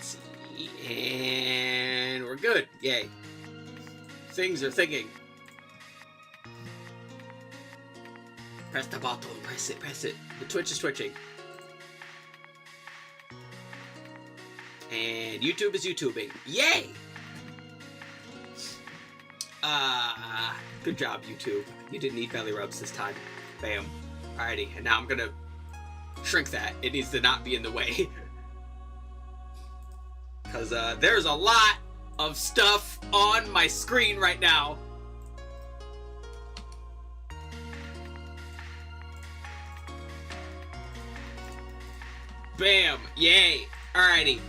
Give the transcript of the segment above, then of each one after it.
Let's see. And we're good. Yay. Things are thinking. Press the button. Press it. Press it. The Twitch is twitching. And YouTube is YouTubing. Yay! Good job, YouTube. You didn't need belly rubs this time. Bam. Alrighty, and now I'm gonna shrink that. It needs to not be in the way. Because there's a lot of stuff on my screen right now. Bam! Yay! Alrighty.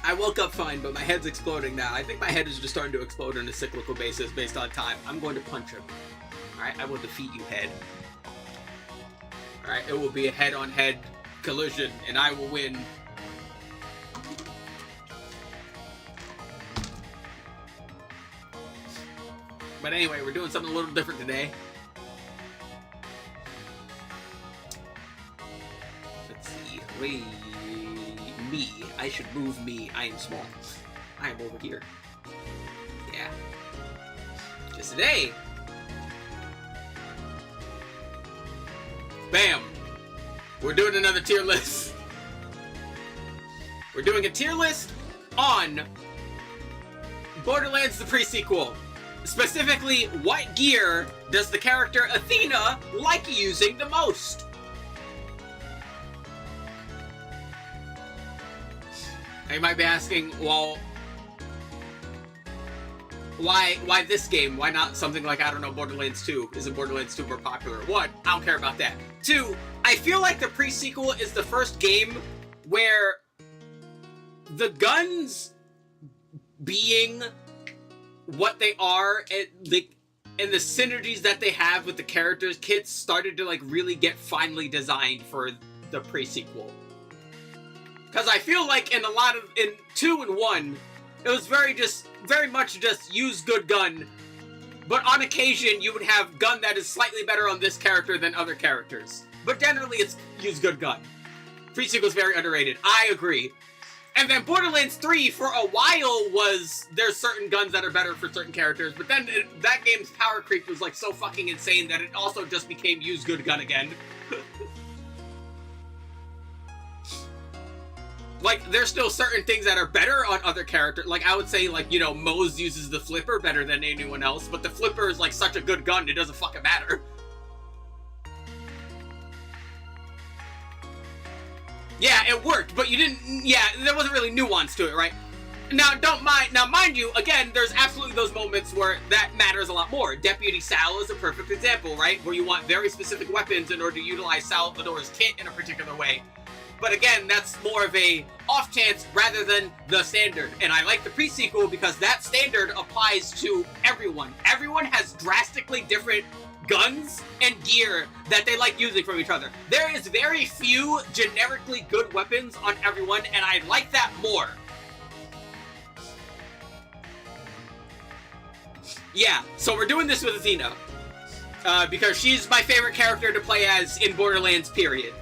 I woke up fine, but my head's exploding now. I think my head is just starting to explode on a cyclical basis based on time. I'm going to punch him. Alright, I will defeat you, head. Alright, it will be a head-on-head collision, and I will win. But anyway, we're doing something a little different today. Let's see. Wait. Me. I should move me. I am small. I am over here. Yeah. Just today. Bam. We're doing another tier list. We're doing a tier list on Borderlands the pre-sequel. Specifically, what gear does the character Athena like using the most? You might be asking, well, why this game? Why not something like, I don't know, Borderlands 2? Isn't Borderlands 2 more popular? One, I don't care about that. Two, I feel like the pre-sequel is the first game where the guns being what they are and the synergies that they have with the characters, kits started to like really get finely designed for the pre-sequel. Because I feel like in 2 and 1, it was very much just use good gun. But on occasion, you would have gun that is slightly better on this character than other characters. But generally, it's use good gun. Pre-sequel is very underrated. I agree. And then Borderlands 3, for a while, there's certain guns that are better for certain characters. But then that game's power creep was like so fucking insane that it also just became use good gun again. Like, there's still certain things that are better on other characters. Like, I would say, like, you know, Moze uses the flipper better than anyone else, but the flipper is, like, such a good gun, it doesn't fucking matter. Yeah, it worked, but you didn't, yeah, there wasn't really nuance to it, right? Now, mind you, again, there's absolutely those moments where that matters a lot more. Deputy Sal is a perfect example, right? Where you want very specific weapons in order to utilize Salvador's kit in a particular way. But again, that's more of a off chance rather than the standard. And I like the pre-sequel because that standard applies to everyone. Everyone has drastically different guns and gear that they like using from each other. There is very few generically good weapons on everyone, and I like that more. Yeah, so we're doing this with Athena. Because she's my favorite character to play as in Borderlands, period.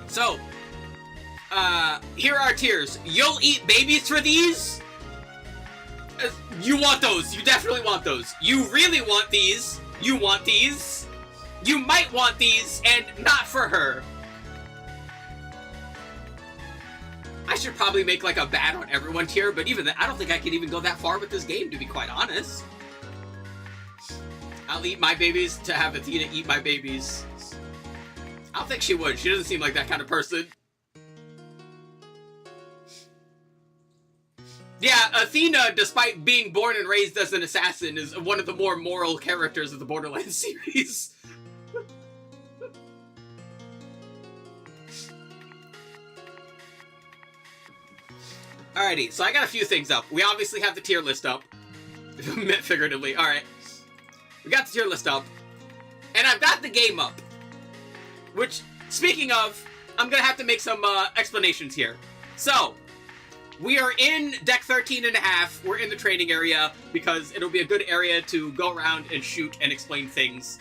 So, here are our tiers. You'll eat babies for these? You want those. You definitely want those. You really want these. You want these. You might want these, and not for her. I should probably make like a bad on everyone tier, but even that, I don't think I can even go that far with this game, to be quite honest. I'll eat my babies to have Athena eat my babies. I don't think she would. She doesn't seem like that kind of person. Yeah, Athena, despite being born and raised as an assassin, is one of the more moral characters of the Borderlands series. Alrighty, so I got a few things up. We obviously have the tier list up. Figuratively, alright. We got the tier list up. And I've got the game up. Which, speaking of, I'm gonna have to make some explanations here. So, we are in deck 13.5. We're in the training area because it'll be a good area to go around and shoot and explain things.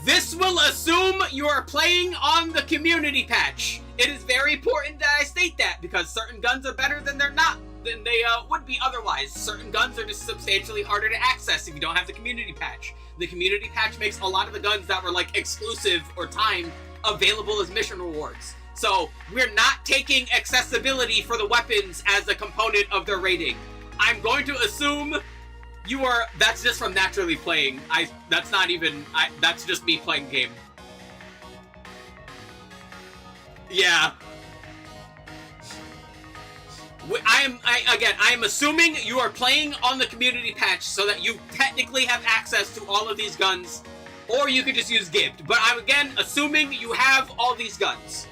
This This will assume you are playing on the community patch. It is very important that I state that, because certain guns are better than they would be otherwise. Certain guns are just substantially harder to access if you don't have the community patch. The community patch makes a lot of the guns that were like exclusive or timed available as mission rewards. So we're not taking accessibility for the weapons as a component of their rating. I'm going to assume that's just from naturally playing. That's just me playing game. Yeah. I am assuming you are playing on the community patch so that you technically have access to all of these guns, or you could just use Gibbed. But I'm again assuming you have all these guns.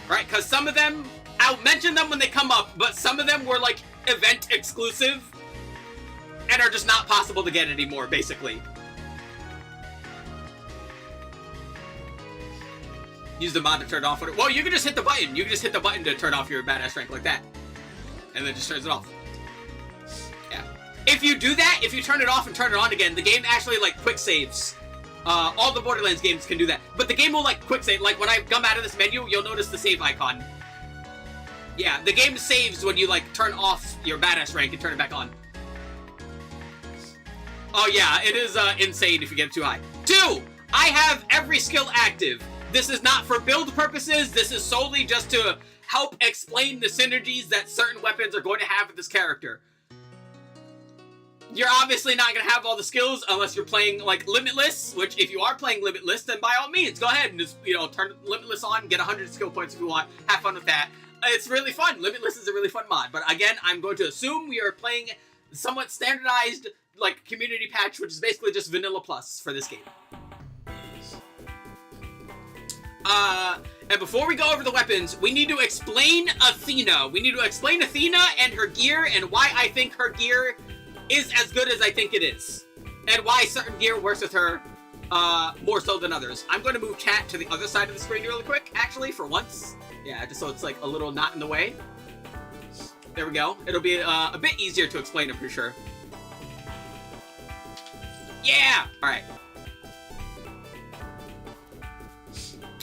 Right? Because some of them, I'll mention them when they come up, but some of them were like event exclusive and are just not possible to get anymore, basically. Use the mod to turn it off. Well, you can just hit the button. You can just hit the button to turn off your badass rank like that. And then just turns it off. Yeah. If you do that, if you turn it off and turn it on again, the game actually, like, quick saves. All the Borderlands games can do that. But the game will, like, quick save. Like, when I come out of this menu, you'll notice the save icon. Yeah, the game saves when you, like, turn off your badass rank and turn it back on. Oh, yeah, it is insane if you get it too high. 2, I have every skill active. This is not for build purposes. This is solely just to help explain the synergies that certain weapons are going to have with this character. You're obviously not going to have all the skills unless you're playing, like, Limitless, which if you are playing Limitless, then by all means, go ahead and just, you know, turn Limitless on, get 100 skill points if you want. Have fun with that. It's really fun. Limitless is a really fun mod. But again, I'm going to assume we are playing somewhat standardized, like, community patch, which is basically just Vanilla Plus for this game. And before we go over the weapons, we need to explain Athena. We need to explain Athena and her gear and why I think her gear is as good as I think it is. And why certain gear works with her more so than others. I'm going to move chat to the other side of the screen really quick, actually, for once. Yeah, just so it's like a little not in the way. There we go. It'll be a bit easier to explain, I'm pretty sure. Yeah! Alright.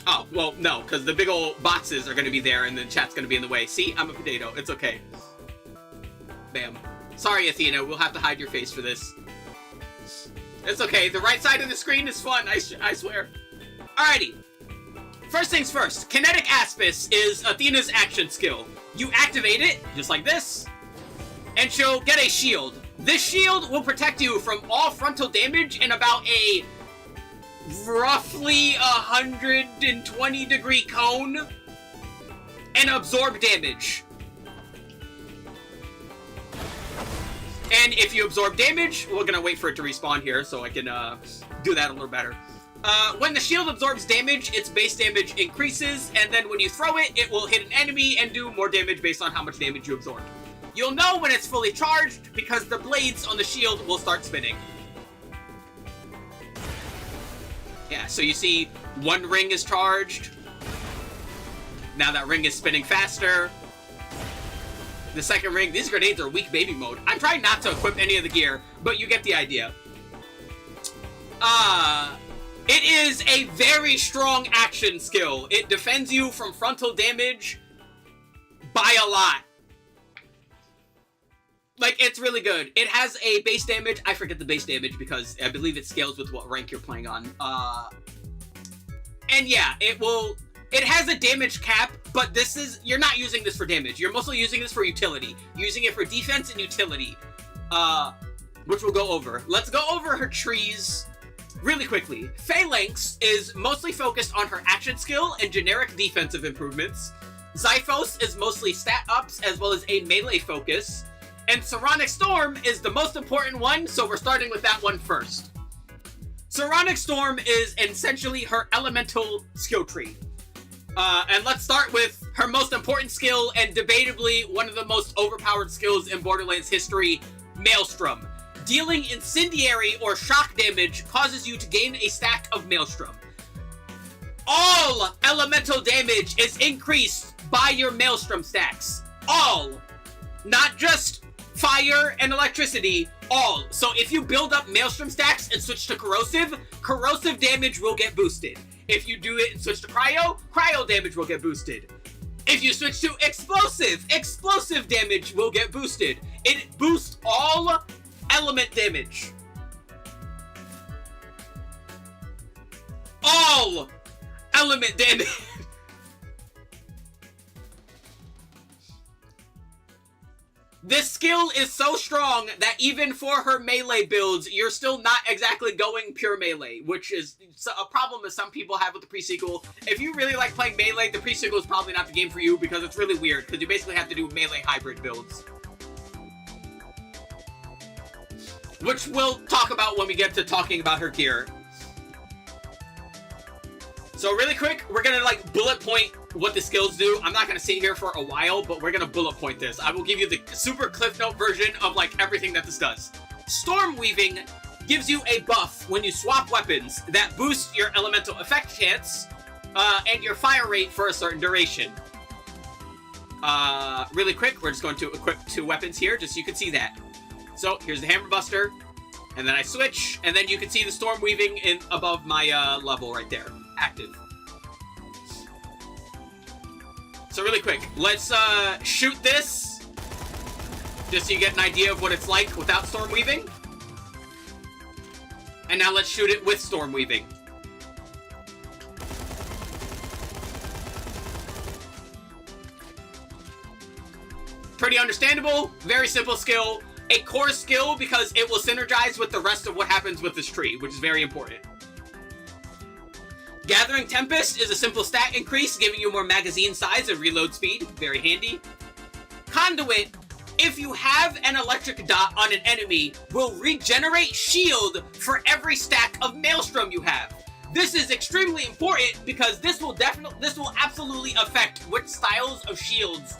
Oh, well, no, because the big old boxes are going to be there and the chat's going to be in the way. See? I'm a potato. It's okay. Bam. Sorry, Athena. We'll have to hide your face for this. It's okay. The right side of the screen is fun. I swear. Alrighty. First things first. Kinetic Aspis is Athena's action skill. You activate it, just like this, and she'll get a shield. This shield will protect you from all frontal damage in about a roughly 120-degree cone and absorb damage. And if you absorb damage, we're gonna wait for it to respawn here so I can do that a little better. When the shield absorbs damage, its base damage increases, and then when you throw it, it will hit an enemy and do more damage based on how much damage you absorbed. You'll know when it's fully charged because the blades on the shield will start spinning. Yeah, so you see one ring is charged. Now that ring is spinning faster. The second ring, these grenades are weak baby mode. I'm trying not to equip any of the gear, but you get the idea. It is a very strong action skill. It defends you from frontal damage by a lot. Like, it's really good. It has a base damage. I forget the base damage because I believe it scales with what rank you're playing on. And yeah, it has a damage cap, but you're not using this for damage. You're mostly using this for utility. You're using it for defense and utility, which we'll go over. Let's go over her trees really quickly. Phalanx is mostly focused on her action skill and generic defensive improvements. Zyphos is mostly stat ups as well as a melee focus. And Saronic Storm is the most important one, so we're starting with that one first. Saronic Storm is essentially her elemental skill tree. And let's start with her most important skill and debatably one of the most overpowered skills in Borderlands history, Maelstrom. Dealing incendiary or shock damage causes you to gain a stack of Maelstrom. All elemental damage is increased by your Maelstrom stacks. All. Not just fire and electricity. All. So if you build up Maelstrom stacks and switch to Corrosive, Corrosive damage will get boosted. If you do it and switch to Cryo, Cryo damage will get boosted. If you switch to Explosive, Explosive damage will get boosted. It boosts all element damage. All element damage. This skill is so strong that even for her melee builds, you're still not exactly going pure melee, which is a problem that some people have with the pre-sequel. If you really like playing melee, the pre-sequel is probably not the game for you because it's really weird, because you basically have to do melee hybrid builds. Which we'll talk about when we get to talking about her gear. So really quick, we're gonna like bullet point what the skills do. I'm not gonna sit here for a while, but we're gonna bullet point this. I will give you the super cliff note version of like everything that this does. Storm Weaving gives you a buff when you swap weapons that boosts your elemental effect chance and your fire rate for a certain duration. Really quick, we're just going to equip 2 weapons here just so you can see that. So here's the Hammer Buster, and then I switch, and then you can see the Storm Weaving in above my level right there. Active. So really quick, let's shoot this, just so you get an idea of what it's like without Storm Weaving. And now let's shoot it with Storm Weaving. Pretty understandable, very simple skill. A core skill because it will synergize with the rest of what happens with this tree, which is very important. Gathering Tempest is a simple stat increase, giving you more magazine size and reload speed. Very handy. Conduit, if you have an electric dot on an enemy, will regenerate shield for every stack of Maelstrom you have. This is extremely important because this will absolutely affect which styles of shields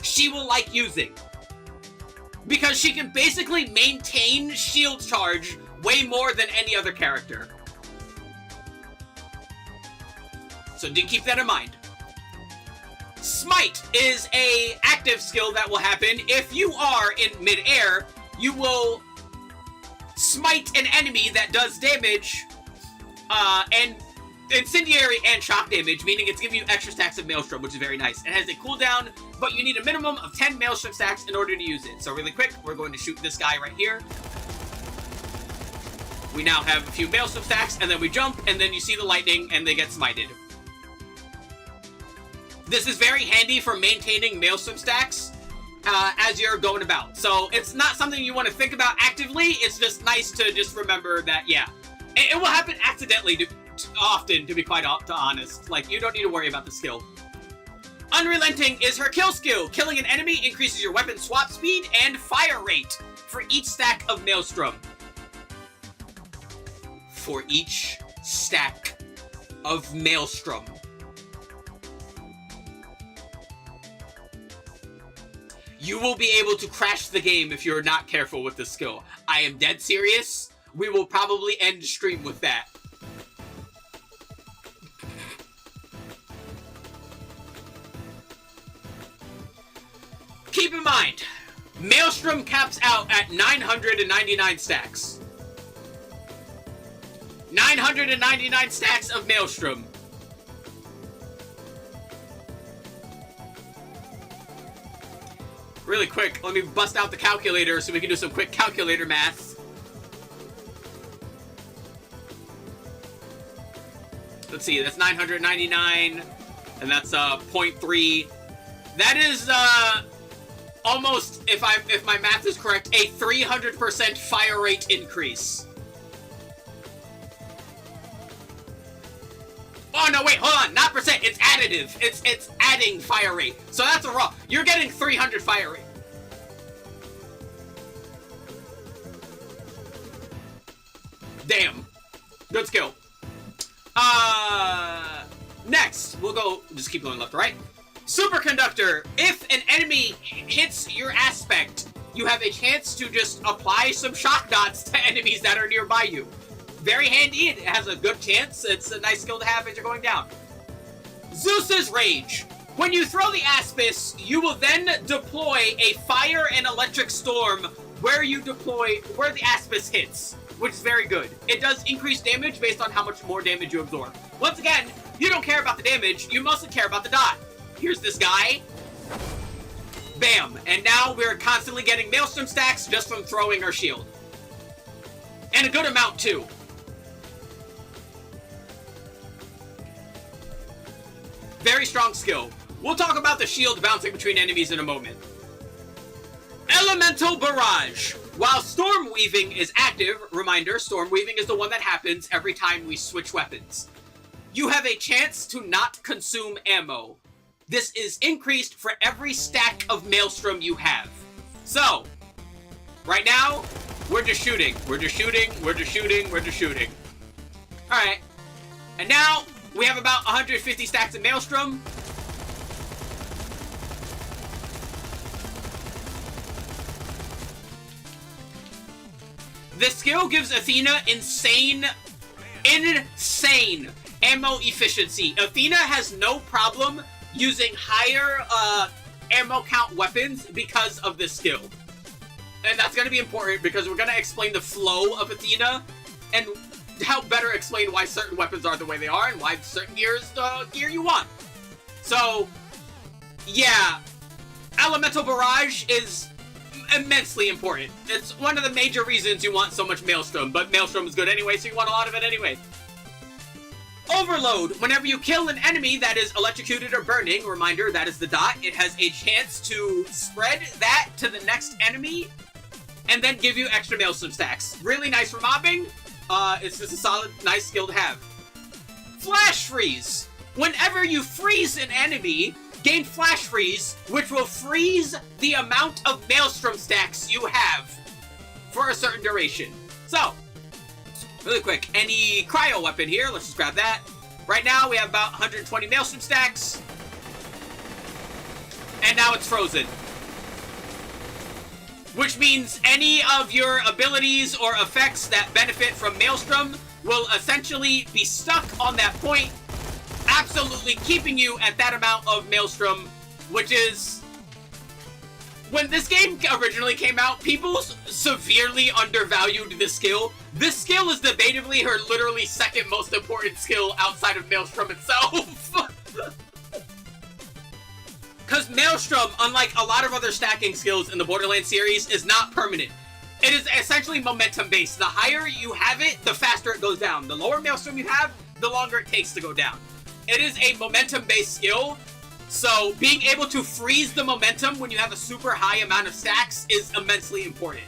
she will like using. Because she can basically maintain shield charge way more than any other character. So do keep that in mind. Smite is a active skill that will happen. If you are in mid-air, you will smite an enemy that does damage, and incendiary and shock damage, meaning it's giving you extra stacks of Maelstrom, which is very nice. It has a cooldown, but you need a minimum of 10 Maelstrom stacks in order to use it. So really quick, we're going to shoot this guy right here. We now have a few Maelstrom stacks, and then we jump, and then you see the lightning, and they get smited. This is very handy for maintaining Maelstrom stacks as you're going about. So it's not something you want to think about actively. It's just nice to just remember that, yeah. It will happen accidentally often, to be quite honest. Like, you don't need to worry about the skill. Unrelenting is her kill skill. Killing an enemy increases your weapon swap speed and fire rate for each stack of Maelstrom. For each stack of Maelstrom. You will be able to crash the game if you're not careful with this skill. I am dead serious. We will probably end stream with that. Keep in mind, Maelstrom caps out at 999 stacks. 999 stacks of Maelstrom. Really quick, let me bust out the calculator so we can do some quick calculator math. Let's see, that's 999, and that's 0.3. That is almost, if my math is correct, a 300% fire rate increase. Oh no, wait, hold on, not percent, it's additive. It's adding fire rate. So that's a raw. You're getting 300 fire rate. Damn. Good skill. Next, we'll go, just keep going left to right. Superconductor. If an enemy hits your aspect, you have a chance to just apply some shock dots to enemies that are nearby you. Very handy, it has a good chance. It's a nice skill to have as you're going down. Zeus's Rage. When you throw the Aspis, you will then deploy a fire and electric storm where you deploy, where the Aspis hits, which is very good. It does increase damage based on how much more damage you absorb. Once again, you don't care about the damage, you mostly care about the dot. Here's this guy. Bam. And now we're constantly getting Maelstrom stacks just from throwing our shield. And a good amount, too. Very strong skill. We'll talk about the shield bouncing between enemies in a moment. Elemental Barrage. While Storm Weaving is active, reminder, Storm Weaving is the one that happens every time we switch weapons. You have a chance to not consume ammo. This is increased for every stack of Maelstrom you have. So, right now, we're just shooting. We're just shooting, we're just shooting, we're just shooting. Alright. And now, we have about 150 stacks of Maelstrom. This skill gives Athena insane ammo efficiency. Athena has no problem using higher ammo count weapons because of this skill. And that's going to be important because we're going to explain the flow of Athena and how better explain why certain weapons are the way they are and why certain gears the gear you want. So, yeah, Elemental Barrage is immensely important. It's one of the major reasons you want so much Maelstrom, but Maelstrom is good anyway, so you want a lot of it anyway. Overload. Whenever you kill an enemy that is electrocuted or burning, reminder, that is the dot, it has a chance to spread that to the next enemy and then give you extra Maelstrom stacks. Really nice for mobbing. It's just a solid, nice skill to have. Flash Freeze. Whenever you freeze an enemy, gain Flash Freeze, which will freeze the amount of Maelstrom stacks you have for a certain duration. So, really quick, any cryo weapon here, let's just grab that. Right now, we have about 120 Maelstrom stacks. And now it's frozen. Which means any of your abilities or effects that benefit from Maelstrom will essentially be stuck on that point, absolutely keeping you at that amount of Maelstrom, which is... When this game originally came out, people severely undervalued this skill. This skill is debatably her literally second most important skill outside of Maelstrom itself. Because Maelstrom, unlike a lot of other stacking skills in the Borderlands series, is not permanent. It is essentially momentum-based. The higher you have it, the faster it goes down. The lower Maelstrom you have, the longer it takes to go down. It is a momentum-based skill, so being able to freeze the momentum when you have a super high amount of stacks is immensely important.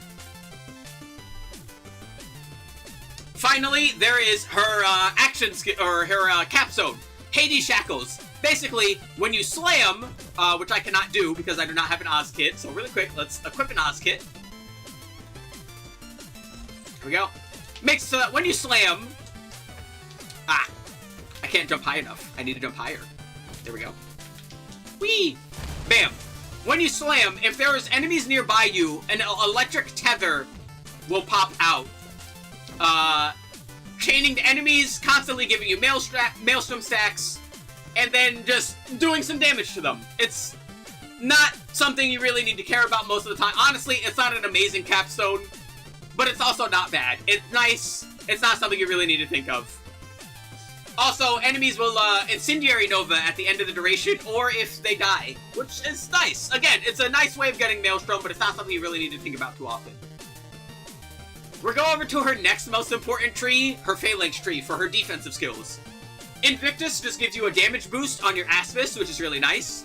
Finally, there is her action skill, or her capstone, Hades Shackles. Basically, when you slam, which I cannot do because I do not have an Oz kit, so really quick, let's equip an Oz kit. Here we go. Makes so that when you slam... I can't jump high enough. I need to jump higher. There we go. Whee! Bam. When you slam, if there is enemies nearby you, an electric tether will pop out. Chaining the enemies, constantly giving you Maelstrom stacks, and then just doing some damage to them. It's not something you really need to care about most of the time. Honestly, it's not an amazing capstone, but it's also not bad. It's nice. It's not something you really need to think of. Also, enemies will Incendiary Nova at the end of the duration, or if they die, which is nice. Again, it's a nice way of getting Maelstrom, but it's not something you really need to think about too often. We're going over to her next most important tree, her Phalanx tree, for her defensive skills. Invictus just gives you a damage boost on your Aspis, which is really nice.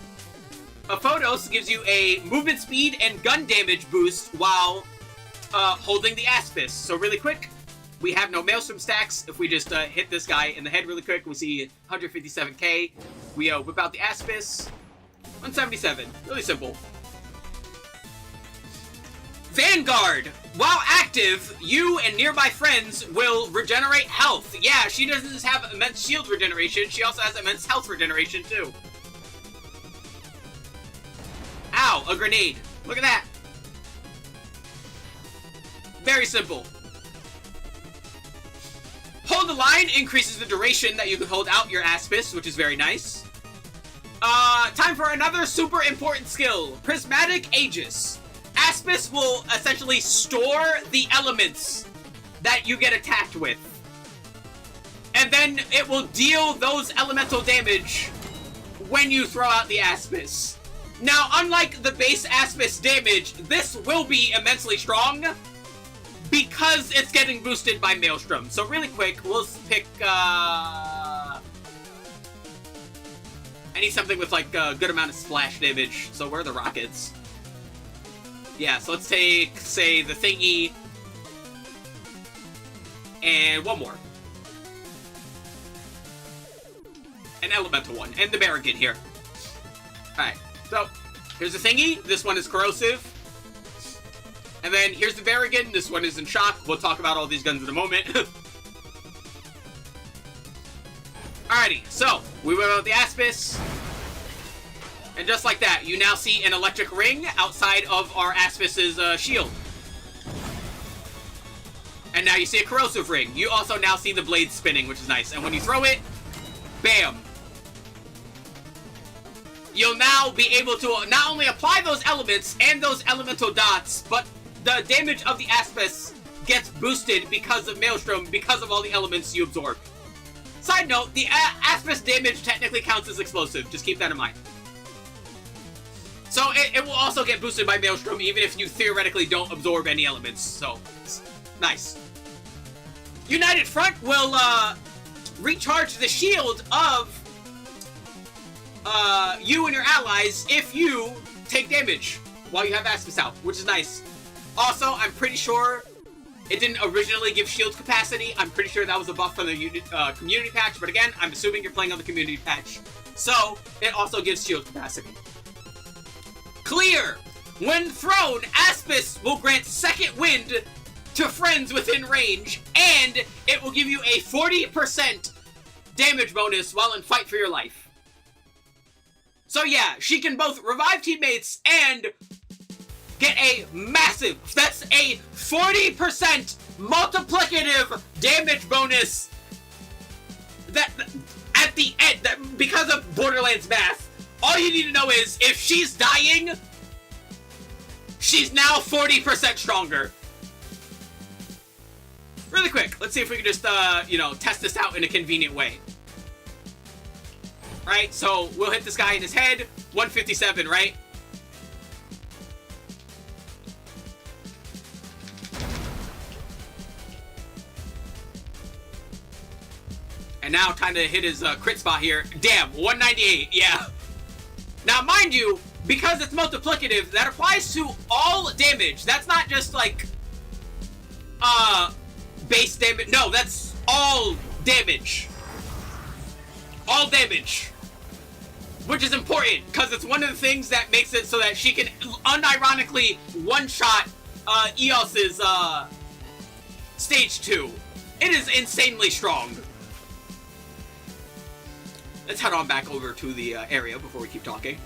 Aphotos gives you a movement speed and gun damage boost while holding the Aspis. So really quick, we have no Maelstrom stacks. If we just hit this guy in the head really quick, we see 157k. We whip out the Aspis. 177. Really simple. Vanguard. While active, you and nearby friends will regenerate health. Yeah, she doesn't just have immense shield regeneration, she also has immense health regeneration too. Ow, a grenade. Look at that. Very simple. Hold the line increases the duration that you can hold out your Aspis, which is very nice. Time for another super important skill, Prismatic Aegis. Aspis will essentially store the elements that you get attacked with. And then it will deal those elemental damage when you throw out the Aspis. Now, unlike the base Aspis damage, this will be immensely strong because it's getting boosted by Maelstrom. So really quick, we'll pick, I need something with like a good amount of splash damage. So where are the rockets? Yeah, so let's take, say, the thingy. And one more. An elemental one. And the Barragan here. Alright, so here's the thingy. This one is corrosive. And then here's the Barragan. This one is in shock. We'll talk about all these guns in a moment. Alrighty, so we went out the Aspis. And just like that, you now see an electric ring outside of our Aspis's shield. And now you see a corrosive ring. You also now see the blade spinning, which is nice. And when you throw it, bam. You'll now be able to not only apply those elements and those elemental dots, but the damage of the Aspis gets boosted because of Maelstrom, because of all the elements you absorb. Side note, the Aspis damage technically counts as explosive. Just keep that in mind. So it will also get boosted by Maelstrom, even if you theoretically don't absorb any elements. So, nice. United Front will recharge the shield of you and your allies if you take damage while you have Aspis out, which is nice. Also, I'm pretty sure it didn't originally give shield capacity. I'm pretty sure that was a buff from the community patch, but again, I'm assuming you're playing on the community patch. So, it also gives shield capacity. Clear! When thrown, Aspis will grant second wind to friends within range, and it will give you a 40% damage bonus while in fight for your life. So yeah, she can both revive teammates and get a massive, that's a 40% multiplicative damage bonus that at the end, that because of Borderlands math, all you need to know is if she's dying, she's now 40% stronger. Really quick, let's see if we can just, test this out in a convenient way. Right, so we'll hit this guy in his head, 157, right? And now time to hit his crit spot here. Damn, 198, yeah. Now, mind you, because it's multiplicative, that applies to all damage. That's not just, like, base damage. No, that's all damage. All damage. Which is important, because it's one of the things that makes it so that she can unironically one-shot Eos's stage 2. It is insanely strong. Let's head on back over to the area before we keep talking.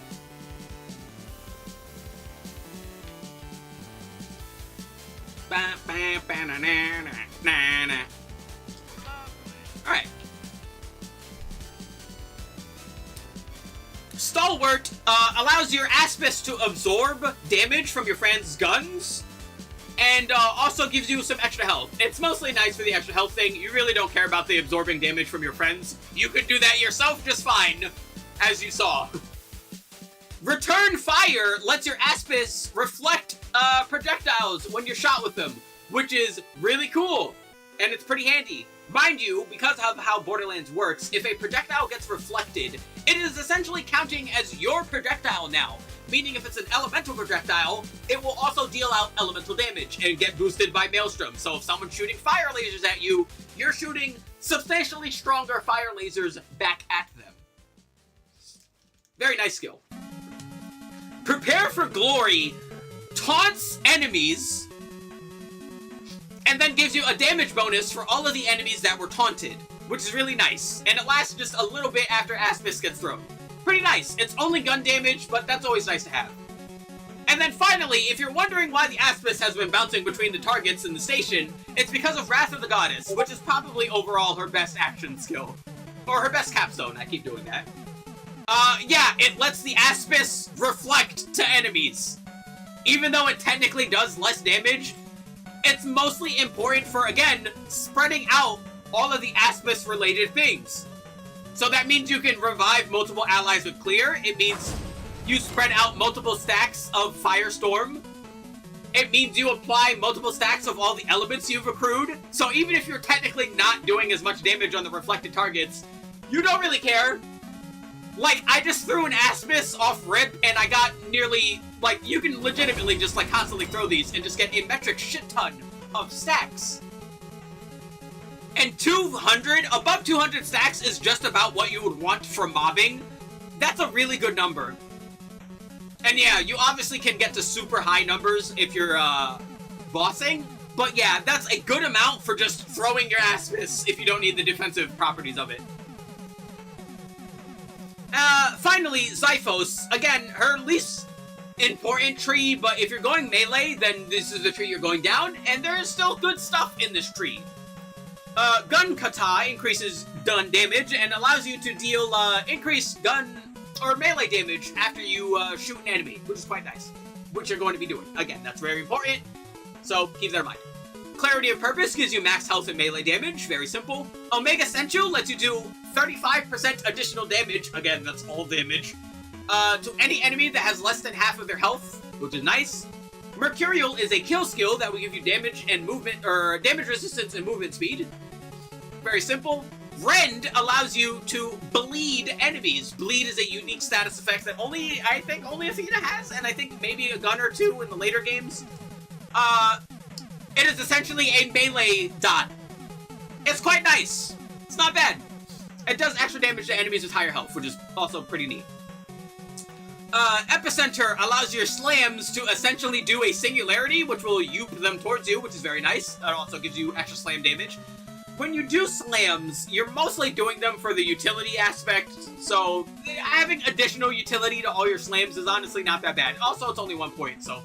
Alright. Stalwart allows your Aspis to absorb damage from your friend's guns, and also gives you some extra health. It's mostly nice for the extra health thing. You really don't care about the absorbing damage from your friends. You can do that yourself just fine, as you saw. Return Fire lets your Aspis reflect projectiles when you're shot with them, which is really cool, and it's pretty handy. Mind you, because of how Borderlands works, if a projectile gets reflected, it is essentially counting as your projectile now. Meaning if it's an elemental projectile, it will also deal out elemental damage and get boosted by Maelstrom. So if someone's shooting fire lasers at you, you're shooting substantially stronger fire lasers back at them. Very nice skill. Prepare for Glory taunts enemies and then gives you a damage bonus for all of the enemies that were taunted, which is really nice. And it lasts just a little bit after Aspis gets thrown. Pretty nice. It's only gun damage, but that's always nice to have. And then finally, if you're wondering why the Aspis has been bouncing between the targets in the station, it's because of Wrath of the Goddess, which is probably overall her best action skill. Or her best capstone, I keep doing that. Yeah, it lets the Aspis reflect to enemies. even though it technically does less damage, it's mostly important for, again, spreading out all of the Aspis-related things. So that means you can revive multiple allies with Clear. It means you spread out multiple stacks of Firestorm. It means you apply multiple stacks of all the elements you've accrued. So even if you're technically not doing as much damage on the reflected targets, you don't really care. Like, I just threw an Aspis off rip, and I got nearly, like, you can legitimately just, like, constantly throw these and just get a metric shit ton of stacks. And 200, above 200 stacks is just about what you would want for mobbing. That's a really good number. And yeah, you obviously can get to super high numbers if you're, bossing. But yeah, that's a good amount for just throwing your Aspis if you don't need the defensive properties of it. Finally, Zyphos. Again, her least important tree, but if you're going melee, then this is the tree you're going down, and there's still good stuff in this tree. Gun Kata increases gun damage and allows you to deal, increased gun or melee damage after you, shoot an enemy, which is quite nice. Which you're going to be doing. Again, that's very important, so keep that in mind. Clarity of Purpose gives you max health and melee damage, very simple. Omega Sensu lets you do 35% additional damage, again, that's all damage, to any enemy that has less than half of their health, which is nice. Mercurial is a kill skill that will give you damage and movement, or damage resistance and movement speed. Very simple. Rend allows you to bleed enemies. Bleed is a unique status effect that I think only Athena has, and I think maybe a gun or two in the later games. It is essentially a melee dot. It's quite nice. It's not bad. It does extra damage to enemies with higher health, which is also pretty neat. Epicenter allows your slams to essentially do a singularity, which will yoop them towards you, which is very nice. That also gives you extra slam damage. When you do slams, you're mostly doing them for the utility aspect, so having additional utility to all your slams is honestly not that bad. Also, it's only 1 point, so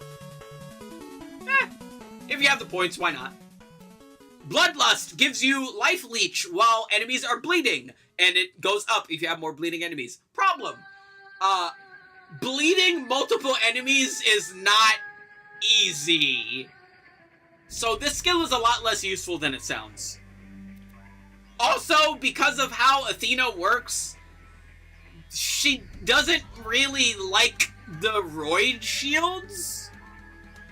if you have the points, why not? Bloodlust gives you life leech while enemies are bleeding, and it goes up if you have more bleeding enemies. Problem. Bleeding multiple enemies is not easy. So this skill is a lot less useful than it sounds. Also, because of how Athena works, she doesn't really like the Roid shields.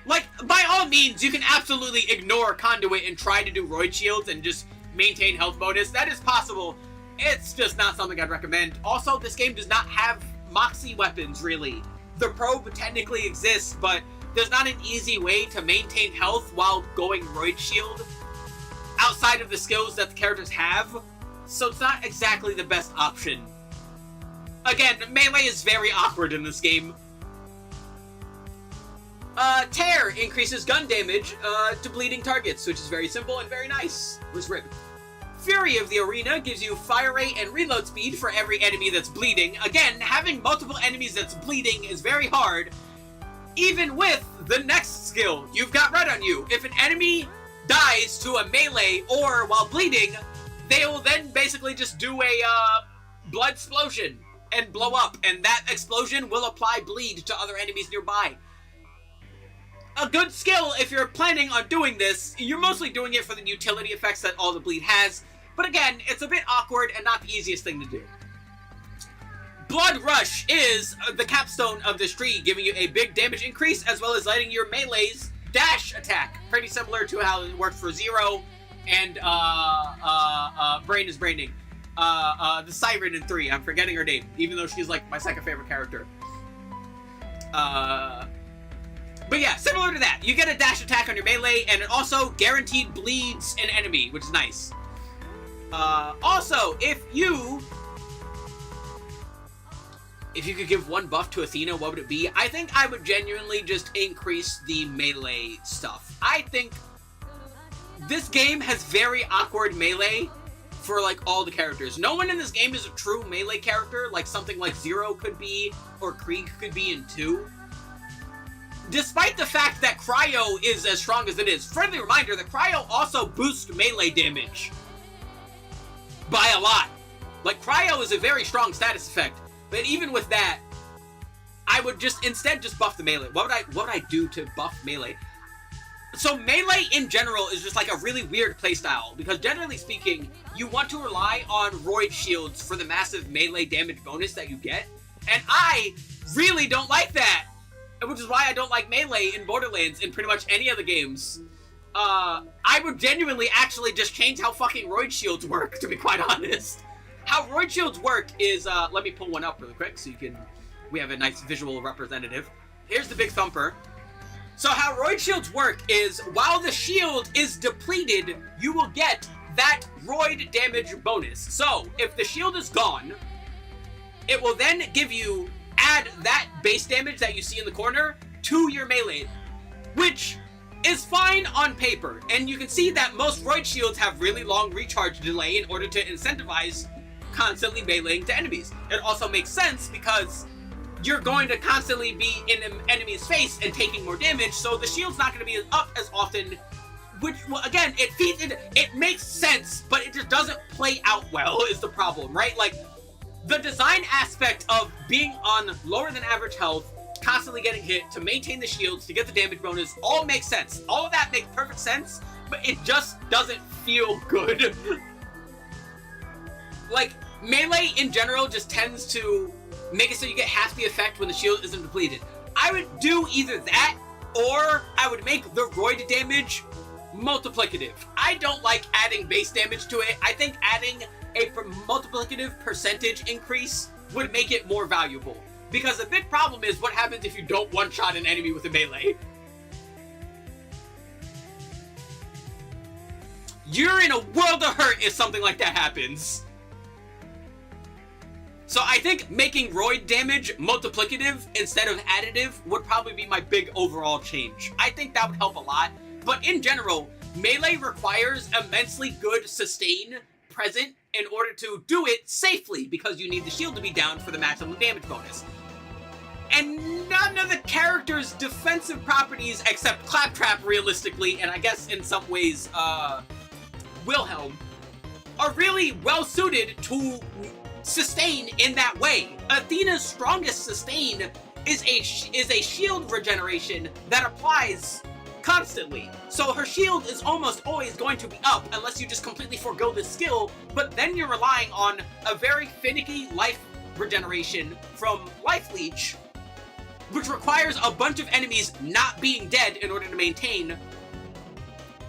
Like, by all means, you can absolutely ignore Conduit and try to do Roid shields and just maintain health bonus. That is possible. It's just not something I'd recommend. Also, this game does not have Moxie weapons, really. The probe technically exists, but there's not an easy way to maintain health while going Roid shield outside of the skills that the characters have, so it's not exactly the best option. Again, melee is very awkward in this game. Tear increases gun damage to bleeding targets, which is very simple and very nice. Where's Rib? Fury of the Arena gives you fire rate and reload speed for every enemy that's bleeding. Again, having multiple enemies that's bleeding is very hard, even with the next skill you've got red on you. If an enemy dies to a melee or while bleeding, they will then basically just do a blood explosion and blow up, and that explosion will apply bleed to other enemies nearby. A good skill if you're planning on doing this. You're mostly doing it for the utility effects that all the bleed has, but again, it's a bit awkward and not the easiest thing to do. Blood Rush is the capstone of this tree, giving you a big damage increase as well as letting your melees dash attack. Pretty similar to how it worked for Zero and Brain is Braining. The Siren in 3, I'm forgetting her name, even though she's like my second favorite character. But yeah, similar to that. You get a dash attack on your melee, and it also guaranteed bleeds an enemy, which is nice. Also, if you could give one buff to Athena, what would it be? I think I would genuinely just increase the melee stuff. I think this game has very awkward melee for, like, all the characters. No one in this game is a true melee character, like something like Zero could be, or Krieg could be in 2. Despite the fact that Cryo is as strong as it is. Friendly reminder that Cryo also boosts melee damage by a lot. Like, Cryo is a very strong status effect, but even with that, I would just instead just buff the melee. What would I do to buff melee? So melee in general is just like a really weird playstyle, because generally speaking, you want to rely on roid shields for the massive melee damage bonus that you get, and I really don't like that, which is why I don't like melee in Borderlands in pretty much any other games. I would genuinely actually just change how fucking roid shields work, to be quite honest. How roid shields work is, let me pull one up really quick so we have a nice visual representative. Here's the big thumper. So how roid shields work is, while the shield is depleted, you will get that roid damage bonus. So, if the shield is gone, it will then add that base damage that you see in the corner to your melee, which is fine on paper. And you can see that most roid shields have really long recharge delay in order to incentivize constantly meleeing to enemies. It also makes sense because you're going to constantly be in an enemy's face and taking more damage, so the shield's not going to be up as often, which, well, again, it makes sense, but it just doesn't play out well is the problem, right? Like, the design aspect of being on lower than average health, constantly getting hit, to maintain the shields, to get the damage bonus, all makes sense. All of that makes perfect sense, but it just doesn't feel good. Like, melee in general just tends to make it so you get half the effect when the shield isn't depleted. I would do either that, or I would make the roid damage multiplicative. I don't like adding base damage to it. I think adding a multiplicative percentage increase would make it more valuable. Because the big problem is what happens if you don't one-shot an enemy with a melee. You're in a world of hurt if something like that happens. So I think making roid damage multiplicative instead of additive would probably be my big overall change. I think that would help a lot, but in general, melee requires immensely good sustain present in order to do it safely, because you need the shield to be down for the maximum damage bonus. And none of the character's defensive properties, except Claptrap realistically, and I guess in some ways, Wilhelm, are really well suited to sustain in that way. Athena's strongest sustain is a shield regeneration that applies constantly. So her shield is almost always going to be up unless you just completely forgo the skill, but then you're relying on a very finicky life regeneration from Life Leech, which requires a bunch of enemies not being dead in order to maintain,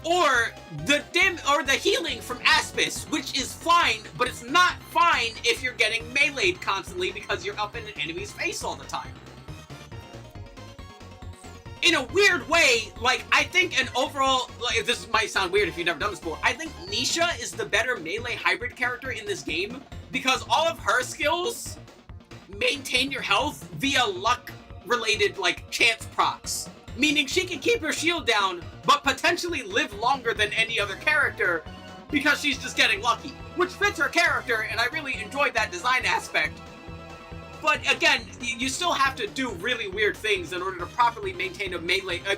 or the healing from Aspis, which is fine, but it's not fine if you're getting meleeed constantly because you're up in an enemy's face all the time. In a weird way, like, I think an overall, like, this might sound weird if you've never done this before, I think Nisha is the better melee hybrid character in this game, because all of her skills maintain your health via luck-related, like, chance procs. Meaning she can keep her shield down, but potentially live longer than any other character because she's just getting lucky, which fits her character, and I really enjoyed that design aspect. But again, you still have to do really weird things in order to properly maintain a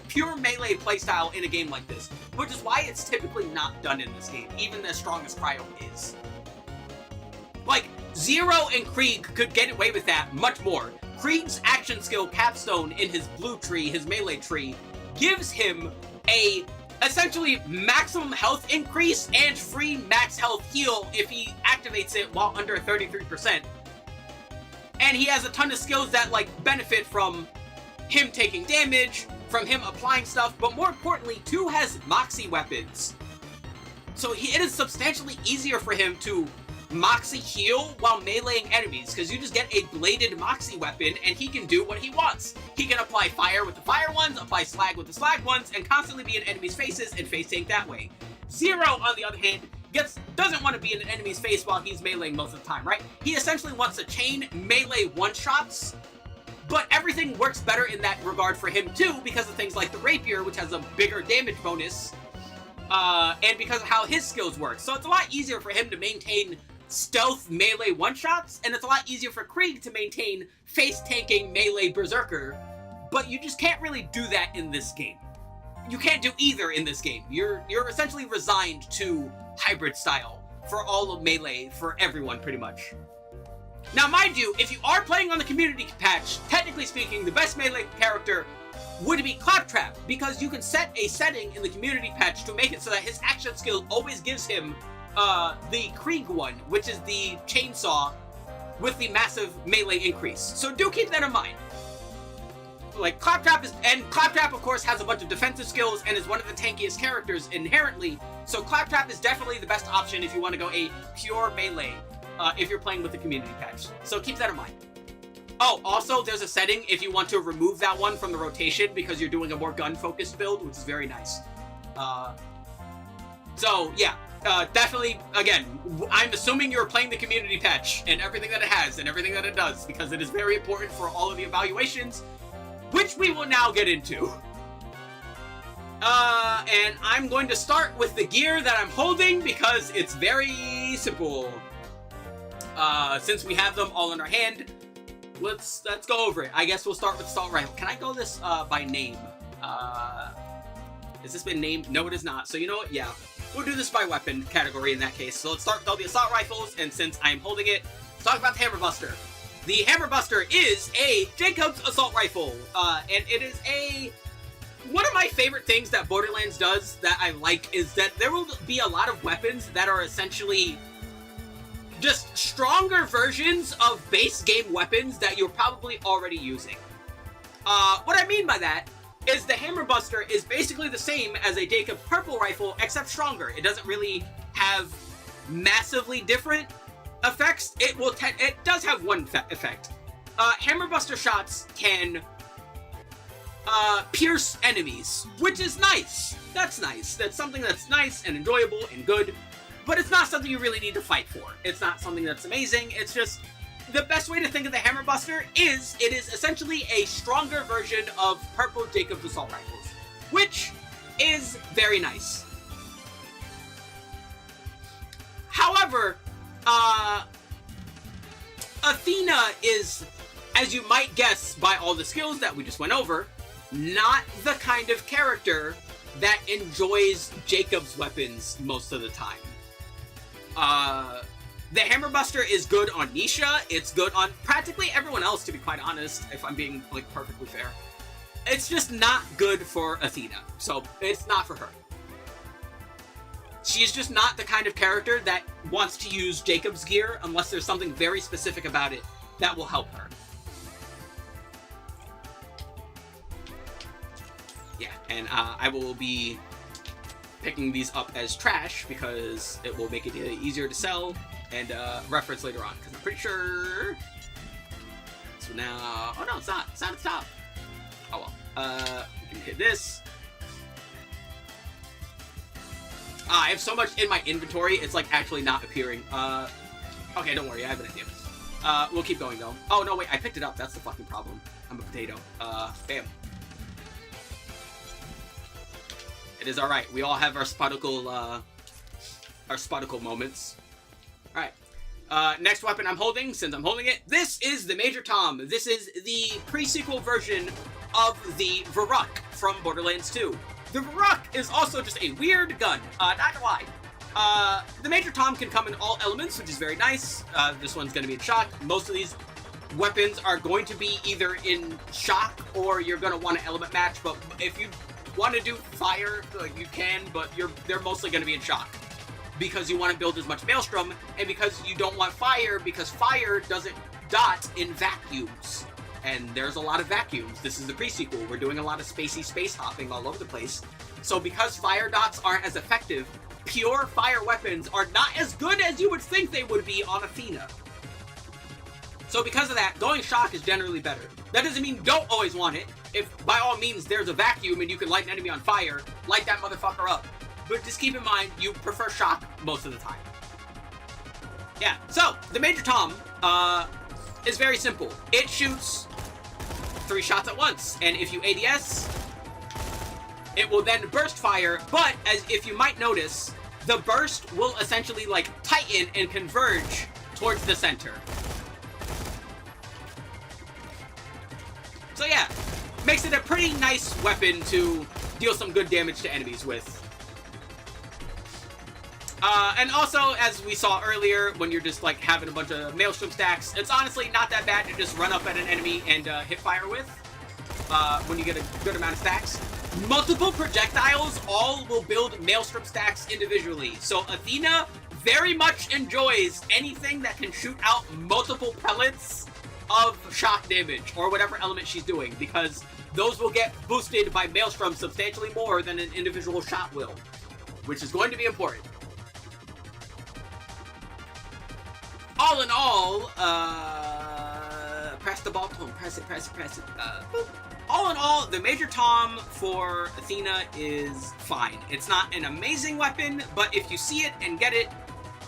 pure melee playstyle in a game like this, which is why it's typically not done in this game, even as strong as Cryo is. Like, Zero and Krieg could get away with that much more. Krieg's action skill Capstone in his blue tree, his melee tree, gives him a essentially maximum health increase and free max health heal if he activates it while under 33%. And he has a ton of skills that, like, benefit from him taking damage, from him applying stuff, but more importantly, 2 has Moxie weapons. So it is substantially easier for him to Moxie heal while meleeing enemies, because you just get a bladed Moxie weapon and he can do what he wants. He can apply fire with the fire ones, apply slag with the slag ones, and constantly be in enemies' faces and face tank that way. Zero, on the other hand, doesn't want to be in an enemy's face while he's meleeing most of the time, right? He essentially wants to chain melee one-shots, but everything works better in that regard for him too, because of things like the rapier, which has a bigger damage bonus, and because of how his skills work. So it's a lot easier for him to maintain stealth melee one-shots, and it's a lot easier for Krieg to maintain face-tanking melee berserker, but you just can't really do that in this game. You can't do either in this game. You're essentially resigned to hybrid style for all of melee, for everyone, pretty much. Now, mind you, if you are playing on the community patch, technically speaking, the best melee character would be Claptrap, because you can set a setting in the community patch to make it so that his action skill always gives him the Krieg one, which is the chainsaw with the massive melee increase. So do keep that in mind. Like, Claptrap of course has a bunch of defensive skills and is one of the tankiest characters inherently, so Claptrap is definitely the best option if you want to go a pure melee, if you're playing with the community patch. So keep that in mind. Oh, also, there's a setting if you want to remove that one from the rotation because you're doing a more gun-focused build, which is very nice. So, yeah, definitely, again, I'm assuming you're playing the community patch and everything that it has and everything that it does, because it is very important for all of the evaluations, which we will now get into. And I'm going to start with the gear that I'm holding because it's very simple. Since we have them all in our hand, let's go over it. I guess we'll start with assault rifle. Can I go this by name? Has this been named? No, it is not. So you know what? Yeah, we'll do this by weapon category in that case. So let's start with all the assault rifles, and since I'm holding it, let's talk about the Hammerbuster. The Hammerbuster is a Jacobs assault rifle, and it is one of my favorite things that Borderlands does that I like is that there will be a lot of weapons that are essentially just stronger versions of base game weapons that you're probably already using. What I mean by that is the Hammerbuster is basically the same as a Jacobs purple rifle, except stronger. It doesn't really have massively different effects. It does have one effect. Hammerbuster shots can pierce enemies, which is nice. That's nice. That's something that's nice and enjoyable and good. But it's not something you really need to fight for. It's not something that's amazing. It's just, the best way to think of the Hammerbuster is, it is essentially a stronger version of purple Jacobs assault rifles, which is very nice. However, Athena is, as you might guess by all the skills that we just went over, not the kind of character that enjoys Jacobs weapons most of the time. The Hammerbuster is good on Nisha, it's good on practically everyone else, to be quite honest, if I'm being, like, perfectly fair. It's just not good for Athena, so it's not for her. She's just not the kind of character that wants to use Jacobs gear unless there's something very specific about it that will help her. Yeah, and I will be picking these up as trash because it will make it easier to sell and reference later on, because I'm pretty sure. So now, oh no, it's not at the top. Oh well, we can hit this. I have so much in my inventory, it's like actually not appearing. Okay, don't worry, I have an idea. We'll keep going though. Oh no, wait, I picked it up, that's the fucking problem. I'm a potato. Bam. It is alright. We all have our sputicle moments. Alright. Next weapon I'm holding, since I'm holding it, this is the Major Tom. This is the pre-sequel version of the Varuk from Borderlands 2. The Varuk is also just a weird gun, not gonna lie. The Major Tom can come in all elements, which is very nice. This one's gonna be in shock. Most of these weapons are going to be either in shock or you're gonna want an element match, but if you want to do fire, like, you can, but they're mostly going to be in shock because you want to build as much maelstrom, and because you don't want fire because fire doesn't dot in vacuums, and there's a lot of vacuums. This is the pre-sequel. We're doing a lot of spacey space hopping all over the place, so because fire dots aren't as effective, pure fire weapons are not as good as you would think they would be on Athena. So because of that, going shock is generally better. That doesn't mean you don't always want it. If, by all means, there's a vacuum and you can light an enemy on fire, light that motherfucker up. But just keep in mind, you prefer shock most of the time. Yeah, so, the Major Tom, is very simple. It shoots 3 shots at once, and if you ADS, it will then burst fire, but, as if you might notice, the burst will essentially, like, tighten and converge towards the center. So yeah, makes it a pretty nice weapon to deal some good damage to enemies with. And also, as we saw earlier, when you're just like having a bunch of Maelstrom stacks, it's honestly not that bad to just run up at an enemy and hit fire with when you get a good amount of stacks. Multiple projectiles all will build Maelstrom stacks individually. So Athena very much enjoys anything that can shoot out multiple pellets of shock damage or whatever element she's doing, because those will get boosted by Maelstrom substantially more than an individual shot will, which is going to be important. All in all, press the ball, press it. Boop. All in all, the Major Tom for Athena is fine. It's not an amazing weapon, but if you see it and get it,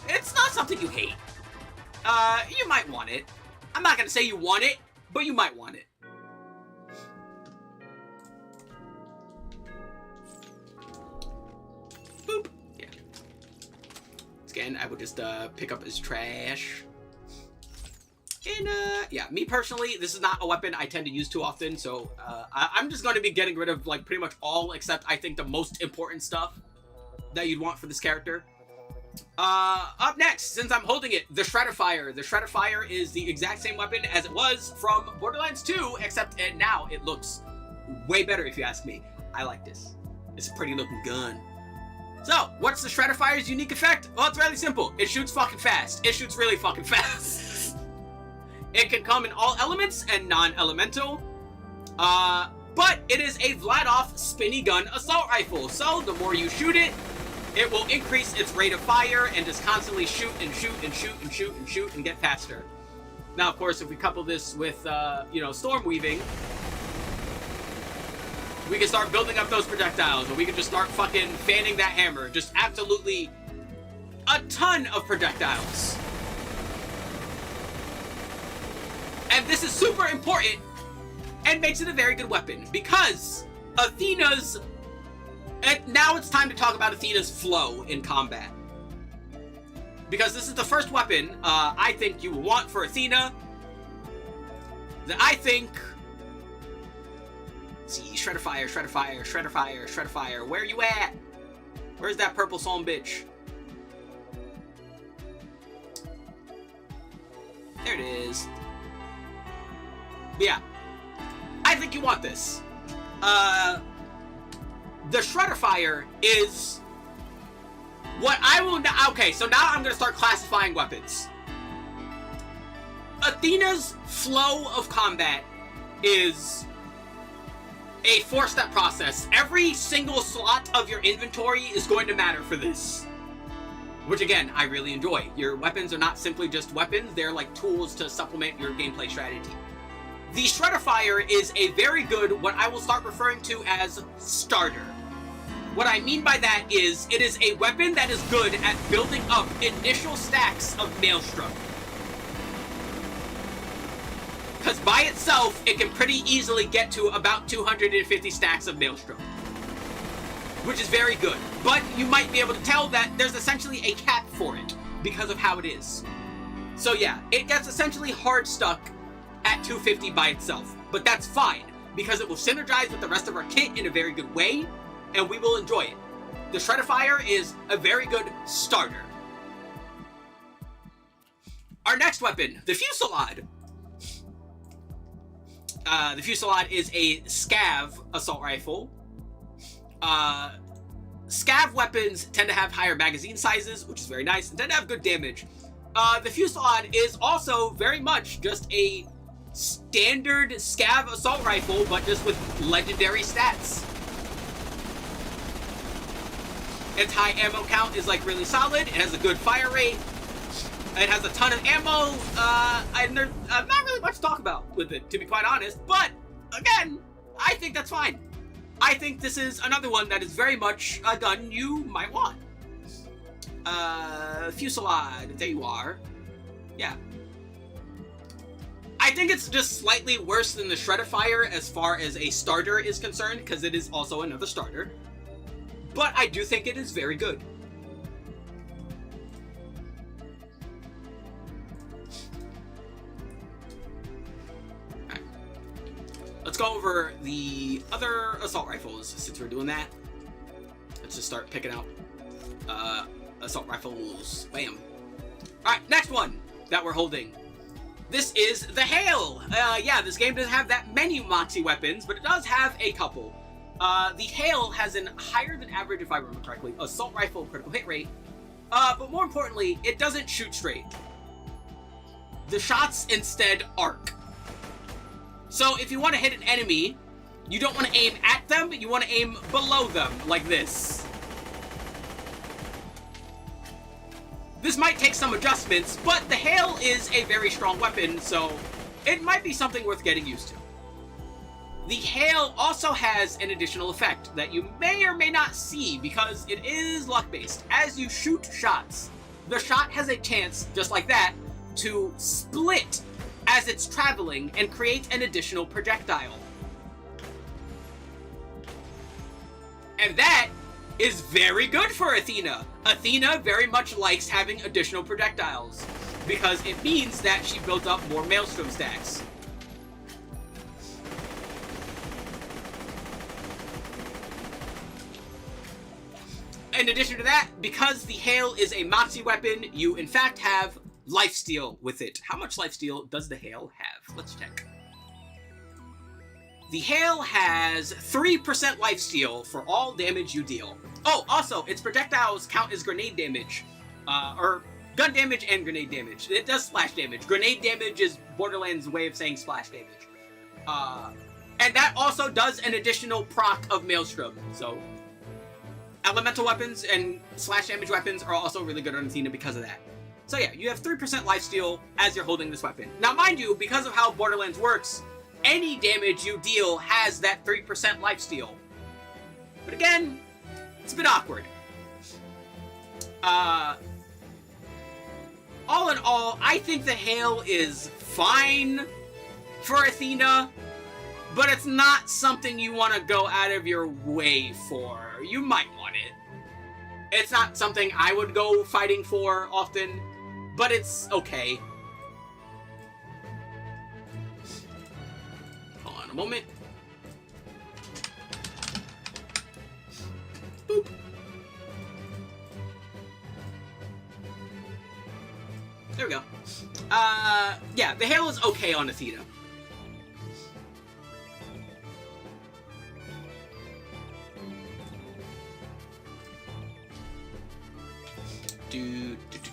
it's not something you hate. You might want it. I'm not gonna say you want it, but you might want it. Boop. Yeah. Again, I would just pick up as trash. And yeah, me personally, this is not a weapon I tend to use too often, so I'm just going to be getting rid of like pretty much all except I think the most important stuff that you'd want for this character. Up next, since I'm holding it, the Shredder-Fire. The Shredder-Fire is the exact same weapon as it was from Borderlands 2, except now it looks way better if you ask me. I like this. It's a pretty looking gun. So, what's the Shredder-Fire's unique effect? Well, it's really simple. It shoots fucking fast. It shoots really fucking fast. It can come in all elements and non-elemental. But it is a Vladoff spinny gun assault rifle. So, the more you shoot it, it will increase its rate of fire and just constantly shoot and shoot and shoot and shoot and shoot and get faster. Now, of course, if we couple this with, storm weaving, we can start building up those projectiles, or we can just start fucking fanning that hammer. Just absolutely a ton of projectiles. And this is super important and makes it a very good weapon because Athena's... And now it's time to talk about Athena's flow in combat. Because this is the first weapon I think you will want for Athena that I think... Let's see, Shredder-Fire, Shredder-Fire, Shredder-Fire, Shredder-Fire. Where you at? Where's that purple son bitch? There it is. But yeah, I think you want this. The Shredder-Fire is what I will... Okay, so now I'm going to start classifying weapons. Athena's flow of combat is a 4-step process. Every single slot of your inventory is going to matter for this. Which, again, I really enjoy. Your weapons are not simply just weapons. They're like tools to supplement your gameplay strategy. The Shredder-Fire is a very good, what I will start referring to as starter. What I mean by that is, it is a weapon that is good at building up initial stacks of Maelstrom. Because by itself, it can pretty easily get to about 250 stacks of Maelstrom. Which is very good. But you might be able to tell that there's essentially a cap for it, because of how it is. So yeah, it gets essentially hard stuck at 250 by itself. But that's fine, because it will synergize with the rest of our kit in a very good way, and we will enjoy it. The Shredder-Fire is a very good starter. Our next weapon, the Fusillade. The Fusillade is a scav assault rifle. Scav weapons tend to have higher magazine sizes, which is very nice, and tend to have good damage. The Fusillade is also very much just a standard scav assault rifle, but just with legendary stats. Its high ammo count is like really solid. It has a good fire rate. It has a ton of ammo, and there's not really much to talk about with it, to be quite honest. But, again, I think that's fine. I think this is another one that is very much a gun you might want. Fusillade, there you are. Yeah. I think it's just slightly worse than the Shredder-Fire as far as a starter is concerned, because it is also another starter. But I do think it is very good. Alright. Let's go over the other assault rifles, since we're doing that. Let's just start picking out assault rifles. Bam. Alright, next one that we're holding. This is the Hail. Yeah, this game doesn't have that many Moxie weapons, but it does have a couple. The Hail has an higher than average, if I remember correctly, assault rifle critical hit rate. But more importantly, it doesn't shoot straight. The shots instead arc. So if you want to hit an enemy, you don't want to aim at them, you want to aim below them, like this. This might take some adjustments, but the Hail is a very strong weapon, so it might be something worth getting used to. The Hail also has an additional effect that you may or may not see because it is luck-based. As you shoot shots, the shot has a chance, just like that, to split as it's traveling and create an additional projectile. And that is very good for Athena. Athena very much likes having additional projectiles because it means that she built up more Maelstrom stacks. In addition to that, because the Hail is a Moxie weapon, you in fact have lifesteal with it. How much lifesteal does the Hail have? Let's check. The Hail has 3% lifesteal for all damage you deal. Oh, also, its projectiles count as grenade damage. Or gun damage and grenade damage. It does splash damage. Grenade damage is Borderlands' way of saying splash damage. And that also does an additional proc of Maelstrom. So, elemental weapons and slash damage weapons are also really good on Athena because of that. So yeah, you have 3% lifesteal as you're holding this weapon. Now mind you, because of how Borderlands works, any damage you deal has that 3% lifesteal. But again, it's a bit awkward. All in all, I think the Hail is fine for Athena, but it's not something you want to go out of your way for. You might want it. It's not something I would go fighting for often, but it's okay. Hold on a moment. Boop. There we go. Yeah, the Hail is okay on Athena. Do. And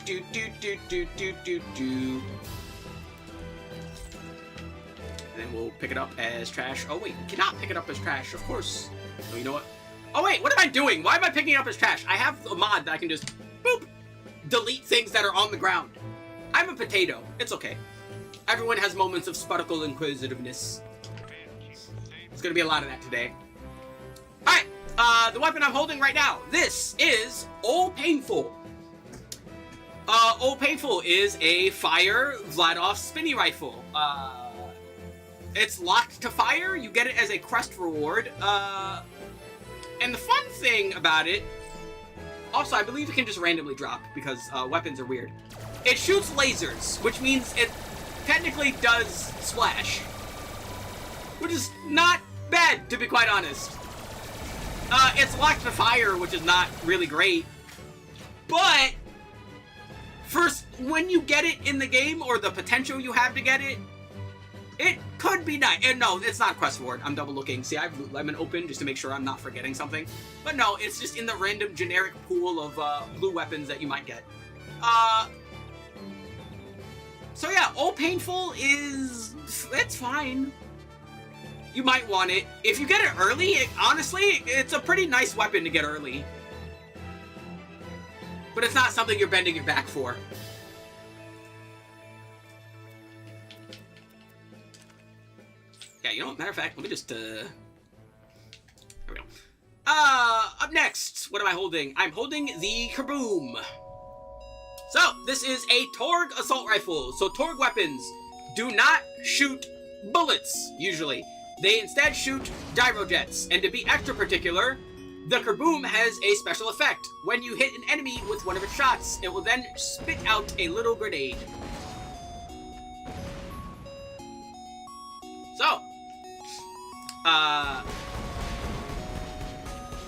then we'll pick it up as trash. Oh wait, we cannot pick it up as trash, of course. Oh, you know what? Oh wait, what am I doing? Why am I picking it up as trash? I have a mod that I can just, boop, delete things that are on the ground. I'm a potato. It's okay. Everyone has moments of sputical inquisitiveness. It's gonna be a lot of that today. Alright, the weapon I'm holding right now. This is Old Painful. Old Painful is a fire Vladov spinny rifle. It's locked to fire. You get it as a crest reward. And the fun thing about it, also I believe it can just randomly drop because weapons are weird. It shoots lasers, which means it technically does splash, which is not bad to be quite honest. It's locked to fire, which is not really great, but first, when you get it in the game, or the potential you have to get it, it could be nice. And no, it's not quest reward. I'm double looking. See, I have Loot Lemon open just to make sure I'm not forgetting something. But no, it's just in the random generic pool of blue weapons that you might get. So yeah, Old Painful it's fine. You might want it. If you get it early, honestly, it's a pretty nice weapon to get early. But it's not something you're bending your back for. Yeah, you know what? Matter of fact, let me just, there we go. Up next, what am I holding? I'm holding the Kaboom. So, this is a Torg assault rifle. So, Torg weapons do not shoot bullets, usually. They instead shoot gyrojets. And to be extra particular, the Kaboom has a special effect. When you hit an enemy with one of its shots, it will then spit out a little grenade. So,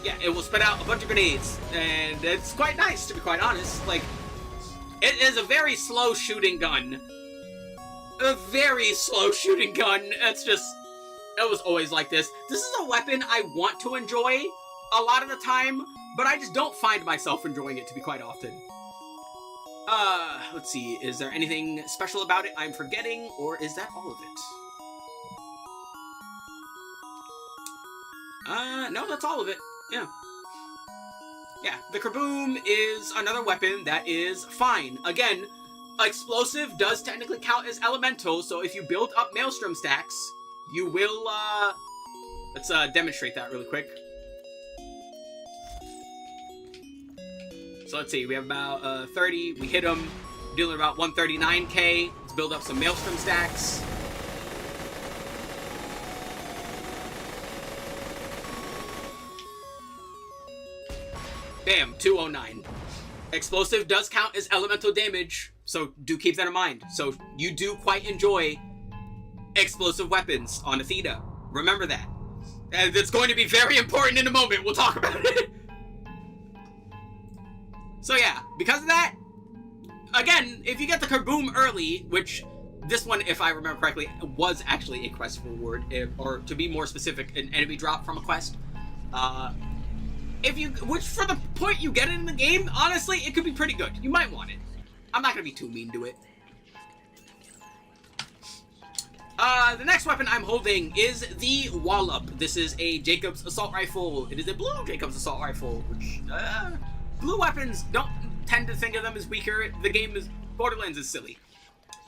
yeah, it will spit out a bunch of grenades, and it's quite nice, to be quite honest. Like, it is a very slow shooting gun. A very slow shooting gun. It's just, it was always like this. This is a weapon I want to enjoy a lot of the time, but I just don't find myself enjoying it, to be quite often. Let's see, is there anything special about it I'm forgetting, or is that all of it? No, that's all of it. Yeah. Yeah, the Kaboom is another weapon that is fine. Again, explosive does technically count as elemental, so if you build up Maelstrom stacks, you will, let's, demonstrate that really quick. So let's see, we have about, 30, we hit them, dealing about 139k, let's build up some Maelstrom stacks. Bam, 209. Explosive does count as elemental damage, so do keep that in mind. So you do quite enjoy explosive weapons on Athena. Remember that. And it's going to be very important in a moment. We'll talk about it. So yeah, because of that, again, if you get the Kaboom early, which this one, if I remember correctly, was actually a quest reward, or to be more specific, an enemy drop from a quest. Which for the point you get it in the game, honestly, it could be pretty good. You might want it. I'm not gonna be too mean to it. The next weapon I'm holding is the Wallop. This is a Jacob's Assault Rifle. It is a blue Jacob's Assault Rifle, which, blue weapons don't tend to think of them as weaker. The game is, Borderlands is silly.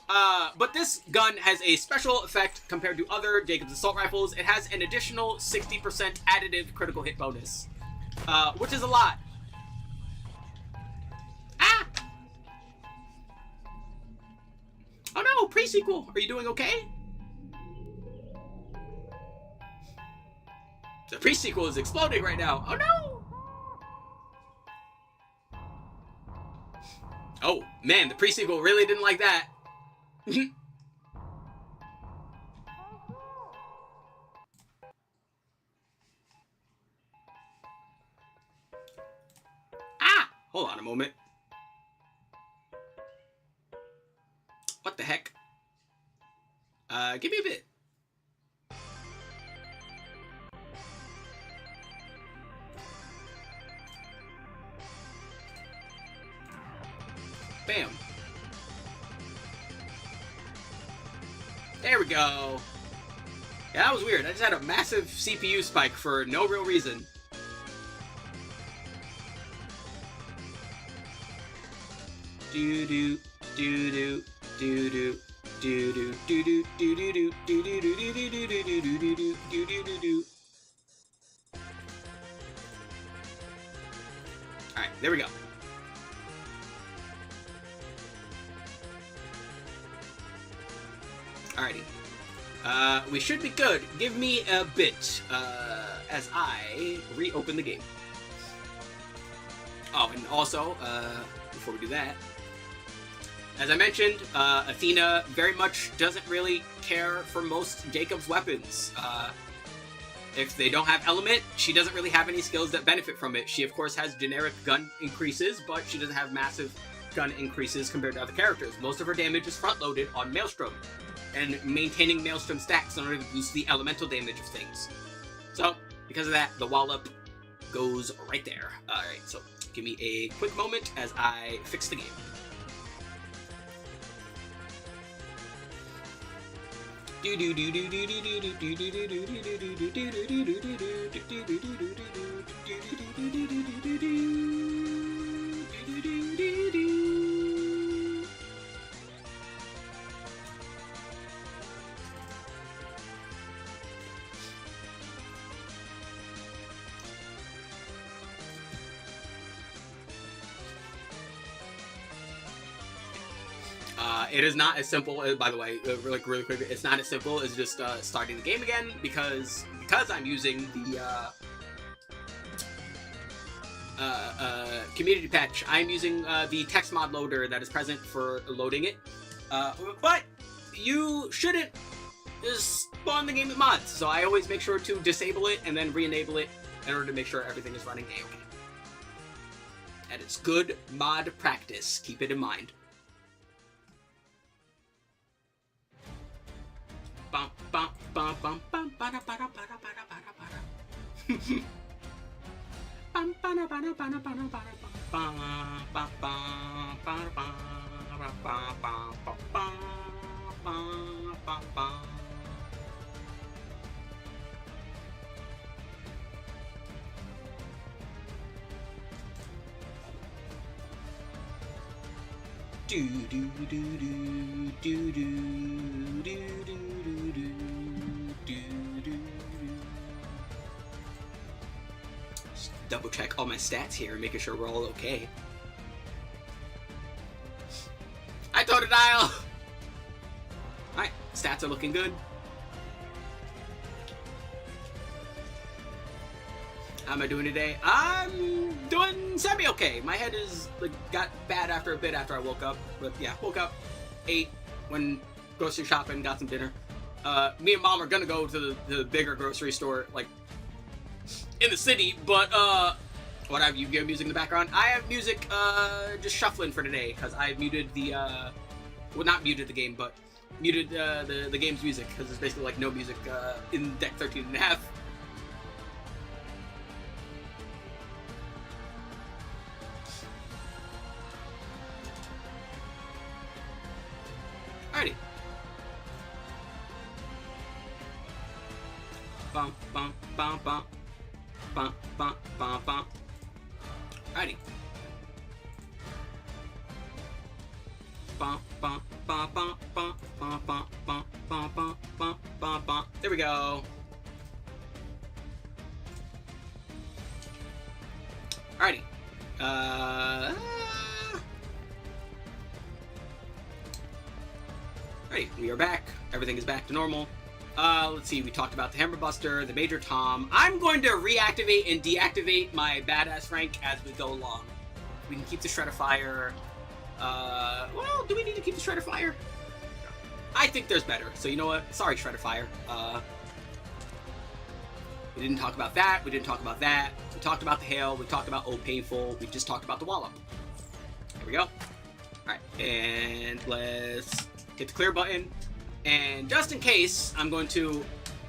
But this gun has a special effect compared to other Jacob's Assault Rifles. It has an additional 60% additive critical hit bonus. Which is a lot. Ah! Oh no, pre-sequel. Are you doing okay? The pre-sequel is exploding right now. Oh no! Oh, man, the pre-sequel really didn't like that. Hold on a moment. What the heck? Give me a bit. Bam. There we go. Yeah, that was weird. I just had a massive CPU spike for no real reason. Do do do do do do do do do do do do do do do do do do. All right, there we go. Alrighty. We should be good. Give me a bit as I reopen the game. Oh, and also, before we do that, as I mentioned, Athena very much doesn't really care for most Jacob's weapons. If they don't have element, she doesn't really have any skills that benefit from it. She, of course, has generic gun increases, but she doesn't have massive gun increases compared to other characters. Most of her damage is front-loaded on Maelstrom, and maintaining Maelstrom stacks in order to boost the elemental damage of things. So, because of that, the Wallop goes right there. Alright, so give me a quick moment as I fix the game. It is not as simple, by the way, really quick, it's not as simple as just starting the game again, because I'm using the community patch. I'm using the text mod loader that is present for loading it, but you shouldn't just spawn the game with mods, so I always make sure to disable it and then re-enable it in order to make sure everything is running A-okay. And it's good mod practice. Keep it in mind. Bum, bum, bum, bum, bum, bada, bada, bada, bada, bada, bada. Bum, bada, bada, bada, bada, bada, bum, bum, bum, bada, bum, bum, bum, bum, bum, bum, bum. Do do do do do do do do do do. Just double check all my stats here and making sure we're all okay. I Totodile! Alright, stats are looking good. How am I doing today? I'm doing semi-okay. My head is got bad after a bit after I woke up. But yeah, woke up, ate, went grocery shopping, got some dinner. Me and Mom are gonna go to the bigger grocery store, like, in the city, but, what have you got music in the background? I have music, just shuffling for today, because I muted the, well, not muted the game, but muted, the game's music, because there's basically, like, no music, in Deck 13.5. Alrighty. Bum bum bum bum bum bum bum bum. Alrighty. Bum bum bum bum bum bum bum bum bum bum bum bum bum. There we go. Alrighty. Alright, we are back. Everything is back to normal. Let's see, we talked about the Hammer Buster, the Major Tom. I'm going to reactivate and deactivate my badass rank as we go along. We can keep the Shred of Fire. Well, do we need to keep the Shred of Fire? I think there's better. So you know what? Sorry, Shred of Fire. We didn't talk about that. We didn't talk about that. We talked about the Hail. We talked about Old Painful. We just talked about the Wallop. There we go. Alright, and let's hit the clear button, and just in case, I'm going to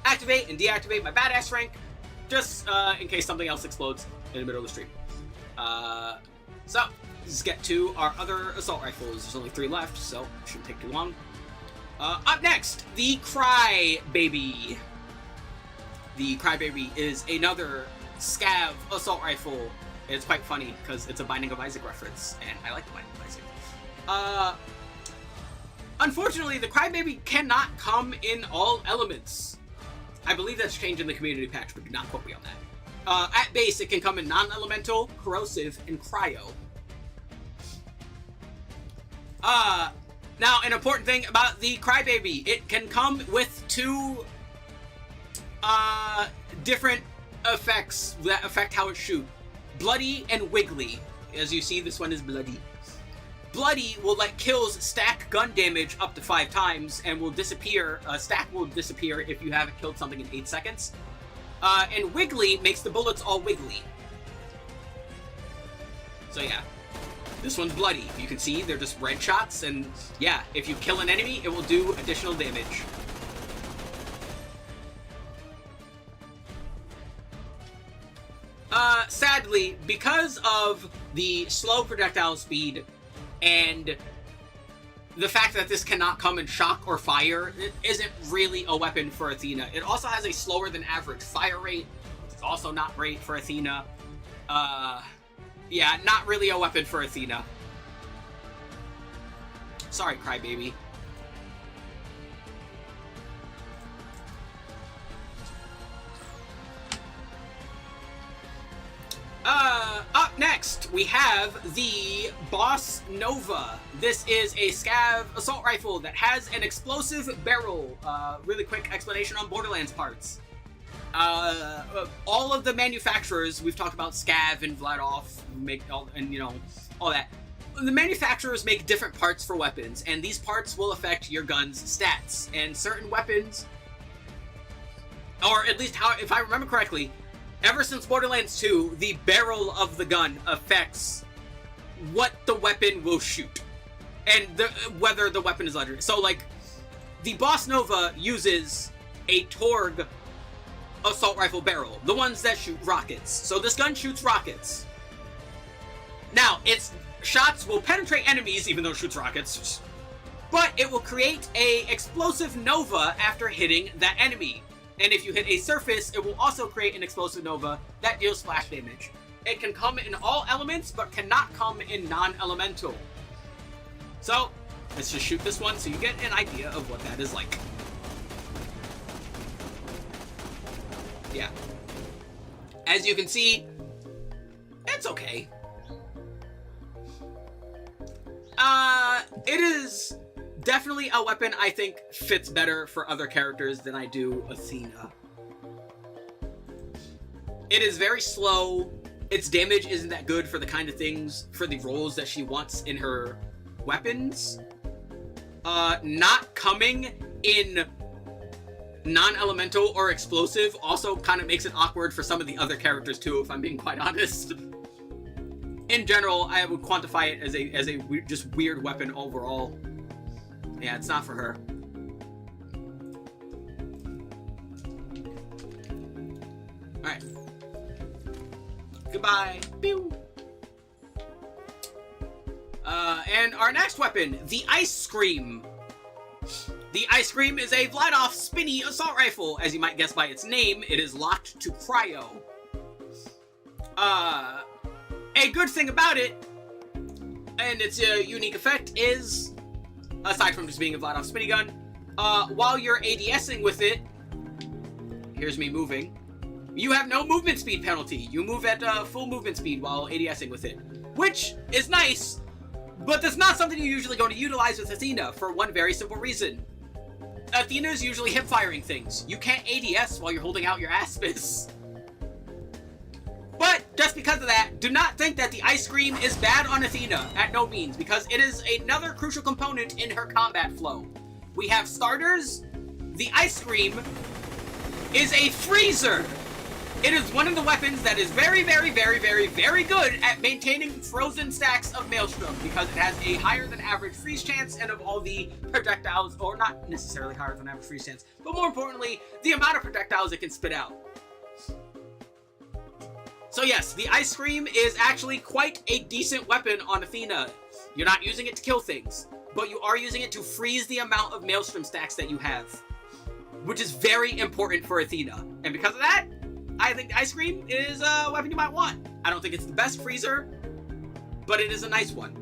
activate and deactivate my badass rank, just in case something else explodes in the middle of the stream. So, let's get to our other assault rifles. There's only 3 left, so it shouldn't take too long. Up next, the Crybaby. The Crybaby is another scav assault rifle. It's quite funny, because it's a Binding of Isaac reference, and I like the Binding of Isaac. Unfortunately, the Crybaby cannot come in all elements. I believe that's changed in the community patch, but do not quote me on that. At base, it can come in non-elemental, corrosive, and cryo. Now, an important thing about the Crybaby, it can come with 2 different effects that affect how it shoots. Bloody and Wiggly. As you see, this one is Bloody. Bloody will let kills stack gun damage up to 5 times and will disappear. Stack will disappear if you haven't killed something in 8 seconds. And Wiggly makes the bullets all wiggly. So yeah, this one's Bloody. You can see they're just red shots, and yeah, if you kill an enemy, it will do additional damage. Sadly, because of the slow projectile speed and the fact that this cannot come in shock or fire, it isn't really a weapon for Athena. It also has a slower than average fire rate, which is also not great for Athena. Yeah, not really a weapon for Athena. Sorry, Crybaby. Up next, we have the Boss Nova. This is a scav assault rifle that has an explosive barrel. Really quick explanation on Borderlands parts. All of the manufacturers, we've talked about Scav and Vladoff, all that. The manufacturers make different parts for weapons, and these parts will affect your gun's stats. And certain weapons, or at least if I remember correctly, ever since Borderlands 2, the barrel of the gun affects what the weapon will shoot, and whether the weapon is legendary. So, like, the Boss Nova uses a Torg assault rifle barrel, the ones that shoot rockets. So this gun shoots rockets. Now, its shots will penetrate enemies, even though it shoots rockets, but it will create a explosive nova after hitting that enemy. And if you hit a surface, it will also create an explosive nova that deals splash damage. It can come in all elements, but cannot come in non-elemental. So, let's just shoot this one so you get an idea of what that is like. Yeah. As you can see, it's okay. It is definitely a weapon I think fits better for other characters than I do Athena. It is very slow. Its damage isn't that good for the kind of things, for the roles that she wants in her weapons. Not coming in non-elemental or explosive also kind of makes it awkward for some of the other characters too, if I'm being quite honest. In general, I would quantify it as a just weird weapon overall. Yeah, it's not for her. Alright. Goodbye. Pew. And our next weapon, the Ice Scream. The Ice Scream is a Vladoff spinny assault rifle. As you might guess by its name, it is locked to cryo. A good thing about it, and its unique effect, is, aside from just being a Vladoff spinny gun, while you're ADSing with it, here's me moving, you have no movement speed penalty. You move at full movement speed while ADSing with it, which is nice, but that's not something you're usually going to utilize with Athena for one very simple reason. Athena is usually hip-firing things. You can't ADS while you're holding out your aspis. But, just because of that, do not think that the Ice Scream is bad on Athena, at no means, because it is another crucial component in her combat flow. We have starters. The Ice Scream is a freezer. It is one of the weapons that is very, very, very, very, very good at maintaining frozen stacks of Maelstrom, because it has a higher than average freeze chance, and of all the projectiles, or not necessarily higher than average freeze chance, but more importantly, the amount of projectiles it can spit out. So yes, the Ice Scream is actually quite a decent weapon on Athena. You're not using it to kill things, but you are using it to freeze the amount of Maelstrom stacks that you have, which is very important for Athena. And because of that, I think the Ice Scream is a weapon you might want. I don't think it's the best freezer, but it is a nice one.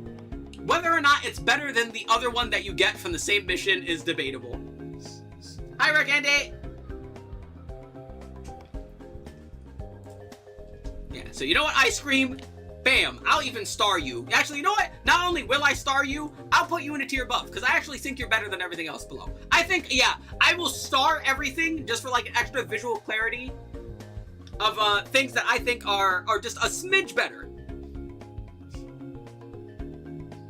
Whether or not it's better than the other one that you get from the same mission is debatable. Hi, Rick Andy! Yeah, so you know what, Ice Scream? Bam, I'll even star you. Actually, you know what? Not only will I star you, I'll put you in a tier above, because I actually think you're better than everything else below. I think, yeah, I will star everything just for, like, extra visual clarity of things that I think are just a smidge better.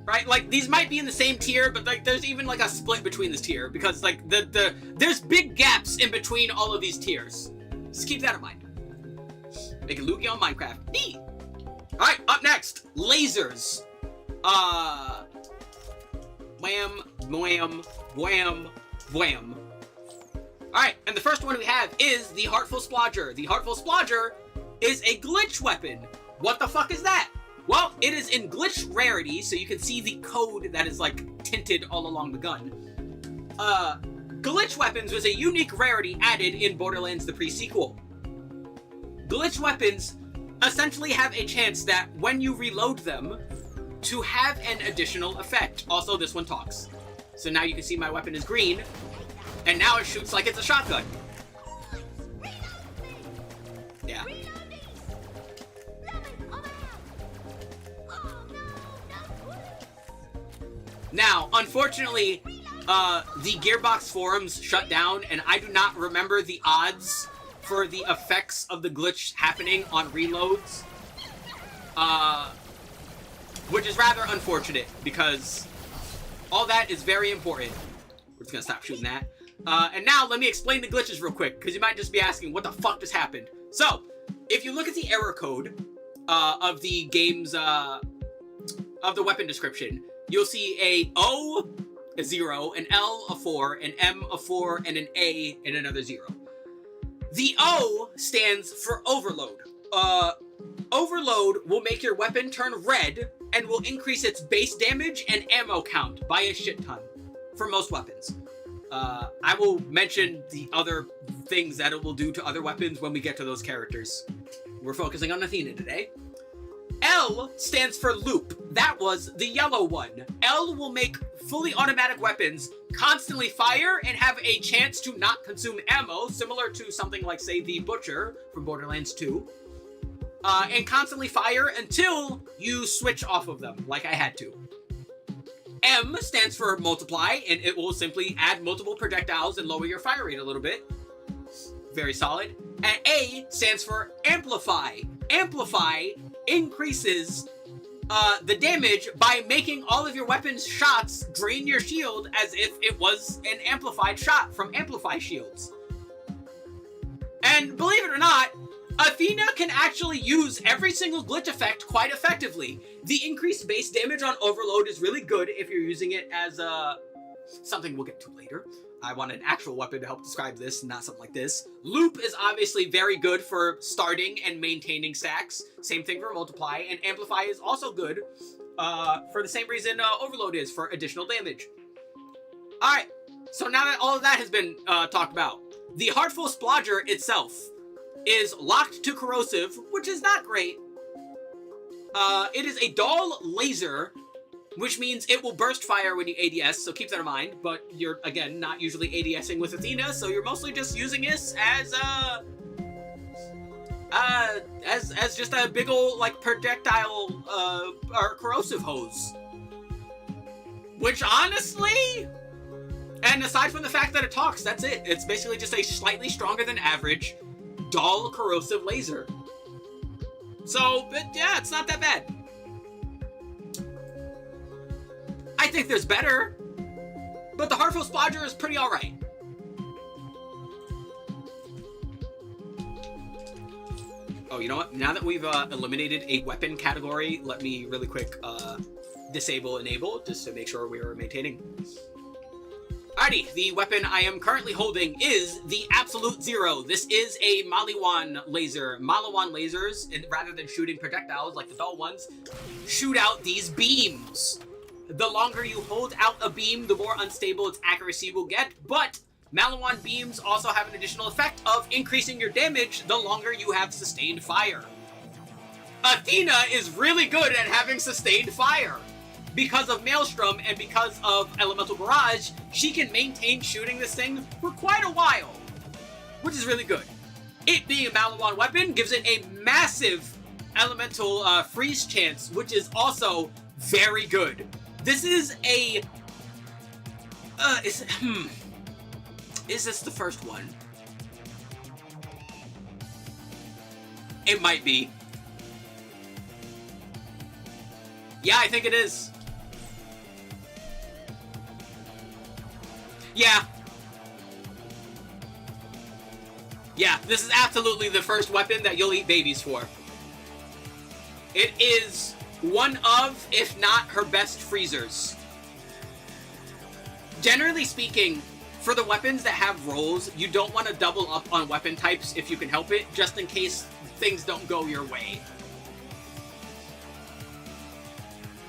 Right? Like, these might be in the same tier, but, like, there's even, like, a split between this tier, because, like, there's big gaps in between all of these tiers. Just keep that in mind. Making Lugia on Minecraft. Neat! Alright, up next, lasers. Wham, wham, wham, wham. Alright, and the first one we have is the Heartful Splodger. The Heartful Splodger is a glitch weapon. What the fuck is that? Well, it is in glitch rarity, so you can see the code that is, like, tinted all along the gun. Glitch weapons was a unique rarity added in Borderlands the pre-sequel. Glitch weapons essentially have a chance that when you reload them to have an additional effect. Also, this one talks. So now you can see my weapon is green, and now it shoots like it's a shotgun. Yeah. Now, unfortunately, the Gearbox forums shut down, and I do not remember the odds for the effects of the glitch happening on reloads, which is rather unfortunate, because all that is very important. We're just gonna stop shooting that. And now let me explain the glitches real quick, because you might just be asking, what the fuck just happened? So, if you look at the error code of the game's of the weapon description, you'll see a O, a 0, an L, a 4, an M, a 4, and an A, and another 0. The O stands for overload. Overload will make your weapon turn red and will increase its base damage and ammo count by a shit ton for most weapons. I will mention the other things that it will do to other weapons when we get to those characters. We're focusing on Athena today. L stands for loop. That was the yellow one. L will make fully automatic weapons constantly fire and have a chance to not consume ammo, similar to something like, say, the Butcher from Borderlands 2. And constantly fire until you switch off of them, like I had to. M stands for multiply, and it will simply add multiple projectiles and lower your fire rate a little bit. Very solid. And A stands for amplify. Amplify increases the damage by making all of your weapons' shots drain your shield as if it was an amplified shot from amplify shields. And believe it or not, Athena can actually use every single glitch effect quite effectively. The increased base damage on Overload is really good if you're using it as something we'll get to later. I want an actual weapon to help describe this, not something like this. Loop is obviously very good for starting and maintaining stacks. Same thing for Multiply, and Amplify is also good for the same reason Overload is, for additional damage. Alright, so now that all of that has been talked about, the Heartful Splodger itself is locked to corrosive, which is not great. It is a dull laser, which means it will burst fire when you ADS, so keep that in mind. But you're, again, not usually ADSing with Athena, so you're mostly just using this as just a big ol', like, projectile, or corrosive hose. Which, honestly, and aside from the fact that it talks, that's it. It's basically just a slightly stronger than average dull corrosive laser. So, but yeah, it's not that bad. I think there's better, but the Heartful Splodger is pretty alright. Oh, you know what? Now that we've eliminated a weapon category, let me really quick disable enable, just to make sure we are maintaining. Alrighty, the weapon I am currently holding is the Absolute Zero. This is a Maliwan laser. Maliwan lasers, rather than shooting projectiles like the dull ones, shoot out these beams. The longer you hold out a beam, the more unstable its accuracy will get, but Maliwan beams also have an additional effect of increasing your damage the longer you have sustained fire. Athena is really good at having sustained fire. Because of Maelstrom and because of Elemental Barrage, she can maintain shooting this thing for quite a while, which is really good. It being a Maliwan weapon gives it a massive Elemental freeze chance, which is also very good. This is a... Is this the first one? It might be. Yeah, I think it is. Yeah. Yeah, this is absolutely the first weapon that you'll eat babies for. It is one of, if not her best freezers. Generally speaking, for the weapons that have rolls, you don't want to double up on weapon types if you can help it, just in case things don't go your way.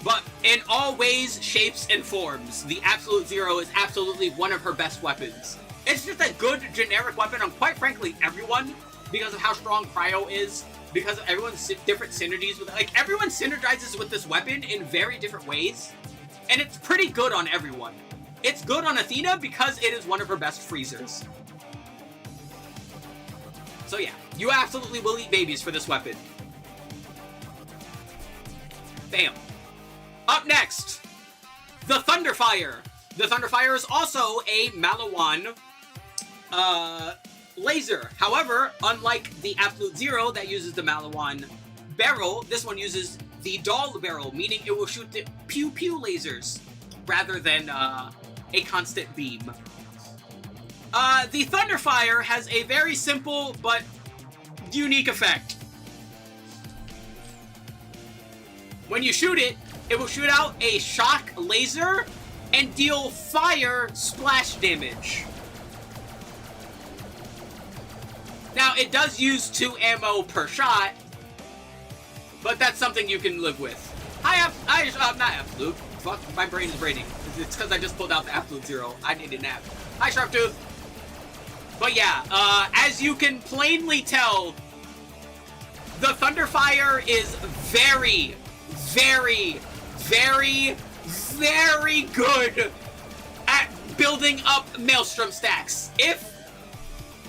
But in all ways, shapes, and forms, the Absolute Zero is absolutely one of her best weapons. It's just a good generic weapon on, quite frankly, everyone, because of how strong Cryo is, because of everyone's different synergies with it. Like, everyone synergizes with this weapon in very different ways, and it's pretty good on everyone. It's good on Athena because it is one of her best freezers. So yeah, you absolutely will eat babies for this weapon. Bam. Up next, the Thunderfire. The Thunderfire is also a Maliwan laser. However, unlike the Absolute Zero that uses the Maliwan barrel, this one uses the Doll barrel, meaning it will shoot the pew-pew lasers rather than a constant beam. The Thunderfire has a very simple but unique effect. When you shoot it, it will shoot out a shock laser and deal fire splash damage. Now, it does use 2 ammo per shot, but that's something you can live with. Not Absolute. Fuck, my brain is braining. It's because I just pulled out the Absolute Zero. I need a nap. Hi, Sharptooth. But yeah, as you can plainly tell, the Thunderfire is very, very, very, very good at building up Maelstrom stacks. If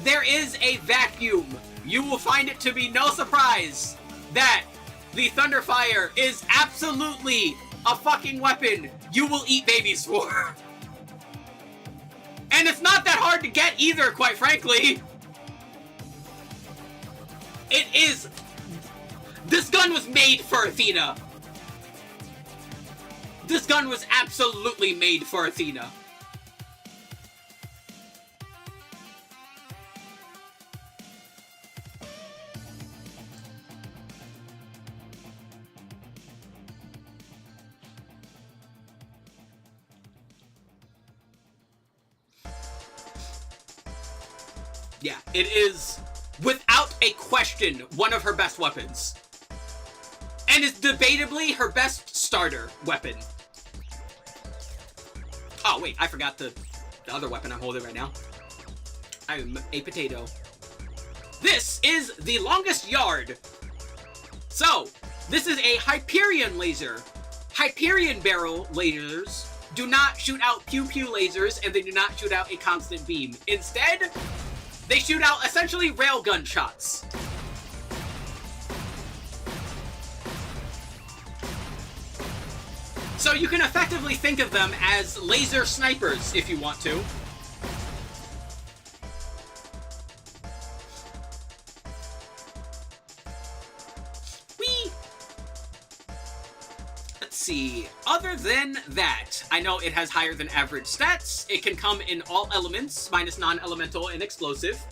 there is a vacuum, you will find it to be no surprise that the Thunderfire is absolutely a fucking weapon you will eat babies for. And it's not that hard to get either, quite frankly. It is... This gun was made for Athena. This gun was absolutely made for Athena. Yeah, it is, without a question, one of her best weapons. And is debatably her best starter weapon. Oh, wait, I forgot the other weapon I'm holding right now. I'm a potato. This is the longest yard. So, this is a Hyperion laser. Hyperion barrel lasers do not shoot out pew-pew lasers, and they do not shoot out a constant beam. Instead, they shoot out essentially railgun shots. So you can effectively think of them as laser snipers if you want to. Whee! Let's see. Other than that, I know it has higher than average stats. It can come in all elements, minus non-elemental and explosive.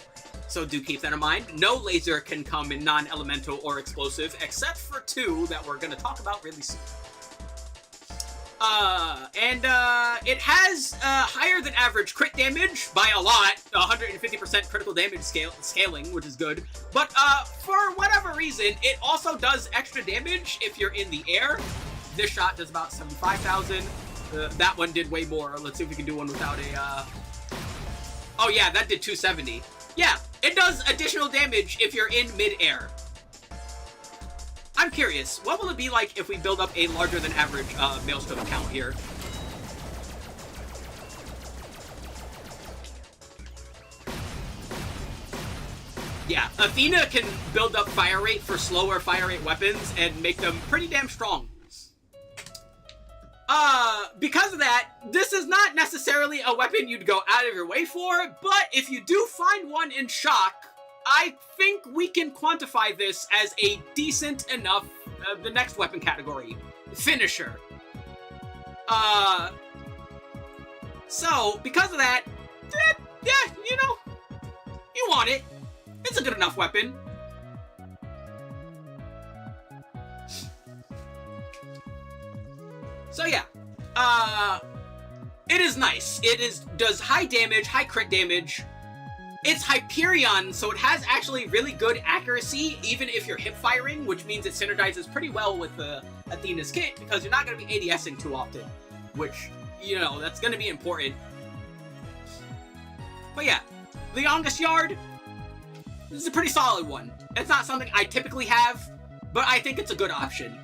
So do keep that in mind. No laser can come in non-elemental or explosive, except for 2 that we're going to talk about really soon. It has higher than average crit damage by a lot, 150% critical damage scaling, which is good. But for whatever reason, it also does extra damage if you're in the air. This shot does about 75,000. That one did way more. Let's see if we can do one without a... Oh yeah, that did 270. Yeah, it does additional damage if you're in mid-air. I'm curious, what will it be like if we build up a larger than average Maelstrom account here? Yeah, Athena can build up fire rate for slower fire rate weapons and make them pretty damn strong. Because of that, this is not necessarily a weapon you'd go out of your way for, but if you do find one in shock, I think we can quantify this as a decent enough, the next weapon category, finisher. So, because of that, yeah, you know, you want it. It's a good enough weapon. So yeah, it is nice. It does high damage, high crit damage. It's Hyperion, so it has actually really good accuracy, even if you're hip firing, which means it synergizes pretty well with Athena's kit, because you're not going to be ADSing too often, which, you know, that's going to be important. But yeah, the longest yard, this is a pretty solid one. It's not something I typically have, but I think it's a good option.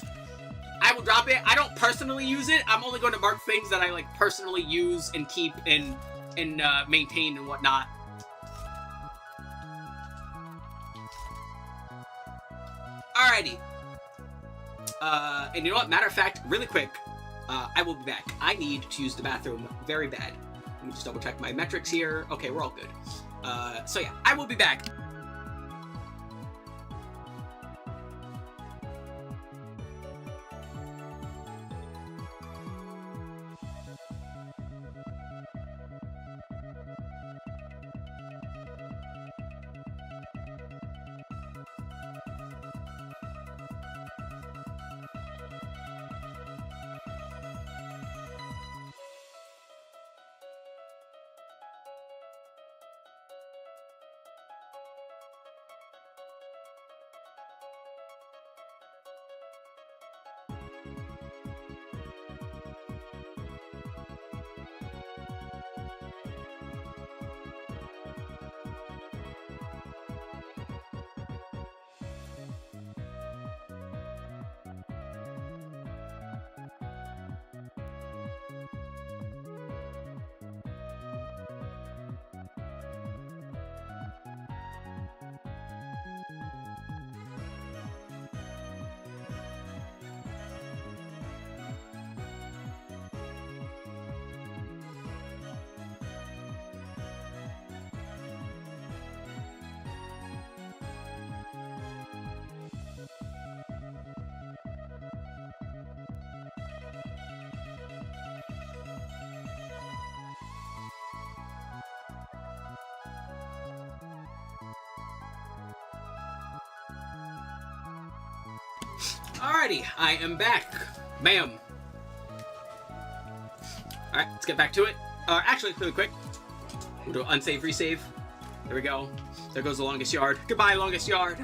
I will drop it. I don't personally use it. I'm only going to mark things that I like personally use and keep and maintain and whatnot. Alrighty. And you know what? Matter of fact, really quick, I will be back. I need to use the bathroom very bad. Let me just double check my metrics here. Okay, we're all good. So yeah, I will be back. Alrighty, I am back. Bam. Alright, let's get back to it. Actually, really quick. We'll do an unsave resave. There we go. There goes the longest yard. Goodbye, longest yard.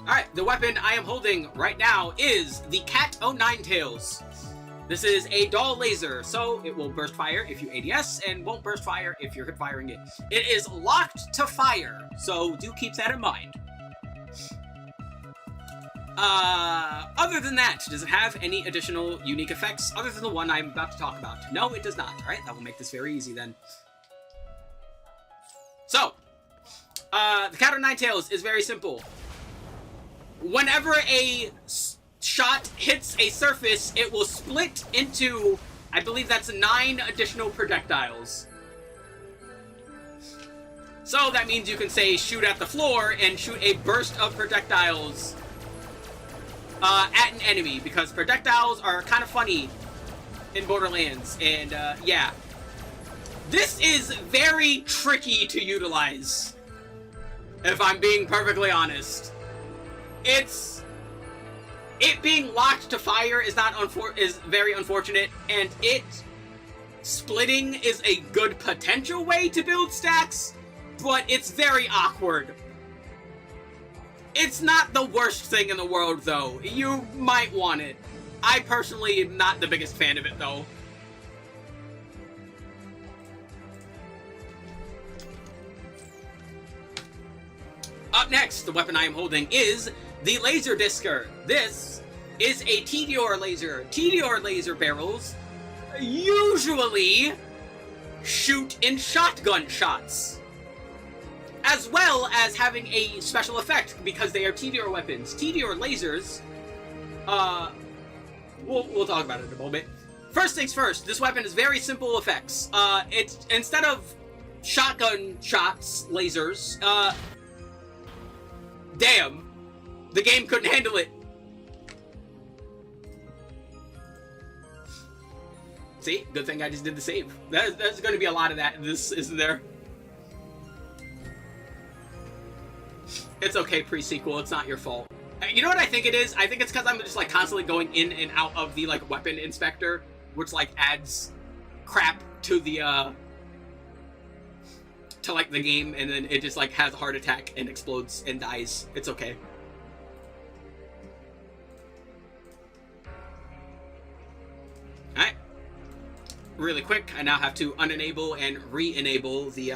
Alright, the weapon I am holding right now is the Cat O'9 This is a dull laser, so it will burst fire if you ADS and won't burst fire if you're hip firing it. It is locked to fire, so do keep that in mind. Other than that, does it have any additional unique effects other than the one I'm about to talk about? No, it does not. Alright, that will make this very easy then. So, the Cat O'9 is very simple. Whenever a shot hits a surface, it will split into, I believe that's 9 additional projectiles. So that means you can say shoot at the floor and shoot a burst of projectiles at an enemy, because projectiles are kind of funny in Borderlands, and yeah. This is very tricky to utilize, if I'm being perfectly honest. It being locked to fire is very unfortunate, and it splitting is a good potential way to build stacks, but it's very awkward. It's not the worst thing in the world, though. You might want it. I personally am not the biggest fan of it, though. Up next, the weapon I am holding is the Laser Discer. This is a Tediore laser. Tediore laser barrels usually shoot in shotgun shots, as well as having a special effect because they are Tediore weapons. Tediore lasers, we'll talk about it in a moment. First things first, this weapon is very simple effects. It's instead of shotgun shots, lasers, damn, the game couldn't handle it. See, good thing I just did the save. There's going to be a lot of that in this, isn't there? It's okay, pre-sequel. It's not your fault. You know what I think it is? I think it's because I'm just like constantly going in and out of the like weapon inspector, which like adds crap to the to like the game, and then it just like has a heart attack and explodes and dies. It's okay. Alright. Really quick, I now have to unenable and re-enable the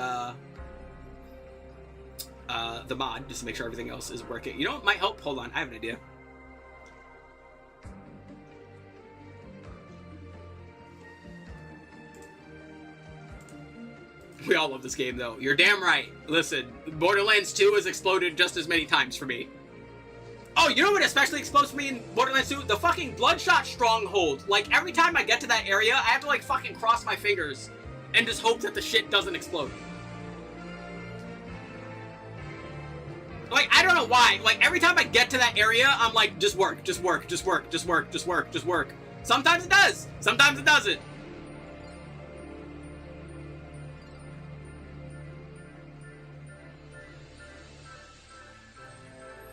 mod, just to make sure everything else is working. You know what might help? Hold on, I have an idea. We all love this game, though. You're damn right. Listen, Borderlands 2 has exploded just as many times for me. Oh, you know what especially explodes for me in Borderlands 2? The fucking Bloodshot Stronghold. Like, every time I get to that area, I have to, like, fucking cross my fingers and just hope that the shit doesn't explode. Like, I don't know why. Like, every time I get to that area, I'm like, just work, just work, just work, just work, just work, just work. Sometimes it does. Sometimes it doesn't.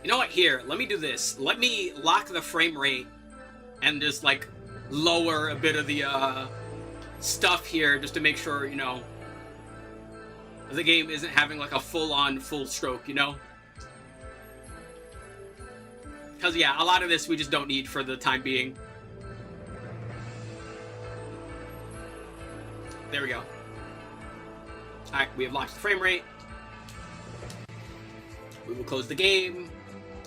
You know what? Here, let me do this. Let me lock the frame rate and just, like, lower a bit of the, stuff here just to make sure, you know, the game isn't having, like, a full-on, full stroke, you know? Because, yeah, a lot of this we just don't need for the time being. There we go. Alright, we have locked the frame rate. We will close the game.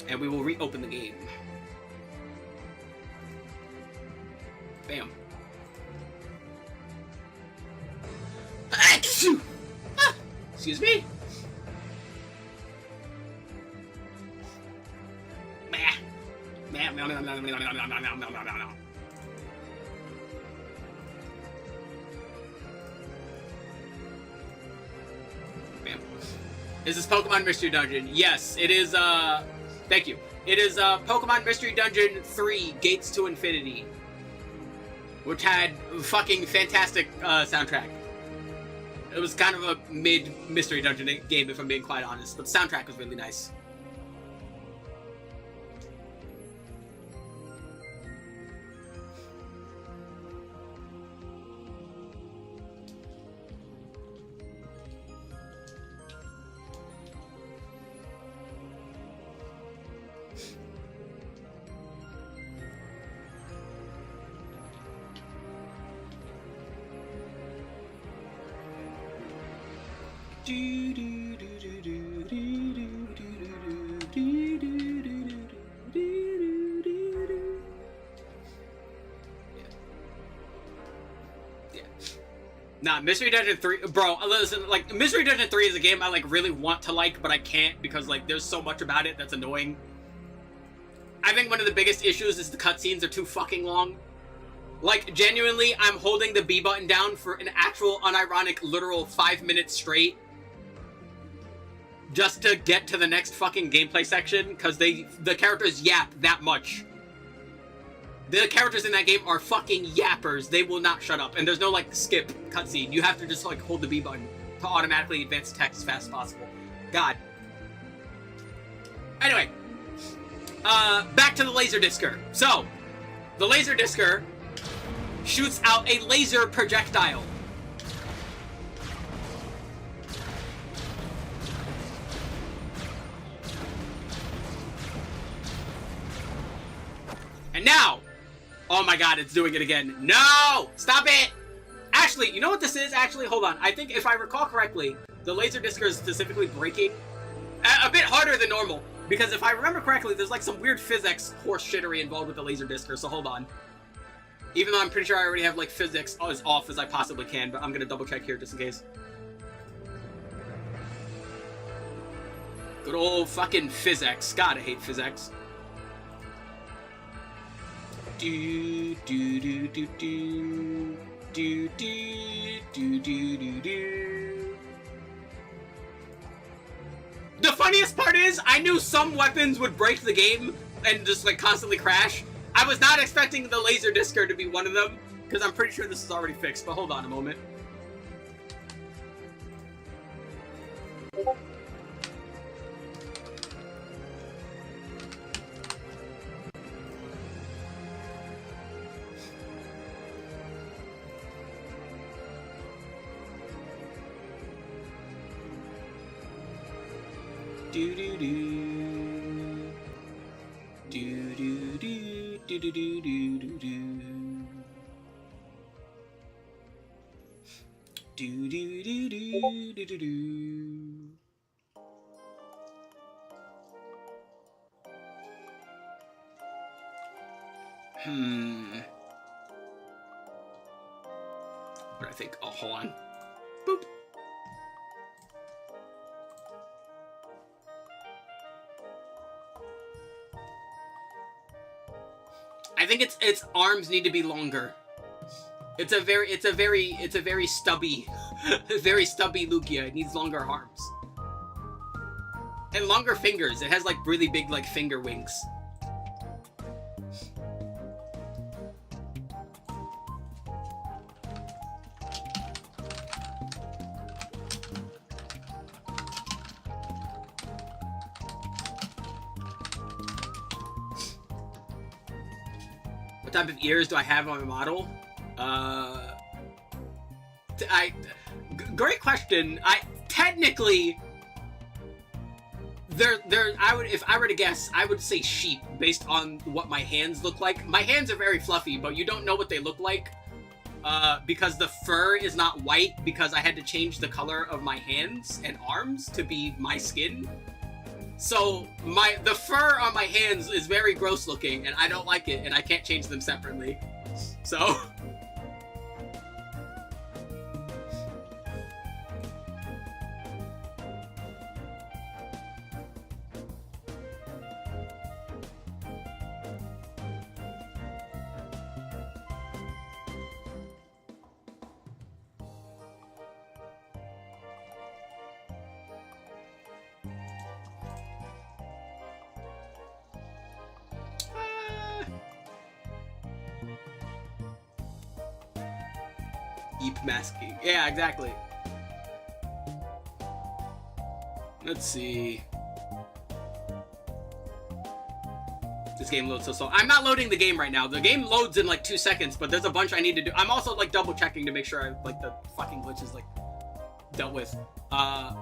And we will reopen the game. Bam. Excuse me? Bam. Is this Pokemon Mystery Dungeon? Yes, it is, thank you. It is Pokemon Mystery Dungeon 3, Gates to Infinity, which had fucking fantastic soundtrack. It was kind of a mid-Mystery Dungeon game, if I'm being quite honest, but the soundtrack was really nice. Nah, Mystery Dungeon 3, bro, listen, like, Mystery Dungeon 3 is a game I, like, really want to like, but I can't because, like, there's so much about it that's annoying. I think one of the biggest issues is the cutscenes are too fucking long. Like, genuinely, I'm holding the B button down for an actual, unironic, literal 5 minutes straight just to get to the next fucking gameplay section, because the characters yap that much. The characters in that game are fucking yappers. They will not shut up. And there's no, like, skip cutscene. You have to just, like, hold the B button to automatically advance text as fast as possible. God. Anyway. Back to the Laserdiscer. So, the Laserdiscer shoots out a laser projectile. And now... Oh my god, it's doing it again. No! Stop it! Actually, you know what this is? Actually, hold on. I think if I recall correctly, the Laserdiscer is specifically breaking a bit harder than normal. Because if I remember correctly, there's like some weird physics horse shittery involved with the Laserdiscer, so hold on. Even though I'm pretty sure I already have like physics as off as I possibly can, but I'm gonna double check here just in case. Good old fucking physics. God, I hate physics. Do do do do do do do do do do. The funniest part is, I knew some weapons would break the game and just like constantly crash. I was not expecting the Laserdiscer to be one of them, because I'm pretty sure this is already fixed, but hold on a moment. Do do do do do do do do do do do do do do do do. But I think, oh, hold on. Boop. I think its arms need to be longer. It's a very stubby, very stubby Lugia. It needs longer arms. And longer fingers. It has like really big like finger wings. What type of ears do I have on my model? Great question. Technically, if I were to guess, I would say sheep based on what my hands look like. My hands are very fluffy, but you don't know what they look like, because the fur is not white because I had to change the color of my hands and arms to be my skin. So the fur on my hands is very gross looking, and I don't like it, and I can't change them separately. So Eep masking. Yeah, exactly. Let's see. This game loads so slow. I'm not loading the game right now. The game loads in like 2 seconds, but there's a bunch I need to do. I'm also like double checking to make sure I like the fucking glitch is like dealt with. But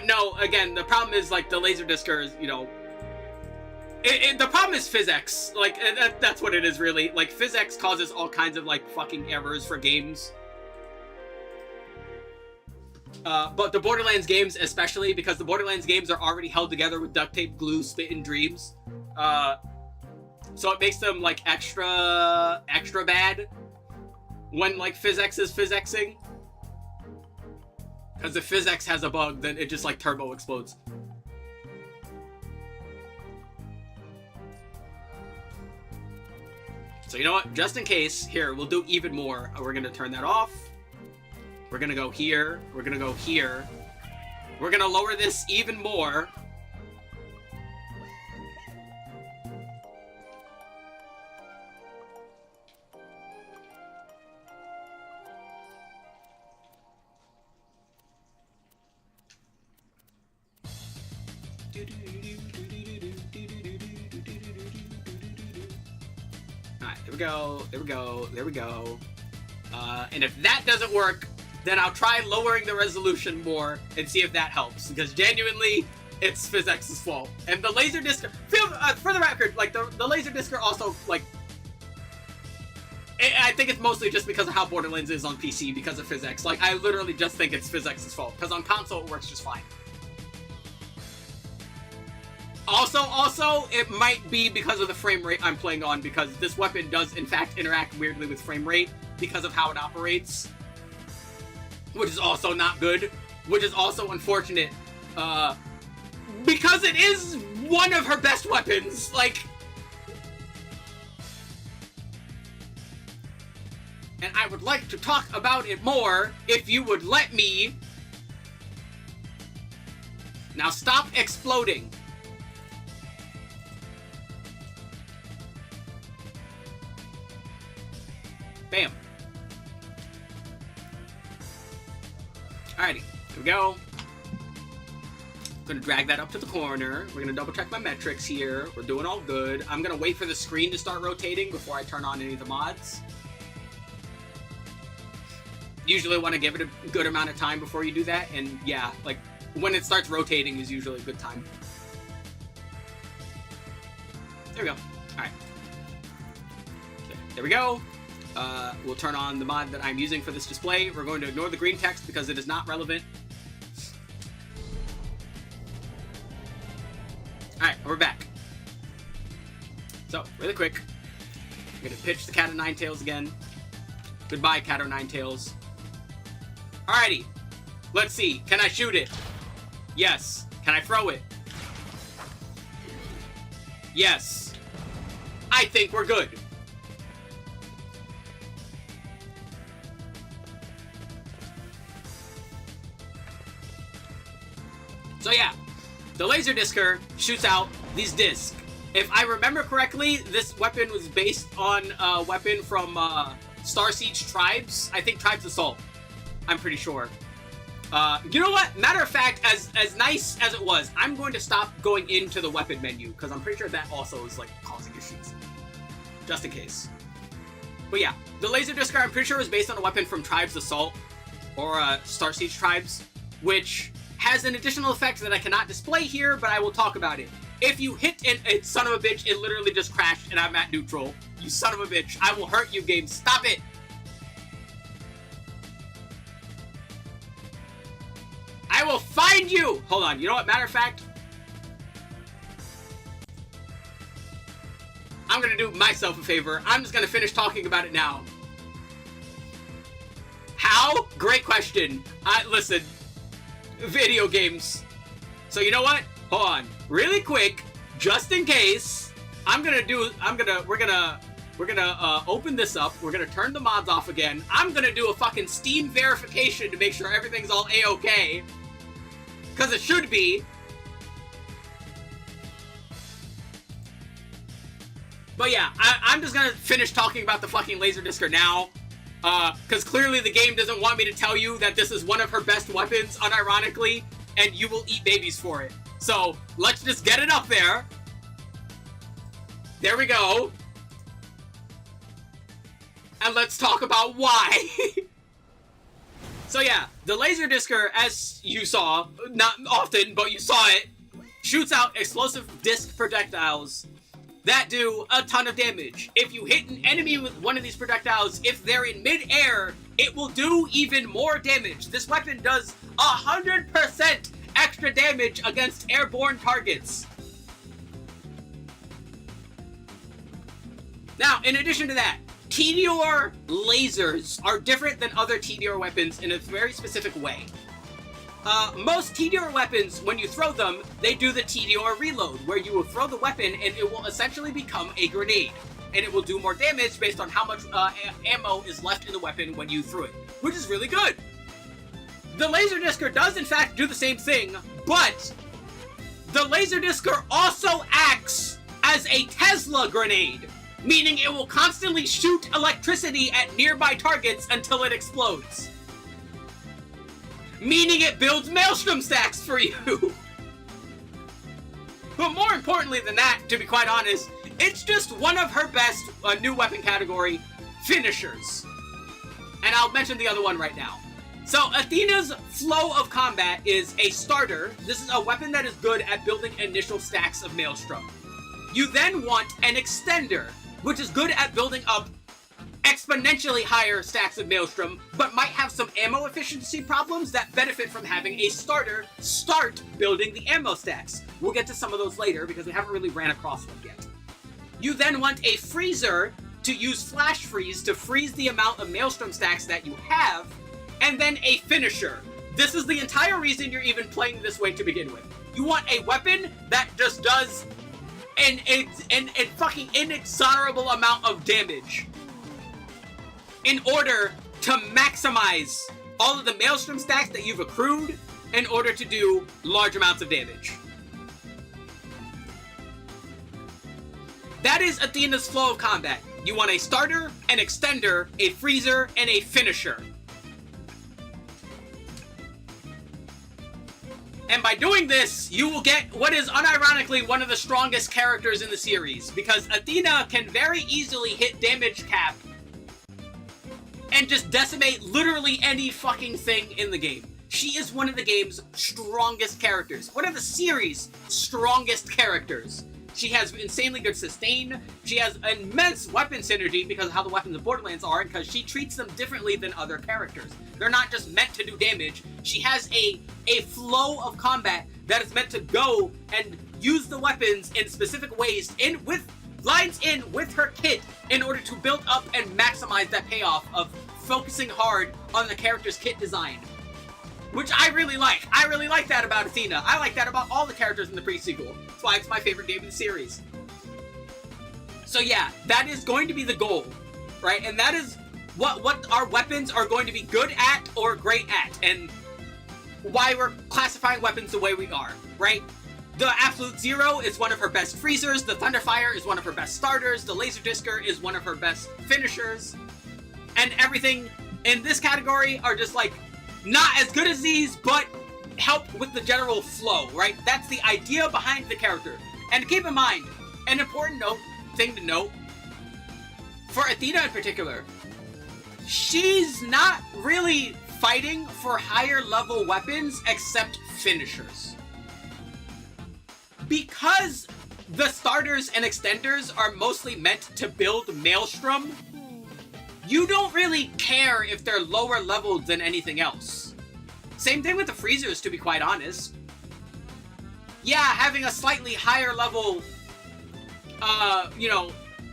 no, again, the problem is like the Laserdiscer is, you know, the problem is physics. Like, that's what it is, really. Like, physics causes all kinds of, like, fucking errors for games. But the Borderlands games especially, because the Borderlands games are already held together with duct tape, glue, spit, and dreams. So it makes them, like, extra bad when, like, PhysX is PhysXing. Because if PhysX has a bug, then it just, like, turbo explodes. So you know what? Just in case, here, we'll do even more. We're going to turn that off. We're going to go here. We're going to go here. We're going to lower this even more. Alright, there we go, there we go, there we go. And if that doesn't work, then I'll try lowering the resolution more and see if that helps. Because genuinely, it's PhysX's fault. And the Laserdisc, for the record, like, the Laserdisc also, like, I think it's mostly just because of how Borderlands is on PC, because of PhysX. Like, I literally just think it's PhysX's fault. Because on console, it works just fine. Also, it might be because of the frame rate I'm playing on, because this weapon does, in fact, interact weirdly with frame rate because of how it operates. Which is also not good. Which is also unfortunate. Because it is one of her best weapons. Like... And I would like to talk about it more if you would let me. Now stop exploding. Bam. Alrighty, here we go. I'm gonna drag that up to the corner. We're gonna double check my metrics here. We're doing all good. I'm gonna wait for the screen to start rotating before I turn on any of the mods. Usually want to give it a good amount of time before you do that, and yeah, like, when it starts rotating is usually a good time. There we go. Alright. Okay, there we go. We'll turn on the mod that I'm using for this display. We're going to ignore the green text because it is not relevant. Alright, we're back. So, really quick. I'm going to pitch the Cat o' Nine Tails again. Goodbye, Cat o' Nine Tails. Alrighty. Let's see. Can I shoot it? Yes. Can I throw it? Yes. I think we're good. So yeah, the Laserdiscer shoots out these discs. If I remember correctly, this weapon was based on a weapon from Star Siege Tribes. I think Tribes Assault. I'm pretty sure. You know what? Matter of fact, as nice as it was, I'm going to stop going into the weapon menu, because I'm pretty sure that also is, like, causing issues. Just in case. But yeah, the Laserdiscer, I'm pretty sure, was based on a weapon from Tribes Assault, or Star Siege Tribes, which has an additional effect that I cannot display here, but I will talk about it. If you hit it, son of a bitch, it literally just crashed, and I'm at neutral. You son of a bitch. I will hurt you, game. Stop it! I will find you! Hold on, you know what? Matter of fact, I'm gonna do myself a favor. I'm just gonna finish talking about it now. How? Great question. Listen, video games. So you know what? Hold on. Really quick, just in case, we're gonna open this up. We're gonna turn the mods off again. I'm gonna do a fucking Steam verification to make sure everything's all A-okay. Because it should be. But yeah, I'm just gonna finish talking about the fucking Laserdiscer now. Because clearly the game doesn't want me to tell you that this is one of her best weapons, unironically, and you will eat babies for it. So, let's just get it up there. There we go. And let's talk about why. So yeah, the Laserdiscer, as you saw, not often, but you saw it, shoots out explosive disc projectiles that do a ton of damage. If you hit an enemy with one of these projectiles, if they're in mid-air, it will do even more damage. This weapon does 100% extra damage against airborne targets. Now, in addition to that, Tediore lasers are different than other Tediore weapons in a very specific way. Most Tediore weapons, when you throw them, they do the Tediore reload, where you will throw the weapon and it will essentially become a grenade. And it will do more damage based on how much ammo is left in the weapon when you threw it, which is really good. The Laserdiscer does in fact do the same thing, but the Laserdiscer also acts as a Tesla grenade, meaning it will constantly shoot electricity at nearby targets until it explodes. Meaning it builds Maelstrom stacks for you. But more importantly than that, to be quite honest, it's just one of her best new weapon category finishers. And I'll mention the other one right now. So Athena's flow of combat is a starter. This is a weapon that is good at building initial stacks of Maelstrom. You then want an extender, which is good at building up exponentially higher stacks of Maelstrom, but might have some ammo efficiency problems that benefit from having a starter start building the ammo stacks. We'll get to some of those later because we haven't really ran across one yet. You then want a freezer to use flash freeze to freeze the amount of Maelstrom stacks that you have, and then a finisher. This is the entire reason you're even playing this way to begin with. You want a weapon that just does an fucking inexorable amount of damage in order to maximize all of the Maelstrom stacks that you've accrued in order to do large amounts of damage. That is Athena's flow of combat. You want a starter, an extender, a freezer, and a finisher. And by doing this, you will get what is unironically one of the strongest characters in the series, because Athena can very easily hit damage cap and just decimate literally any fucking thing in the game. She is one of the game's strongest characters. One of the series' strongest characters. She has insanely good sustain. She has immense weapon synergy because of how the weapons of Borderlands are, and because she treats them differently than other characters. They're not just meant to do damage. She has a flow of combat that is meant to go and use the weapons in specific ways lines in with her kit in order to build up and maximize that payoff of focusing hard on the character's kit design. Which I really like. I really like that about Athena. I like that about all the characters in the pre-sequel. That's why it's my favorite game in the series. So yeah, that is going to be the goal, right? And that is what our weapons are going to be good at or great at, and why we're classifying weapons the way we are, right? The Absolute Zero is one of her best freezers, the Thunderfire is one of her best starters, the Laserdiscer is one of her best finishers, and everything in this category are just like, not as good as these, but help with the general flow, right? That's the idea behind the character. And keep in mind, an important thing to note, for Athena in particular, she's not really fighting for higher level weapons except finishers. Because the starters and extenders are mostly meant to build Maelstrom, you don't really care if they're lower leveled than anything else. Same thing with the freezers, to be quite honest. Yeah, having a slightly higher level,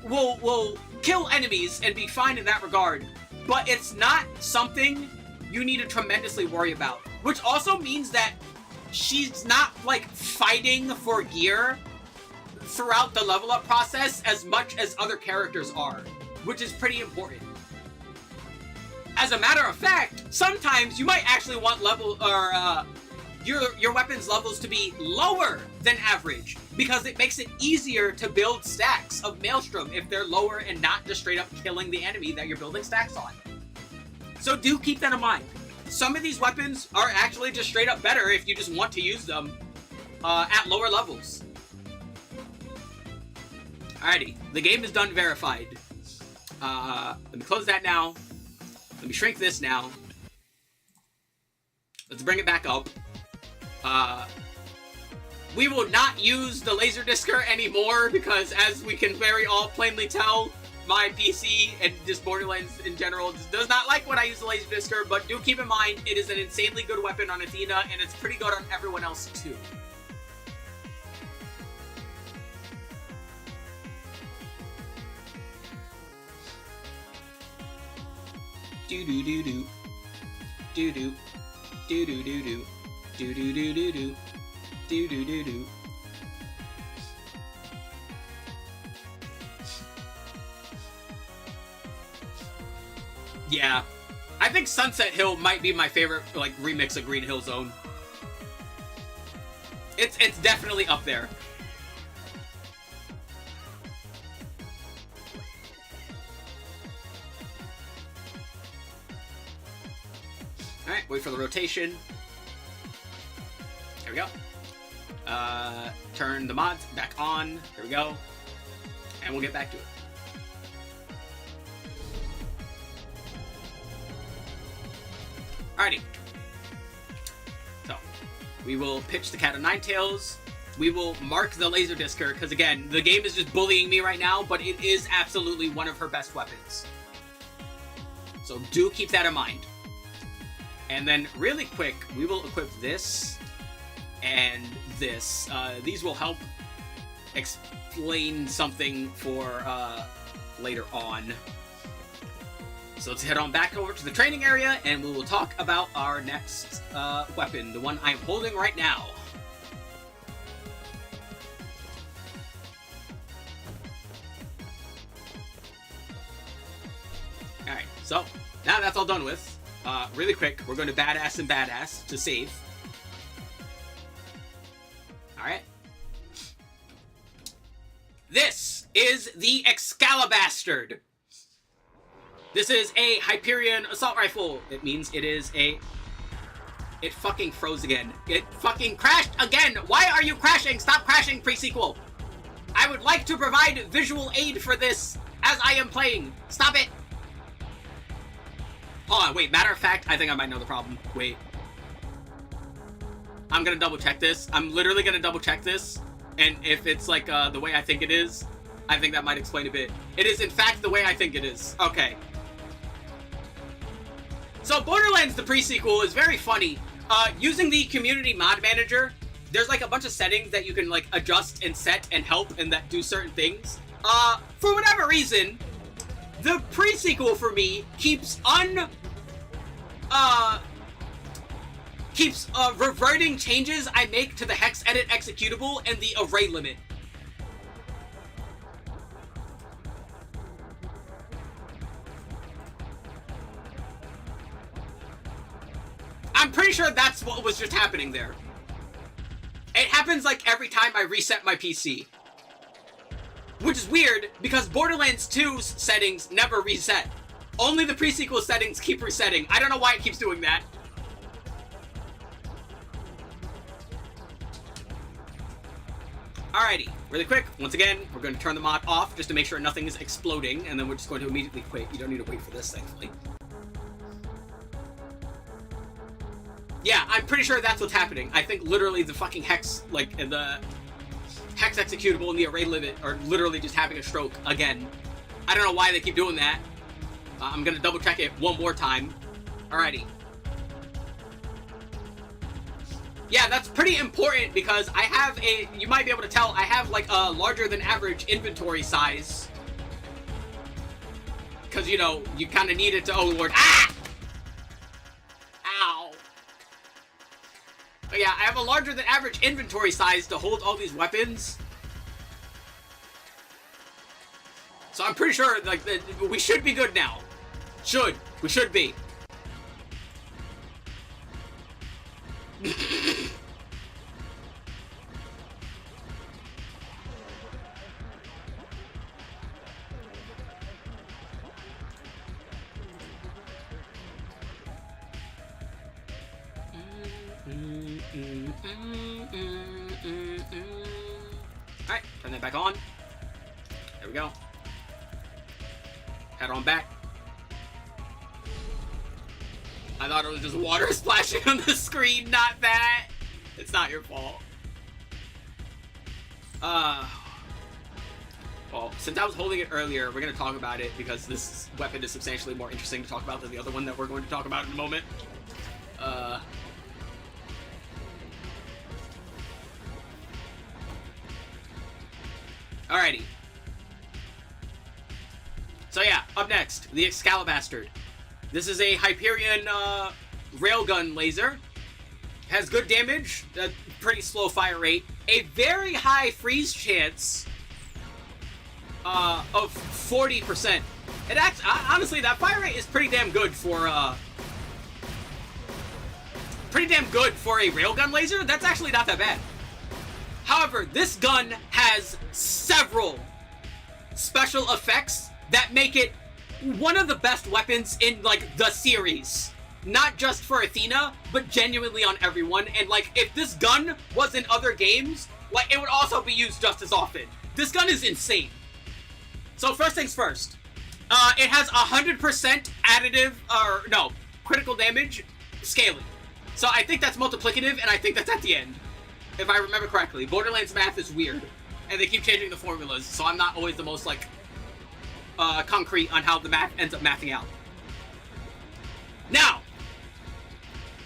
will kill enemies and be fine in that regard, but it's not something you need to tremendously worry about. Which also means that she's not, like, fighting for gear throughout the level up process as much as other characters are, which is pretty important. As a matter of fact, sometimes you might actually want your weapons levels to be lower than average, because it makes it easier to build stacks of Maelstrom if they're lower and not just straight up killing the enemy that you're building stacks on. So do keep that in mind. Some of these weapons are actually just straight up better if you just want to use them at lower levels. Alrighty, the game is done verified. Let me close that now. Let me shrink this now. Let's bring it back up. We will not use the Laserdiscer anymore because, as we can very all plainly tell, my PC and just Borderlands in general does not like when I use the Laserdiscer, but do keep in mind it is an insanely good weapon on Athena, and it's pretty good on everyone else too. Do do do do. Do do. Do do do do. Do do do do do. Do do do do. Yeah. I think Sunset Hill might be my favorite, like, remix of Green Hill Zone. It's definitely up there. Alright, wait for the rotation. There we go. Turn the mods back on. There we go. And we'll get back to it. Alrighty. So, we will pitch the Cat of Nine Tails. We will mark the Laserdiscer, because again, the game is just bullying me right now, but it is absolutely one of her best weapons. So do keep that in mind. And then, really quick, we will equip this and this. These will help explain something for later on. So let's head on back over to the training area, and we will talk about our next weapon, the one I'm holding right now. Alright, so now that's all done with. Really quick, we're going to Badass and Badass to save. Alright. This is the Excalibastard. This is a Hyperion assault rifle. It means it is a... It fucking froze again. It fucking crashed again. Why are you crashing? Stop crashing, pre-sequel. I would like to provide visual aid for this as I am playing. Stop it. Hold on, wait. Matter of fact, I think I might know the problem. Wait. I'm gonna double check this. I'm literally gonna double check this. And if it's like the way I think it is, I think that might explain a bit. It is in fact the way I think it is. Okay. So Borderlands, the pre-sequel, is very funny. Using the community mod manager, there's like a bunch of settings that you can like adjust and set and help and that do certain things. For whatever reason, the pre-sequel for me keeps reverting changes I make to the hex edit executable and the array limit. I'm pretty sure that's what was just happening there. It happens like every time I reset my PC. Which is weird, because Borderlands 2's settings never reset. Only the pre-sequel settings keep resetting. I don't know why it keeps doing that. Alrighty, really quick, once again, we're going to turn the mod off just to make sure nothing is exploding, and then we're just going to immediately quit. You don't need to wait for this, thankfully. Yeah, I'm pretty sure that's what's happening. I think literally the fucking hex, like, the hex executable and the array limit are literally just having a stroke again. I don't know why they keep doing that. I'm gonna double check it one more time. Alrighty. Yeah, that's pretty important because I have a, you might be able to tell, I have like a larger than average inventory size. Because, you know, you kind of need it to, oh lord, ah! Ow. But yeah, I have a larger than average inventory size to hold all these weapons. So I'm pretty sure, like, we should be good now. We should be. Alright, turn that back on. There we go. Head on back. I thought it was just water splashing on the screen, not that. It's not your fault. Well, since I was holding it earlier, we're going to talk about it because this weapon is substantially more interesting to talk about than the other one that we're going to talk about in a moment. Alrighty. So yeah, up next, the Excalibastard. This is a Hyperion railgun laser. Has good damage, a pretty slow fire rate, a very high freeze chance of 40%. It acts, honestly, that fire rate is pretty damn good for a railgun laser. That's actually not that bad. However, this gun has several special effects that make it one of the best weapons in, like, the series. Not just for Athena, but genuinely on everyone. And, like, if this gun was in other games, like, it would also be used just as often. This gun is insane. So, first things first. It has 100% critical damage scaling. So, I think that's multiplicative, and I think that's at the end. If I remember correctly. Borderlands math is weird. And they keep changing the formulas, so I'm not always the most, like, concrete on how the math ends up mathing out. Now,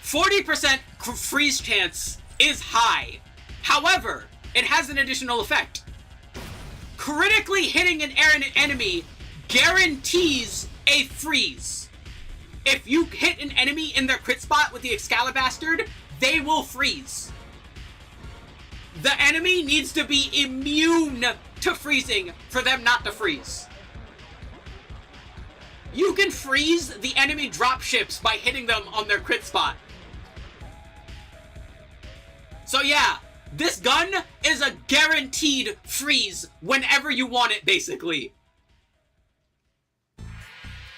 40% freeze chance is high. However, it has an additional effect. Critically hitting an enemy guarantees a freeze. If you hit an enemy in their crit spot with the Excalibastard, they will freeze. The enemy needs to be immune to freezing for them not to freeze. You can freeze the enemy dropships by hitting them on their crit spot. So yeah, this gun is a guaranteed freeze whenever you want it, basically.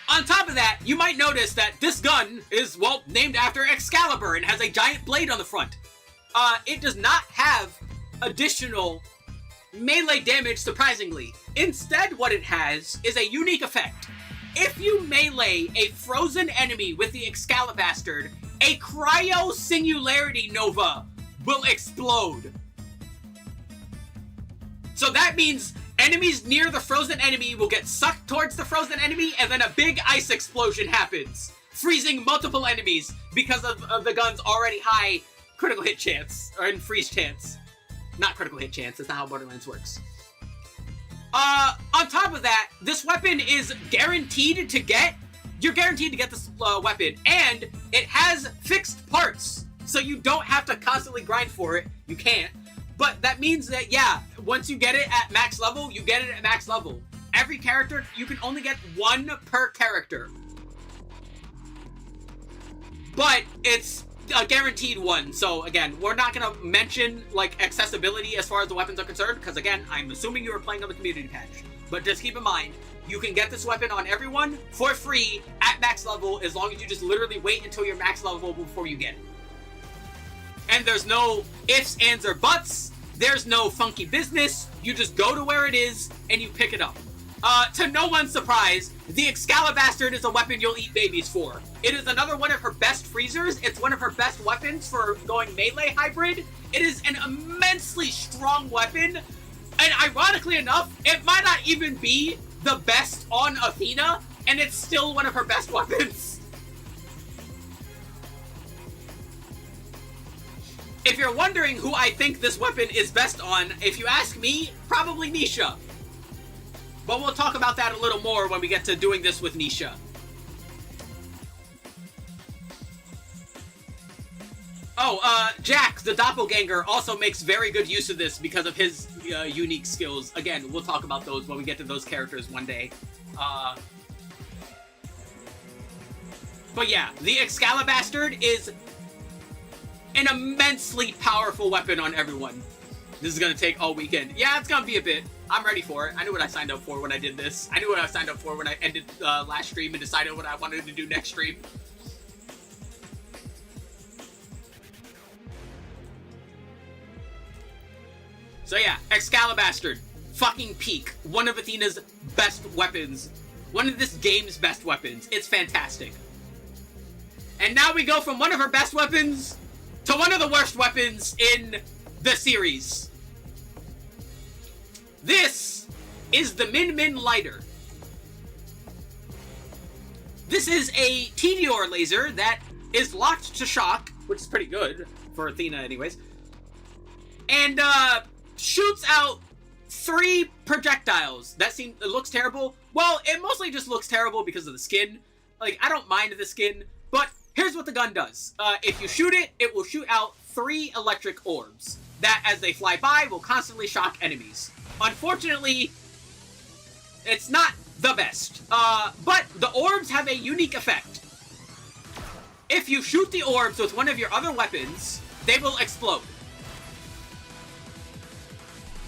On top of that, you might notice that this gun is, well, named after Excalibur and has a giant blade on the front. It does not have additional melee damage, surprisingly. Instead, what it has is a unique effect. If you melee a frozen enemy with the Excalibastard, a cryo-singularity nova will explode. So that means enemies near the frozen enemy will get sucked towards the frozen enemy, and then a big ice explosion happens, freezing multiple enemies because of the gun's already high critical hit chance, or freeze chance. Not critical hit chance, that's not how Borderlands works. On top of that, this weapon is guaranteed to get... You're guaranteed to get this weapon, and it has fixed parts, so you don't have to constantly grind for it. You can't. But that means that, yeah, once you get it at max level, you get it at max level. Every character, you can only get one per character. But it's a guaranteed one. So, again, we're not going to mention, like, accessibility as far as the weapons are concerned, because, again, I'm assuming you were playing on the community patch. But just keep in mind, you can get this weapon on everyone for free at max level, as long as you just literally wait until you're max level before you get it. And there's no ifs, ands, or buts. There's no funky business. You just go to where it is, and you pick it up. To no one's surprise, the Excalibastard is a weapon you'll eat babies for. It is another one of her best freezers. It's one of her best weapons for going melee hybrid. It is an immensely strong weapon. And ironically enough, it might not even be the best on Athena, and it's still one of her best weapons. If you're wondering who I think this weapon is best on, if you ask me, probably Nisha. But we'll talk about that a little more when we get to doing this with Nisha. Oh, Jack, the doppelganger, also makes very good use of this because of his unique skills. Again, we'll talk about those when we get to those characters one day. But yeah, the Excalibastard is an immensely powerful weapon on everyone. This is gonna take all weekend. Yeah, it's gonna be a bit. I'm ready for it. I knew what I signed up for when I did this. I knew what I signed up for when I ended last stream and decided what I wanted to do next stream. So yeah, Excalibastard. Fucking peak. One of Athena's best weapons. One of this game's best weapons. It's fantastic. And now we go from one of her best weapons to one of the worst weapons in the series. This is the Min Min Lighter. This is a Meteor laser that is locked to shock, which is pretty good for Athena anyways, and shoots out 3 projectiles. It looks terrible. Well, it mostly just looks terrible because of the skin. Like, I don't mind the skin, but here's what the gun does. If you shoot it, it will shoot out 3 electric orbs that, as they fly by, will constantly shock enemies. Unfortunately, it's not the best, but the orbs have a unique effect. If you shoot the orbs with one of your other weapons, they will explode.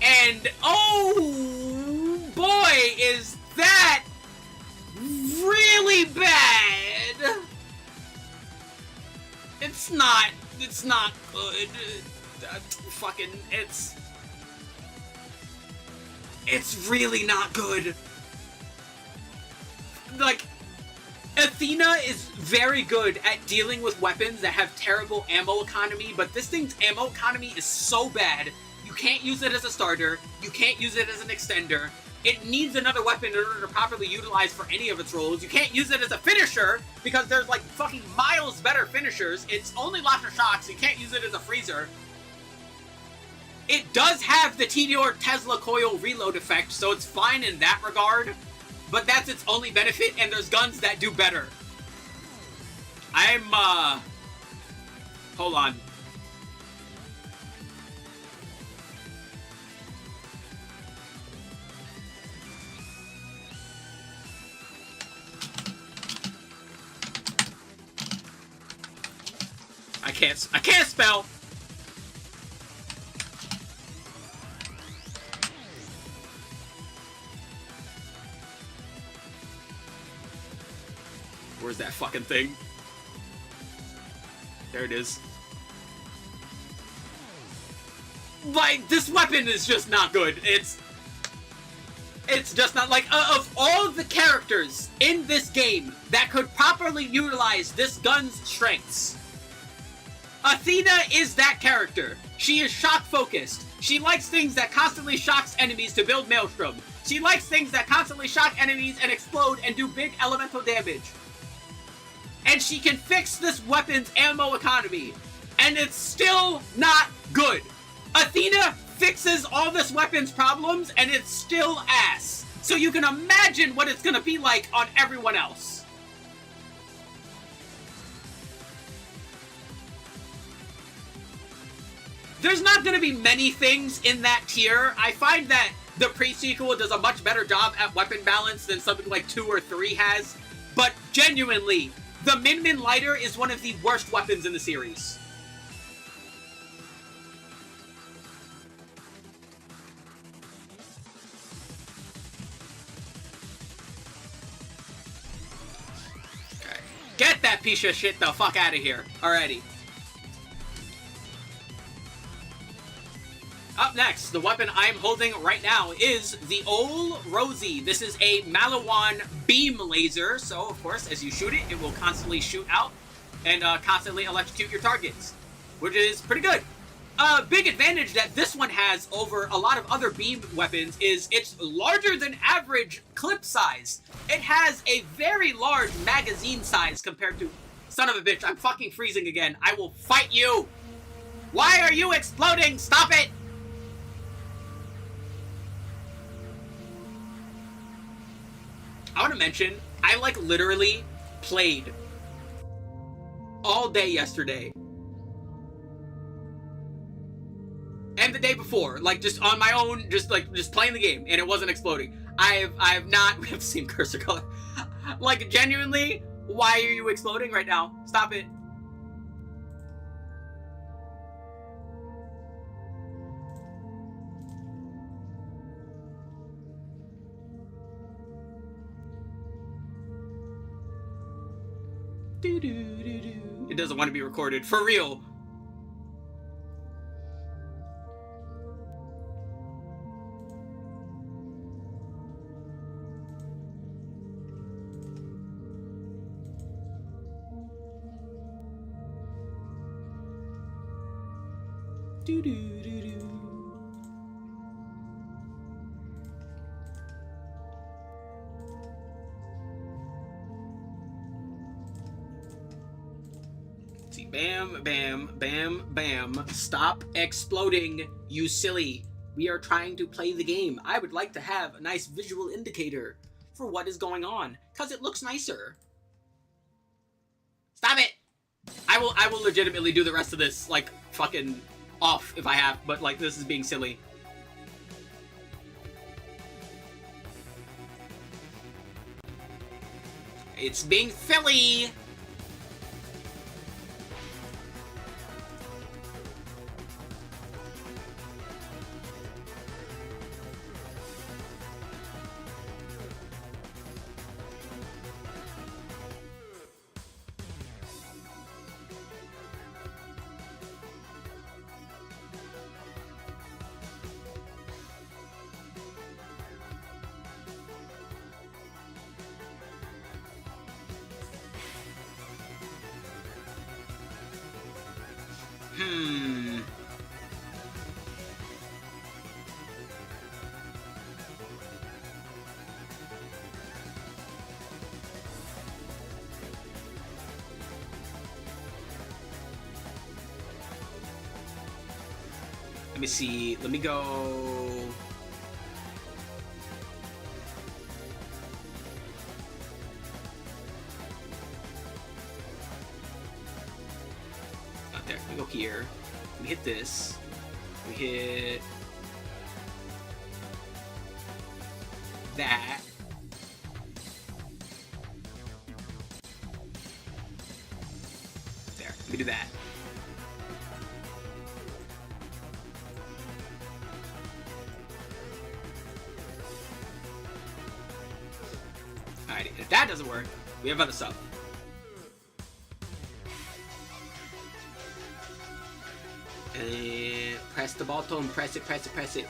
And, oh boy, is that really bad. It's not good. It's really not good. Like, Athena is very good at dealing with weapons that have terrible ammo economy, but this thing's ammo economy is so bad, you can't use it as a starter, you can't use it as an extender, it needs another weapon in order to properly utilize for any of its roles, you can't use it as a finisher, because there's like fucking miles better finishers, it's only locked to shock, so you can't use it as a freezer. It does have the Meteor Tesla coil reload effect, so it's fine in that regard. But that's its only benefit, and there's guns that do better. Hold on. I can't spell! Where's that fucking thing? There it is. Like, this weapon is just not good. It's just not, like, of all of the characters in this game that could properly utilize this gun's strengths, Athena is that character. She is shock-focused. She likes things that constantly shocks enemies to build Maelstrom. She likes things that constantly shock enemies and explode and do big elemental damage. And she can fix this weapon's ammo economy. And it's still not good. Athena fixes all this weapon's problems, and it's still ass. So you can imagine what it's gonna be like on everyone else. There's not gonna be many things in that tier. I find that the pre-sequel does a much better job at weapon balance than something like 2 or 3 has. But genuinely, the Min Min Lighter is one of the worst weapons in the series. Okay. Get that piece of shit the fuck out of here. Alrighty. Up next, the weapon I'm holding right now is the Ol Rosie. This is a Malawan beam laser, so of course, as you shoot it, it will constantly shoot out and constantly electrocute your targets, which is pretty good. A big advantage that this one has over a lot of other beam weapons is its larger than average clip size. It has a very large magazine size compared to... Son of a bitch, I'm fucking freezing again. I will fight you! Why are you exploding? Stop it! I want to mention, I like literally played all day yesterday. And the day before, like just on my own, just playing the game, and it wasn't exploding. I have not, we have the same cursor color. Like genuinely, why are you exploding right now? Stop it. It doesn't want to be recorded. For real. See, bam, bam, bam, bam. Stop exploding, you silly. We are trying to play the game. I would like to have a nice visual indicator for what is going on, because it looks nicer. Stop it! I will legitimately do the rest of this, like, fucking off if I have, but, like, this is being silly. It's being silly! Let me see. Let me go. Not there. Let me go here. Let me hit this. Let me hit that. There. Let me do that. Alright, if that doesn't work, we have other stuff. And press the button, press it, press it, press it.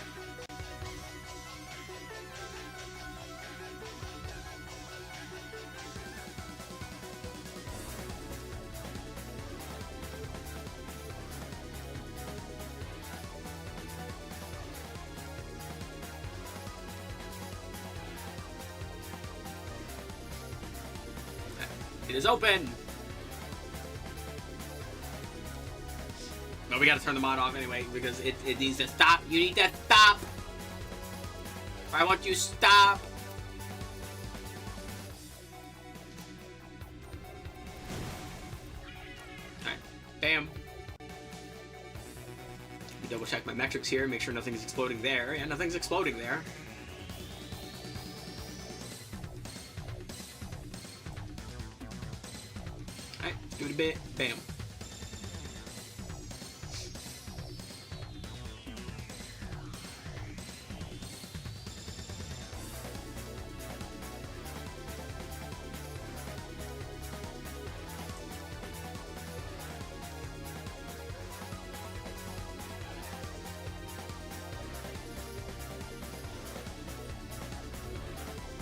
It is open! But we gotta turn the mod off anyway, because it needs to stop. You need to stop! I want you to stop! Alright, bam. Let me double check my metrics here, make sure nothing's exploding there. Yeah, nothing's exploding there. Give it a bit. Bam.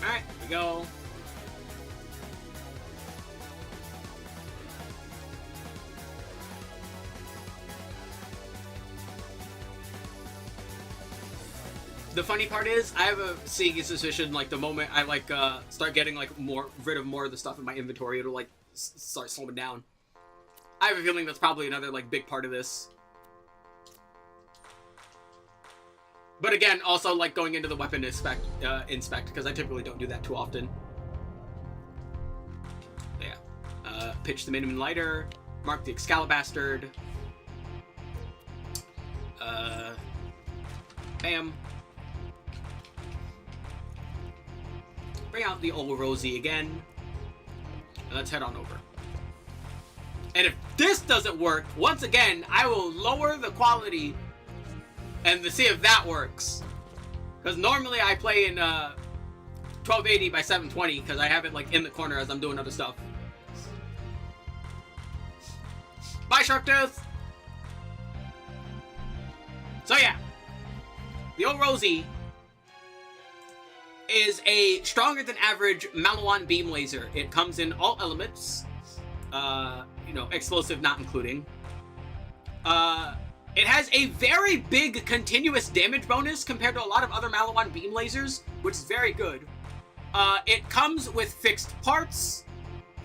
Alright, here we go. The funny part is, I have a sneaky suspicion, like, the moment I, like, start getting, like, rid of more of the stuff in my inventory, it'll, like, start slowing down. I have a feeling that's probably another, like, big part of this. But again, also, like, going into the weapon inspect, because I typically don't do that too often. Yeah. Pitch the minimum lighter, mark the Excalibastard. Bam. Bring out the old Rosie again. And let's head on over. And if this doesn't work, once again, I will lower the quality and to see if that works. Because normally I play in 1280 by 720 because I have it like in the corner as I'm doing other stuff. Bye, Shark Tooth! So yeah, the old Rosie is a stronger than average Maliwan beam laser. It comes in all elements, you know, explosive not including. It has a very big continuous damage bonus compared to a lot of other Maliwan beam lasers, which is very good. It comes with fixed parts.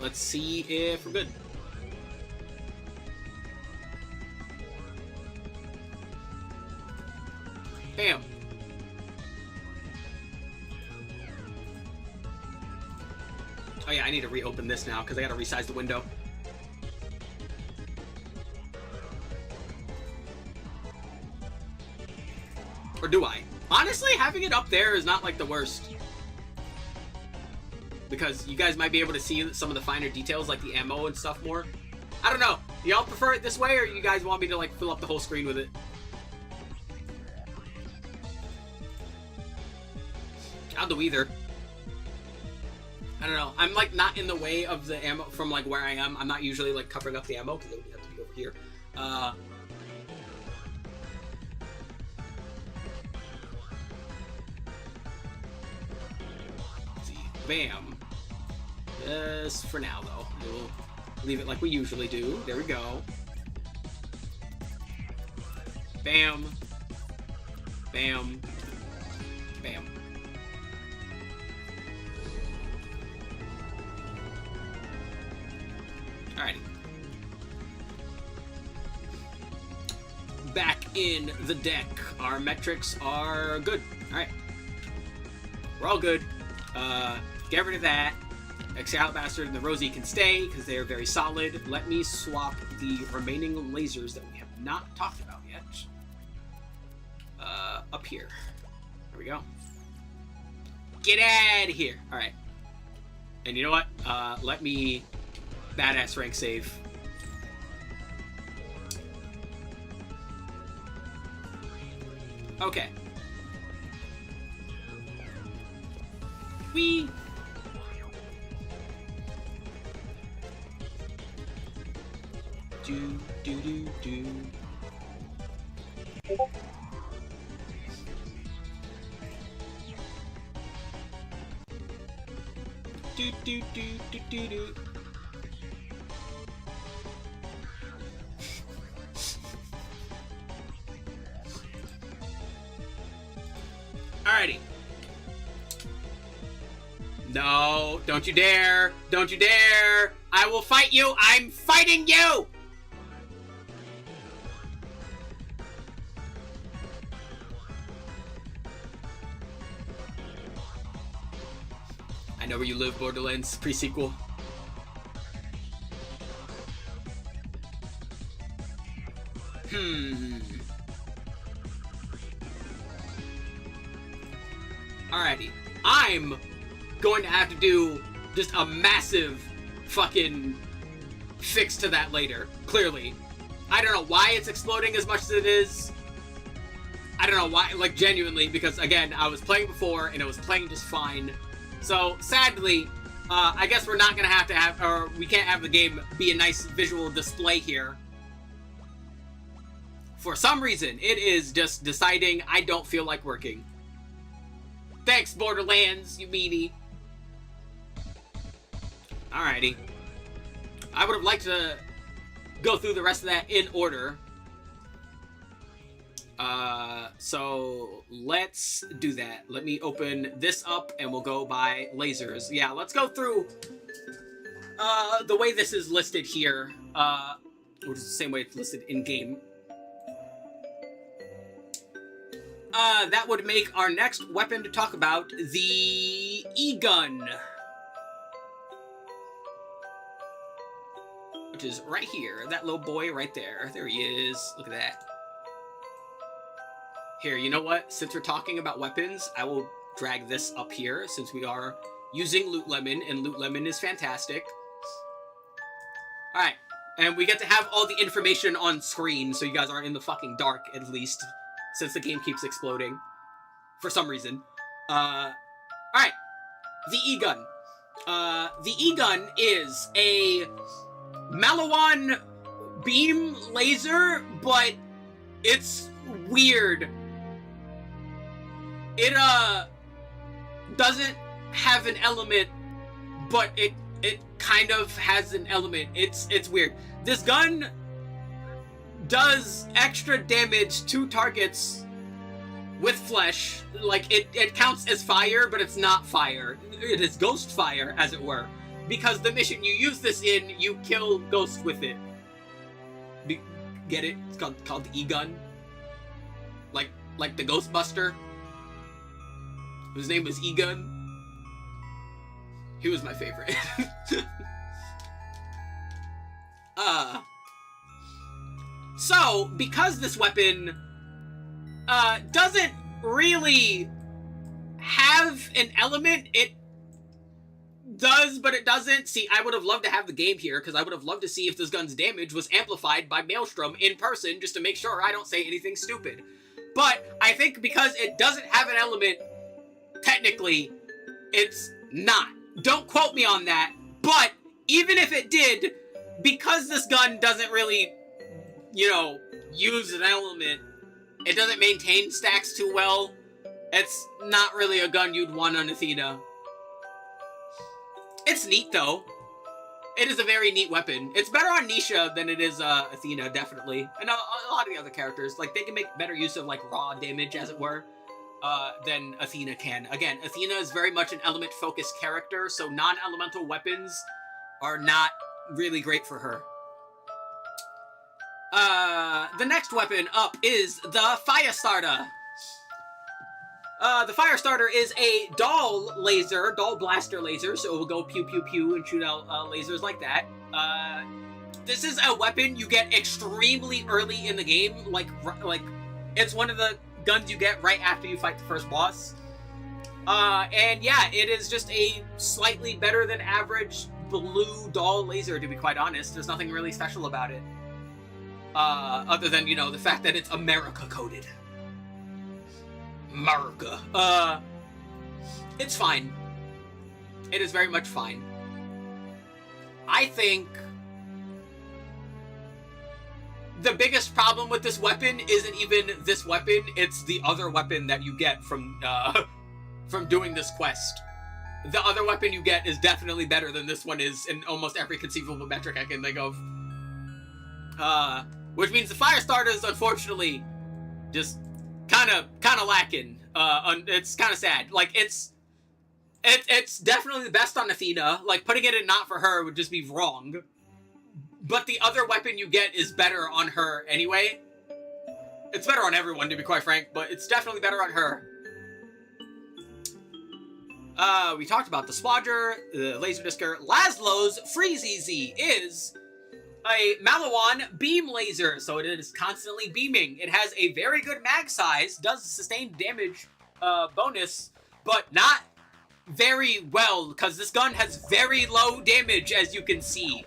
Let's see if we're good. Bam. Oh yeah, I need to reopen this now because I gotta resize the window. Or do I? Honestly, having it up there is not like the worst. Because you guys might be able to see some of the finer details like the ammo and stuff more. I don't know. Y'all prefer it this way or you guys want me to like fill up the whole screen with it? I'll do either. I don't know. I'm like not in the way of the ammo from like where I am. I'm not usually like covering up the ammo because it would have to be over here. Let's see. Bam. Just for now though. We'll leave it like we usually do. There we go. Bam. Bam. Bam. Alrighty. Back in the deck. Our metrics are good. Alright. We're all good. Get rid of that. Excalibur and the Rosie can stay because they are very solid. Let me swap the remaining lasers that we have not talked about yet. Up here. There we go. Get out of here. Alright. And you know what? Let me badass rank save. Okay. We do. Do. Alrighty. No, don't you dare. Don't you dare. I will fight you. I'm fighting you. I know where you live, Borderlands pre-sequel. Alrighty. I'm going to have to do just a massive fucking fix to that later, clearly. I don't know why it's exploding as much as it is. I don't know why, like genuinely, because again, I was playing before and it was playing just fine. So, sadly, I guess we're not gonna have, or we can't have the game be a nice visual display here. For some reason, it is just deciding I don't feel like working. Thanks, Borderlands, you meanie. Alrighty. I would have liked to go through the rest of that in order. So let's do that. Let me open this up and we'll go by lasers. Yeah, let's go through the way this is listed here, which is the same way it's listed in-game. That would make our next weapon to talk about the E-gun. Which is right here. That little boy right there. There he is. Look at that. Here, you know what? Since we're talking about weapons, I will drag this up here since we are using Loot Lemon, and Loot Lemon is fantastic. Alright, and we get to have all the information on screen so you guys aren't in the fucking dark, at least, since the game keeps exploding. For some reason. Alright, the E-gun. The E-gun is a Malawan beam laser, but it's weird. It, doesn't have an element, but it kind of has an element. It's weird. This gun does extra damage to targets with flesh. Like, it counts as fire, but it's not fire. It is ghost fire, as it were. because the mission you use this in, you kill ghosts with it. Get it? It's called the E-gun. Like the Ghostbuster, whose name was E-gun. He was my favorite. So, because this weapon doesn't really have an element, it does, but it doesn't. See, I would have loved to have the game here, because I would have loved to see if this gun's damage was amplified by Maelstrom in person, just to make sure I don't say anything stupid. But I think because it doesn't have an element, technically, it's not. Don't quote me on that, but even if it did, because this gun doesn't really, you know, use an element, it doesn't maintain stacks too well, it's not really a gun you'd want on Athena. It's neat, though. It is a very neat weapon. It's better on Nisha than it is Athena, definitely. And a lot of the other characters, like, they can make better use of, like, raw damage, as it were, than Athena can. Again, Athena is very much an element-focused character, so non-elemental weapons are not really great for her. The next weapon up is the Firestarter. The Firestarter is a doll blaster laser, so it will go pew pew pew and shoot out lasers like that. This is a weapon you get extremely early in the game, like it's one of the guns you get right after you fight the first boss. And yeah, it is just a slightly better than average blue doll laser, to be quite honest. There's nothing really special about it. Other than, you know, the fact that it's America coded. America. It's fine. It is very much fine. I think the biggest problem with this weapon isn't even this weapon, it's the other weapon that you get from doing this quest. The other weapon you get is definitely better than this one is in almost every conceivable metric I can think of. Which means the Firestarter is unfortunately just kind of lacking. It's kind of sad. Like, it's definitely the best on Athena. Like, putting it in not for her would just be wrong. But the other weapon you get is better on her anyway. It's better on everyone, to be quite frank, but it's definitely better on her. We talked about the Swadger, the Laserdiscer. Laszlo's Freeze Easy is a Malawan beam laser, so it is constantly beaming. It has a very good mag size, does sustained damage bonus, but not very well, because this gun has very low damage, as you can see.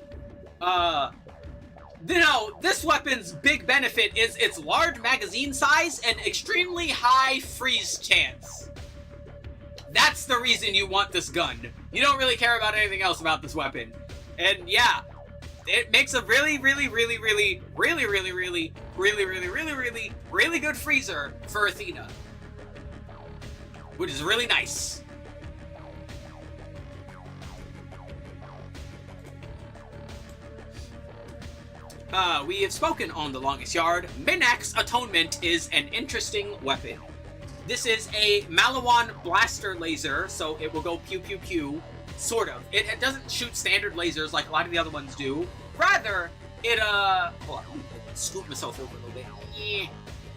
You know, this weapon's big benefit is its large magazine size and extremely high freeze chance. That's the reason you want this gun. You don't really care about anything else about this weapon. And yeah, it makes a really good freezer for Athena, which is really nice. We have spoken on The Longest Yard. Minak's Atonement is an interesting weapon. This is a Malawan blaster laser, so it will go pew pew pew. Sort of. It doesn't shoot standard lasers like a lot of the other ones do. Rather, it, hold on, let me scoop myself over a little bit.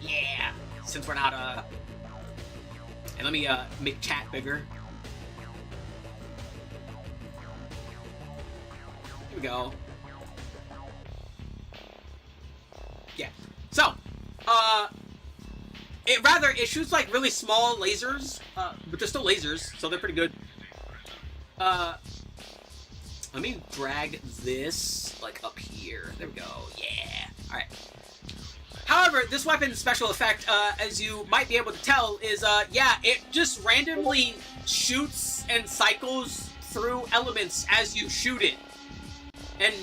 Yeah. Since we're not, and let me, make chat bigger. Here we go. Yeah. So, it shoots like really small lasers, but they're still lasers, so they're pretty good. Let me drag this, like, up here. There we go. Yeah. Alright. However, this weapon's special effect, as you might be able to tell, is, yeah, it just randomly shoots and cycles through elements as you shoot it. And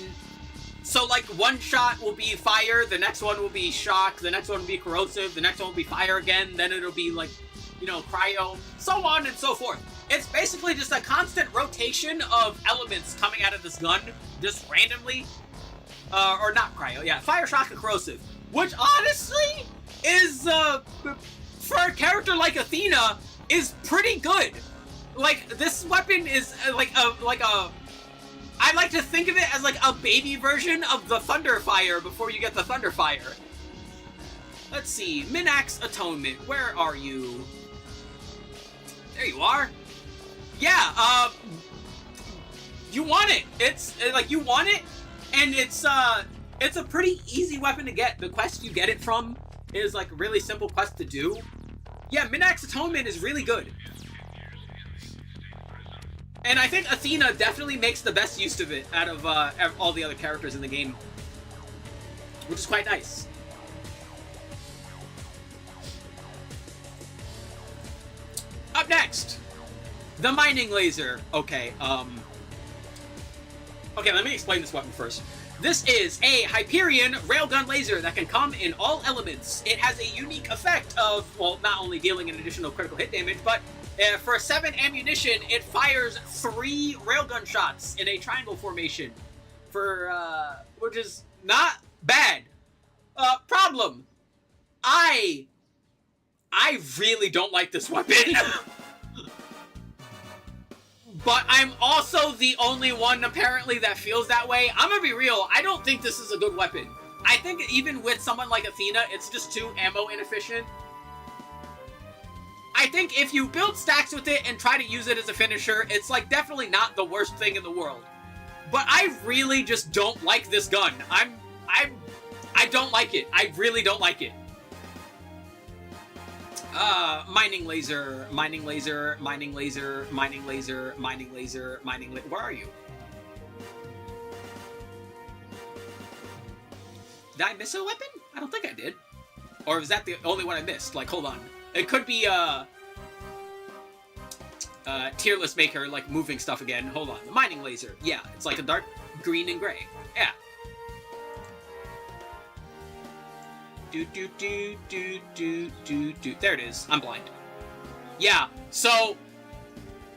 so, like, one shot will be fire, the next one will be shock, the next one will be corrosive, the next one will be fire again, then it'll be, like, you know, cryo, so on and so forth. It's basically just a constant rotation of elements coming out of this gun, just randomly. Or not cryo, yeah, fire, shock, and corrosive. Which, honestly, is, for a character like Athena, is pretty good. Like, this weapon is, like a I like to think of it as like a baby version of the Thunderfire before you get the Thunderfire. Let's see, Minax Atonement, where are you? There you are. Yeah, you want it. It's like you want it, and it's a pretty easy weapon to get. The quest you get it from is like really simple quest to do. Yeah, Minax Atonement is really good. And I think Athena definitely makes the best use of it out of all the other characters in the game, which is quite nice. Up next, the mining laser. Okay, let me explain this weapon first. This is a Hyperion railgun laser that can come in all elements. It has a unique effect of, well, not only dealing an additional critical hit damage, but for 7 ammunition, it fires 3 railgun shots in a triangle formation, which is not bad. Problem. I really don't like this weapon. But I'm also the only one, apparently, that feels that way. I'm gonna be real, I don't think this is a good weapon. I think even with someone like Athena, it's just too ammo inefficient. I think if you build stacks with it and try to use it as a finisher, it's like definitely not the worst thing in the world. But I really just don't like this gun. I don't like it. I really don't like it. Mining laser, mining laser, mining laser, mining laser, mining laser, mining laser. Where are you? Did I miss a weapon? I don't think I did. Or was that the only one I missed? Like, hold on. It could be, tier list maker, like, moving stuff again. Hold on. The mining laser. Yeah, it's like a dark green and gray. Yeah. There it is. I'm blind. Yeah, so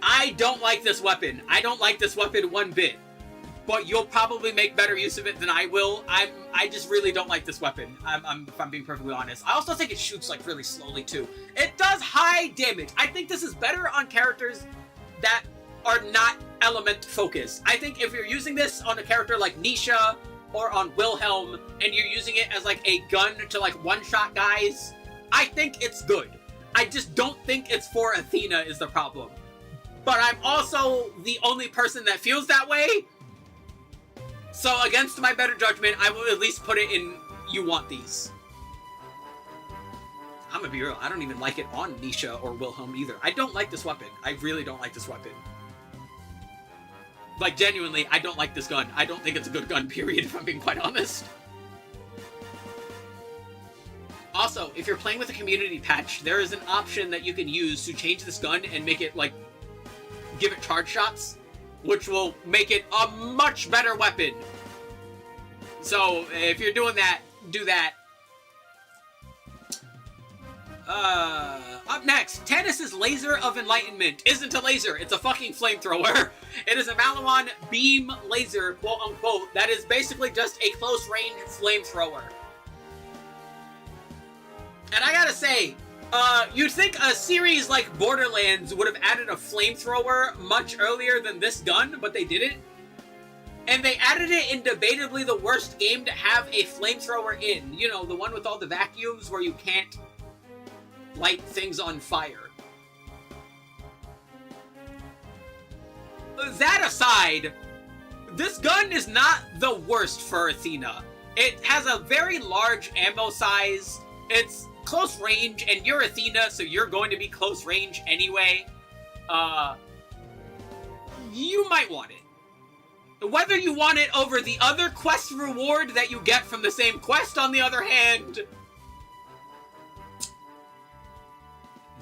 I don't like this weapon. I don't like this weapon one bit. But you'll probably make better use of it than I will. I just really don't like this weapon. If I'm being perfectly honest. I also think it shoots like really slowly too. It does high damage. I think this is better on characters that are not element focused. I think if you're using this on a character like Nisha or on Wilhelm, and you're using it as like a gun to like one-shot guys, I think it's good. I just don't think it's for Athena is the problem. But I'm also the only person that feels that way. So against my better judgment, I will at least put it in you want these. I'm gonna be real, I don't even like it on Nisha or Wilhelm either. I don't like this weapon. I really don't like this weapon. Like, genuinely, I don't like this gun. I don't think it's a good gun, period, if I'm being quite honest. Also, if you're playing with a community patch, there is an option that you can use to change this gun and make it, like, give it charge shots, which will make it a much better weapon. So, if you're doing that, do that. Up next, Tannis' Laser of Enlightenment isn't a laser, it's a fucking flamethrower. It is a Malawan beam laser, quote unquote, that is basically just a close range flamethrower. And I gotta say, you'd think a series like Borderlands would have added a flamethrower much earlier than this gun, but they didn't. And they added it in debatably the worst game to have a flamethrower in. You know, the one with all the vacuums where you can't light things on fire. That aside, this gun is not the worst for Athena. It has a very large ammo size. It's close range, and you're Athena, so you're going to be close range anyway. You might want it. Whether you want it over the other quest reward that you get from the same quest, on the other hand,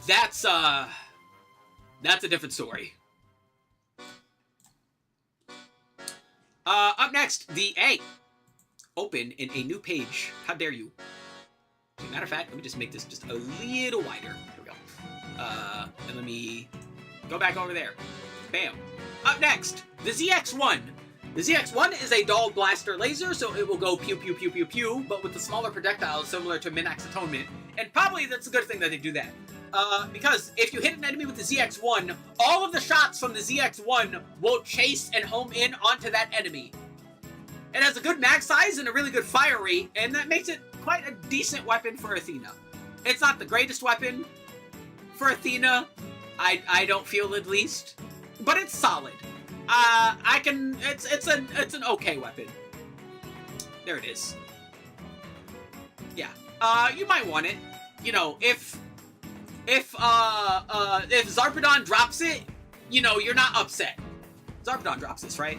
that's a different story. Up next, the A. Open in a new page. How dare you? Matter of fact, let me just make this just a little wider. There we go. And let me go back over there. Bam. Up next, the ZX-1. The ZX-1 is a dull blaster laser, so it will go pew pew pew pew pew, but with the smaller projectiles similar to Minak's Atonement. And probably that's a good thing that they do that. Because if you hit an enemy with the ZX-1, all of the shots from the ZX-1 will chase and home in onto that enemy. It has a good mag size and a really good fire rate, and that makes it quite a decent weapon for Athena. It's not the greatest weapon for Athena, I don't feel at least, but it's solid. It's an okay weapon. There it is. Yeah. You might want it. You know, if Zarpedon drops it, you know, you're not upset. Zarpedon drops this, right?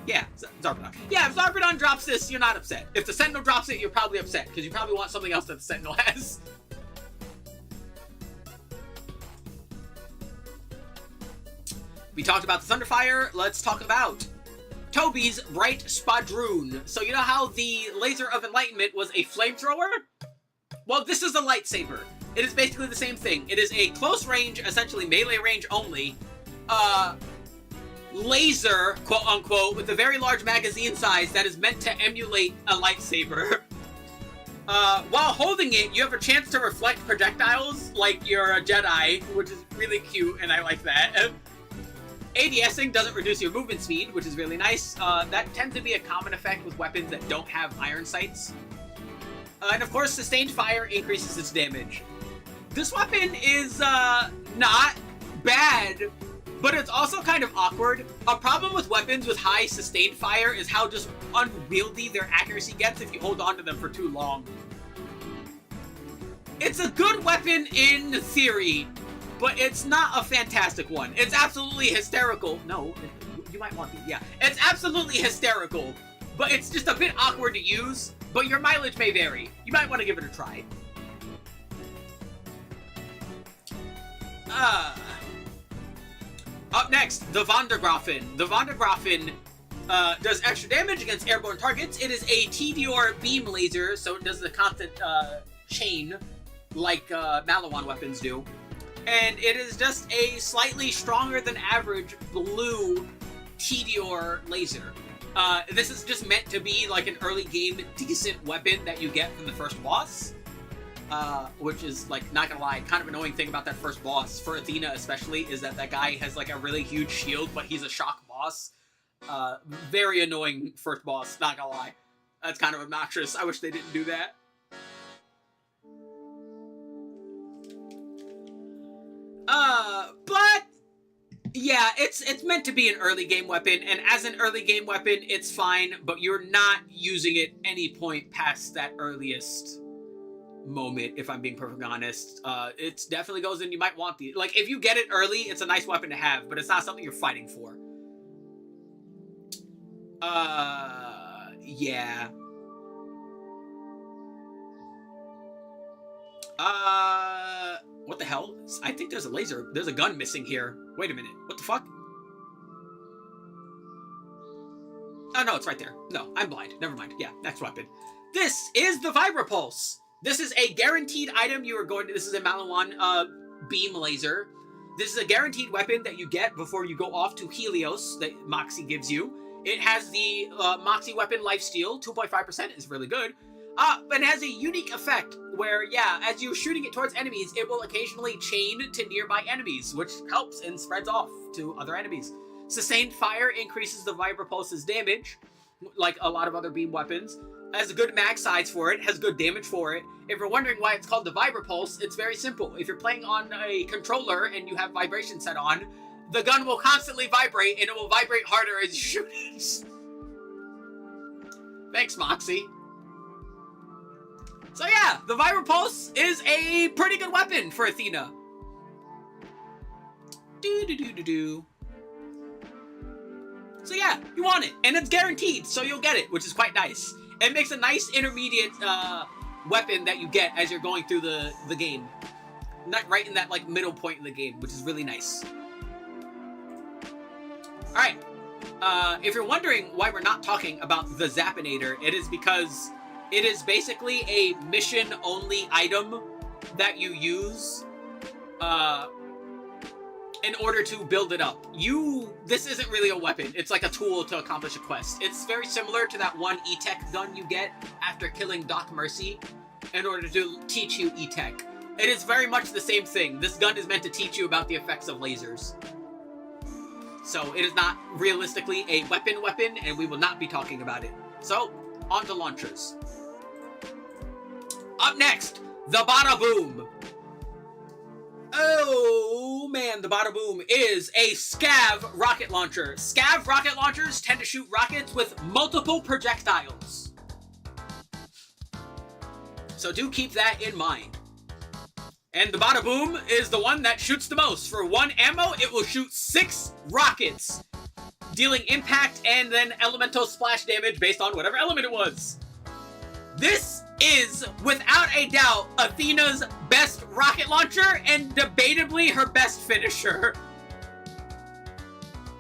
Yeah, Zarpedon. Yeah, if Zarpedon drops this, you're not upset. If the Sentinel drops it, you're probably upset, because you probably want something else that the Sentinel has. We talked about the Thunderfire, let's talk about Toby's Bright Spadroon. So you know how the Laser of Enlightenment was a flamethrower? Well, this is a lightsaber. It is basically the same thing. It is a close range, essentially melee range only, laser, quote unquote, with a very large magazine size that is meant to emulate a lightsaber. While holding it, you have a chance to reflect projectiles like you're a Jedi, which is really cute, and I like that. ADSing doesn't reduce your movement speed, which is really nice. That tends to be a common effect with weapons that don't have iron sights. And of course, sustained fire increases its damage. This weapon is not bad, but it's also kind of awkward. A problem with weapons with high sustained fire is how just unwieldy their accuracy gets if you hold on to them for too long. It's a good weapon in theory, but it's not a fantastic one. It's absolutely hysterical. No, you might want to. Yeah, it's absolutely hysterical, but it's just a bit awkward to use, but your mileage may vary. You might want to give it a try. Up next, the Vondergraffen. The Vondergraffen does extra damage against airborne targets. It is a TDR beam laser, so it does the constant chain like Malawan weapons do. And it is just a slightly stronger than average blue TDR laser. This is just meant to be like an early game decent weapon that you get from the first boss. Which is, like, not gonna lie, kind of annoying thing about that first boss, for Athena especially, is that guy has, like, a really huge shield, but he's a shock boss. Very annoying first boss, not gonna lie. That's kind of obnoxious. I wish they didn't do that. But yeah, it's meant to be an early game weapon, and as an early game weapon, it's fine, but you're not using it any point past that earliest moment, if I'm being perfectly honest. It definitely goes in, you might want the, like, if you get it early, it's a nice weapon to have, but it's not something you're fighting for. Yeah. What the hell? I think there's a gun missing here. Wait a minute, what the fuck? Oh no, it's right there. No, I'm blind, never mind. Yeah, next weapon. This is the Vibrapulse. This is a guaranteed item this is a Malawan beam laser. This is a guaranteed weapon that you get before you go off to Helios that Moxie gives you. It has the Moxie weapon lifesteal, 2.5% is really good. But it has a unique effect where, yeah, as you're shooting it towards enemies, it will occasionally chain to nearby enemies, which helps and spreads off to other enemies. Sustained fire increases the Vibrapulse's damage, like a lot of other beam weapons. Has a good mag size for it, has good damage for it. If you're wondering why it's called the Vibrapulse, it's very simple. If you're playing on a controller and you have vibration set on, the gun will constantly vibrate, and it will vibrate harder as you shoot it. Thanks, Moxie. So yeah, the Vibrapulse is a pretty good weapon for Athena. So yeah, you want it, and it's guaranteed, so you'll get it, which is quite nice. It makes a nice intermediate weapon that you get as you're going through the game. Not right in that, like, middle point in the game, which is really nice. Alright, if you're wondering why we're not talking about the Zappinator, it is because it is basically a mission-only item that you use. in order to build it up. This isn't really a weapon. It's like a tool to accomplish a quest. It's very similar to that one E-Tech gun you get after killing Doc Mercy in order to teach you E-Tech. It is very much the same thing. This gun is meant to teach you about the effects of lasers. So it is not realistically a weapon, and we will not be talking about it. So, on to launchers. Up next, the Bada Boom. Oh man, the Bada Boom is a scav rocket launcher. Scav rocket launchers tend to shoot rockets with multiple projectiles. So do keep that in mind. And the Bada Boom is the one that shoots the most. For 1 ammo, it will shoot 6 rockets, dealing impact and then elemental splash damage based on whatever element it was. This is, without a doubt, Athena's best rocket launcher and debatably her best finisher.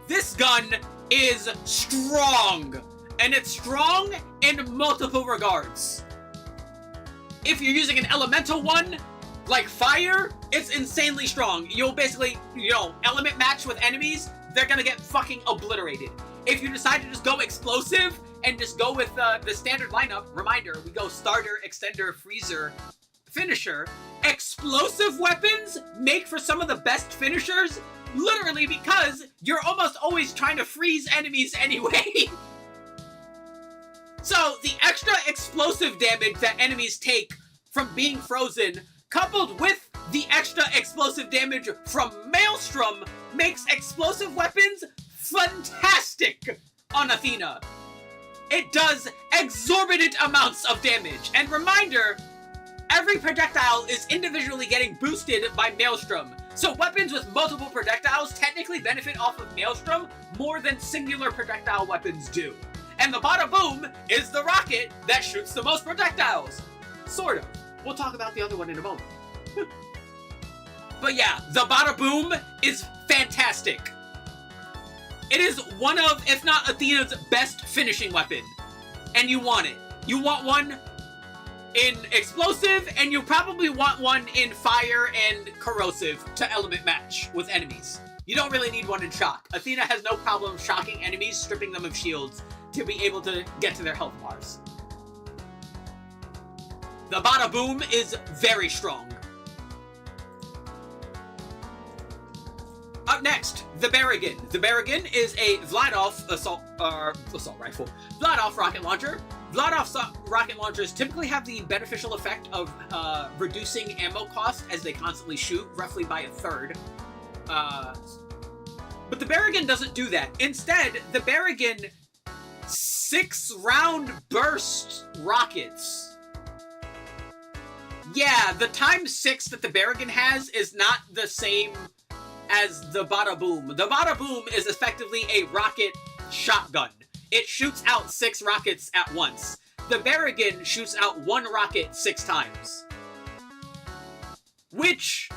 This gun is strong, and it's strong in multiple regards. If you're using an elemental one, like fire, it's insanely strong. You'll basically, element match with enemies, they're gonna get fucking obliterated. If you decide to just go explosive and just go with the standard lineup, reminder, we go starter, extender, freezer, finisher. Explosive weapons make for some of the best finishers, literally because you're almost always trying to freeze enemies anyway. So the extra explosive damage that enemies take from being frozen, coupled with the extra explosive damage from Maelstrom, makes explosive weapons fantastic on Athena. It does exorbitant amounts of damage. And reminder, every projectile is individually getting boosted by Maelstrom. So weapons with multiple projectiles technically benefit off of Maelstrom more than singular projectile weapons do. And the Bada Boom is the rocket that shoots the most projectiles. Sort of. We'll talk about the other one in a moment. But yeah, the Bada Boom is fantastic. It is one of, if not Athena's best finishing weapon. And you want it. You want one in explosive, and you probably want one in fire and corrosive to element match with enemies. You don't really need one in shock. Athena has no problem shocking enemies, stripping them of shields to be able to get to their health bars. The Bada Boom is very strong. Up next, the Berrigan. The Berrigan is a Vladov assault rifle. Vladov rocket launcher. Vladov rocket launchers typically have the beneficial effect of reducing ammo cost as they constantly shoot, roughly by a third. But the Berrigan doesn't do that. Instead, the Berrigan 6-round burst rockets. Yeah, the ×6 that the Berrigan has is not the same as the Bada Boom. The Bada Boom is effectively a rocket shotgun. It shoots out 6 rockets at once. The Berrigan shoots out 1 rocket 6 times. Which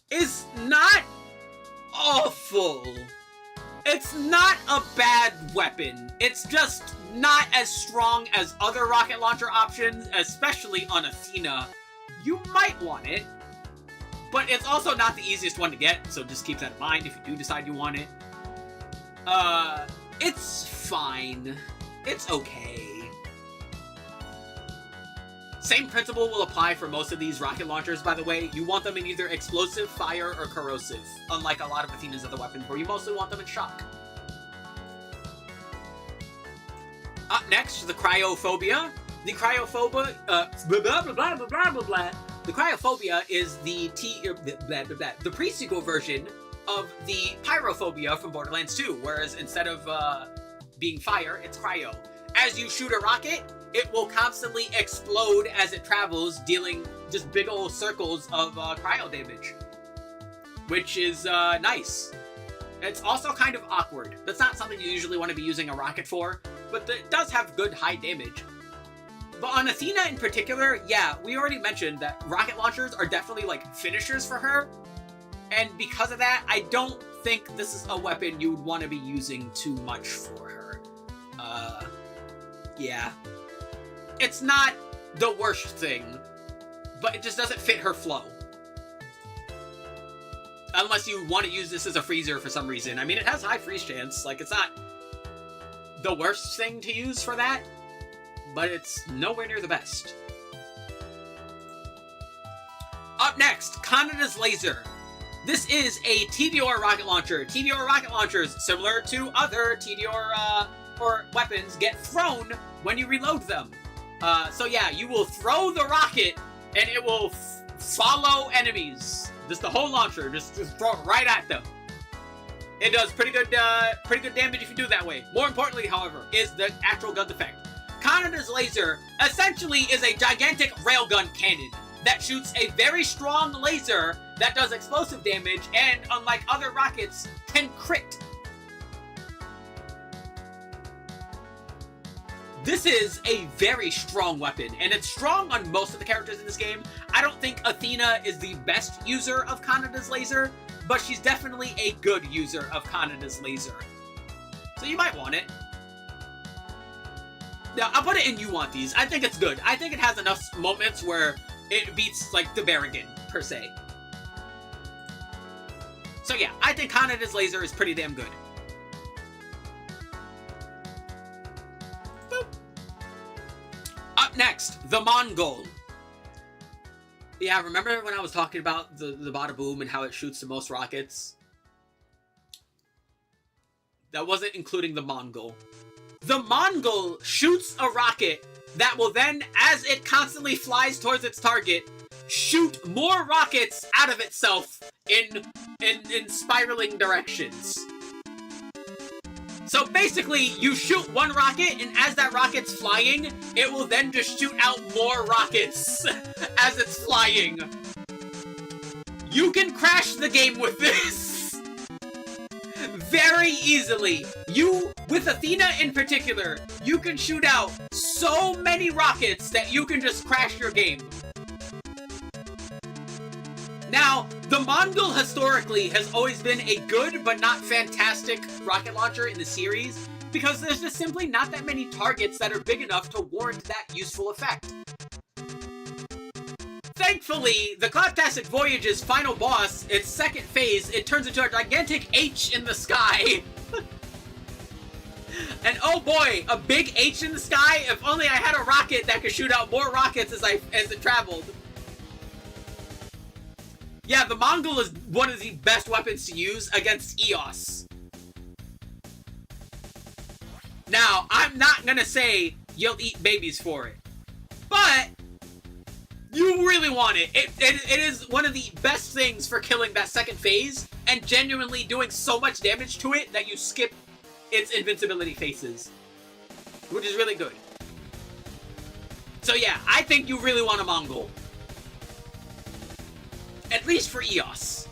is not awful. It's not a bad weapon. It's just not as strong as other rocket launcher options, especially on Athena. You might want it, but it's also not the easiest one to get, so just keep that in mind if you do decide you want it. It's fine. It's okay. Same principle will apply for most of these rocket launchers, by the way. You want them in either explosive, fire, or corrosive, unlike a lot of Athena's other weapons, where you mostly want them in shock. Up next, the Cryophobia. The Cryophobia, The Cryophobia is the pre-sequel version of the Pyrophobia from Borderlands 2, whereas instead of being fire, it's cryo. As you shoot a rocket, it will constantly explode as it travels, dealing just big old circles of cryo damage, which is nice. It's also kind of awkward. That's not something you usually want to be using a rocket for, but it does have good high damage. But on Athena in particular, yeah, we already mentioned that rocket launchers are definitely like finishers for her, and because of that, I don't think this is a weapon you would want to be using too much for her. Yeah. It's not the worst thing, but it just doesn't fit her flow. Unless you want to use this as a freezer for some reason. I mean, it has high freeze chance. Like, it's not the worst thing to use for that, but it's nowhere near the best. Up next, Kanada's Laser. This is a TDR rocket launcher. TDR rocket launchers, similar to other TDR or weapons, get thrown when you reload them. So yeah, you will throw the rocket and it will follow enemies. Just the whole launcher, just throw it right at them. It does pretty good damage if you do it that way. More importantly, however, is the actual gun effect. Kanada's Laser essentially is a gigantic railgun cannon that shoots a very strong laser that does explosive damage and, unlike other rockets, can crit. This is a very strong weapon, and it's strong on most of the characters in this game. I don't think Athena is the best user of Kanada's Laser, but she's definitely a good user of Kanada's Laser. So you might want it. Now, I'll put it in you want these. I think it's good. I think it has enough moments where it beats, like, the Barrigan, per se. So yeah, I think Kanada's Laser is pretty damn good. Boop. Up next, the Mongol. Yeah, remember when I was talking about the Bada Boom and how it shoots the most rockets? That wasn't including the Mongol. The Mongol shoots a rocket that will then, as it constantly flies towards its target, shoot more rockets out of itself in spiraling directions. So basically, you shoot one rocket, and as that rocket's flying, it will then just shoot out more rockets as it's flying. You can crash the game with this very easily. With Athena in particular, you can shoot out so many rockets that you can just crash your game. Now, the Mongol historically has always been a good but not fantastic rocket launcher in the series because there's just simply not that many targets that are big enough to warrant that useful effect. Thankfully, the Cloudtastic Voyage's final boss, its second phase, it turns into a gigantic H in the sky. And oh boy, a big H in the sky, if only I had a rocket that could shoot out more rockets as it traveled. Yeah, the Mongol is one of the best weapons to use against EOS. Now, I'm not gonna say you'll eat babies for it, but you really want it. It is one of the best things for killing that second phase and genuinely doing so much damage to it that you skip its invincibility phases, which is really good. So yeah, I think you really want a Mongol. At least for EOS.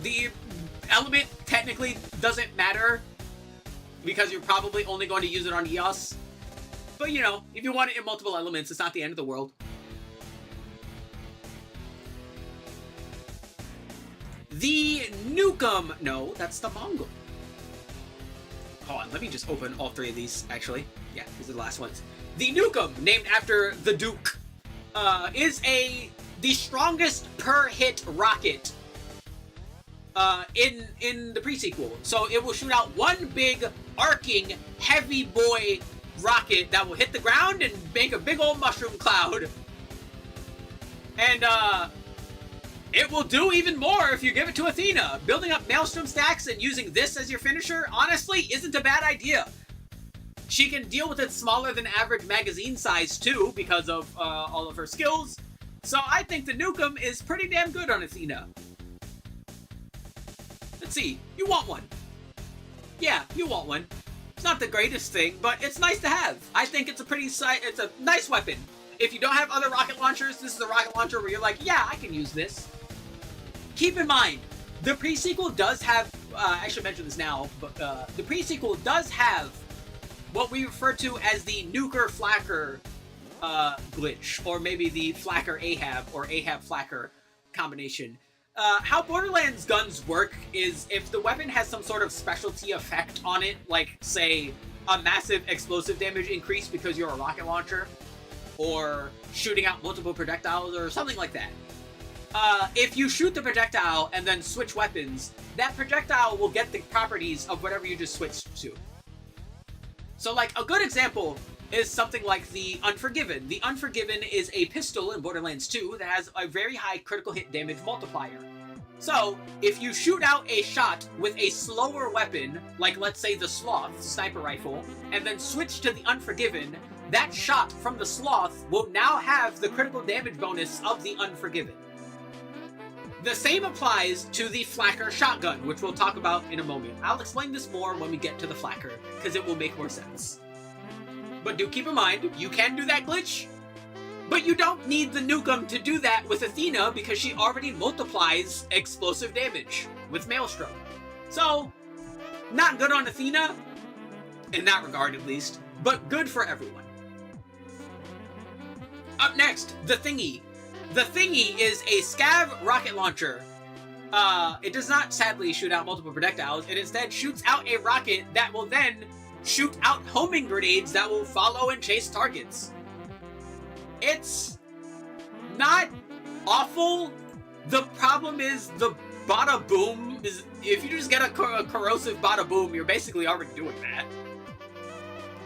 The element technically doesn't matter because you're probably only going to use it on EOS. But you know, if you want it in multiple elements, it's not the end of the world. The Nukem. No, that's the Mongol. Hold on, let me just open all three of these, actually. Yeah, these are the last ones. The Nukem, named after the Duke, is the strongest per hit rocket in the pre-sequel. So it will shoot out one big, arcing, heavy boy rocket that will hit the ground and make a big old mushroom cloud. And it will do even more if you give it to Athena. Building up Maelstrom stacks and using this as your finisher, honestly, isn't a bad idea. She can deal with its smaller than average magazine size too, because of all of her skills. So I think the Nukem is pretty damn good on Athena. Let's see, you want one. Yeah, you want one. It's not the greatest thing, but it's nice to have. I think it's a nice weapon. If you don't have other rocket launchers, this is a rocket launcher where you're like, yeah, I can use this. Keep in mind, the pre-sequel does have, I should mention this now, but the pre-sequel does have what we refer to as the Nuker Flacker glitch, or maybe the Flacker Ahab, or Ahab Flacker combination. How Borderlands guns work is if the weapon has some sort of specialty effect on it, like, say, a massive explosive damage increase because you're a rocket launcher, or shooting out multiple projectiles, or something like that. if you shoot the projectile and then switch weapons, that projectile will get the properties of whatever you just switched to. So, like, a good example is something like the Unforgiven. The Unforgiven is a pistol in Borderlands 2 that has a very high critical hit damage multiplier. So, if you shoot out a shot with a slower weapon, like let's say the Sloth sniper rifle, and then switch to the Unforgiven, that shot from the Sloth will now have the critical damage bonus of the Unforgiven. The same applies to the Flacker shotgun, which we'll talk about in a moment. I'll explain this more when we get to the Flacker, because it will make more sense. But do keep in mind, you can do that glitch, but you don't need the Nukem to do that with Athena because she already multiplies explosive damage with Maelstrom. So, not good on Athena, in that regard at least, but good for everyone. Up next, the Thingy. The Thingy is a scav rocket launcher. It does not, sadly, shoot out multiple projectiles. It instead shoots out a rocket that will then shoot out homing grenades that will follow and chase targets. It's not awful. The problem is the bada boom is, if you just get a corrosive bada boom, you're basically already doing that.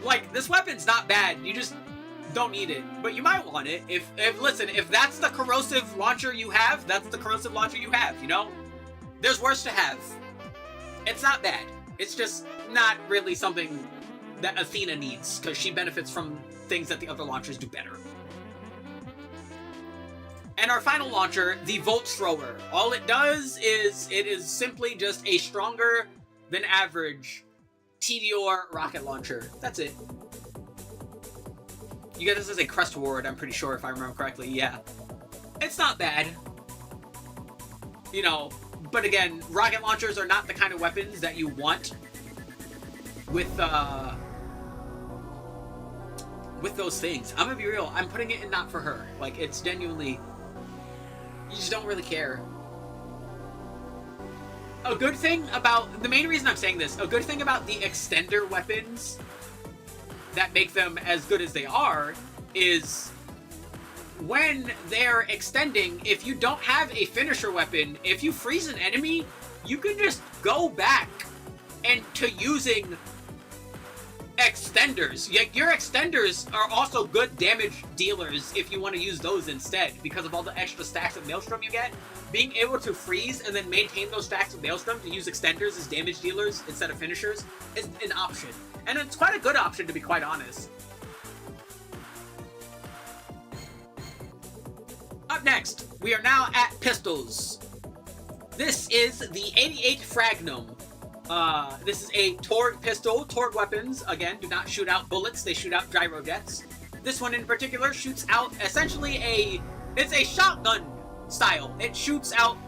Like, this weapon's not bad. You just don't need it, but you might want it. If listen, if that's the corrosive launcher you have, that's the corrosive launcher you have, you know? There's worse to have. It's not bad. It's just not really something that Athena needs, because she benefits from things that the other launchers do better. And our final launcher, the Volt Thrower. All it does is, it is simply just a stronger than average TDR rocket launcher. That's it. You get this as a crest reward, I'm pretty sure, if I remember correctly. Yeah. It's not bad. You know, but again, rocket launchers are not the kind of weapons that you want with those things. I'm gonna be real, I'm putting it in not for her. Like, it's genuinely, you just don't really care. A good thing about, the main reason I'm saying this, a good thing about the extender weapons that make them as good as they are is when they're extending, if you don't have a finisher weapon, if you freeze an enemy, you can just go back and to using extenders. Your extenders are also good damage dealers if you want to use those instead, because of all the extra stacks of Maelstrom you get. Being able to freeze and then maintain those stacks of Maelstrom to use extenders as damage dealers instead of finishers is an option. And it's quite a good option, to be quite honest. Up next, we are now at pistols. This is the 88 Fragnum. This is a Torg pistol. Torg weapons, again, do not shoot out bullets, they shoot out gyro-jets. This one in particular shoots out essentially it's a shotgun style. It shoots out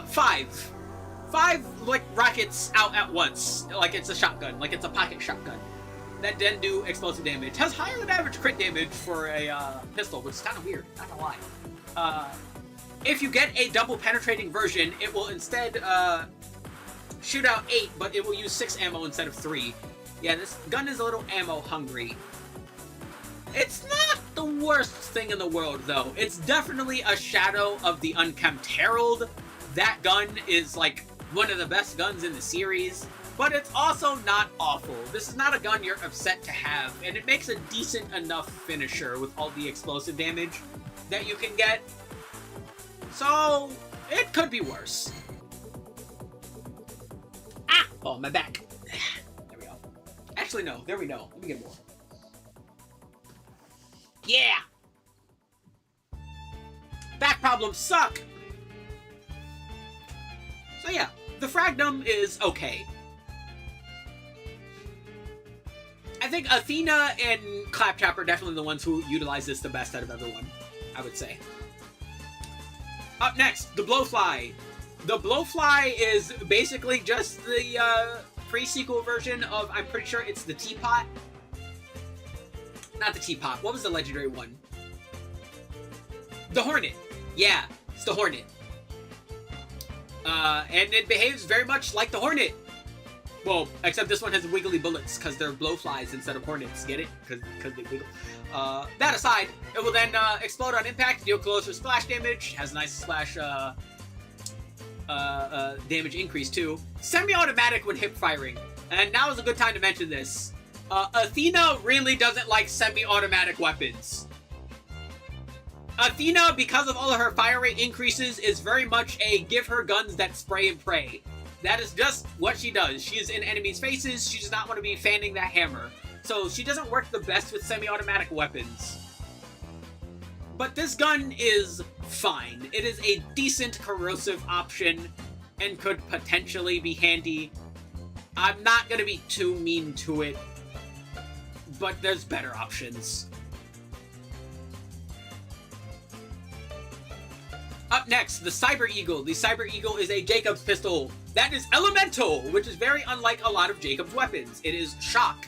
five like rockets out at once, like it's a shotgun, like it's a pocket shotgun that then do explosive damage. It has higher than average crit damage for a pistol, which is kind of weird, not gonna lie. If you get a double penetrating version, it will instead shoot out 8, but it will use 6 ammo instead of 3. Yeah, this gun is a little ammo hungry. It's not the worst thing in the world, though. It's definitely a shadow of the Unkempt Herald. That gun is like one of the best guns in the series, but it's also not awful. This is not a gun you're upset to have, and it makes a decent enough finisher with all the explosive damage that you can get. So, it could be worse. Ah! Oh, my back. There we go. Actually, no. There we go. Let me get more. Yeah! Back problems suck! So yeah, the Fragnum is okay. I think Athena and Claptrap are definitely the ones who utilize this the best out of everyone, I would say. Up next, the Blowfly. The Blowfly is basically just the pre-sequel version of, I'm pretty sure it's the Teapot. Not the Teapot. What was the legendary one? The Hornet. Yeah, it's the Hornet. And it behaves very much like the Hornet. Well, except this one has wiggly bullets because they're blowflies instead of hornets. Get it? Because they wiggle. That aside, it will then explode on impact, deal closer splash damage, has a nice splash damage increase too. Semi-automatic when hip firing. And now is a good time to mention this. Athena really doesn't like semi-automatic weapons. Athena, because of all of her fire rate increases, is very much a give her guns that spray and pray. That is just what she does. She is in enemies' faces. She does not want to be fanning that hammer. So she doesn't work the best with semi-automatic weapons. But this gun is fine. It is a decent corrosive option and could potentially be handy. I'm not going to be too mean to it, but there's better options. Up next, the Cyber Eagle. The Cyber Eagle is a Jacob's pistol that is elemental, which is very unlike a lot of Jacob's weapons. It is shock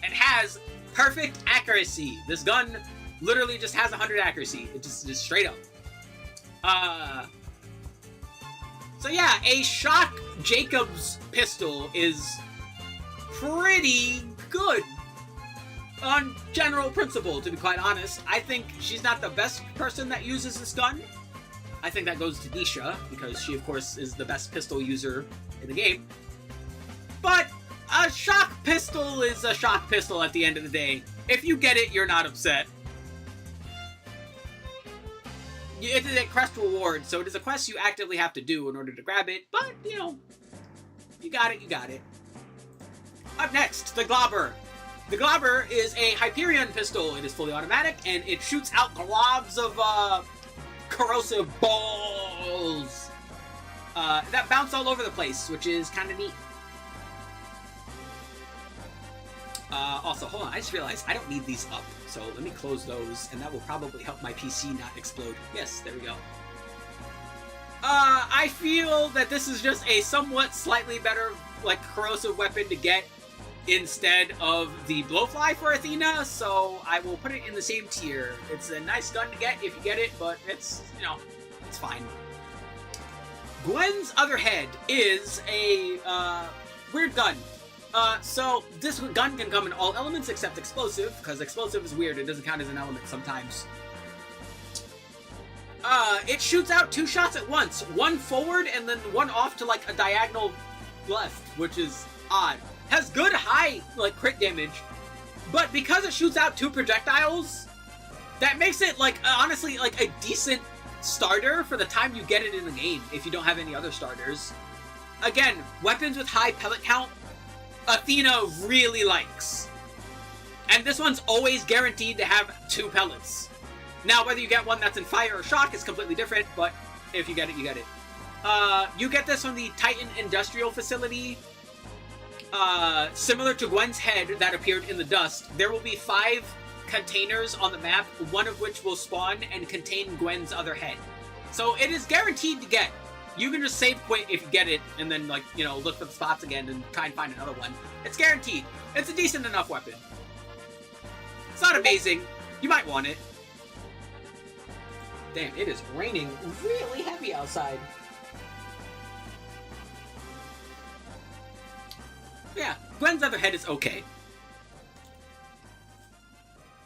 and has perfect accuracy. This gun literally just has 100 accuracy. It just straight up. So yeah, a shock Jacob's pistol is pretty good on general principle, to be quite honest. I think she's not the best person that uses this gun. I think that goes to Nisha, because she, of course, is the best pistol user in the game. But a shock pistol is a shock pistol at the end of the day. If you get it, you're not upset. It is a quest reward, so it is a quest you actively have to do in order to grab it, but, you know, you got it, you got it. Up next, the Globber. The Globber is a Hyperion pistol. It is fully automatic, and it shoots out globs of, corrosive balls that bounce all over the place, which is kind of neat. Also, hold on, I just realized I don't need these up, so let me close those, and that will probably help my PC not explode. Yes, there we go. I feel that this is just a somewhat slightly better, like, corrosive weapon to get instead of the Blowfly for Athena, so I will put it in the same tier. It's a nice gun to get if you get it, but it's, you know, it's fine. Gwen's Other Head is a weird gun. So this gun can come in all elements except explosive, because explosive is weird. It doesn't count as an element sometimes. It shoots out 2 shots at once. One forward and then one off to, like, a diagonal left, which is odd. Has good high, like, crit damage, but because it shoots out 2 projectiles, that makes it, like, honestly, like, a decent starter for the time you get it in the game, if you don't have any other starters. Again, weapons with high pellet count, Athena really likes. And this one's always guaranteed to have 2 pellets. Now, whether you get one that's in fire or shock is completely different, but if you get it, you get it. You get this from the Titan Industrial Facility. Similar to Gwen's head that appeared in the dust, there will be 5 containers on the map, one of which will spawn and contain Gwen's other head. So it is guaranteed to get. You can just save quit if you get it, and then, like, you know, look for the spots again and try and find another one. It's guaranteed. It's a decent enough weapon. It's not amazing. You might want it. Damn, it is raining really heavy outside. Yeah, Gwen's Other Head is okay.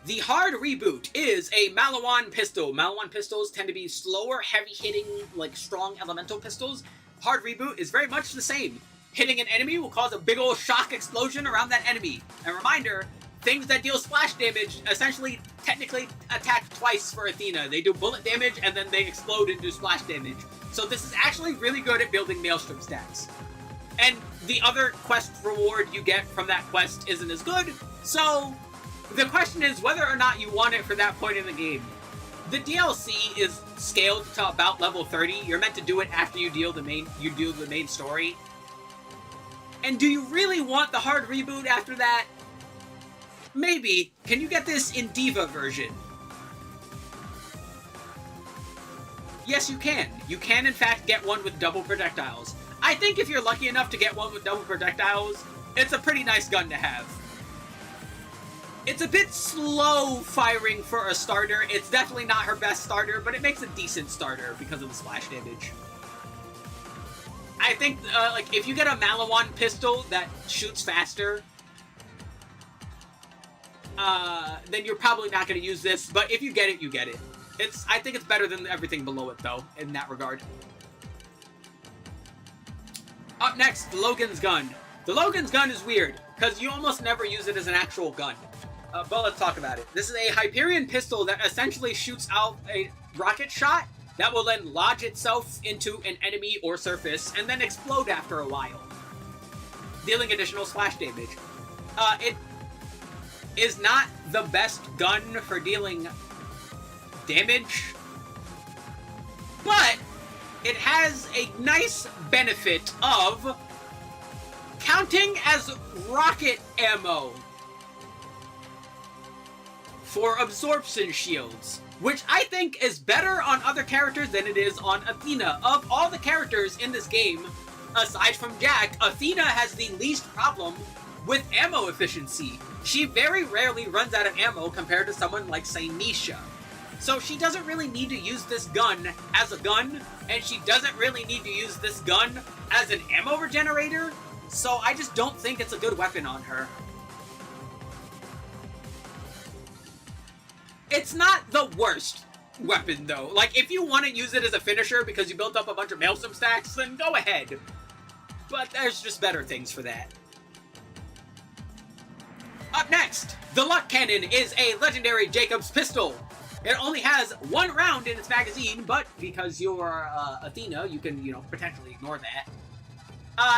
The Hard Reboot is a Malawan pistol. Malawan pistols tend to be slower, heavy-hitting, like, strong elemental pistols. Hard Reboot is very much the same. Hitting an enemy will cause a big old shock explosion around that enemy. And reminder, things that deal splash damage essentially technically attack twice for Athena. They do bullet damage, and then they explode and do splash damage. So this is actually really good at building Maelstrom stats. And the other quest reward you get from that quest isn't as good, so the question is whether or not you want it for that point in the game. The DLC is scaled to about level 30. You're meant to do it after you do the main story. And do you really want the Hard Reboot after that? Maybe. Can you get this in Diva version? Yes, you can. You can, in fact, get one with double projectiles. I think if you're lucky enough to get one with double projectiles, it's a pretty nice gun to have. It's a bit slow firing for a starter. It's definitely not her best starter, but it makes a decent starter because of the splash damage. I think, like, if you get a Malawan pistol that shoots faster, then you're probably not going to use this. But if you get it, you get it. I think it's better than everything below it, though, in that regard. Up next, the Logan's gun. The Logan's gun is weird, because you almost never use it as an actual gun. But let's talk about it. This is a Hyperion pistol that essentially shoots out a rocket shot that will then lodge itself into an enemy or surface and then explode after a while, dealing additional splash damage. It is not the best gun for dealing damage, but it has a nice benefit of counting as rocket ammo for absorption shields, which I think is better on other characters than it is on Athena. Of all the characters in this game, aside from Jack, Athena has the least problem with ammo efficiency. She very rarely runs out of ammo compared to someone like, say, Nisha. So she doesn't really need to use this gun as a gun, and she doesn't really need to use this gun as an ammo regenerator, so I just don't think it's a good weapon on her. It's not the worst weapon, though. Like, if you want to use it as a finisher because you built up a bunch of Maelstrom stacks, then go ahead. But there's just better things for that. Up next, the Luck Cannon is a legendary Jacob's pistol. It only has one round in its magazine, but because you're Athena, you can, potentially ignore that.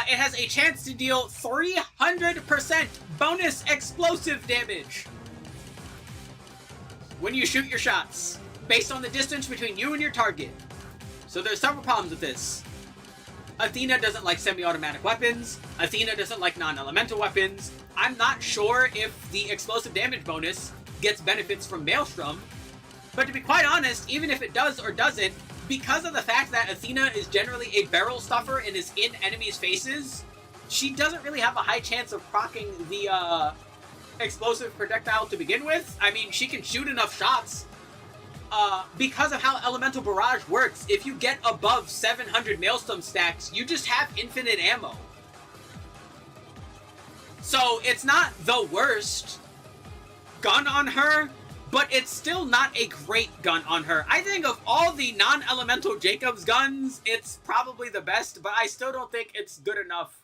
It has a chance to deal 300% bonus explosive damage when you shoot your shots, based on the distance between you and your target. So there's several problems with this. Athena doesn't like semi-automatic weapons. Athena doesn't like non-elemental weapons. I'm not sure if the explosive damage bonus gets benefits from Maelstrom, but to be quite honest, even if it does or doesn't, because of the fact that Athena is generally a barrel stuffer and is in enemies' faces, she doesn't really have a high chance of proccing the explosive projectile to begin with. I mean, she can shoot enough shots. Because of how Elemental Barrage works, if you get above 700 Maelstrom stacks, you just have infinite ammo. So it's not the worst gun on her, but it's still not a great gun on her. I think of all the non-elemental Jacob's guns, it's probably the best, but I still don't think it's good enough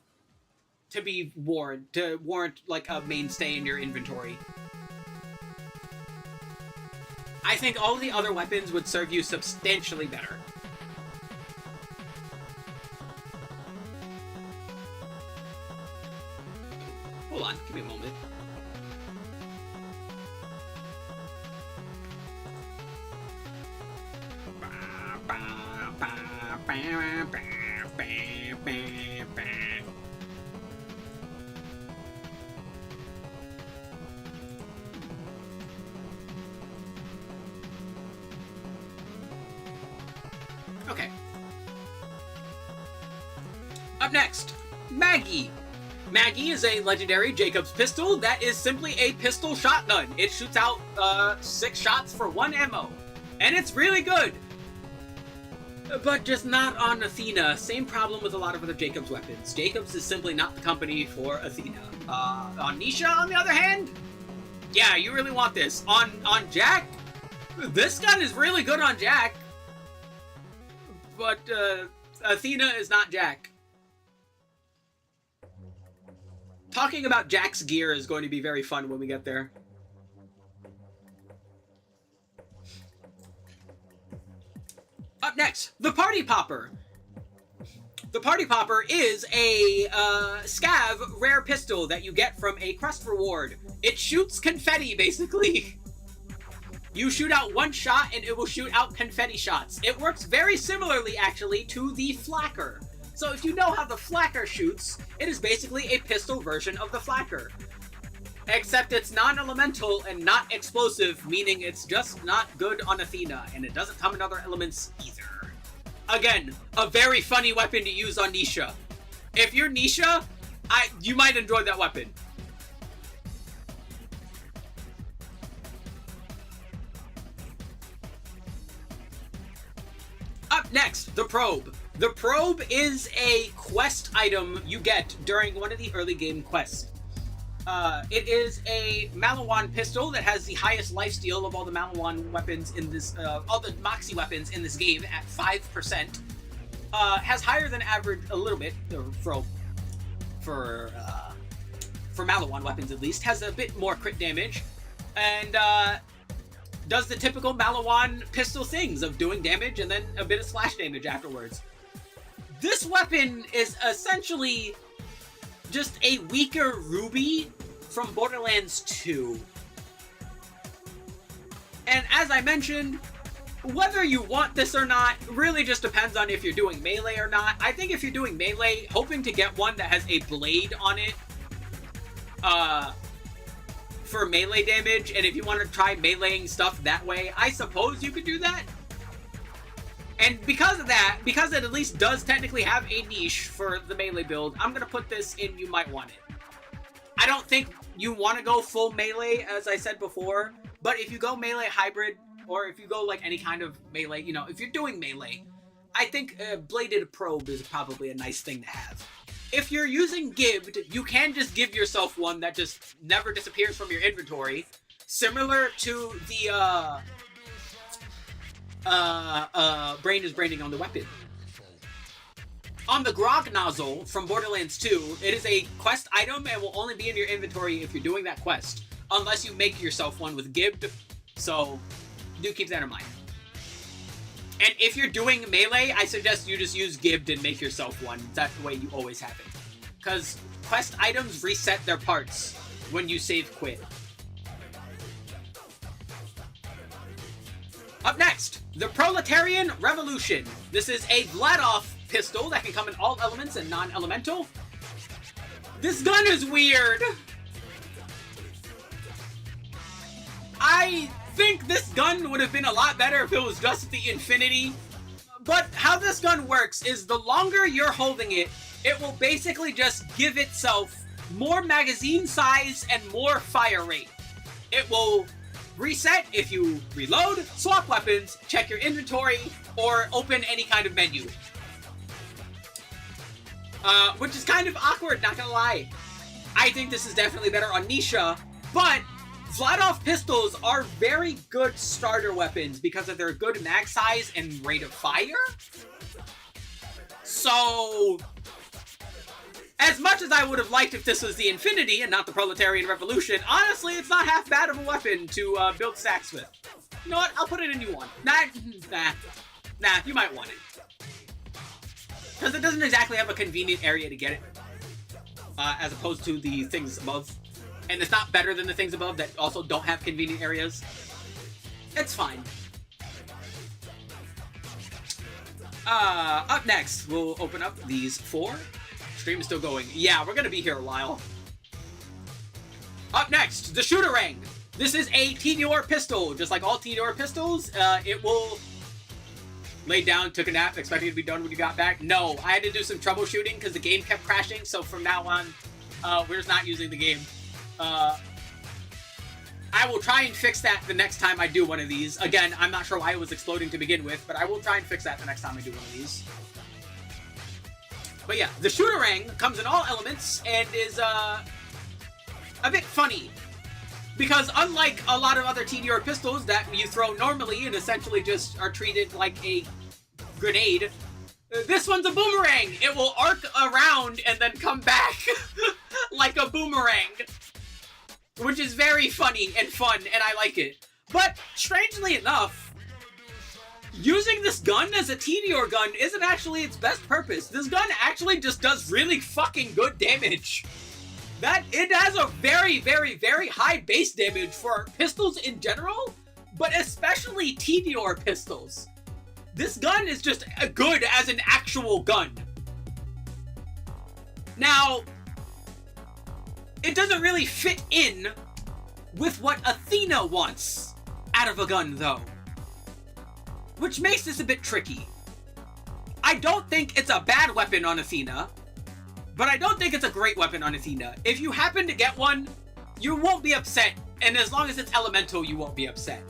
to be warrant like a mainstay in your inventory. I think all the other weapons would serve you substantially better. Hold on, give me a moment. Okay. Up next, Maggie. Maggie is a legendary Jacob's pistol that is simply a pistol shotgun. It shoots out 6 shots for 1 ammo, and it's really good. But just not on Athena. Same problem with a lot of other Jacob's weapons. Jacob's is simply not the company for Athena. On Nisha, on the other hand, yeah, you really want this. On Jack, this gun is really good on Jack. But Athena is not Jack. Talking about Jack's gear is going to be very fun when we get there. Up next, the Party Popper. The Party Popper is a scav rare pistol that you get from a quest reward. It shoots confetti, basically. You shoot out 1 shot and it will shoot out confetti shots. It works very similarly, actually, to the Flacker. So if you know how the Flacker shoots, it is basically a pistol version of the Flacker. Except it's non-elemental and not explosive, meaning it's just not good on Athena, and it doesn't come in other elements either. Again, a very funny weapon to use on Nisha. If you're Nisha, you might enjoy that weapon. Up next, the Probe. The probe is a quest item you get during one of the early game quests. It is a Malawan pistol that has the highest lifesteal of all the Malawan weapons in this, all the Moxie weapons in this game at 5%. Has higher than average a little bit for Malawan weapons at least. Has a bit more crit damage, and does the typical Malawan pistol things of doing damage and then a bit of splash damage afterwards. This weapon is essentially just a weaker Ruby from Borderlands 2. And as I mentioned, whether you want this or not really just depends on if you're doing melee or not. I think if you're doing melee, hoping to get one that has a blade on it for melee damage, and if you want to try meleeing stuff that way, I suppose you could do that. And because of that, because it at least does technically have a niche for the melee build, I'm going to put this in you might want it. I don't think you want to go full melee, as I said before, but if you go melee hybrid, or if you go like any kind of melee, you know, if you're doing melee, I think a bladed probe is probably a nice thing to have. If you're using Gibbed, you can just give yourself one that just never disappears from your inventory, similar to the brain is braining on the weapon. On the Grog Nozzle from Borderlands 2, it is a quest item and will only be in your inventory if you're doing that quest, unless you make yourself one with Gibbed, so do keep that in mind. And if you're doing melee, I suggest you just use Gibbed and make yourself one. That's the way you always have it. Because quest items reset their parts when you save quit. Up next, the Proletarian Revolution. This is a Vladoff pistol that can come in all elements and non-elemental. This gun is weird. I think this gun would have been a lot better if it was just the Infinity. But how this gun works is the longer you're holding it, it will basically just give itself more magazine size and more fire rate. It will reset if you reload, swap weapons, check your inventory, or open any kind of menu. Which is kind of awkward, not gonna lie. I think this is definitely better on Nisha, but Vladoff pistols are very good starter weapons because of their good mag size and rate of fire. So, as much as I would have liked if this was the Infinity and not the Proletarian Revolution, honestly, it's not half bad of a weapon to build stacks with. You know what? I'll put it in you one. Nah, you might want it. Because it doesn't exactly have a convenient area to get it, as opposed to the things above. And it's not better than the things above that also don't have convenient areas. It's fine. Up next, we'll open up these 4. Stream is still going. Yeah, we're gonna be here a while. Up next, the Shooterang. This is a Tediore pistol. Just like all Tediore pistols, it will lay down, took a nap, expecting it to be done when you got back. No, I had to do some troubleshooting because the game kept crashing, so from now on, we're just not using the game. I will try and fix that the next time I do one of these. Again, I'm not sure why it was exploding to begin with, but I will try and fix that the next time I do one of these. But yeah, the Shooterang comes in all elements and is a bit funny. Because unlike a lot of other Tediore pistols that you throw normally and essentially just are treated like a grenade, this one's a boomerang. It will arc around and then come back like a boomerang. Which is very funny and fun, and I like it. But, strangely enough, using this gun as a Tediore gun isn't actually its best purpose. This gun actually just does really fucking good damage. It has a very, very, very high base damage for pistols in general, but especially Tediore pistols. This gun is just good as an actual gun. Now, it doesn't really fit in with what Athena wants out of a gun, though. Which makes this a bit tricky. I don't think it's a bad weapon on Athena, but I don't think it's a great weapon on Athena. If you happen to get one, you won't be upset, and as long as it's elemental, you won't be upset.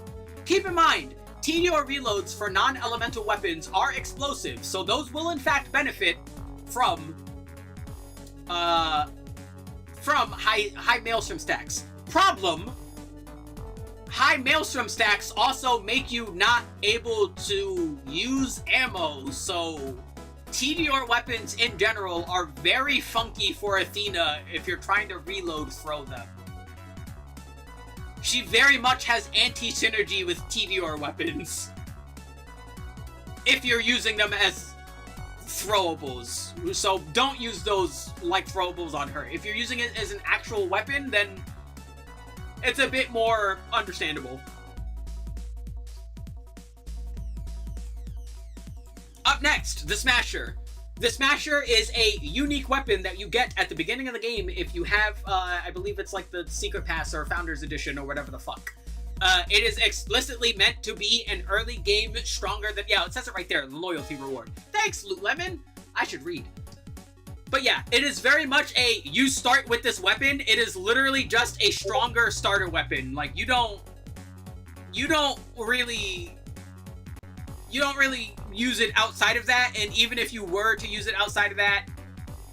Keep in mind, TDR reloads for non-elemental weapons are explosive, so those will in fact benefit from high Maelstrom stacks. Problem: high Maelstrom stacks also make you not able to use ammo, so TDR weapons in general are very funky for Athena if you're trying to reload throw them. She very much has anti-synergy with TDR weapons if you're using them as throwables. So don't use those like throwables on her. If you're using it as an actual weapon, then it's a bit more understandable. Up next, the Smasher. The Smasher is a unique weapon that you get at the beginning of the game if you have, I believe it's like the Secret Pass or Founders Edition or whatever the fuck. It is explicitly meant to be an early game stronger than... Yeah, it says it right there, the loyalty reward. Thanks, Loot Lemon! I should read. But yeah, it is very much a, you start with this weapon, it is literally just a stronger starter weapon. Like, you don't really use it outside of that, and even if you were to use it outside of that,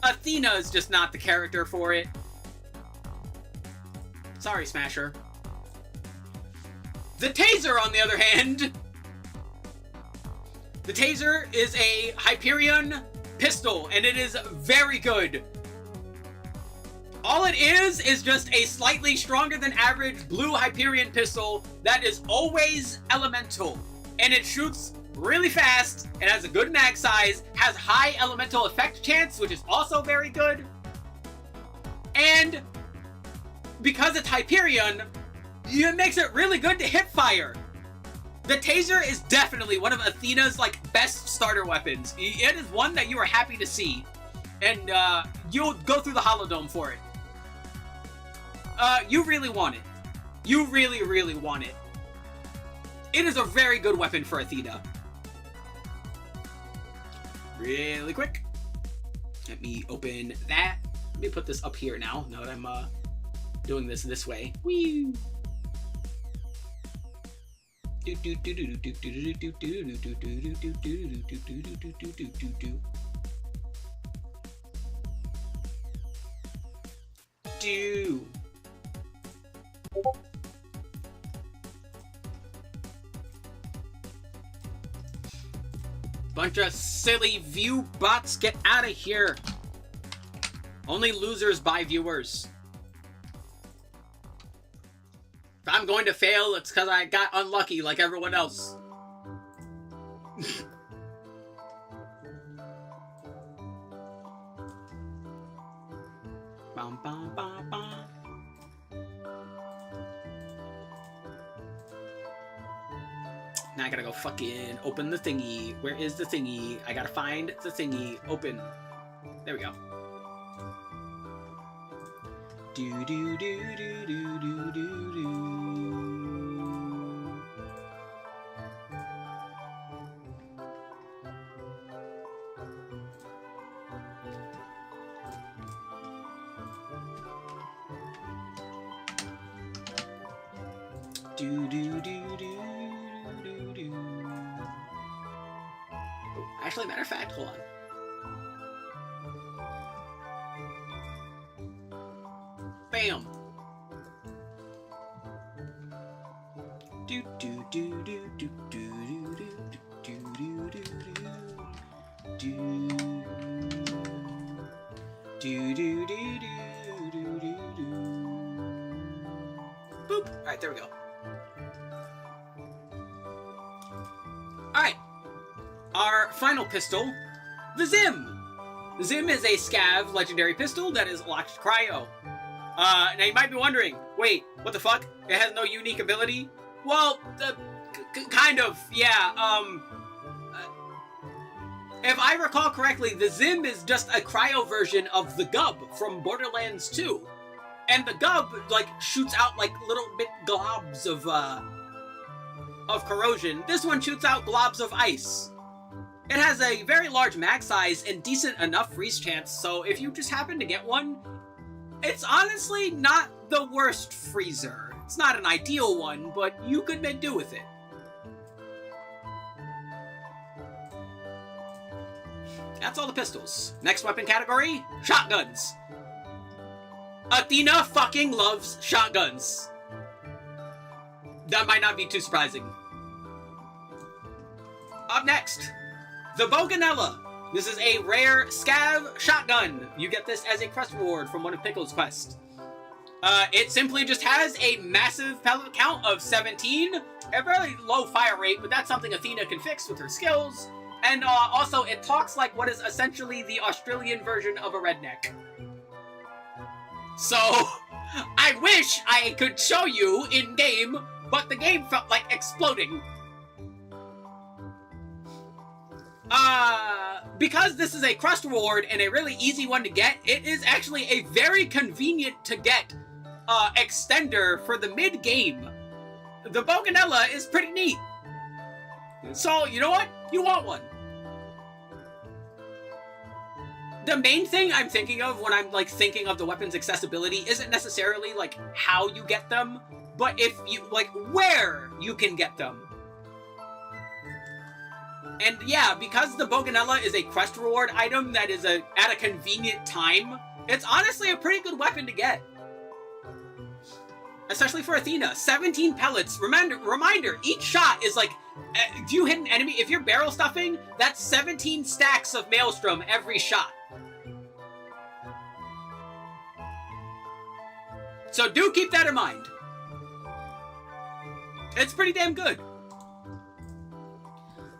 Athena is just not the character for it. Sorry, Smasher. The Taser, on the other hand. The Taser is a Hyperion pistol, and it is very good. All it is just a slightly stronger than average blue Hyperion pistol that is always elemental, and it shoots really fast, it has a good mag size, has high elemental effect chance, which is also very good. And because it's Hyperion, it makes it really good to hip fire. The Taser is definitely one of Athena's like best starter weapons. It is one that you are happy to see, and you'll go through the Holodome for it. You really want it. You really, really want it. It is a very good weapon for Athena. Really quick, let me open that. Let me put this up here now that I'm doing this way. Whee! Bunch of silly view bots, get out of here. Only losers buy viewers. If I'm going to fail, it's because I got unlucky like everyone else. Bum, bum, bum, bum. Now I gotta go fucking open the thingy. Where is the thingy? I gotta find the thingy. Open. There we go. Do do do do do do do do. Do do do do. Actually, matter of fact, hold on. Bam. Do do do do do do do do do do do do do do. Boop. All right, there we go. All right. Our final pistol, the Zim. The Zim is a Scav legendary pistol that is locked to cryo. Now you might be wondering, wait, what the fuck? It has no unique ability? Well, kind of, yeah. If I recall correctly, the Zim is just a cryo version of the Gub from Borderlands 2. And the Gub, like, shoots out, like, little bit globs of corrosion. This one shoots out globs of ice. It has a very large mag size and decent enough freeze chance, so if you just happen to get one, it's honestly not the worst freezer. It's not an ideal one, but you could make do with it. That's all the pistols. Next weapon category, shotguns. Athena fucking loves shotguns. That might not be too surprising. Up next, the Boganella. This is a rare scav shotgun. You get this as a quest reward from one of Pickle's quests. It simply just has a massive pellet count of 17, a very low fire rate, but that's something Athena can fix with her skills. And also, it talks like what is essentially the Australian version of a redneck. So, I wish I could show you in-game, but the game felt like exploding. Because this is a crust reward and a really easy one to get, it is actually a very convenient to get extender for the mid-game. The Boganella is pretty neat. So, you know what? You want one. The main thing I'm thinking of when I'm, like, thinking of the weapon's accessibility isn't necessarily, like, how you get them, but if you, like, where you can get them. And yeah, because the Boganella is a quest reward item that is at a convenient time, it's honestly a pretty good weapon to get. Especially for Athena. 17 pellets. Reminder, each shot is like, if you hit an enemy, if you're barrel stuffing, that's 17 stacks of Maelstrom every shot. So do keep that in mind. It's pretty damn good.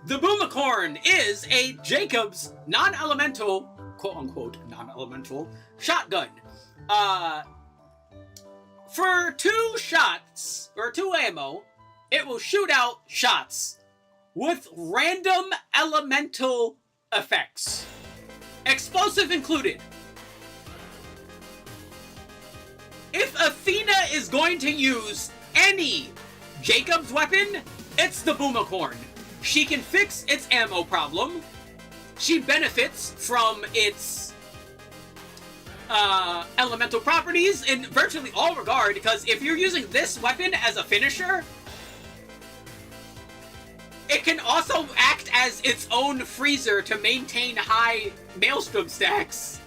The Boomicorn is a Jacobs non-elemental, quote-unquote non-elemental, shotgun. For 2 shots, or 2 ammo, it will shoot out shots with random elemental effects. Explosive included. If Athena is going to use any Jacobs weapon, it's the Boomicorn. She can fix its ammo problem. She benefits from its elemental properties in virtually all regard, because if you're using this weapon as a finisher, it can also act as its own freezer to maintain high Maelstrom stacks.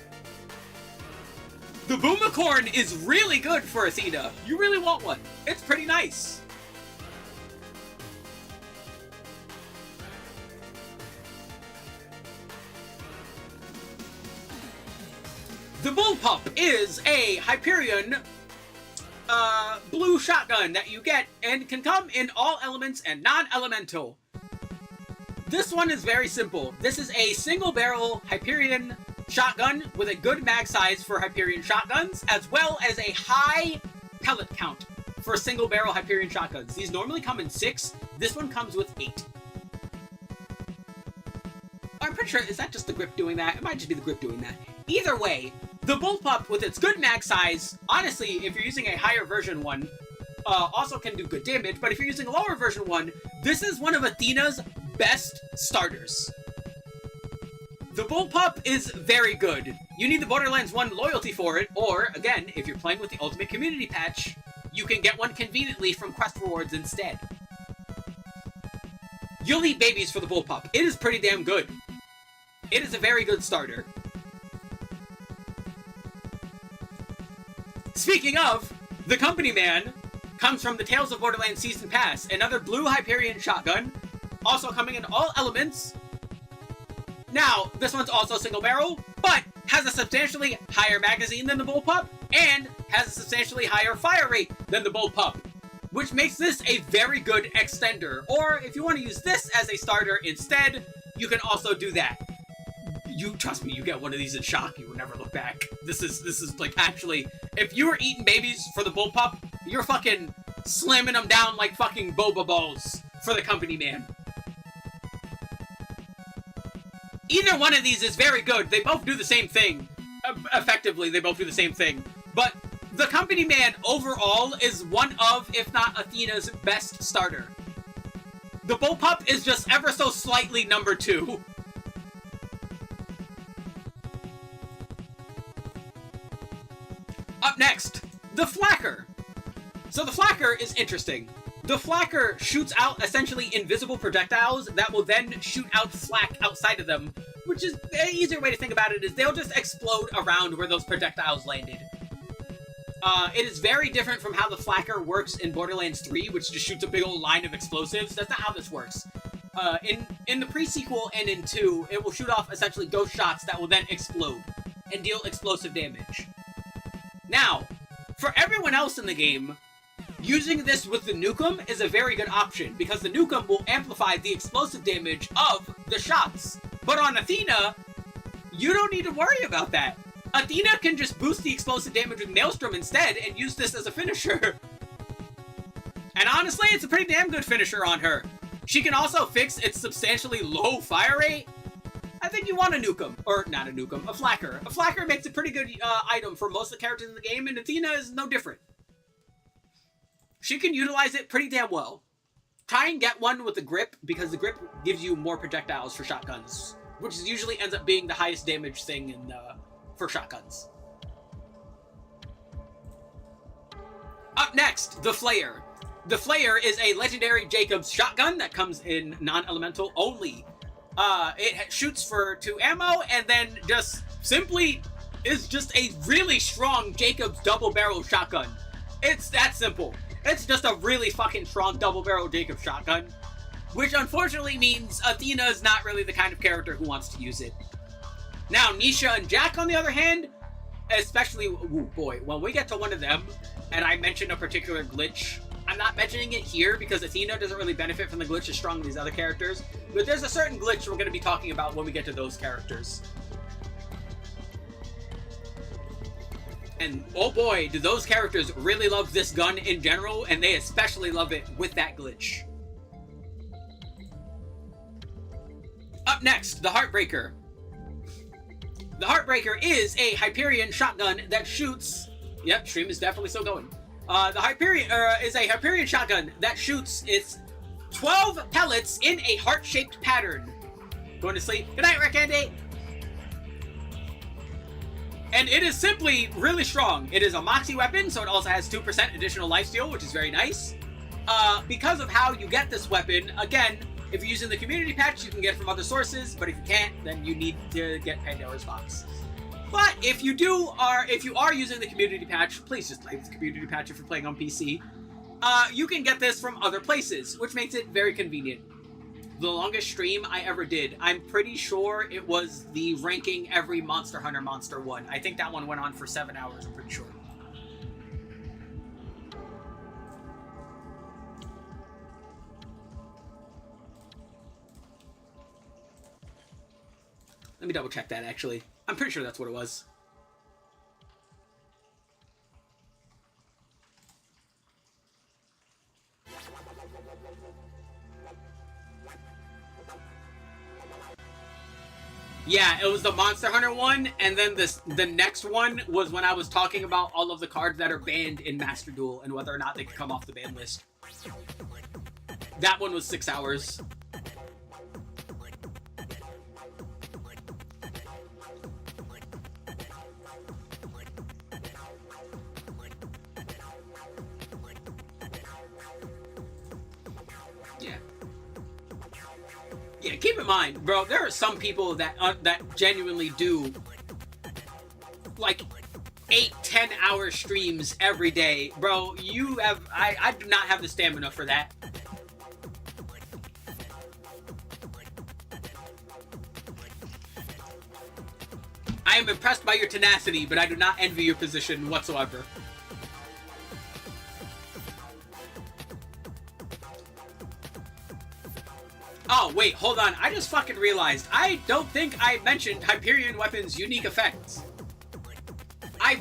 The Boomicorn is really good for Athena. You really want one. It's pretty nice. The Bullpup is a Hyperion blue shotgun that you get and can come in all elements and non-elemental. This one is very simple. This is a single barrel Hyperion shotgun with a good mag size for Hyperion shotguns, as well as a high pellet count for single barrel Hyperion shotguns. These normally come in 6. This one comes with 8. I'm pretty sure, is that just the grip doing that? It might just be the grip doing that. Either way, the Bullpup, with its good mag size, honestly, if you're using a higher version one, also can do good damage, but if you're using a lower version one, this is one of Athena's best starters. The Bullpup is very good. You need the Borderlands 1 loyalty for it, or, again, if you're playing with the Ultimate Community Patch, you can get one conveniently from quest rewards instead. You'll eat babies for the Bullpup. It is pretty damn good. It is a very good starter. Speaking of, the Company Man comes from the Tales of Borderlands Season Pass, another blue Hyperion shotgun, also coming in all elements. Now, this one's also single barrel, but has a substantially higher magazine than the Bullpup, and has a substantially higher fire rate than the Bullpup, which makes this a very good extender. Or, if you want to use this as a starter instead, you can also do that. You, trust me, you get one of these in shock, you will never look back. This is like, actually, if you were eating babies for the Bullpup, you're fucking slamming them down like fucking boba balls for the Company Man. Either one of these is very good. They both do the same thing. Effectively, they both do the same thing. But the Company Man overall is one of, if not Athena's best starter. The Bullpup is just ever so slightly number 2. Up next, the Flacker. So the Flacker is interesting. The Flacker shoots out essentially invisible projectiles that will then shoot out flak outside of them which is an easier way to think about it is they'll just explode around where those projectiles landed. It is very different from how the Flacker works in Borderlands 3, which just shoots a big old line of explosives. That's not how this works. In the pre-sequel and in 2, it will shoot off essentially ghost shots that will then explode and deal explosive damage. Now, for everyone else in the game, using this with the Nukem is a very good option, because the Nukem will amplify the explosive damage of the shots. But on Athena, you don't need to worry about that. Athena can just boost the explosive damage with Maelstrom instead and use this as a finisher. And honestly, it's a pretty damn good finisher on her. She can also fix its substantially low fire rate. I think you want a Nukem, or not a Nukem, a Flacker. A Flacker makes a pretty good item for most of the characters in the game, and Athena is no different. She can utilize it pretty damn well. Try and get one with the grip, because the grip gives you more projectiles for shotguns, which usually ends up being the highest damage thing in for shotguns. Up next, the Flayer. The Flayer is a legendary Jacobs shotgun that comes in non-elemental only. It shoots for 2 ammo and then just simply is just a really strong Jacobs double-barrel shotgun. It's that simple. It's just a really fucking strong double-barrel Jacobs shotgun, which unfortunately means Athena is not really the kind of character who wants to use it. Now, Nisha and Jack, on the other hand, especially, ooh boy, when we get to one of them, and I mention a particular glitch, I'm not mentioning it here because Athena doesn't really benefit from the glitch as strong as these other characters, but there's a certain glitch we're going to be talking about when we get to those characters. And oh boy, do those characters really love this gun in general, and they especially love it with that glitch. Up next, the Heartbreaker. The Heartbreaker is a Hyperion shotgun that shoots... Yep, stream is definitely still going. The Hyperion is a Hyperion shotgun that shoots its 12 pellets in a heart-shaped pattern. Going to sleep. Good night, Rick Andy. And it is simply really strong. It is a Moxie weapon, so it also has 2% additional lifesteal, which is very nice. Because of how you get this weapon, again, if you're using the community patch, you can get it from other sources, but if you can't, then you need to get Pandora's Box. But if you are using the community patch, please just play with the community patch if you're playing on PC. You can get this from other places, which makes it very convenient. The longest stream I ever did, I'm pretty sure it was the ranking every Monster Hunter Monster one. I think that one went on for 7 hours, I'm pretty sure. Let me double check that, actually. I'm pretty sure that's what it was. Yeah, it was the Monster Hunter one, and then the next one was when I was talking about all of the cards that are banned in Master Duel and whether or not they could come off the ban list. That one was 6 hours. Yeah, keep in mind, bro, there are some people that genuinely do, like, 8-10 hour streams every day. Bro, I do not have the stamina for that. I am impressed by your tenacity, but I do not envy your position whatsoever. Oh, wait, hold on. I just fucking realized. I don't think I mentioned Hyperion weapons' unique effects.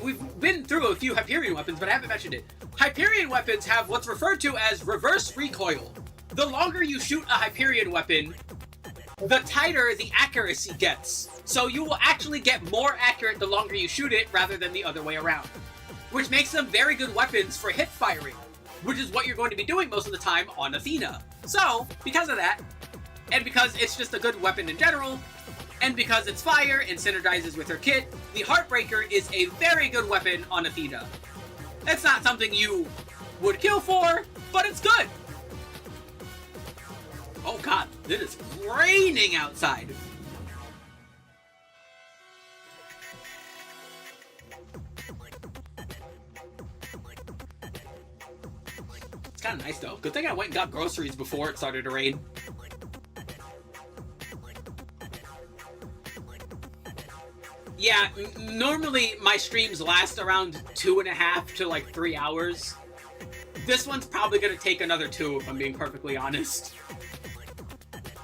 We've been through a few Hyperion weapons, but I haven't mentioned it. Hyperion weapons have what's referred to as reverse recoil. The longer you shoot a Hyperion weapon, the tighter the accuracy gets. So you will actually get more accurate the longer you shoot it rather than the other way around. Which makes them very good weapons for hip firing, which is what you're going to be doing most of the time on Athena. So, because of that, and because it's just a good weapon in general, and because it's fire and synergizes with her kit, the Heartbreaker is a very good weapon on Athena. It's not something you would kill for, but it's good. Oh god, it is raining outside. nice, though. Good thing I went and got groceries before it started to rain. Yeah, normally my streams last around 2.5 to like 3 hours. This one's probably gonna take another 2, if I'm being perfectly honest.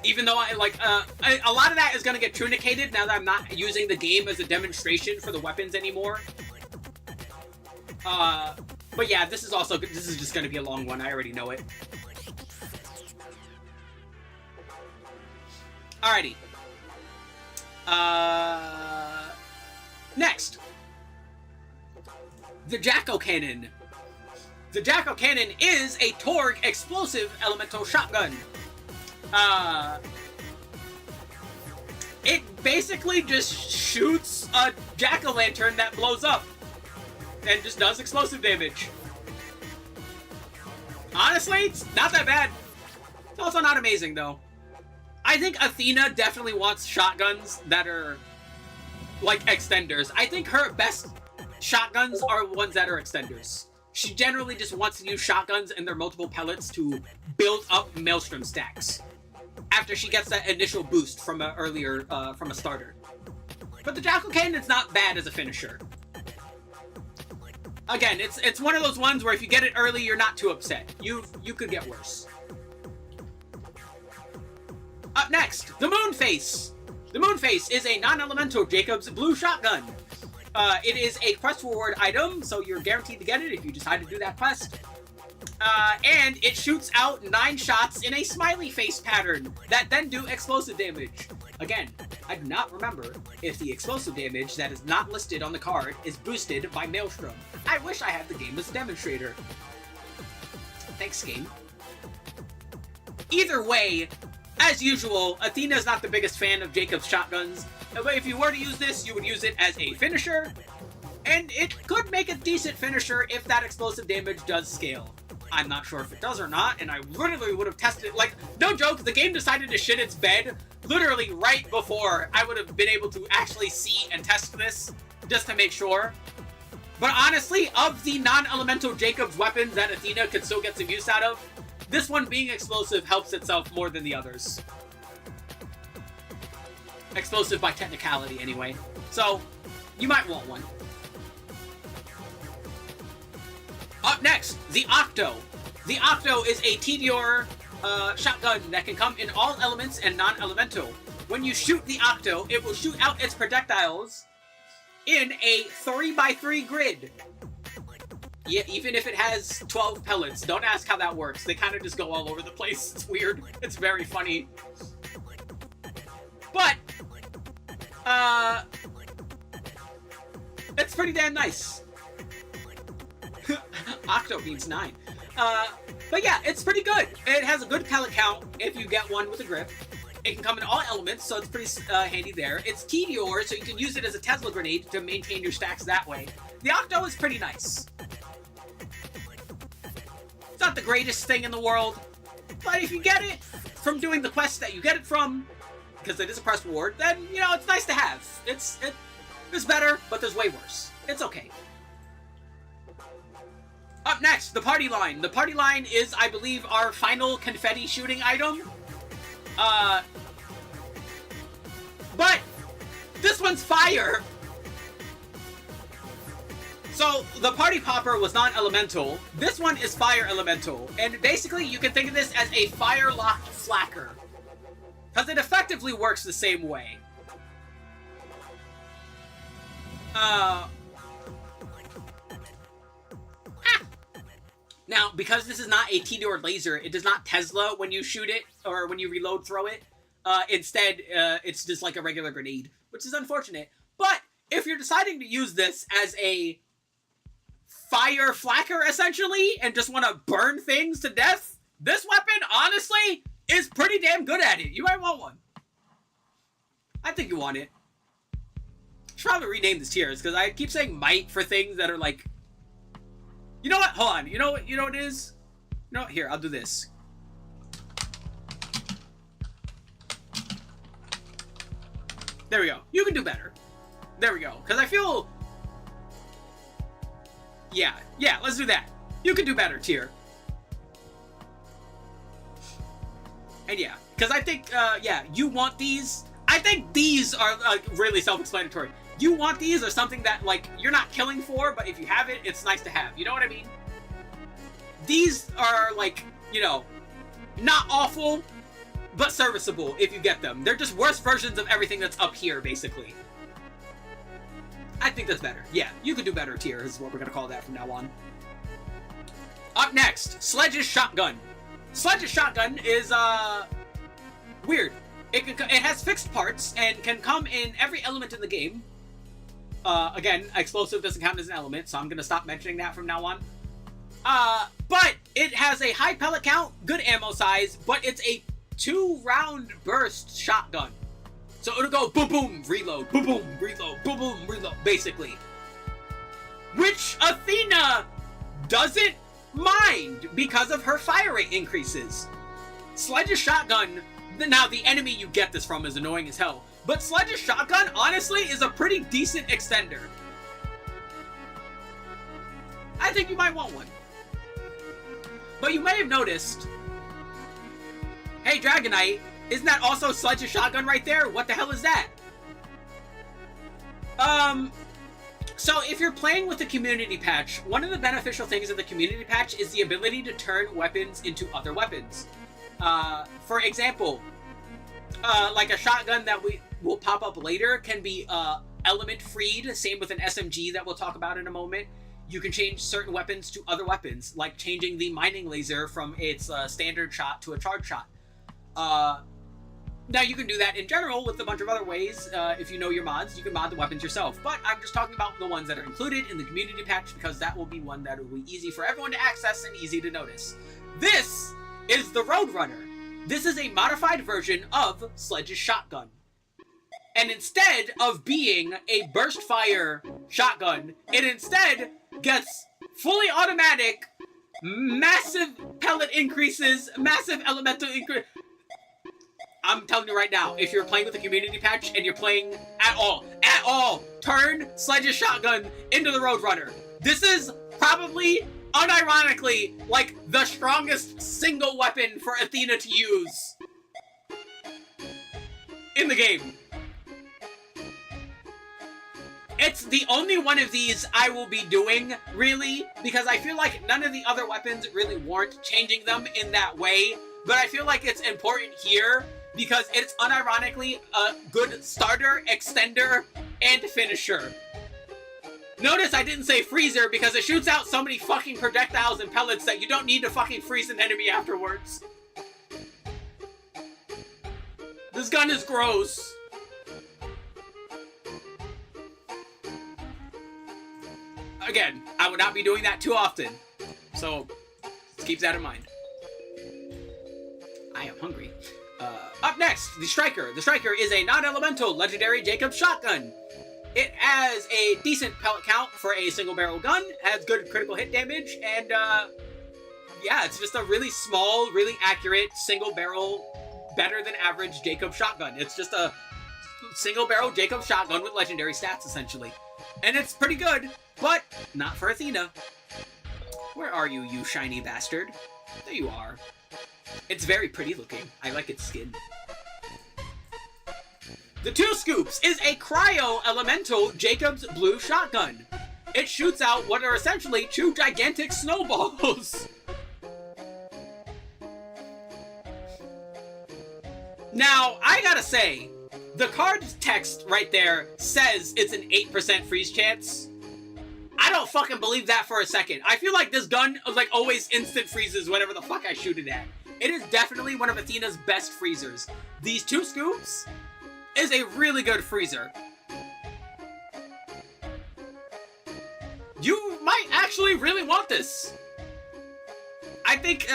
Even though a lot of that is gonna get trunicated now that I'm not using the game as a demonstration for the weapons anymore. But yeah, this is just gonna be a long one. I already know it. Alrighty. Next, the Jacko Cannon. The Jacko Cannon is a Torgue explosive elemental shotgun. It basically just shoots a jack-o'-lantern that blows up and just does explosive damage. Honestly, it's not that bad. It's also not amazing, though. I think Athena definitely wants shotguns that are like extenders. I think her best shotguns are ones that are extenders. She generally just wants to use shotguns and their multiple pellets to build up Maelstrom stacks after she gets that initial boost from from a starter. But the Jackal Cannon's not bad as a finisher. Again, it's one of those ones where if you get it early, you're not too upset. You could get worse. Up next, the Moonface. The Moonface is a non-elemental Jacob's blue shotgun. It is a quest reward item, so you're guaranteed to get it if you decide to do that quest. And it shoots out 9 shots in a smiley face pattern that then do explosive damage. Again, I do not remember if the explosive damage that is not listed on the card is boosted by Maelstrom. I wish I had the game as a demonstrator. Thanks, game. Either way, as usual, Athena's not the biggest fan of Jacob's shotguns, but if you were to use this, you would use it as a finisher, and it could make a decent finisher if that explosive damage does scale. I'm not sure if it does or not, and I literally would have tested it. Like, no joke, the game decided to shit its bed literally right before I would have been able to actually see and test this, just to make sure. But honestly, of the non-elemental Jacob's weapons that Athena could still get some use out of, this one being explosive helps itself more than the others. Explosive by technicality, anyway. So, you might want one. Up next, the Octo. The Octo is a Tediore shotgun that can come in all elements and non-elemental. When you shoot the Octo, it will shoot out its projectiles in a 3x3 grid. Yeah, even if it has 12 pellets. Don't ask how that works. They kind of just go all over the place. It's weird. It's very funny. But, it's pretty damn nice. Octo means 9. But yeah, it's pretty good. It has a good pellet count if you get one with a grip. It can come in all elements, so it's pretty handy there. It's Tediore, so you can use it as a Tesla grenade to maintain your stacks that way. The Octo is pretty nice. It's not the greatest thing in the world, but if you get it from doing the quest that you get it from, because it is a quest reward, then, you know, it's nice to have. It's better, but there's way worse. It's okay. Up next, the Party Line. The Party Line is, I believe, our final confetti shooting item. But this one's fire. So, the Party Popper was non-elemental. This one is fire elemental. And basically, you can think of this as a fire-locked flacker. Because it effectively works the same way. Now, because this is not a Tediore laser, it does not Tesla when you shoot it, or when you reload throw it. Instead, it's just like a regular grenade, which is unfortunate. But, if you're deciding to use this as a fire flacker, essentially, and just want to burn things to death, this weapon, honestly, is pretty damn good at it. You might want one. I think you want it. Should probably rename this tiers, because I keep saying might for things that are like... You know what? Hold on. You know what it is? You know what? Here, I'll do this. There we go. You can do better. There we go. Because I feel... Yeah, let's do that. You can do better, tier. And yeah, because I think, yeah, you want these. I think these are really self-explanatory. You want these or something that, like, you're not killing for, but if you have it, it's nice to have. You know what I mean? These are, like, you know, not awful, but serviceable if you get them. They're just worse versions of everything that's up here, basically. I think that's better. Yeah, you could do better tier is what we're going to call that from now on. Up next, Sledge's Shotgun. Sledge's Shotgun is, weird. It has fixed parts and can come in every element in the game. Again, explosive doesn't count as an element, so I'm going to stop mentioning that from now on. But it has a high pellet count, good ammo size, but it's a 2-round burst shotgun. So it'll go boom, boom, reload, boom, boom, reload, boom, boom, reload, basically. Which Athena doesn't mind because of her fire rate increases. Sledge's Shotgun, now the enemy you get this from is annoying as hell, but Sledge's Shotgun, honestly, is a pretty decent extender. I think you might want one. But you may have noticed, hey Dragonite, isn't that also Sledge's Shotgun right there? What the hell is that? So if you're playing with the community patch, one of the beneficial things of the community patch is the ability to turn weapons into other weapons. For example, like a shotgun that will pop up later can be element freed, same with an SMG that we'll talk about in a moment. You can change certain weapons to other weapons, like changing the mining laser from its standard shot to a charge shot. Now, you can do that in general with a bunch of other ways. If you know your mods, you can mod the weapons yourself. But I'm just talking about the ones that are included in the community patch because that will be one that will be easy for everyone to access and easy to notice. This is the Roadrunner. This is a modified version of Sledge's Shotgun. And instead of being a burst fire shotgun, it instead gets fully automatic, massive pellet increases, massive elemental increase. I'm telling you right now, if you're playing with the community patch and you're playing at all, turn Sledge's Shotgun into the Roadrunner. This is probably, unironically, like the strongest single weapon for Athena to use in the game. It's the only one of these I will be doing, really, because I feel like none of the other weapons really warrant changing them in that way, but I feel like it's important here because it's unironically a good starter, extender, and finisher. Notice I didn't say freezer because it shoots out so many fucking projectiles and pellets that you don't need to fucking freeze an enemy afterwards. This gun is gross. Again, I would not be doing that too often, so keep that in mind. I am hungry. Up next, the Striker. The Striker is a non-elemental legendary Jacob's shotgun. It has a decent pellet count for a single barrel gun, has good critical hit damage, and yeah, it's just a really small, really accurate single barrel, better than average Jacob's shotgun. It's just a single barrel Jacob's shotgun with legendary stats, essentially. And it's pretty good, but not for Athena. Where are you, you shiny bastard? There you are. It's very pretty looking. I like its skin. The Two Scoops is a cryo-elemental Jacob's blue shotgun. It shoots out what are essentially two gigantic snowballs. Now, I gotta say, the card's text right there says it's an 8% freeze chance. I don't fucking believe that for a second. I feel like this gun like always instant freezes whatever the fuck I shoot it at. It is definitely one of Athena's best freezers. These Two Scoops is a really good freezer. You might actually really want this. I think,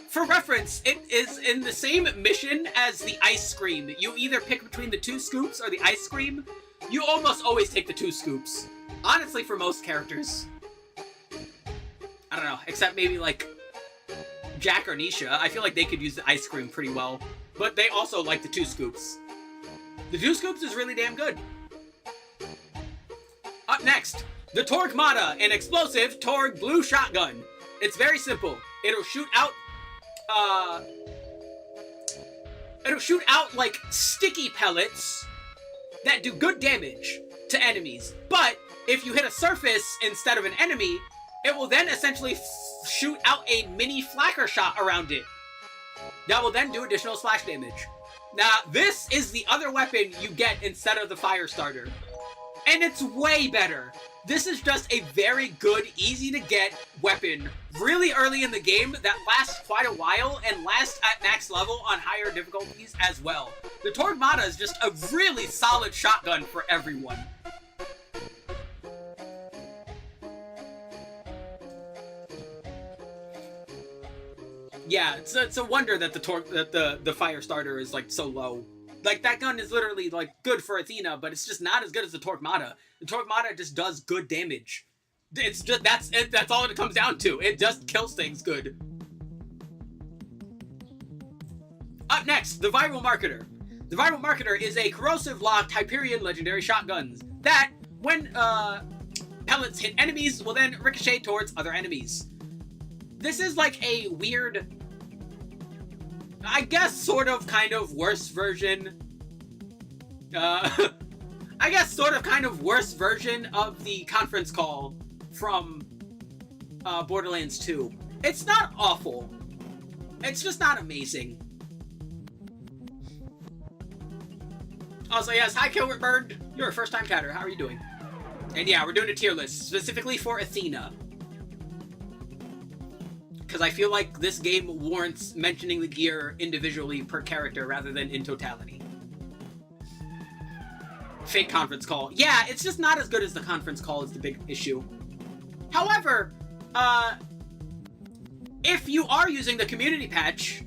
for reference, it is in the same mission as the Ice Scream. You either pick between the Two Scoops or the Ice Scream. You almost always take the Two Scoops. Honestly, for most characters. I don't know, except maybe, like, Jack or Nisha. I feel like they could use the Ice Cream pretty well. But they also like the Two Scoops. The Two Scoops is really damn good. Up next, the Torquemada, an explosive Torg blue shotgun. It's very simple. It'll shoot out It'll shoot out, like, sticky pellets that do good damage to enemies. But if you hit a surface instead of an enemy, it will then essentially shoot out a mini flacker shot around it. That will then do additional splash damage. Now, this is the other weapon you get instead of the fire starter. And it's way better. This is just a very good, easy-to-get weapon really early in the game that lasts quite a while and lasts at max level on higher difficulties as well. The Torgmata is just a really solid shotgun for everyone. Yeah, it's a wonder that the fire starter is like so low. Like, that gun is literally like good for Athena, but it's just not as good as the Torgmata. The Torgmata just does good damage. It's just that's all it comes down to. It just kills things good. Up next, the Viral Marketer. The Viral Marketer is a corrosive locked Hyperion legendary shotguns that, when pellets hit enemies, will then ricochet towards other enemies. This is like a weird, I guess, sort of, kind of worse version. I guess sort of, kind of worse version of the conference call from Borderlands 2. It's not awful. It's just not amazing. Also, yes, hi Kilbert Bird. You're a first-time chatter. How are you doing? And yeah, we're doing a tier list specifically for Athena. Because I feel like this game warrants mentioning the gear individually per character rather than in totality. Fake conference call. Yeah, it's just not as good as the conference call is the big issue. However, if you are using the community patch,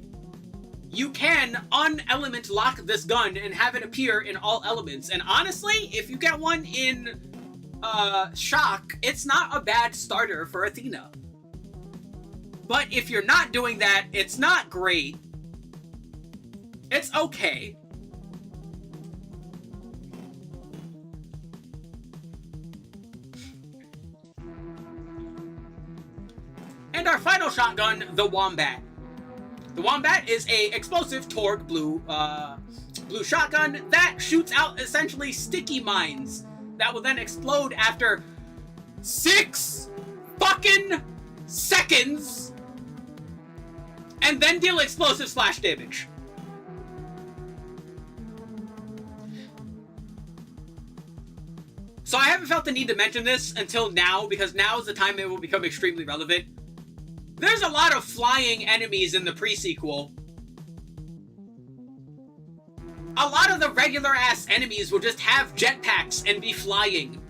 you can un-element lock this gun and have it appear in all elements. And honestly, if you get one in Shock, it's not a bad starter for Athena. But if you're not doing that, it's not great. It's okay. And our final shotgun, the Wombat. The Wombat is a explosive Torg blue shotgun that shoots out essentially sticky mines that will then explode after 6 fucking seconds and then deal explosive splash damage. So I haven't felt the need to mention this until now, because now is the time it will become extremely relevant. There's a lot of flying enemies in the pre-sequel. A lot of the regular-ass enemies will just have jetpacks and be flying.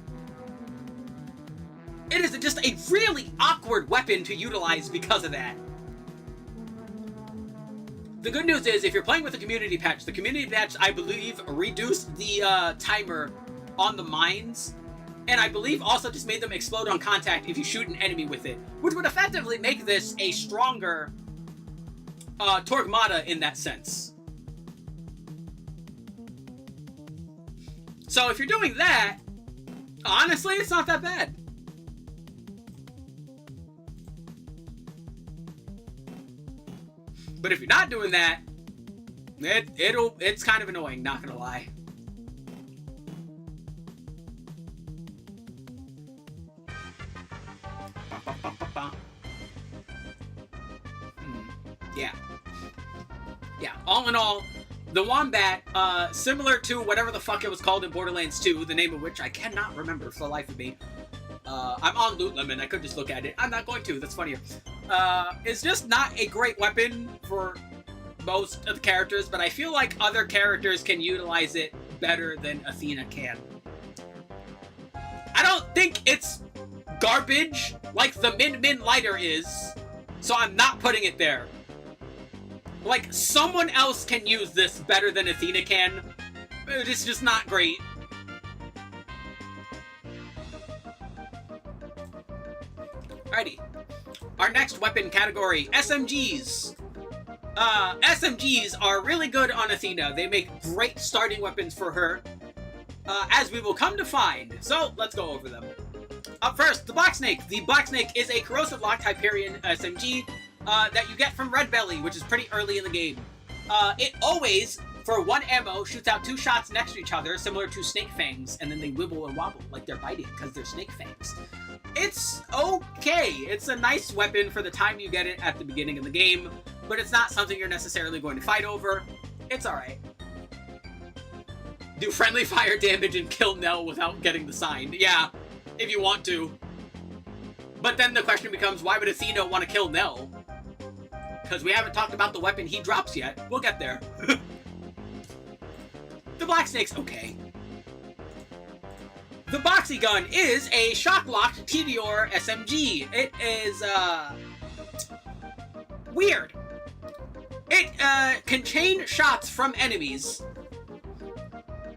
It is just a really awkward weapon to utilize because of that. The good news is, if you're playing with the community patch, I believe, reduced the timer on the mines, and I believe also just made them explode on contact if you shoot an enemy with it, which would effectively make this a stronger Torgmata in that sense. So if you're doing that, honestly, it's not that bad. But if you're not doing that, it's kind of annoying, not gonna lie. Yeah, all in all, the Wombat, similar to whatever the fuck it was called in Borderlands 2, the name of which I cannot remember for the life of me. I'm on Loot Lemon, I could just look at it. I'm not going to, that's funnier. It's just not a great weapon for most of the characters, but I feel like other characters can utilize it better than Athena can. I don't think it's garbage like the Min lighter is, so I'm not putting it there. Like, someone else can use this better than Athena can. It's just not great. Alrighty. Our next weapon category, SMGs. SMGs are really good on Athena. They make great starting weapons for her, as we will come to find. So, let's go over them. Up first, the Black Snake. The Black Snake is a corrosive locked Hyperion SMG that you get from Red Belly, which is pretty early in the game. it always, for 1 ammo, shoots out 2 shots next to each other, similar to snake fangs, and then they wibble and wobble like they're biting because they're snake fangs. It's okay. It's a nice weapon for the time you get it at the beginning of the game, but it's not something you're necessarily going to fight over. It's alright. Do friendly fire damage and kill Nell without getting the sign. Yeah, if you want to. But then the question becomes, why would Athena want to kill Nell? Because we haven't talked about the weapon he drops yet. We'll get there. The Black Snake's okay. The Boxy Gun is a shock-locked TDR SMG. It is, weird. It, can chain shots from enemies.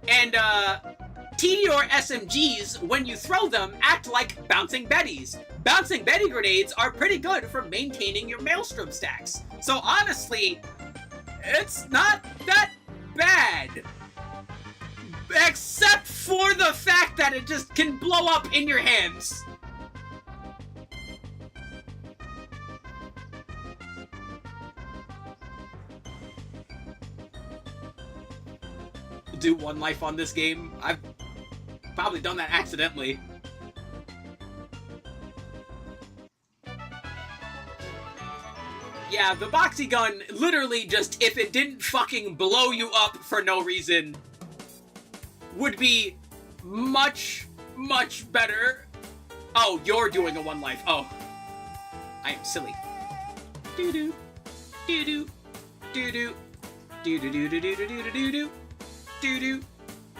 And, TDR SMGs, when you throw them, act like Bouncing Betties. Bouncing Betty grenades are pretty good for maintaining your Maelstrom stacks. So honestly, it's not that bad. Except for the fact that it just can blow up in your hands. Do 1 life on this game. I've probably done that accidentally. Yeah, the Boxy Gun, literally just, if it didn't fucking blow you up for no reason, would be much, much better. Oh, you're doing a 1 life. Oh. I am silly. Doo-doo. Doo-doo. Doo-doo. Doo-doo-doo-doo-doo-doo-doo-doo. Doo-doo.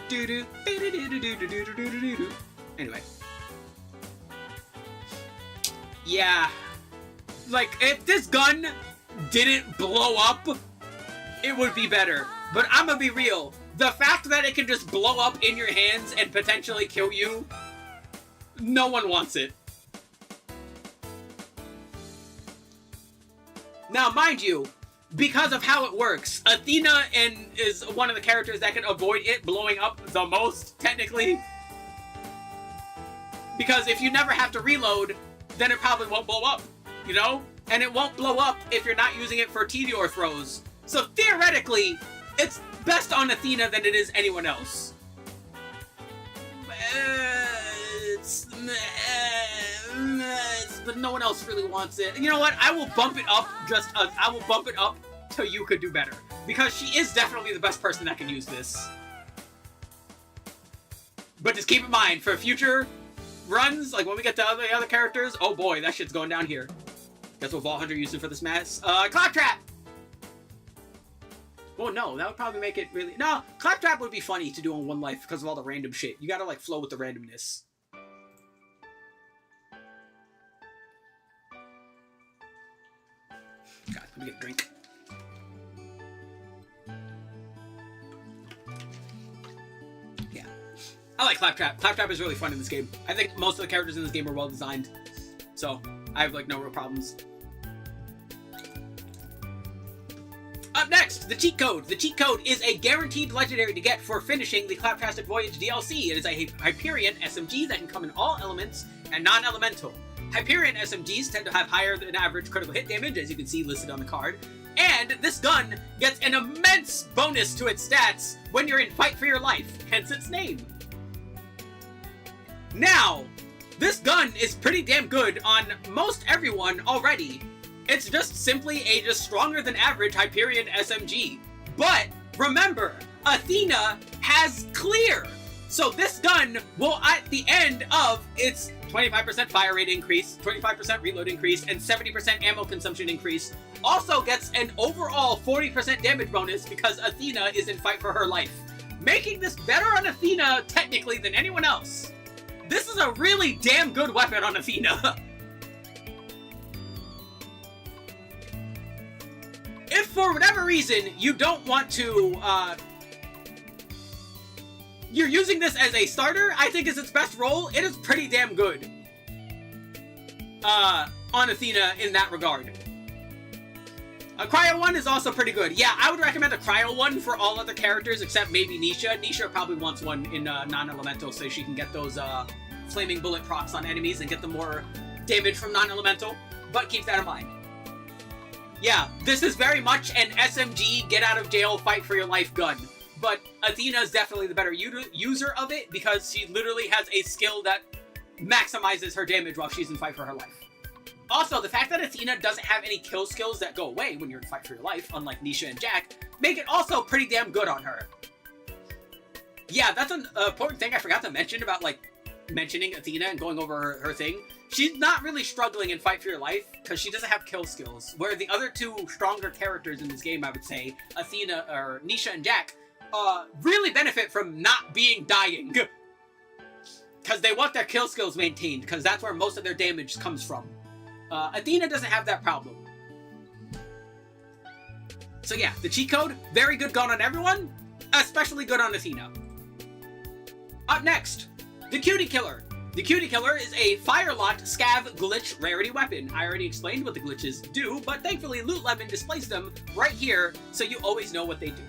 Doo-doo. Doo-doo-doo-doo-doo-doo-doo-doo. Anyway. Yeah. Like, if this gun didn't blow up, it would be better. But I'm gonna be real. The fact that it can just blow up in your hands and potentially kill you, no one wants it. Now, mind you, because of how it works, Athena is one of the characters that can avoid it blowing up the most, technically. Because if you never have to reload, then it probably won't blow up, you know? And it won't blow up if you're not using it for TDR throws. So theoretically, it's best on Athena than it is anyone else. But no one else really wants it. You know what? I will bump it up. I will bump it up till you could do better, because she is definitely the best person that can use this. But just keep in mind for future runs, like when we get to the other characters. Oh boy, that shit's going down here. Guess what Vault Hunter using for this mess? Claptrap. Well, no, that would probably make it really... No, Claptrap would be funny to do on 1 life because of all the random shit. You gotta, like, flow with the randomness. God, let me get a drink. Yeah. I like Claptrap. Claptrap is really fun in this game. I think most of the characters in this game are well designed. So, I have, like, no real problems. Up next, the cheat code. The cheat code is a guaranteed legendary to get for finishing the Claptastic Voyage DLC. It is a Hyperion SMG that can come in all elements and non-elemental. Hyperion SMGs tend to have higher than average critical hit damage, as you can see listed on the card. And this gun gets an immense bonus to its stats when you're in Fight for Your Life, hence its name. Now, this gun is pretty damn good on most everyone already. It's just simply a just stronger than average Hyperion SMG. But remember, Athena has clear. So this gun will, at the end of its 25% fire rate increase, 25% reload increase, and 70% ammo consumption increase, also gets an overall 40% damage bonus because Athena is in Fight for Her Life, making this better on Athena technically than anyone else. This is a really damn good weapon on Athena. If for whatever reason you don't want to, you're using this as a starter, I think is its best role. It is pretty damn good on Athena in that regard. A Cryo 1 is also pretty good. Yeah, I would recommend a Cryo 1 for all other characters except maybe Nisha. Nisha probably wants one in non-elemental so she can get those flaming bullet procs on enemies and get them more damage from non-elemental, but keep that in mind. Yeah, this is very much an SMG, get out of jail, fight for your life gun. But Athena is definitely the better user of it because she literally has a skill that maximizes her damage while she's in fight for her life. Also, the fact that Athena doesn't have any kill skills that go away when you're in fight for your life, unlike Nisha and Jack, make it also pretty damn good on her. Yeah, that's an important thing I forgot to mention about, like, mentioning Athena and going over her thing. She's not really struggling in fight for your life because she doesn't have kill skills, where the other two stronger characters in this game, I would say, Athena, or Nisha and Jack, really benefit from not being dying. Because they want their kill skills maintained, because that's where most of their damage comes from. Athena doesn't have that problem. So yeah, the cheat code, very good gun on everyone, especially good on Athena. Up next, the Cutie Killer. The Cutie Killer is a fire-locked scav glitch rarity weapon. I already explained what the glitches do, but thankfully Loot Lemon displays them right here, so you always know what they do.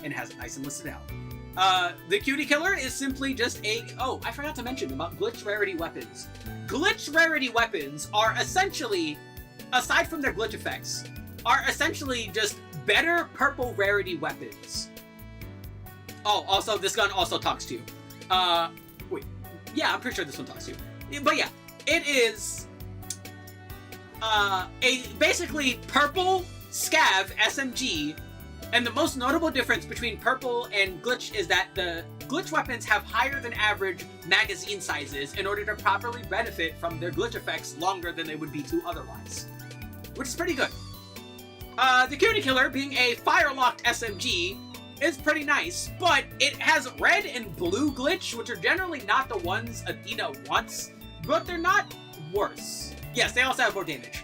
And has it nice and listed out. The Cutie Killer is simply just a... Oh, I forgot to mention about glitch rarity weapons. Glitch rarity weapons are essentially, aside from their glitch effects, are essentially just better purple rarity weapons. Oh, also, this gun also talks to you. Wait. Yeah, I'm pretty sure this one talks to you. But yeah, it is a basically purple scav SMG, and the most notable difference between purple and glitch is that the glitch weapons have higher than average magazine sizes in order to properly benefit from their glitch effects longer than they would be to otherwise, which is pretty good. The Cutie Killer, being a fire-locked SMG, is pretty nice, but it has red and blue glitch, which are generally not the ones Athena wants, but they're not worse. Yes, they also have more damage.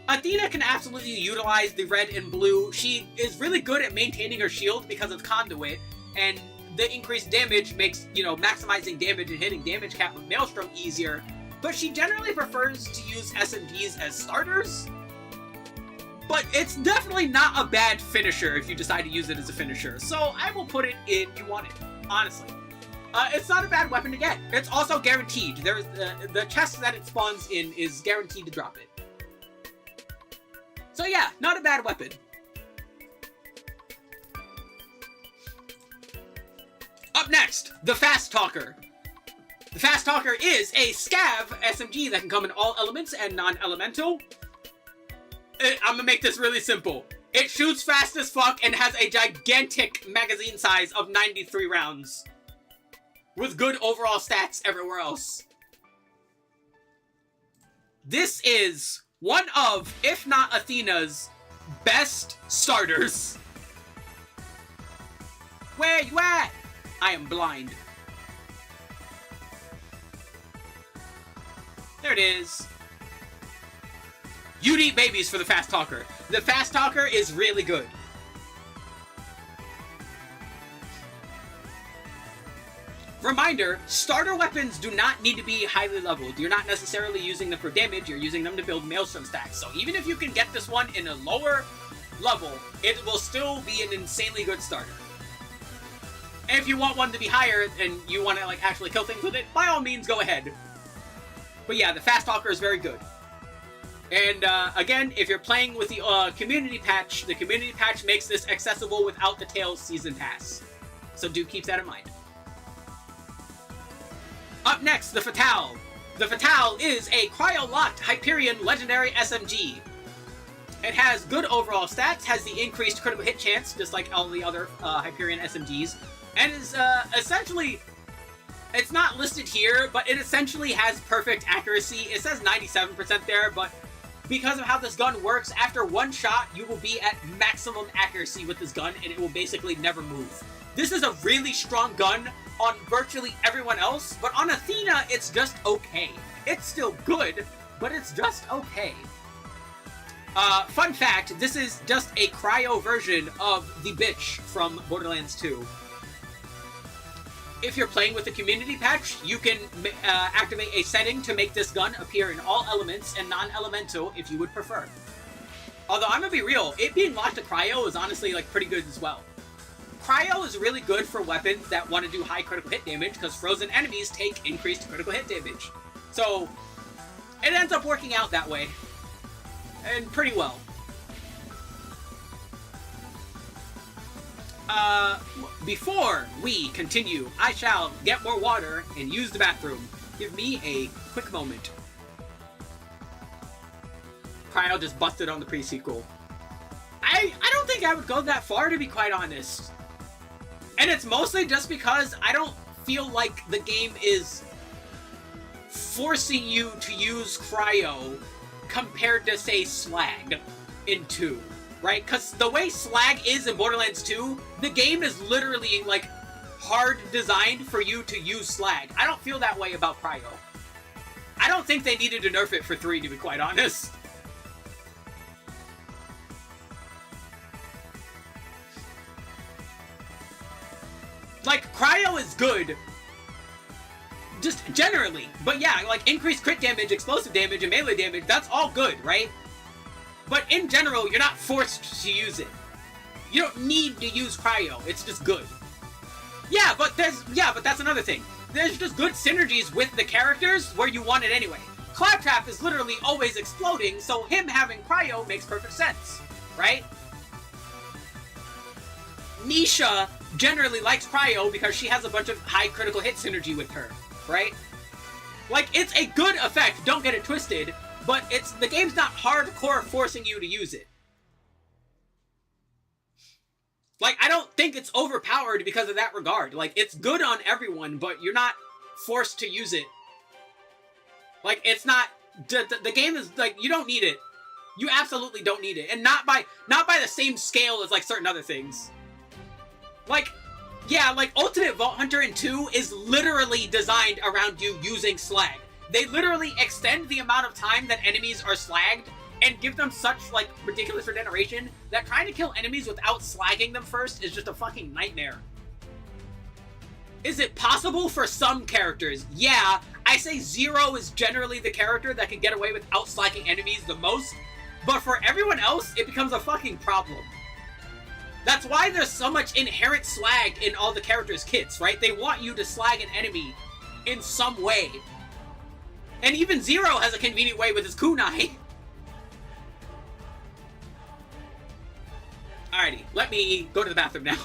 Athena can absolutely utilize the red and blue. She is really good at maintaining her shield because of Conduit, and the increased damage makes, you know, maximizing damage and hitting damage cap with Maelstrom easier, but she generally prefers to use SMGs as starters. But it's definitely not a bad finisher if you decide to use it as a finisher, so I will put it in you want it, honestly. It's not a bad weapon to get. It's also guaranteed. There's the chest that it spawns in is guaranteed to drop it. So yeah, not a bad weapon. Up next, the Fast Talker. The Fast Talker is a scav SMG that can come in all elements and non-elemental. I'm gonna make this really simple. It shoots fast as fuck and has a gigantic magazine size of 93 rounds. With good overall stats everywhere else. This is one of, if not Athena's, best starters. Where you at? I am blind. There it is. You'd eat babies for the Fast Talker. The Fast Talker is really good. Reminder, starter weapons do not need to be highly leveled. You're not necessarily using them for damage, you're using them to build Maelstrom stacks. So even if you can get this one in a lower level, it will still be an insanely good starter. And if you want one to be higher and you want to like actually kill things with it, by all means go ahead. But yeah, the Fast Talker is very good. And again, if you're playing with the community patch makes this accessible without the Tales Season Pass. So do keep that in mind. Up next, the Fatale. The Fatale is a cryo-locked Hyperion Legendary SMG. It has good overall stats, has the increased critical hit chance, just like all the other Hyperion SMGs, and is essentially... It's not listed here, but it essentially has perfect accuracy. It says 97% there, but because of how this gun works, after one shot, you will be at maximum accuracy with this gun, and it will basically never move. This is a really strong gun on virtually everyone else, but on Athena, it's just okay. It's still good, but it's just okay. Fun fact, this is just a cryo version of the bitch from Borderlands 2. If you're playing with the community patch, you can activate a setting to make this gun appear in all elements and non-elemental if you would prefer. Although, I'm gonna be real, it being locked to cryo is honestly like pretty good as well. Cryo is really good for weapons that want to do high critical hit damage because frozen enemies take increased critical hit damage. So, it ends up working out that way. And pretty well. Before we continue, I shall get more water and use the bathroom. Give me a quick moment. Cryo just busted on the pre-sequel. I don't think I would go that far, to be quite honest. And it's mostly just because I don't feel like the game is forcing you to use Cryo compared to, say, Slag in 2. Right? Because the way Slag is in Borderlands 2, the game is literally, like, hard designed for you to use Slag. I don't feel that way about Cryo. I don't think they needed to nerf it for 3, to be quite honest. Like, Cryo is good, just generally. But yeah, like, increased crit damage, explosive damage, and melee damage, that's all good, right? But in general, you're not forced to use it. You don't need to use Cryo. It's just good. Yeah, but that's another thing. There's just good synergies with the characters where you want it anyway. Claptrap is literally always exploding, so him having Cryo makes perfect sense, right? Nisha generally likes Cryo because she has a bunch of high critical hit synergy with her, right? Like, it's a good effect, don't get it twisted, but the game's not hardcore forcing you to use it. Like, I don't think it's overpowered because of that regard. Like, it's good on everyone, but you're not forced to use it. Like, it's not... The game is, like, you don't need it. You absolutely don't need it. And not by the same scale as, like, certain other things. Like, yeah, like, Ultimate Vault Hunter in 2 is literally designed around you using Slag. They literally extend the amount of time that enemies are slagged and give them such, like, ridiculous regeneration that trying to kill enemies without slagging them first is just a fucking nightmare. Is it possible for some characters? Yeah, I say Zero is generally the character that can get away with outslagging enemies the most, but for everyone else, it becomes a fucking problem. That's why there's so much inherent slag in all the characters' kits, right? They want you to slag an enemy in some way. And even Zero has a convenient way with his kunai. Alrighty, let me go to the bathroom now.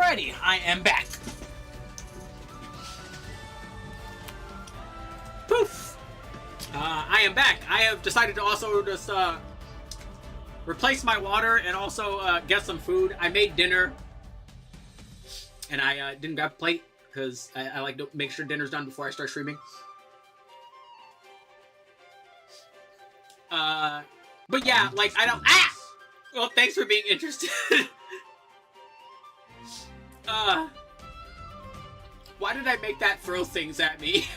Alrighty, I am back. Poof! I am back. I have decided to also just replace my water and also get some food. I made dinner, and I didn't grab a plate because I like to make sure dinner's done before I start streaming. But yeah, like I don't. Ah! Well, thanks for being interested. Why did I make that throw things at me?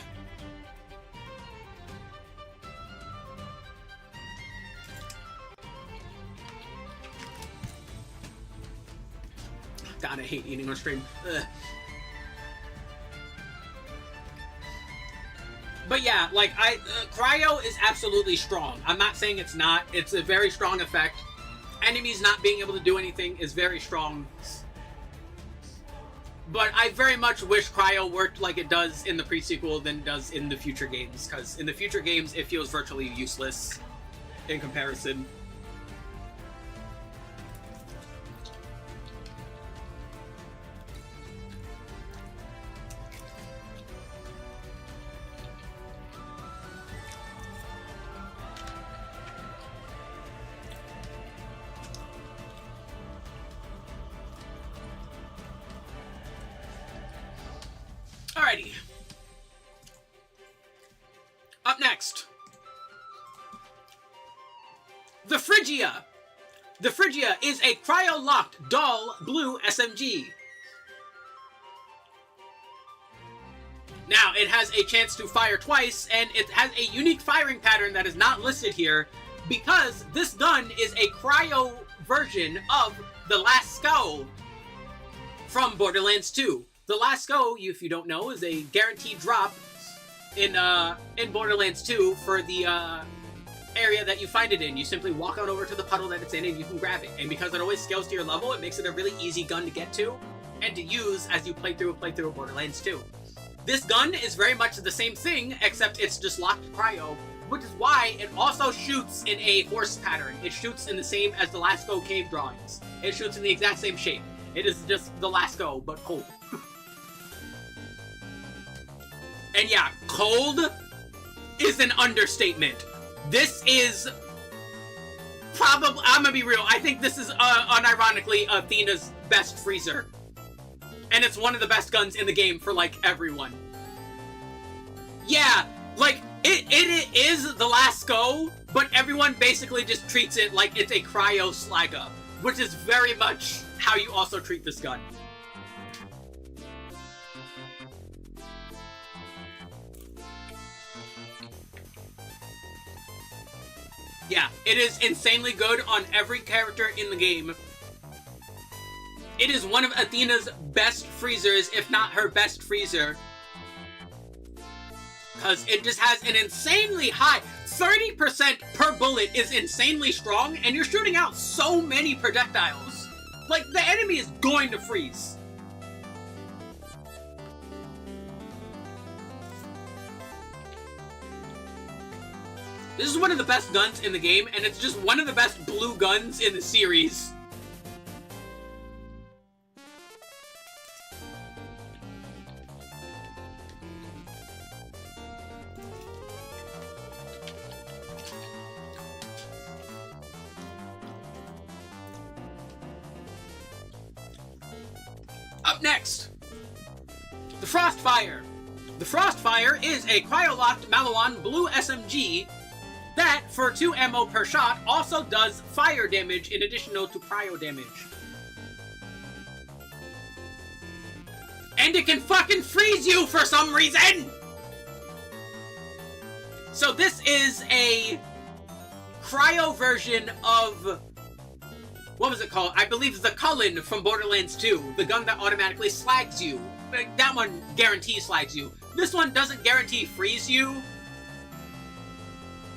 God, I hate eating on stream. Ugh. But yeah, like, cryo is absolutely strong. I'm not saying it's not. It's a very strong effect. Enemies not being able to do anything is very strong. But I very much wish cryo worked like it does in the pre-sequel than it does in the future games, because in the future games, it feels virtually useless in comparison. Alrighty. Up next. The Phrygia. The Phrygia is a cryo-locked dull blue SMG. Now, it has a chance to fire twice, and it has a unique firing pattern that is not listed here, because this gun is a cryo version of the Lasco from Borderlands 2. The Lasco, if you don't know, is a guaranteed drop in Borderlands 2 for the area that you find it in. You simply walk on over to the puddle that it's in and you can grab it. And because it always scales to your level, it makes it a really easy gun to get to and to use as you play through Borderlands 2. This gun is very much the same thing, except it's just locked cryo, which is why it also shoots in a horse pattern. It shoots in the same as the Lasco cave drawings. It shoots in the exact same shape. It is just the Lasco, but cold. And yeah, cold is an understatement. This is probably, I'm gonna be real, I think this is unironically Athena's best freezer. And it's one of the best guns in the game for, like, everyone. Yeah, like, it is the Lasco, but everyone basically just treats it like it's a cryo slagga, which is very much how you also treat this gun. Yeah, it is insanely good on every character in the game. It is one of Athena's best freezers, if not her best freezer. Because it just has an insanely high... 30% per bullet is insanely strong, and you're shooting out so many projectiles. Like, the enemy is going to freeze. This is one of the best guns in the game, and it's just one of the best blue guns in the series. Up next, the Frostfire. The Frostfire is a cryo-locked Maliwan blue SMG that, for 2 ammo per shot, also does fire damage in addition to cryo damage. And it can fucking freeze you for some reason! So this is a cryo version of... what was it called? I believe the Cullen from Borderlands 2. The gun that automatically slags you. That one guarantees slags you. This one doesn't guarantee freeze you.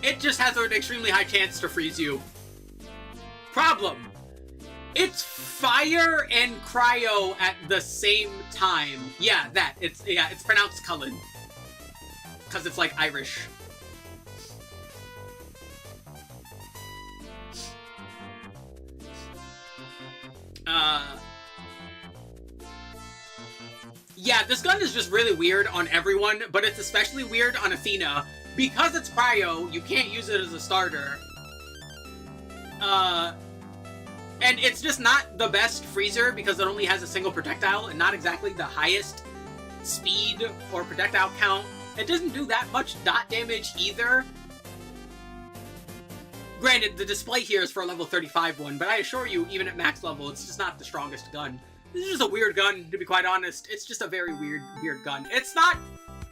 It just has an extremely high chance to freeze you. Problem. It's fire and cryo at the same time. Yeah, that. It's pronounced Cullen. Because it's like Irish. Yeah, this gun is just really weird on everyone, but it's especially weird on Athena. Because it's cryo, you can't use it as a starter. And it's just not the best freezer because it only has a single projectile and not exactly the highest speed or projectile count. It doesn't do that much dot damage either. Granted, the display here is for a level 35 one, but I assure you, even at max level, it's just not the strongest gun. This is just a weird gun, to be quite honest. It's just a very weird gun. It's not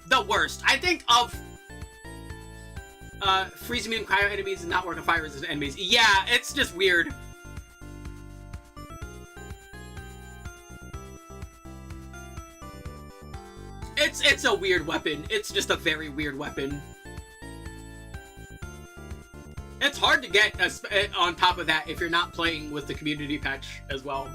the worst. I think of freeze immune cryo enemies and not work on fire resistant enemies. Yeah, it's just weird. It's a weird weapon. It's just a very weird weapon. It's hard to get on top of that if you're not playing with the community patch as well.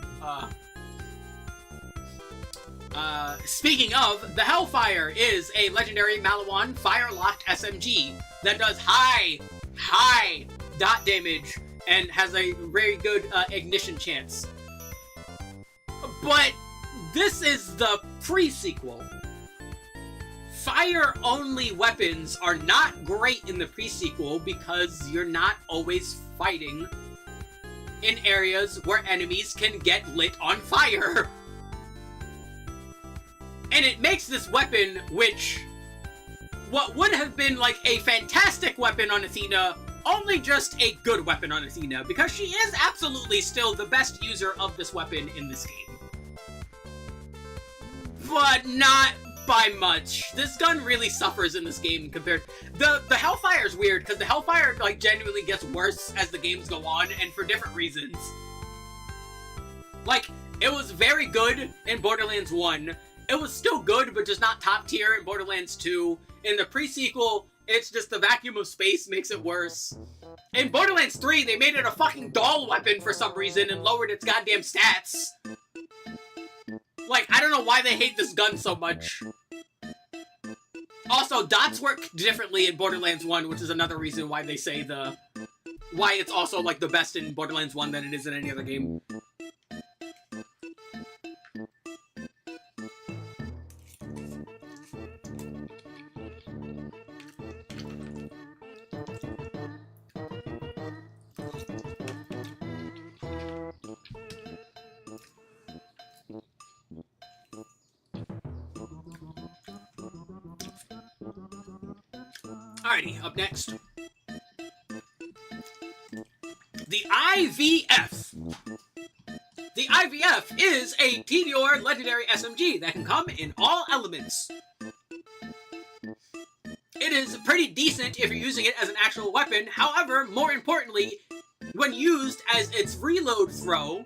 Speaking of, the Hellfire is a legendary Malawan fire-locked SMG that does high dot damage and has a very good ignition chance. But this is the pre-sequel. Fire-only weapons are not great in the pre-sequel because you're not always fighting in areas where enemies can get lit on fire. And it makes this weapon, which what would have been like a fantastic weapon on Athena, only just a good weapon on Athena, because she is absolutely still the best user of this weapon in this game. But not by much. This gun really suffers in this game compared... The Hellfire is weird, because the Hellfire, like, genuinely gets worse as the games go on, and for different reasons. Like, it was very good in Borderlands 1. It was still good, but just not top tier in Borderlands 2. In the pre-sequel, it's just the vacuum of space makes it worse. In Borderlands 3, they made it a fucking doll weapon for some reason and lowered its goddamn stats. Like, I don't know why they hate this gun so much. Also, dots work differently in Borderlands 1, which is another reason why they say why it's also, like, the best in Borderlands 1 than it is in any other game. Alrighty, up next. The IVF. The IVF is a Tediore legendary SMG that can come in all elements. It is pretty decent if you're using it as an actual weapon. However, more importantly, when used as its reload throw,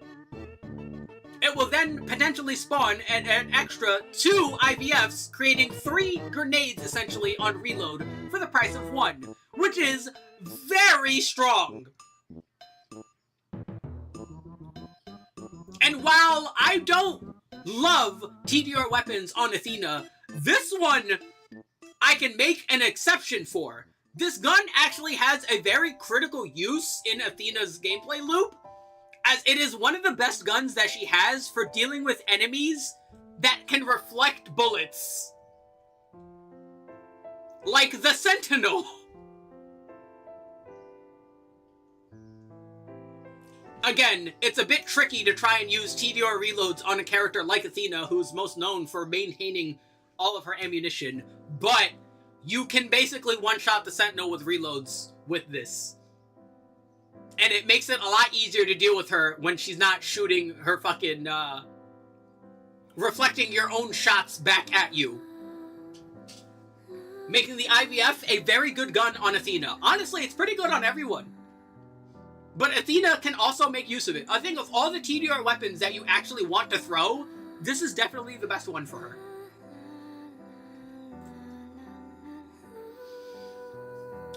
it will then potentially spawn an extra 2 IVFs, creating 3 grenades essentially on reload for the price of 1, which is very strong. And while I don't love Tediore weapons on Athena, this one I can make an exception for. This gun actually has a very critical use in Athena's gameplay loop, as it is one of the best guns that she has for dealing with enemies that can reflect bullets. Like the Sentinel. Again, it's a bit tricky to try and use Tediore reloads on a character like Athena, who's most known for maintaining all of her ammunition, but you can basically one-shot the Sentinel with reloads with this. And it makes it a lot easier to deal with her when she's not shooting her fucking, reflecting your own shots back at you. Making the IVF a very good gun on Athena. Honestly, it's pretty good on everyone. But Athena can also make use of it. I think of all the Tediore weapons that you actually want to throw, this is definitely the best one for her.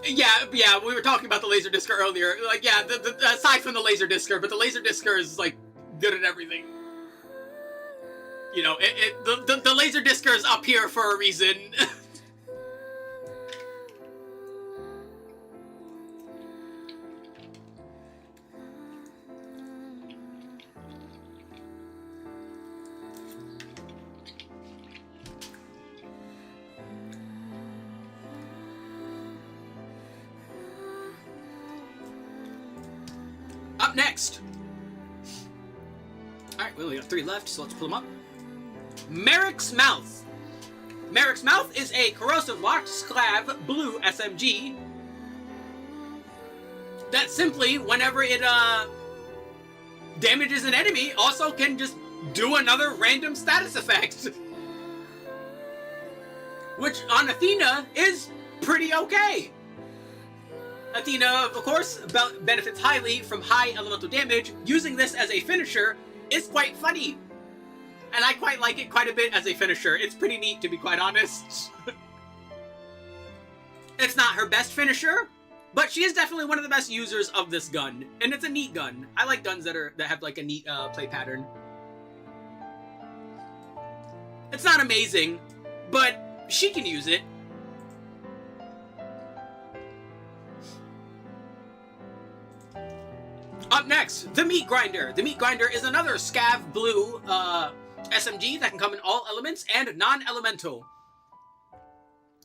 Yeah, we were talking about the Laserdiscer earlier. Like, yeah, aside from the Laserdiscer, but the Laserdiscer is, like, good at everything. You know, the Laserdiscer is up here for a reason. Up next. Alright, we only got 3 left, so let's pull them up. Merrick's Mouth. Merrick's Mouth is a corrosive locked sclav blue SMG that simply, whenever it damages an enemy, also can just do another random status effect. Which, on Athena, is pretty okay. Athena, of course, benefits highly from high elemental damage. Using this as a finisher is quite funny. And I quite like it quite a bit as a finisher. It's pretty neat, to be quite honest. It's not her best finisher, but she is definitely one of the best users of this gun. And it's a neat gun. I like guns that have like a neat play pattern. It's not amazing, but she can use it. Up next, the Meat Grinder. The Meat Grinder is another scav blue SMG that can come in all elements and non-elemental.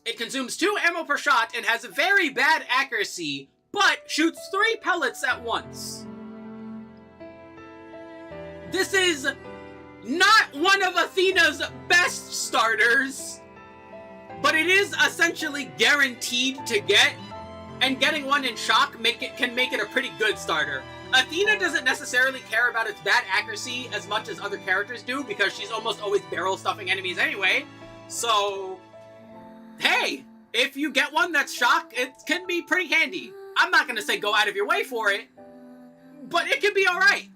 It consumes 2 ammo per shot and has very bad accuracy, but shoots 3 pellets at once. This is not one of Athena's best starters, but it is essentially guaranteed to get, and getting one in shock can make it a pretty good starter. Athena doesn't necessarily care about its bad accuracy as much as other characters do, because she's almost always barrel stuffing enemies anyway. So, hey, if you get one that's shock, it can be pretty handy. I'm not gonna say go out of your way for it, but it can be alright.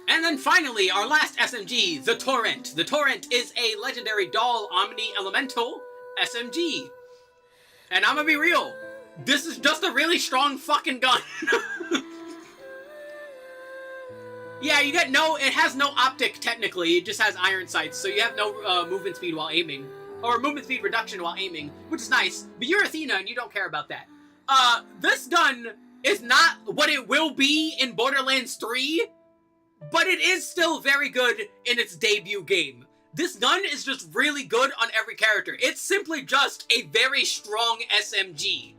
And then finally, our last SMG, the Torrent. The Torrent is a legendary Doll Omni Elemental SMG. And I'm gonna be real, this is just a really strong fucking gun. Yeah, you get it has no optic technically, it just has iron sights, so you have no movement speed while aiming. Or movement speed reduction while aiming, which is nice, but you're Athena and you don't care about that. This gun is not what it will be in Borderlands 3, but it is still very good in its debut game. This gun is just really good on every character. It's simply just a very strong SMG.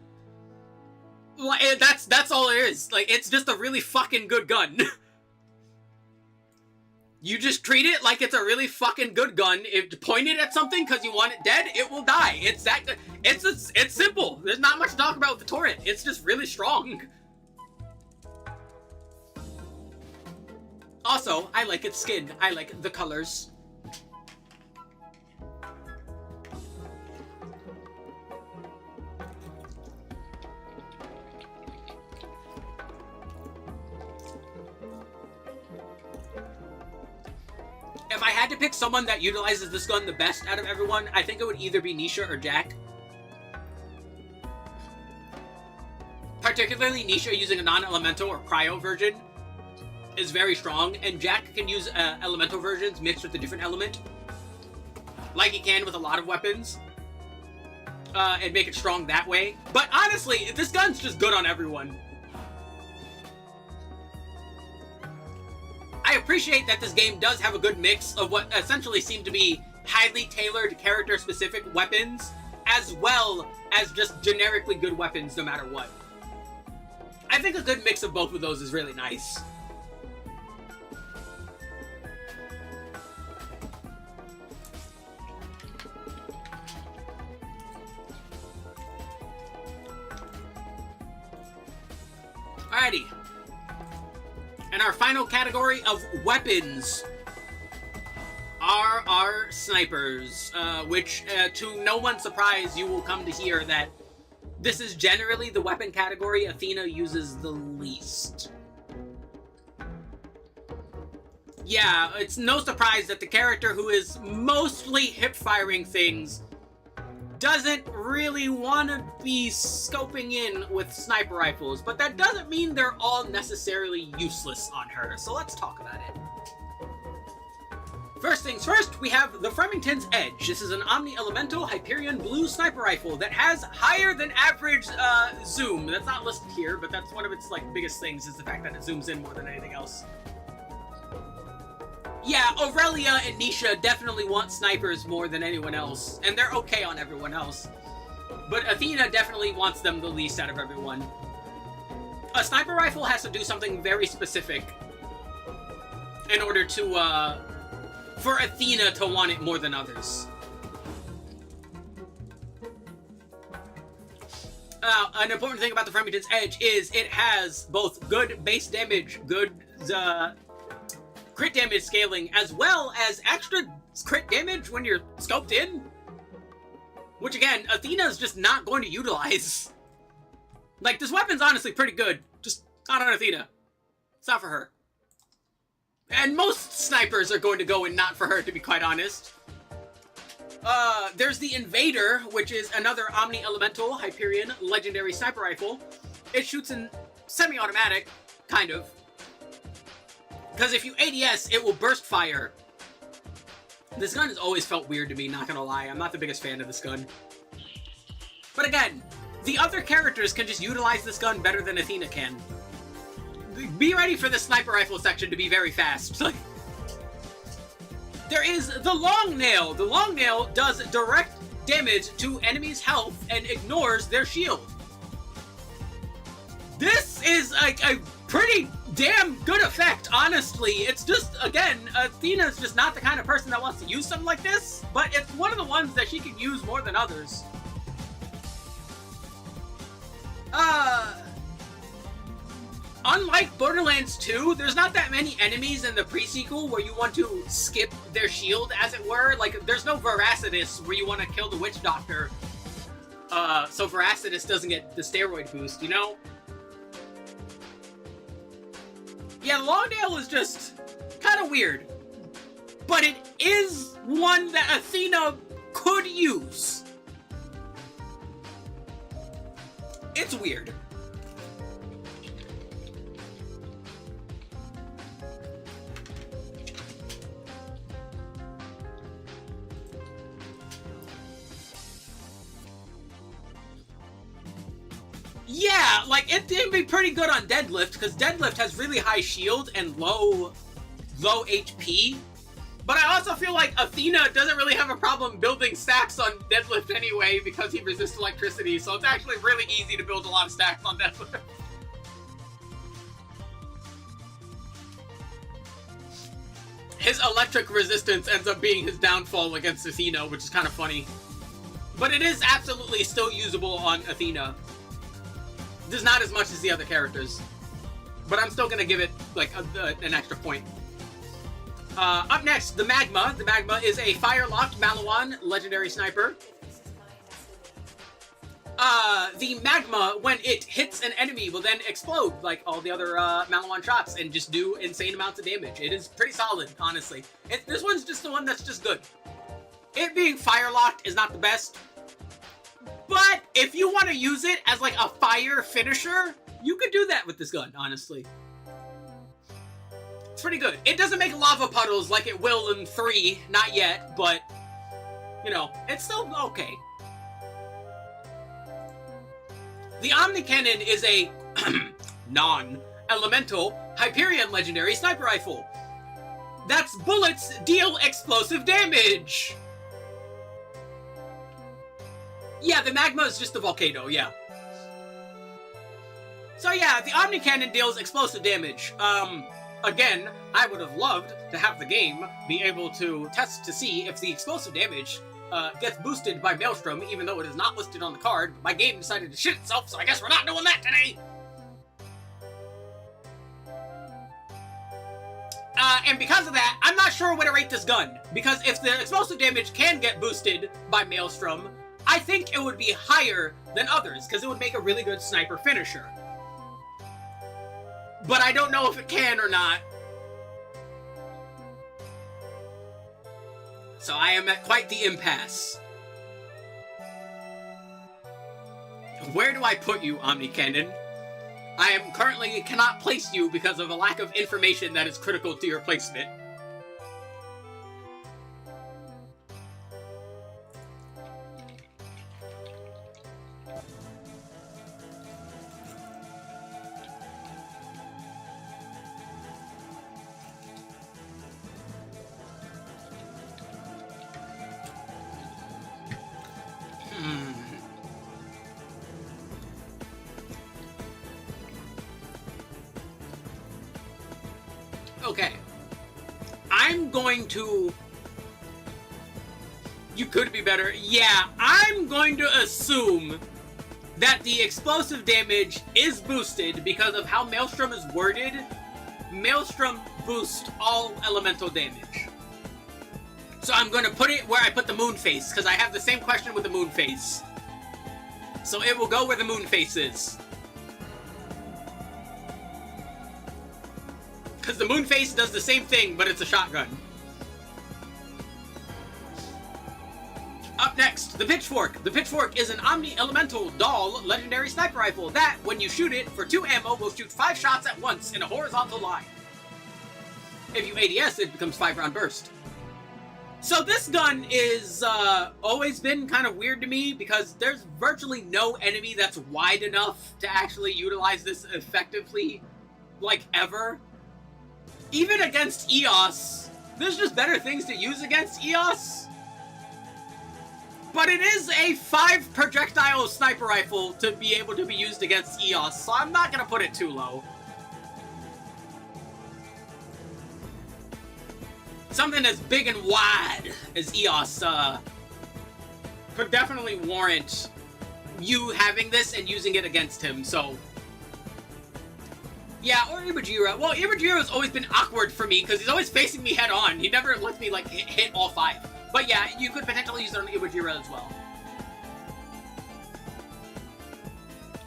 That's all it is. Like, it's just a really fucking good gun. You just treat it like it's a really fucking good gun. If you point it at something because you want it dead, it will die. It's that good. It's simple. There's not much to talk about with the Torrent. It's just really strong. Also, I like its skin. I like the colors. If I had to pick someone that utilizes this gun the best out of everyone, I think it would either be Nisha or Jack. Particularly Nisha using a non-elemental or cryo version is very strong, and Jack can use elemental versions mixed with a different element, like he can with a lot of weapons, and make it strong that way. But honestly, this gun's just good on everyone. I appreciate that this game does have a good mix of what essentially seem to be highly tailored character-specific weapons, as well as just generically good weapons no matter what. I think a good mix of both of those is really nice. Alrighty. And our final category of weapons are our snipers, which, to no one's surprise, you will come to hear that this is generally the weapon category Athena uses the least. Yeah, it's no surprise that the character who is mostly hip-firing things doesn't really want to be scoping in with sniper rifles, but that doesn't mean they're all necessarily useless on her, so let's talk about it. First things first, we have the Fremington's Edge. This is an Omni Elemental Hyperion Blue sniper rifle that has higher than average zoom. That's not listed here, but that's one of its biggest things, is the fact that it zooms in more than anything else. Yeah, Aurelia and Nisha definitely want snipers more than anyone else, and they're okay on everyone else. But Athena definitely wants them the least out of everyone. A sniper rifle has to do something very specific in order to, for Athena to want it more than others. An important thing about the Remington's Edge is it has both good base damage, good crit damage scaling, as well as extra crit damage when you're scoped in. Which, again, Athena's just not going to utilize. Like, this weapon's honestly pretty good, just not on Athena. It's not for her. And most snipers are going to go in not for her, to be quite honest. There's the Invader, which is another Omni-Elemental Hyperion legendary sniper rifle. It shoots in semi-automatic, kind of. Because if you ADS, it will burst fire. This gun has always felt weird to me, not gonna lie. I'm not the biggest fan of this gun. But again, the other characters can just utilize this gun better than Athena can. Be ready for the sniper rifle section to be very fast. There is the Long Nail. The Long Nail does direct damage to enemies' health and ignores their shield. This is a pretty damn good effect, honestly. It's just, again, Athena's just not the kind of person that wants to use something like this, but it's one of the ones that she can use more than others. Unlike Borderlands 2, there's not that many enemies in the pre-sequel where you want to skip their shield, as it were. Like, there's no Veracitus where you want to kill the Witch Doctor, so Veracitus doesn't get the steroid boost, you know? Yeah, Longnail is just kind of weird. But it is one that Athena could use. It's weird. Yeah, like, it can be pretty good on Deadlift, because Deadlift has really high shield and low HP. But I also feel like Athena doesn't really have a problem building stacks on Deadlift anyway, because he resists electricity, so it's actually really easy to build a lot of stacks on Deadlift. His electric resistance ends up being his downfall against Athena, which is kind of funny. But it is absolutely still usable on Athena. Just not as much as the other characters. But I'm still going to give it, like, an extra point. Up next, the Magma. The Magma is a fire-locked Malawan legendary sniper. The Magma, when it hits an enemy, will then explode like all the other Malawan shots and just do insane amounts of damage. It is pretty solid, honestly. This one's just the one that's just good. It being fire-locked is not the best. But if you want to use it as, like, a fire finisher, you could do that with this gun, honestly. It's pretty good. It doesn't make lava puddles like it will in 3, not yet, but, you know, it's still okay. The Omni Cannon is a non-elemental Hyperion legendary sniper rifle. That's bullets deal explosive damage. Yeah, the Magma is just the volcano, yeah. So yeah, the Omni Cannon deals explosive damage. Again, I would have loved to have the game be able to test to see if the explosive damage gets boosted by Maelstrom, even though it is not listed on the card. My game decided to shit itself, so I guess we're not doing that today! And because of that, I'm not sure where to rate this gun. Because if the explosive damage can get boosted by Maelstrom, I think it would be higher than others, because it would make a really good sniper finisher. But I don't know if it can or not. So I am at quite the impasse. Where do I put you, Omni Cannon? I am currently cannot place you because of a lack of information that is critical to your placement. going to... You could be better. Yeah, I'm going to assume that the explosive damage is boosted because of how Maelstrom is worded. Maelstrom boosts all elemental damage. So I'm going to put it where I put the moon face, because I have the same question with the moon face. So it will go where the moon face is. Because the moon face does the same thing, but it's a shotgun. Up next, the Pitchfork. The Pitchfork is an Omni-Elemental Doll legendary sniper rifle that, when you shoot it, for 2 ammo, will shoot 5 shots at once in a horizontal line. If you ADS, it becomes 5-round burst. So this gun is always been kind of weird to me because there's virtually no enemy that's wide enough to actually utilize this effectively, like, ever. Even against EOS, there's just better things to use against EOS. But it is a 5 projectile sniper rifle to be able to be used against EOS, so I'm not gonna put it too low. Something as big and wide as EOS could definitely warrant you having this and using it against him, so... Yeah, or Ibujiro. Well, Ibujiro has always been awkward for me because he's always facing me head on. He never lets me, like, hit all 5. But yeah, you could potentially use it on Ibujiro as well.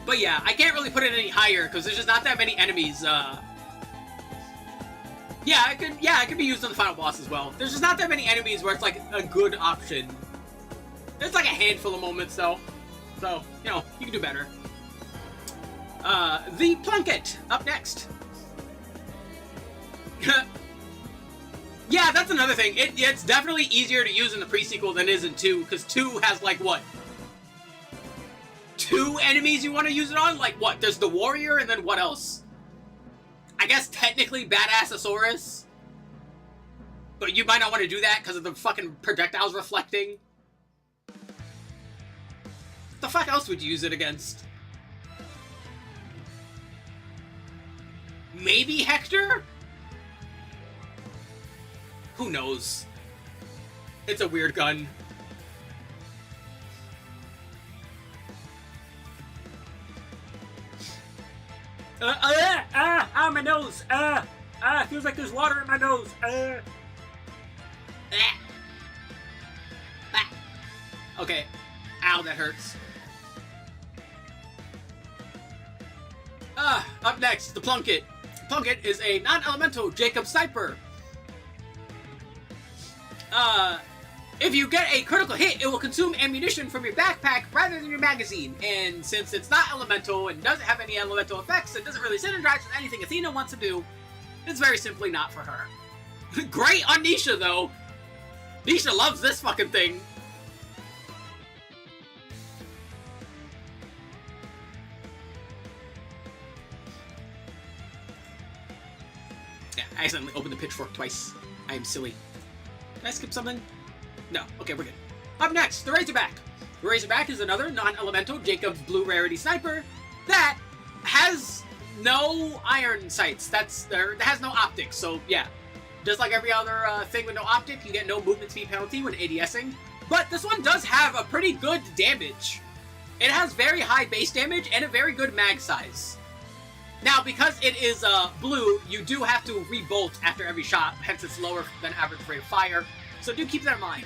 But yeah, I can't really put it any higher because there's just not that many enemies. Yeah, it could be used on the final boss as well. There's just not that many enemies where it's like a good option. There's like a handful of moments though. So, you know, you can do better. The Plunket, up next. Yeah, that's another thing. It's definitely easier to use in the pre-sequel than it is in 2, because 2 has, like, what? 2 enemies you want to use it on? Like, what? There's the Warrior, and then what else? I guess technically Badassosaurus. But you might not want to do that because of the fucking projectiles reflecting. The fuck else would you use it against? Maybe Hector? Who knows? It's a weird gun. My nose. Feels like there's water in my nose. Okay. Ow, that hurts. Up next, the Plunket. Plunket is a non-elemental Jacob sniper. If you get a critical hit, it will consume ammunition from your backpack rather than your magazine. And since it's not elemental and doesn't have any elemental effects, it doesn't really synergize with anything Athena wants to do, it's very simply not for her. Great on Nisha, though. Nisha loves this fucking thing. Yeah, I accidentally opened the pitchfork twice. I am silly. Did I skip something? No. Okay, we're good. Up next, the Razorback. The Razorback is another non-elemental Jacob's Blue Rarity Sniper that has no iron sights. That has no optics, so yeah. Just like every other thing with no optic, you get no movement speed penalty when ADSing. But this one does have a pretty good damage. It has very high base damage and a very good mag size. Now, because it is blue, you do have to re-bolt after every shot, hence it's lower than average rate of fire. So do keep that in mind.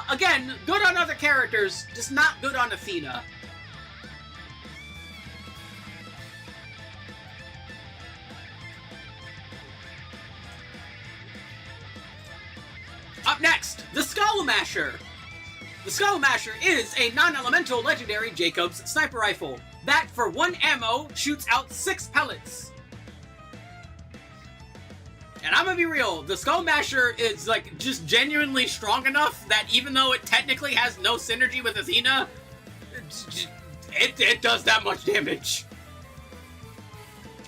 Again, good on other characters, just not good on Athena. Up next, the Skull Masher. The Skull Masher is a non-elemental legendary Jacob's sniper rifle that, for 1 ammo, shoots out 6 pellets. And I'm gonna be real, the Skull Masher is, like, just genuinely strong enough that even though it technically has no synergy with Athena, it does that much damage.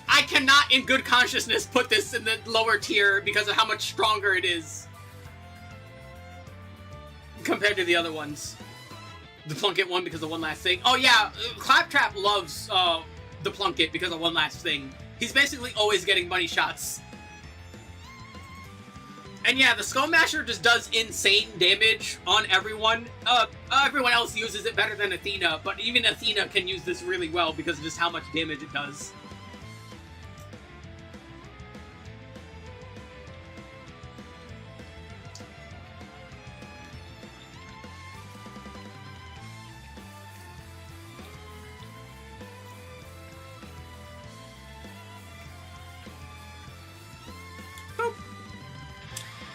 I cannot, in good consciousness, put this in the lower tier because of how much stronger it is compared to the other ones. The Plunket one because of One Last Thing. Oh yeah, Claptrap loves the Plunket because of One Last Thing. He's basically always getting money shots. And yeah, the Skull Masher just does insane damage on everyone. Everyone else uses it better than Athena, but even Athena can use this really well because of just how much damage it does.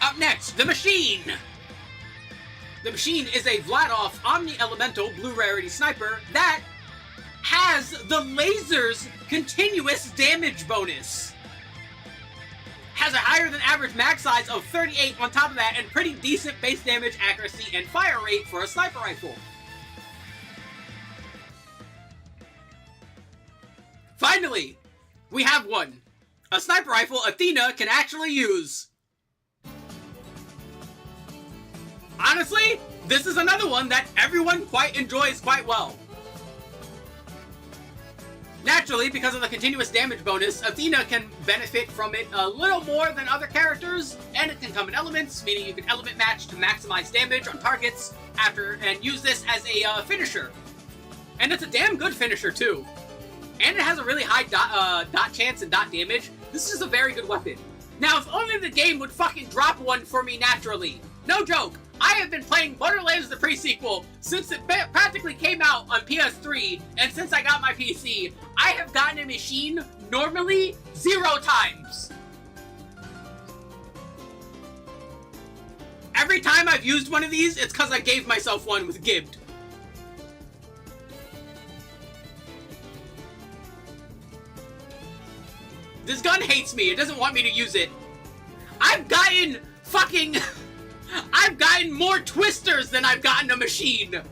Up next, the Machine! The Machine is a Vladoff Omni-Elemental Blue Rarity Sniper that has the laser's continuous damage bonus. Has a higher than average max size of 38 on top of that, and pretty decent base damage, accuracy, and fire rate for a sniper rifle. Finally, we have one. A sniper rifle Athena can actually use. Honestly, this is another one that everyone quite enjoys quite well. Naturally, because of the continuous damage bonus, Athena can benefit from it a little more than other characters, and it can come in elements, meaning you can element match to maximize damage on targets after, and use this as a finisher. And it's a damn good finisher too. And it has a really high dot chance and dot damage. This is a very good weapon. Now, if only the game would fucking drop one for me naturally. No joke. I have been playing Borderlands the pre-sequel since it practically came out on PS3, and since I got my PC, I have gotten a machine normally 0 times. Every time I've used one of these, it's because I gave myself one with Gibbed. This gun hates me. It doesn't want me to use it. I've gotten fucking... I've gotten more twisters than I've gotten a machine.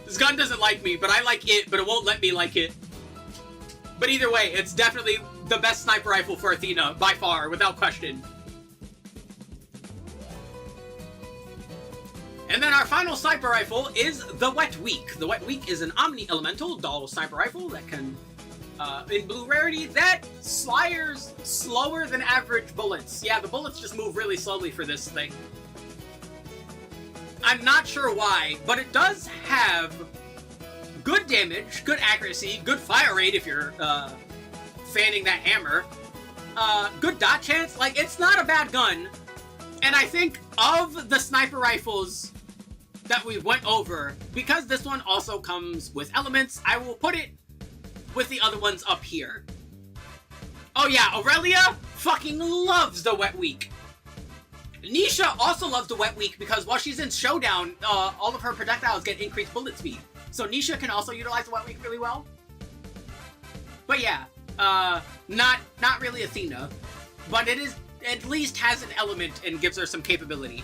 This gun doesn't like me, but I like it, but it won't let me like it. But either way, it's definitely the best sniper rifle for Athena, by far, without question. And then our final sniper rifle is the Wet Weak. The Wet Weak is an Omni-Elemental Doll sniper rifle that can... in blue rarity, that fires slower than average bullets. Yeah, the bullets just move really slowly for this thing. I'm not sure why, but it does have good damage, good accuracy, good fire rate if you're fanning that hammer, good dot chance. Like, it's not a bad gun. And I think of the sniper rifles that we went over, because this one also comes with elements, I will put it with the other ones up here. Oh yeah, Aurelia fucking loves the Wet Weak. Nisha also loves the Wet Weak because while she's in Showdown, all of her projectiles get increased bullet speed. So Nisha can also utilize the Wet Weak really well. But yeah, not really Athena, but it is at least has an element and gives her some capability.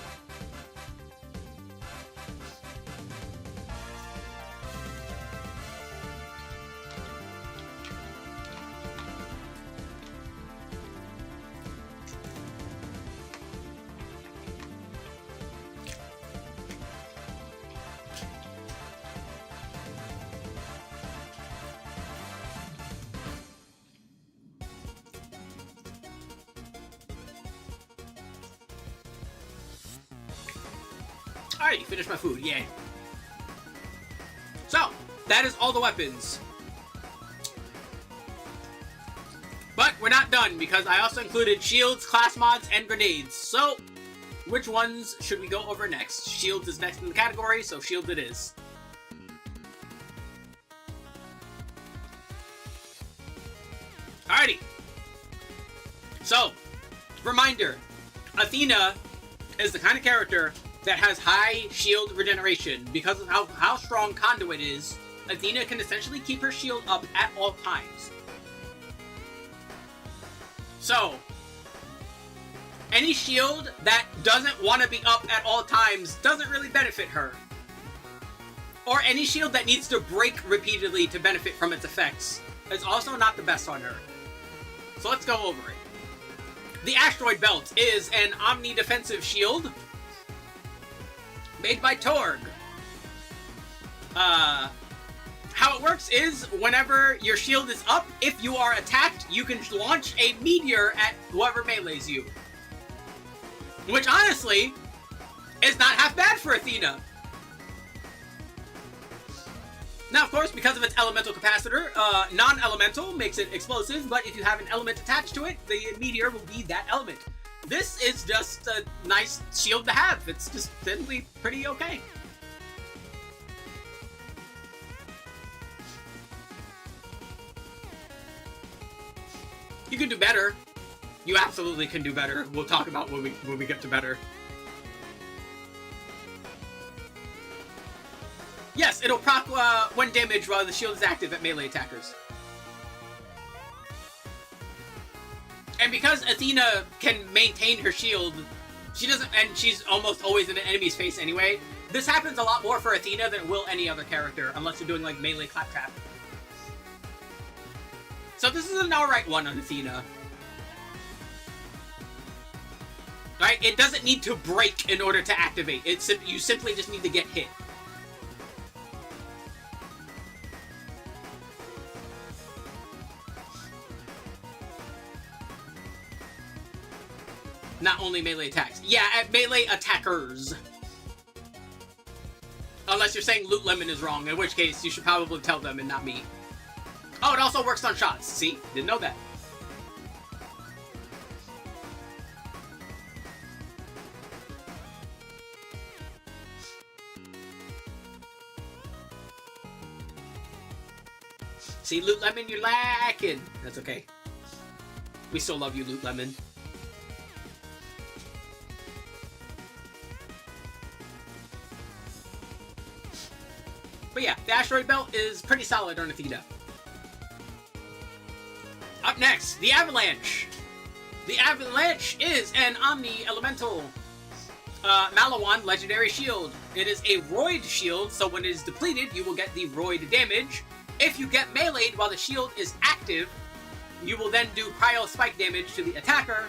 Alright, finished my food, yay. So, that is all the weapons. But we're not done, because I also included shields, class mods, and grenades. So, which ones should we go over next? Shields is next in the category, so shield it is. Alrighty. So, reminder, Athena is the kind of character that has high shield regeneration. Because of how strong Conduit is, Athena can essentially keep her shield up at all times. So, any shield that doesn't want to be up at all times doesn't really benefit her. Or any shield that needs to break repeatedly to benefit from its effects is also not the best on her. So let's go over it. The Asteroid Belt is an omni-defensive shield made by Torg. How how it works is whenever your shield is up, if you are attacked, you can launch a meteor at whoever melees you. Which, honestly, is not half bad for Athena. Now, of course, because of its elemental capacitor, non-elemental makes it explosive, but if you have an element attached to it, the meteor will be that element. This is just a nice shield to have. It's just simply pretty okay. You can do better. You absolutely can do better. We'll talk about when we get to better. Yes, it'll proc 1 damage while the shield is active at melee attackers. And because Athena can maintain her shield, she doesn't, and she's almost always in an enemy's face anyway. This happens a lot more for Athena than it will any other character, unless you're doing like melee claptrap. So this is an alright one on Athena. Right? It doesn't need to break in order to activate. You simply just need to get hit. Not only melee attacks. Yeah, at melee attackers. Unless you're saying Loot Lemon is wrong, in which case you should probably tell them and not me. Oh, it also works on shots. See? Didn't know that. See, Loot Lemon, you're lacking. That's okay. We still love you, Loot Lemon. But yeah, the Asteroid Belt is pretty solid on Athena. Up next, the Avalanche. The Avalanche is an Omni-Elemental Malawan Legendary Shield. It is a Roid Shield, so when it is depleted, you will get the Roid damage. If you get meleeed while the shield is active, you will then do Cryo Spike damage to the attacker.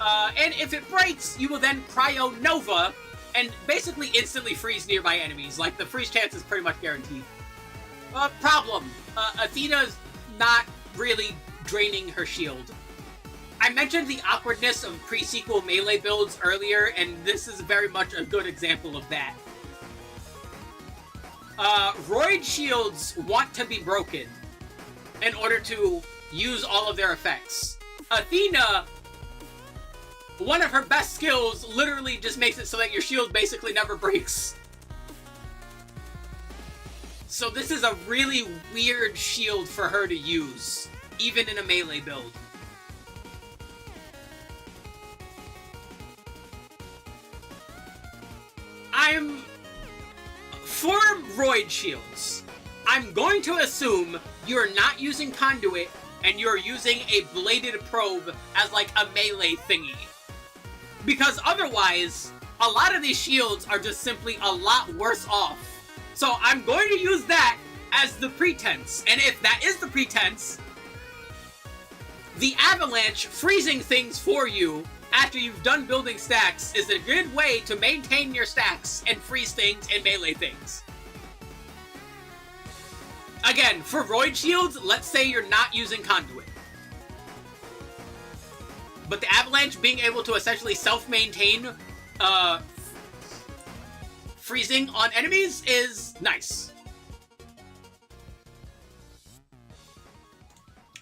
And if it breaks, you will then Cryo Nova, and basically instantly freeze nearby enemies. Like, the freeze chance is pretty much guaranteed. Problem. Athena's not really draining her shield. I mentioned the awkwardness of pre-sequel melee builds earlier, and this is very much a good example of that. Roid shields want to be broken in order to use all of their effects. Athena, one of her best skills literally just makes it so that your shield basically never breaks. So this is a really weird shield for her to use, even in a melee build. For Roid shields, I'm going to assume you're not using Conduit and you're using a bladed probe as like a melee thingy. Because otherwise, a lot of these shields are just simply a lot worse off. So I'm going to use that as the pretense. And if that is the pretense, the Avalanche freezing things for you after you've done building stacks is a good way to maintain your stacks and freeze things and melee things. Again, for Roid shields, let's say you're not using Conduit. But the Avalanche being able to essentially self-maintain freezing on enemies is nice.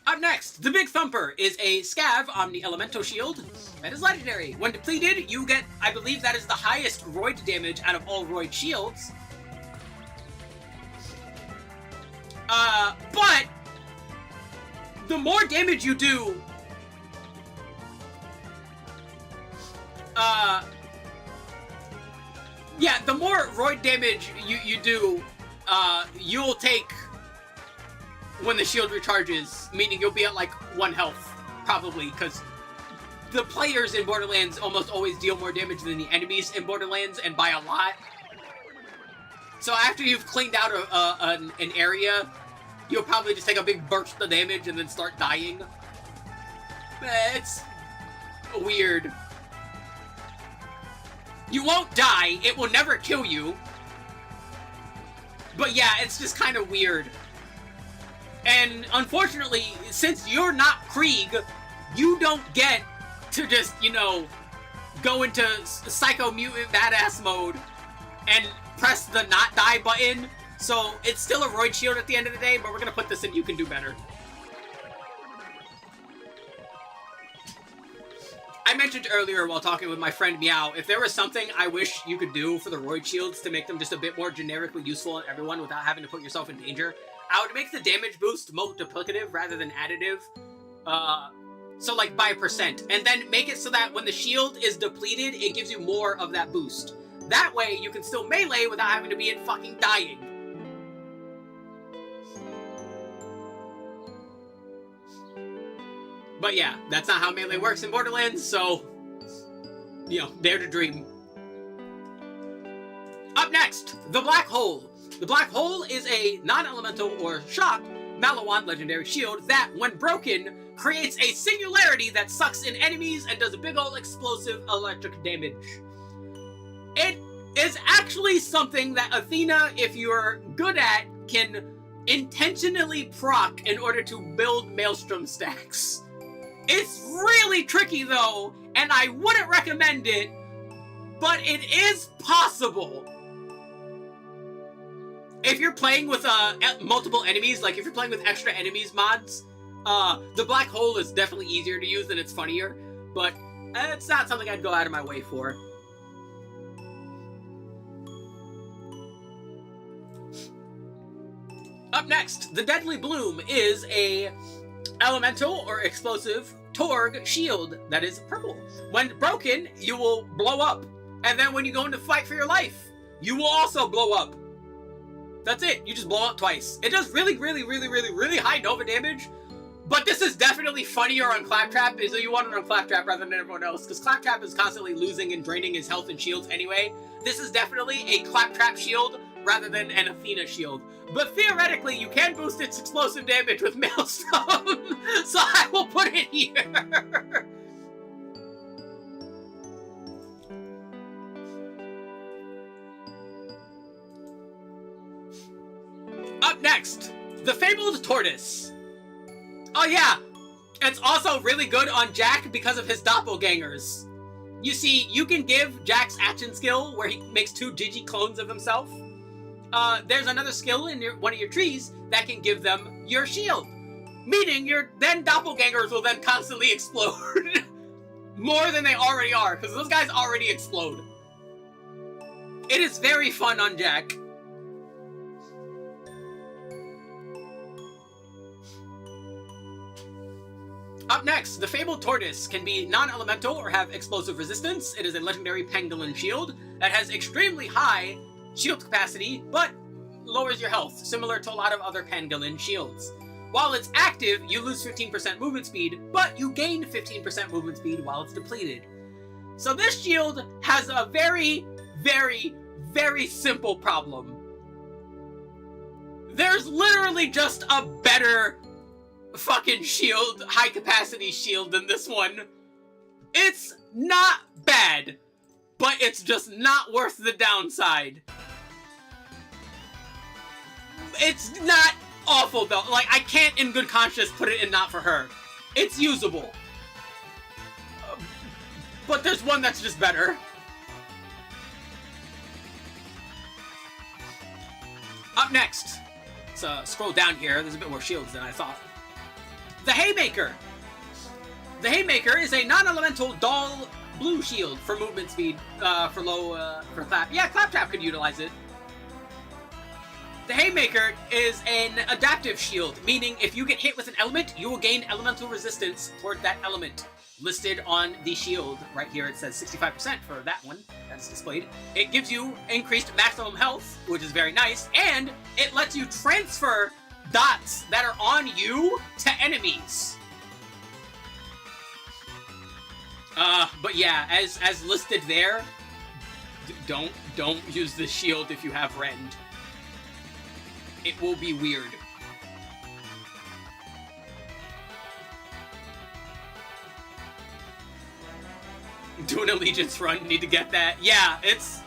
Up next, the Big Thumper is a Scav Omni-Elemental Shield that is legendary. When depleted, you get, I believe that is the highest Roid damage out of all Roid shields. But the more damage you do, yeah, the more Roid damage you do, you'll take when the shield recharges, meaning you'll be at like 1 health, probably, because the players in Borderlands almost always deal more damage than the enemies in Borderlands, and by a lot. So after you've cleaned out an area, you'll probably just take a big burst of damage and then start dying. It's weird. You won't die, it will never kill you. But yeah, it's just kind of weird. And unfortunately, since you're not Krieg, you don't get to just, you know, go into Psycho Mutant Badass mode and press the not die button. So it's still a Roid Shield at the end of the day, but we're gonna put this in You Can Do Better. I mentioned earlier while talking with my friend Meow, if there was something I wish you could do for the Roid Shields to make them just a bit more generically useful on everyone without having to put yourself in danger, I would make the damage boost multiplicative rather than additive. So like by percent. And then make it so that when the shield is depleted, it gives you more of that boost. That way, you can still melee without having to be in fucking dying. But yeah, that's not how melee works in Borderlands, so, you know, dare to dream. Up next, the Black Hole. The Black Hole is a non-elemental or shock Maliwan legendary shield that, when broken, creates a singularity that sucks in enemies and does a big ol' explosive electric damage. It is actually something that Athena, if you're good at, can intentionally proc in order to build Maelstrom stacks. It's really tricky though, and I wouldn't recommend it, but it is possible. If you're playing with multiple enemies, like if you're playing with extra enemies mods, the Black Hole is definitely easier to use and it's funnier, but it's not something I'd go out of my way for. Up next, the Deadly Bloom is a elemental or explosive Torg shield that is purple. When broken, you will blow up. And then when you go into fight for your life, you will also blow up. That's it. You just blow up twice. It does really, really, really, really, really high Nova damage. But this is definitely funnier on Claptrap. So you want it on Claptrap rather than everyone else. Because Claptrap is constantly losing and draining his health and shields anyway. This is definitely a Claptrap shield rather than an Athena shield. But theoretically, you can boost its explosive damage with Maelstrom. So I will put it here. Up next, the Fabled Tortoise. Oh yeah, it's also really good on Jack because of his doppelgangers. You see, you can give Jack's action skill where he makes 2 Gigi clones of himself. There's another skill in one of your trees that can give them your shield. Meaning your then doppelgangers will then constantly explode. More than they already are, because those guys already explode. It is very fun on Jack. Up next, the Fabled Tortoise can be non-elemental or have explosive resistance. It is a legendary pangolin shield that has extremely high shield capacity, but lowers your health, similar to a lot of other pangolin shields. While it's active, you lose 15% movement speed, but you gain 15% movement speed while it's depleted. So this shield has a very, very, very simple problem. There's literally just a better fucking shield, high capacity shield than this one. It's not bad, but it's just not worth the downside. It's not awful though. Like, I can't in good conscience put it in not for her. It's usable. But there's one that's just better. Up next, let's scroll down here. There's a bit more shields than I thought. The Haymaker. The Haymaker is a non-elemental dull blue shield for movement speed, for Clap. Yeah, Claptrap could utilize it. The Haymaker is an adaptive shield, meaning if you get hit with an element, you will gain elemental resistance toward that element. Listed on the shield right here, it says 65% for that one. That's displayed. It gives you increased maximum health, which is very nice, and it lets you transfer dots that are on you to enemies. But yeah, as listed there, don't use the shield if you have Rend. It will be weird. Do an allegiance run, need to get that. Yeah, it's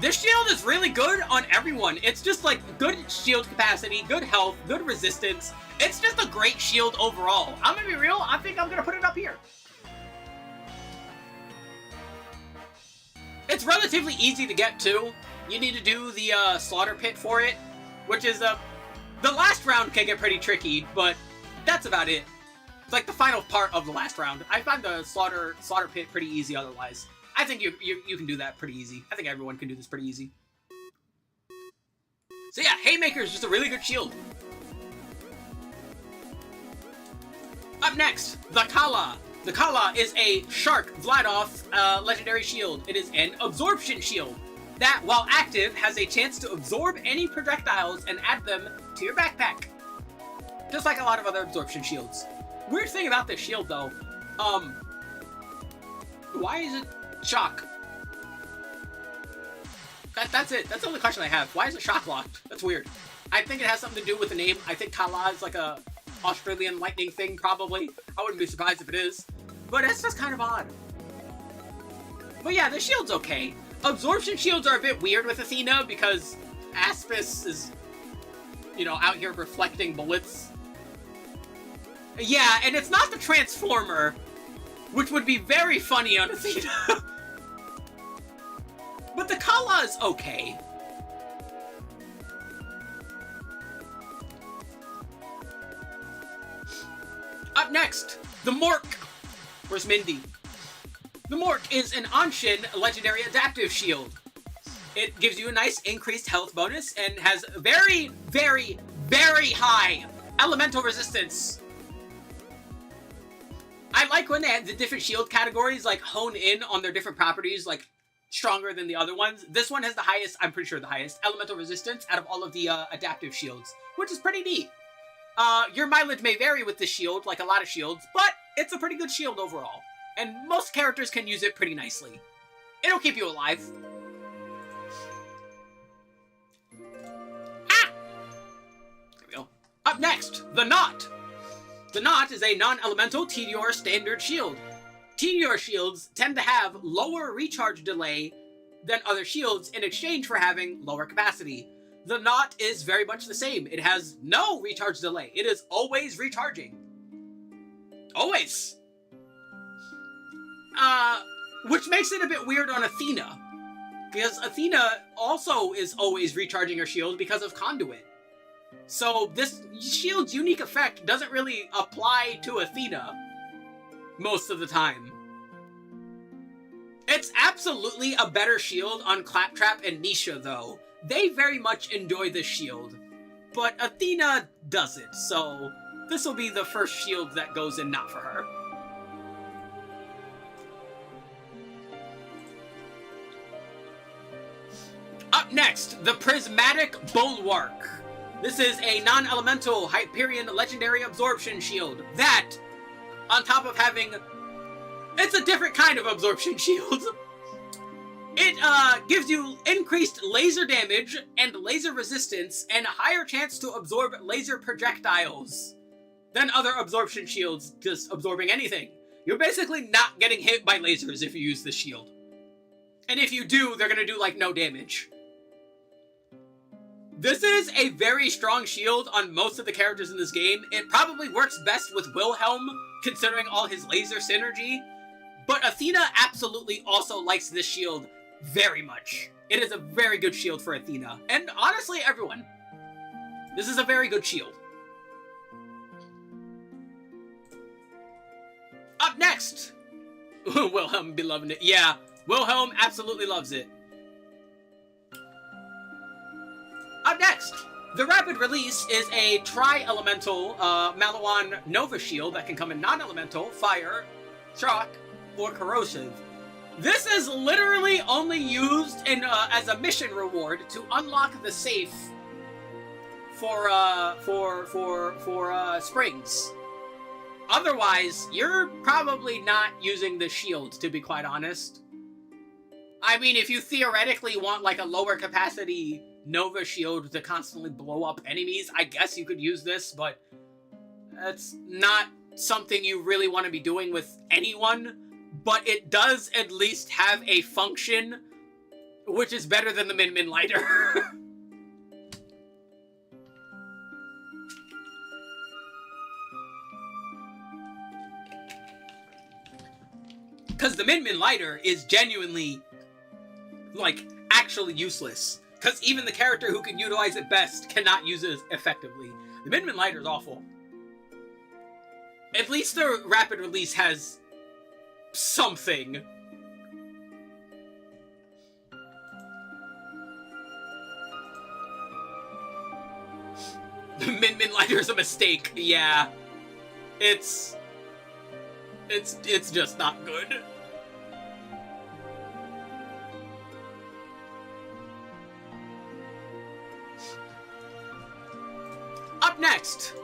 This shield is really good on everyone. It's just like good shield capacity, good health, good resistance. It's just a great shield overall. I'm gonna be real, I think I'm gonna put it up here. It's relatively easy to get to. You need to do the slaughter pit for it, which is the last round can get pretty tricky, but that's about it. It's like the final part of the last round. I find the slaughter pit pretty easy otherwise. I think you can do that pretty easy. I think everyone can do this pretty easy. So yeah, Haymaker is just a really good shield. Up next, the Kala. The Kala is a Shark Vladoff legendary shield. It is an absorption shield that, while active, has a chance to absorb any projectiles and add them to your backpack. Just like a lot of other absorption shields. Weird thing about this shield, though, why is it shock? That's it. That's the only question I have. Why is it shock locked? That's weird. I think it has something to do with the name. I think Kala is like a Australian lightning thing, probably. I wouldn't be surprised if it is. But it's just kind of odd. But yeah, the shield's okay. Absorption shields are a bit weird with Athena because Aspis is, you know, out here reflecting bullets. Yeah, and it's not the Transformer, which would be very funny on Athena. But the Kala is okay. Up next, the Mork. Where's Mindy? The Mork is an Anshin legendary adaptive shield. It gives you a nice increased health bonus and has very, very, very high elemental resistance. I like when they have the different shield categories like hone in on their different properties, like stronger than the other ones. This one has the highest, I'm pretty sure the highest, elemental resistance out of all of the adaptive shields, which is pretty neat. Your mileage may vary with this shield, like a lot of shields, but it's a pretty good shield overall. And most characters can use it pretty nicely. It'll keep you alive. Ah! There we go. Up next, the Knot. The Knot is a non-elemental Tediore standard shield. Tediore shields tend to have lower recharge delay than other shields in exchange for having lower capacity. The Knot is very much the same. It has no recharge delay. It is always recharging. Always. Which makes it a bit weird on Athena. Because Athena also is always recharging her shield because of Conduit. So this shield's unique effect doesn't really apply to Athena most of the time. It's absolutely a better shield on Claptrap and Nisha, though. They very much enjoy this shield, but Athena doesn't, so this will be the first shield that goes in not for her. Up next, the Prismatic Bulwark. This is a non-elemental Hyperion legendary absorption shield that, on top of having... It's a different kind of absorption shield. It gives you increased laser damage and laser resistance and a higher chance to absorb laser projectiles than other absorption shields just absorbing anything. You're basically not getting hit by lasers if you use this shield. And if you do, they're going to do like no damage. This is a very strong shield on most of the characters in this game. It probably works best with Wilhelm, considering all his laser synergy. But Athena absolutely also likes this shield very much. It is a very good shield for Athena. And honestly, everyone. This is a very good shield. Up next. Wilhelm be loving it. Yeah, Wilhelm absolutely loves it. Up next, the Rapid Release is a tri-elemental Malawan Nova shield that can come in non-elemental, fire, shock, or corrosive. This is literally only used in as a mission reward to unlock the safe for springs. Otherwise, you're probably not using the shield, to be quite honest. I mean, if you theoretically want like a lower capacity Nova shield to constantly blow up enemies, I guess you could use this, but that's not something you really want to be doing with anyone. But it does at least have a function Which is better than the Min Min lighter. Because the Min Min lighter is genuinely, like, actually useless. Because even the character who can utilize it best cannot use it effectively. The Min Min lighter is awful. At least the rapid release has something. The Min Min lighter is a mistake. Yeah. It's just not good. Up next,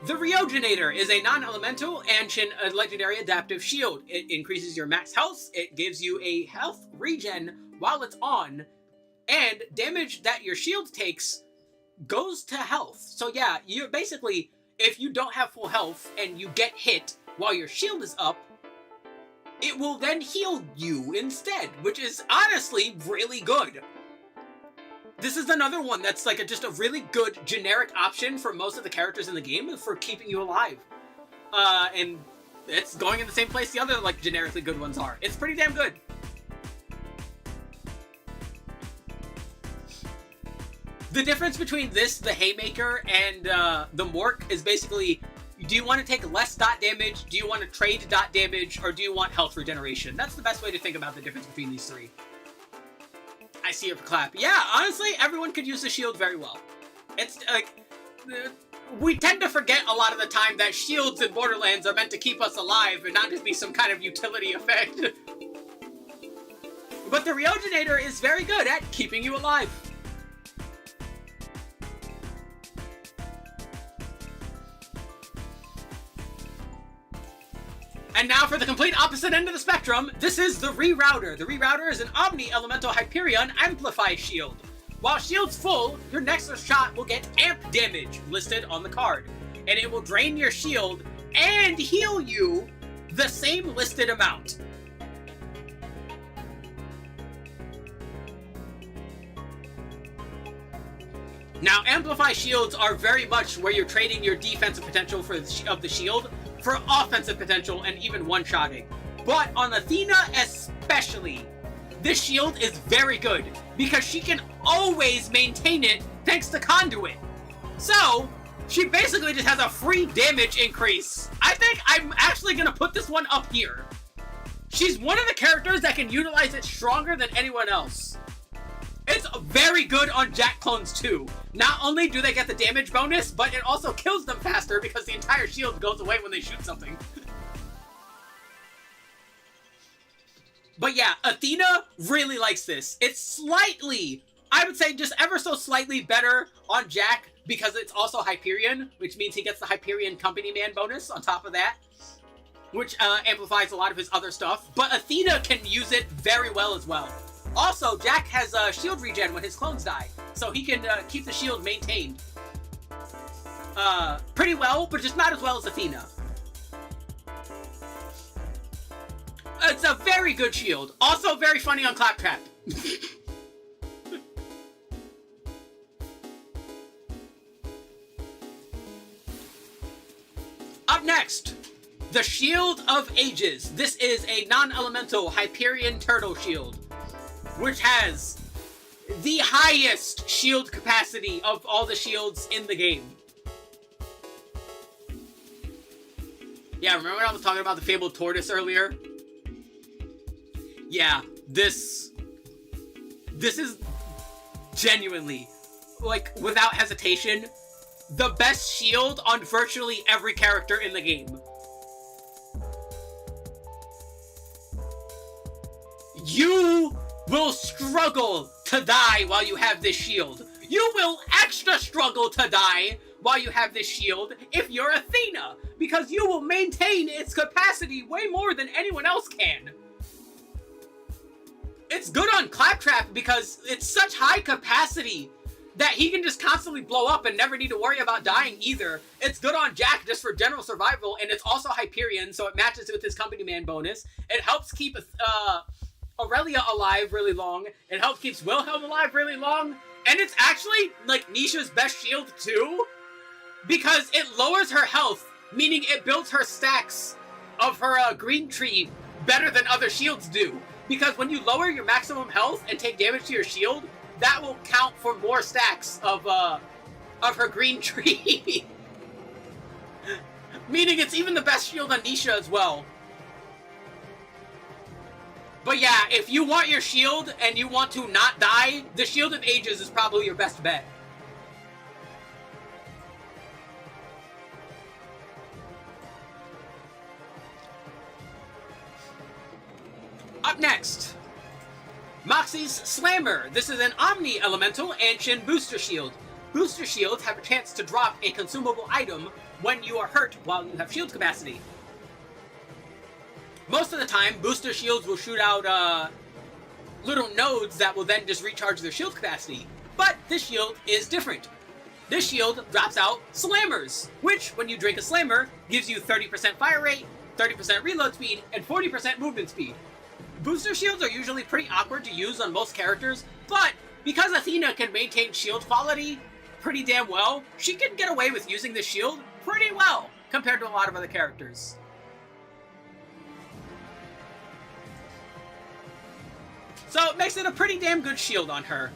the Ryogenator is a non-elemental ancient legendary adaptive shield. It increases your max health, it gives you a health regen while it's on, and damage that your shield takes goes to health. So yeah, you basically, if you don't have full health and you get hit while your shield is up, it will then heal you instead, which is honestly really good. This is another one that's like just a really good generic option for most of the characters in the game for keeping you alive. And it's going in the same place the other like generically good ones are. It's pretty damn good. The difference between this, the Haymaker, and the Mork is basically, do you want to take less dot damage, do you want to trade dot damage, or do you want health regeneration? That's the best way to think about the difference between these three. I see it for clap. Yeah, honestly, everyone could use the shield very well. It's like, we tend to forget a lot of the time that shields in Borderlands are meant to keep us alive and not just be some kind of utility effect. But the Ryogenator is very good at keeping you alive. And now for the complete opposite end of the spectrum, this is the Rerouter. The Rerouter is an Omni-Elemental Hyperion Amplify Shield. While shield's full, your next shot will get amp damage listed on the card. And it will drain your shield and heal you the same listed amount. Now, Amplify Shields are very much where you're trading your defensive potential of the shield for offensive potential and even one-shotting. But on Athena especially, this shield is very good because she can always maintain it thanks to Conduit. So, she basically just has a free damage increase. I think I'm actually going to put this one up here. She's one of the characters that can utilize it stronger than anyone else. It's very good on Jack clones too. Not only do they get the damage bonus, but it also kills them faster because the entire shield goes away when they shoot something. But yeah, Athena really likes this. It's slightly, I would say just ever so slightly better on Jack because it's also Hyperion, which means he gets the Hyperion Company Man bonus on top of that, which amplifies a lot of his other stuff. But Athena can use it very well as well. Also, Jack has shield regen when his clones die, so he can keep the shield maintained pretty well, but just not as well as Athena. It's a very good shield. Also very funny on Claptrap. Up next, the Shield of Ages. This is a non-elemental Hyperion Turtle Shield, which has the highest shield capacity of all the shields in the game. Yeah, remember when I was talking about the Fabled Tortoise earlier? Yeah, this is genuinely, like, without hesitation, the best shield on virtually every character in the game. You will struggle to die while you have this shield. You will extra struggle to die while you have this shield if you're Athena, because you will maintain its capacity way more than anyone else can. It's good on Claptrap because it's such high capacity that he can just constantly blow up and never need to worry about dying either. It's good on Jack just for general survival, and it's also Hyperion, so it matches with his Company Man bonus. It helps keep Aurelia alive really long. It helps keeps Wilhelm alive really long. And it's actually, like, Nisha's best shield, too. Because it lowers her health, meaning it builds her stacks of her green tree better than other shields do. Because when you lower your maximum health and take damage to your shield, that will count for more stacks of her green tree. Meaning it's even the best shield on Nisha as well. But yeah, if you want your shield and you want to not die, the Shield of Ages is probably your best bet. Up next, Moxie's Slammer. This is an Omni Elemental Anshin Booster Shield. Booster Shields have a chance to drop a consumable item when you are hurt while you have shield capacity. Most of the time, Booster Shields will shoot out little nodes that will then just recharge their shield capacity. But this shield is different. This shield drops out Slammers, which, when you drink a Slammer, gives you 30% fire rate, 30% reload speed, and 40% movement speed. Booster shields are usually pretty awkward to use on most characters, but because Athena can maintain shield quality pretty damn well, she can get away with using this shield pretty well compared to a lot of other characters. So it makes it a pretty damn good shield on her.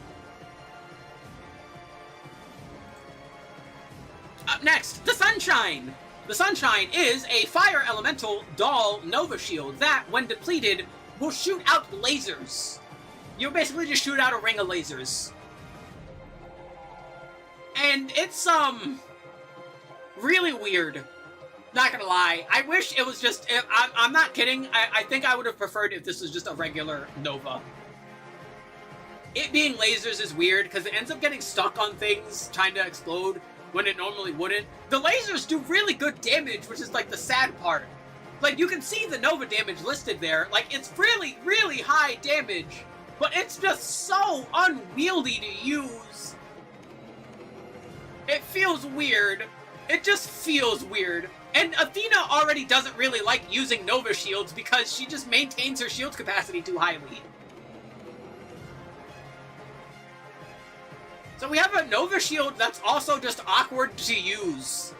Up next, the Sunshine! The Sunshine is a Fire Elemental Doll Nova Shield that, when depleted, will shoot out lasers. You'll basically just shoot out a ring of lasers. And it's, really weird. Not gonna lie. I wish it was just... I'm not kidding. I think I would have preferred if this was just a regular Nova. It being lasers is weird, because it ends up getting stuck on things trying to explode when it normally wouldn't. The lasers do really good damage, which is, like, the sad part. Like, you can see the Nova damage listed there. Like, it's really, really high damage. But it's just so unwieldy to use. It feels weird. It just feels weird. And Athena already doesn't really like using Nova shields because she just maintains her shield capacity too highly. So we have a Nova shield that's also just awkward to use.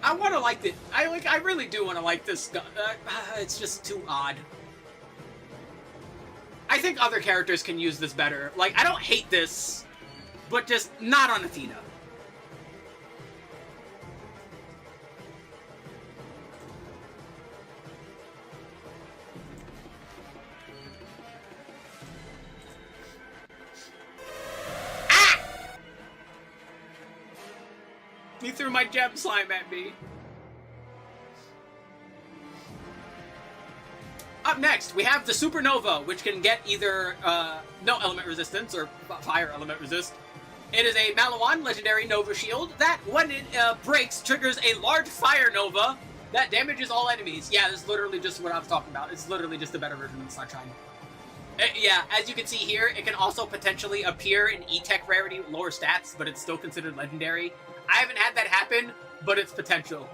I want to like it. I really do want to like this gun. It's just too odd. I think other characters can use this better. Like, I don't hate this, but just not on Athena. He threw my gem slime at me. Up next, we have the Supernova, which can get either no element resistance or fire element resist. It is a Malawan legendary Nova shield that, when it breaks, triggers a large fire Nova that damages all enemies. Yeah, this is literally just what I was talking about. It's literally just a better version of the Sunshine. Yeah, as you can see here, it can also potentially appear in E-Tech rarity with lower stats, but it's still considered legendary. I haven't had that happen, but it's potential.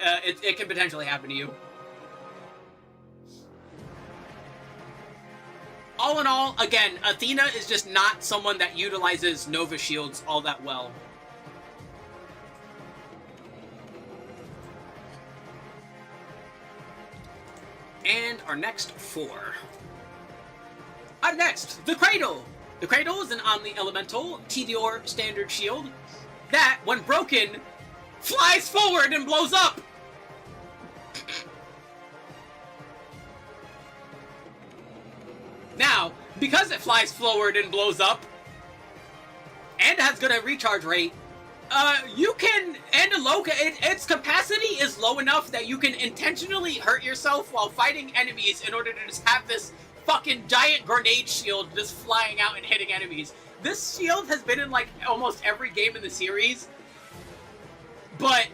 It can potentially happen to you. All in all, again, Athena is just not someone that utilizes Nova shields all that well. And our next four. Up next, the Cradle. The Cradle is an Omni Elemental Tediore standard shield that, when broken, flies forward and blows up. Now, because it flies forward and blows up, and has good recharge rate, you can, and its capacity is low enough that you can intentionally hurt yourself while fighting enemies in order to just have this fucking giant grenade shield just flying out and hitting enemies. This shield has been in, like, almost every game in the series, but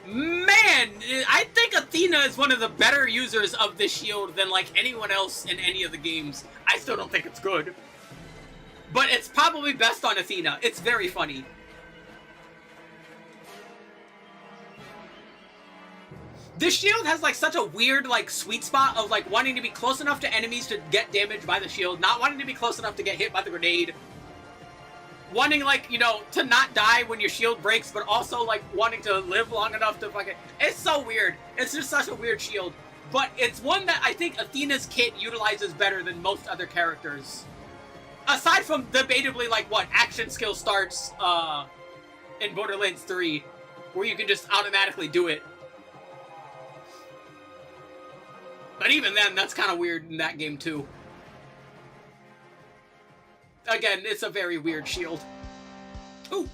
man, I think Athena is one of the better users of this shield than, like, anyone else in any of the games. I still don't think it's good, but it's probably best on Athena. It's very funny. This shield has like such a weird like sweet spot of like wanting to be close enough to enemies to get damaged by the shield, not wanting to be close enough to get hit by the grenade, wanting like, you know, to not die when your shield breaks, but also like wanting to live long enough to fucking... It's so weird. It's just such a weird shield. But it's one that I think Athena's kit utilizes better than most other characters. Aside from debatably like what action skill starts in Borderlands 3, where you can just automatically do it. But even then, that's kind of weird in that game, too. Again, it's a very weird shield. Ooh.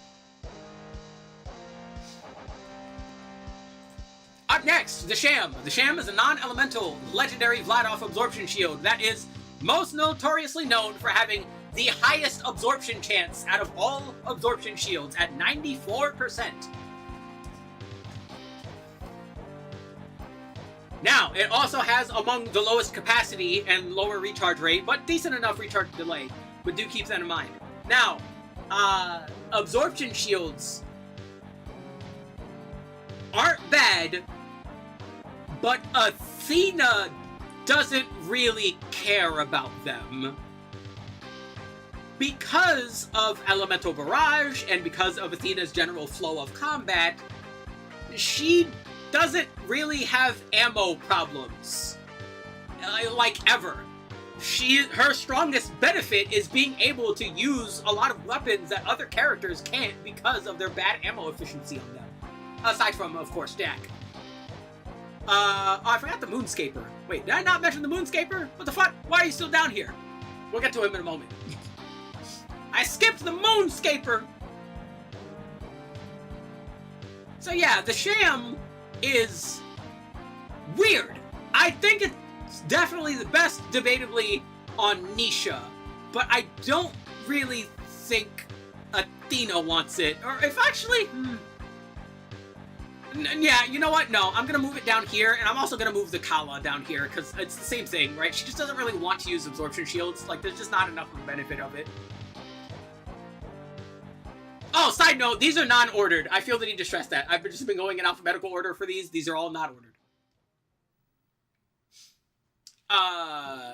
Up next, the Sham. The Sham is a non-elemental, legendary Vladoff absorption shield that is most notoriously known for having the highest absorption chance out of all absorption shields at 94%. Now, it also has among the lowest capacity and lower recharge rate, but decent enough recharge delay. But do keep that in mind. Now, absorption shields aren't bad, but Athena doesn't really care about them. Because of Elemental Barrage and because of Athena's general flow of combat, she doesn't really have ammo problems, like ever. Her strongest benefit is being able to use a lot of weapons that other characters can't because of their bad ammo efficiency on them. Aside from, of course, Jack. Oh, I forgot the Moonscaper. Wait, did I not mention the Moonscaper? What the fuck? Why are you still down here? We'll get to him in a moment. I skipped the Moonscaper! So yeah, the Sham is weird. I think it's definitely the best, debatably, on Nisha, but I don't really think Athena wants it. Or if actually... Yeah, you know what? No, I'm gonna move it down here, and I'm also gonna move the Kala down here, because it's the same thing, right? She just doesn't really want to use absorption shields. Like, there's just not enough of a benefit of it. Oh, side note, these are non-ordered. I feel the need to stress that. I've just been going in alphabetical order for these. These are all not ordered.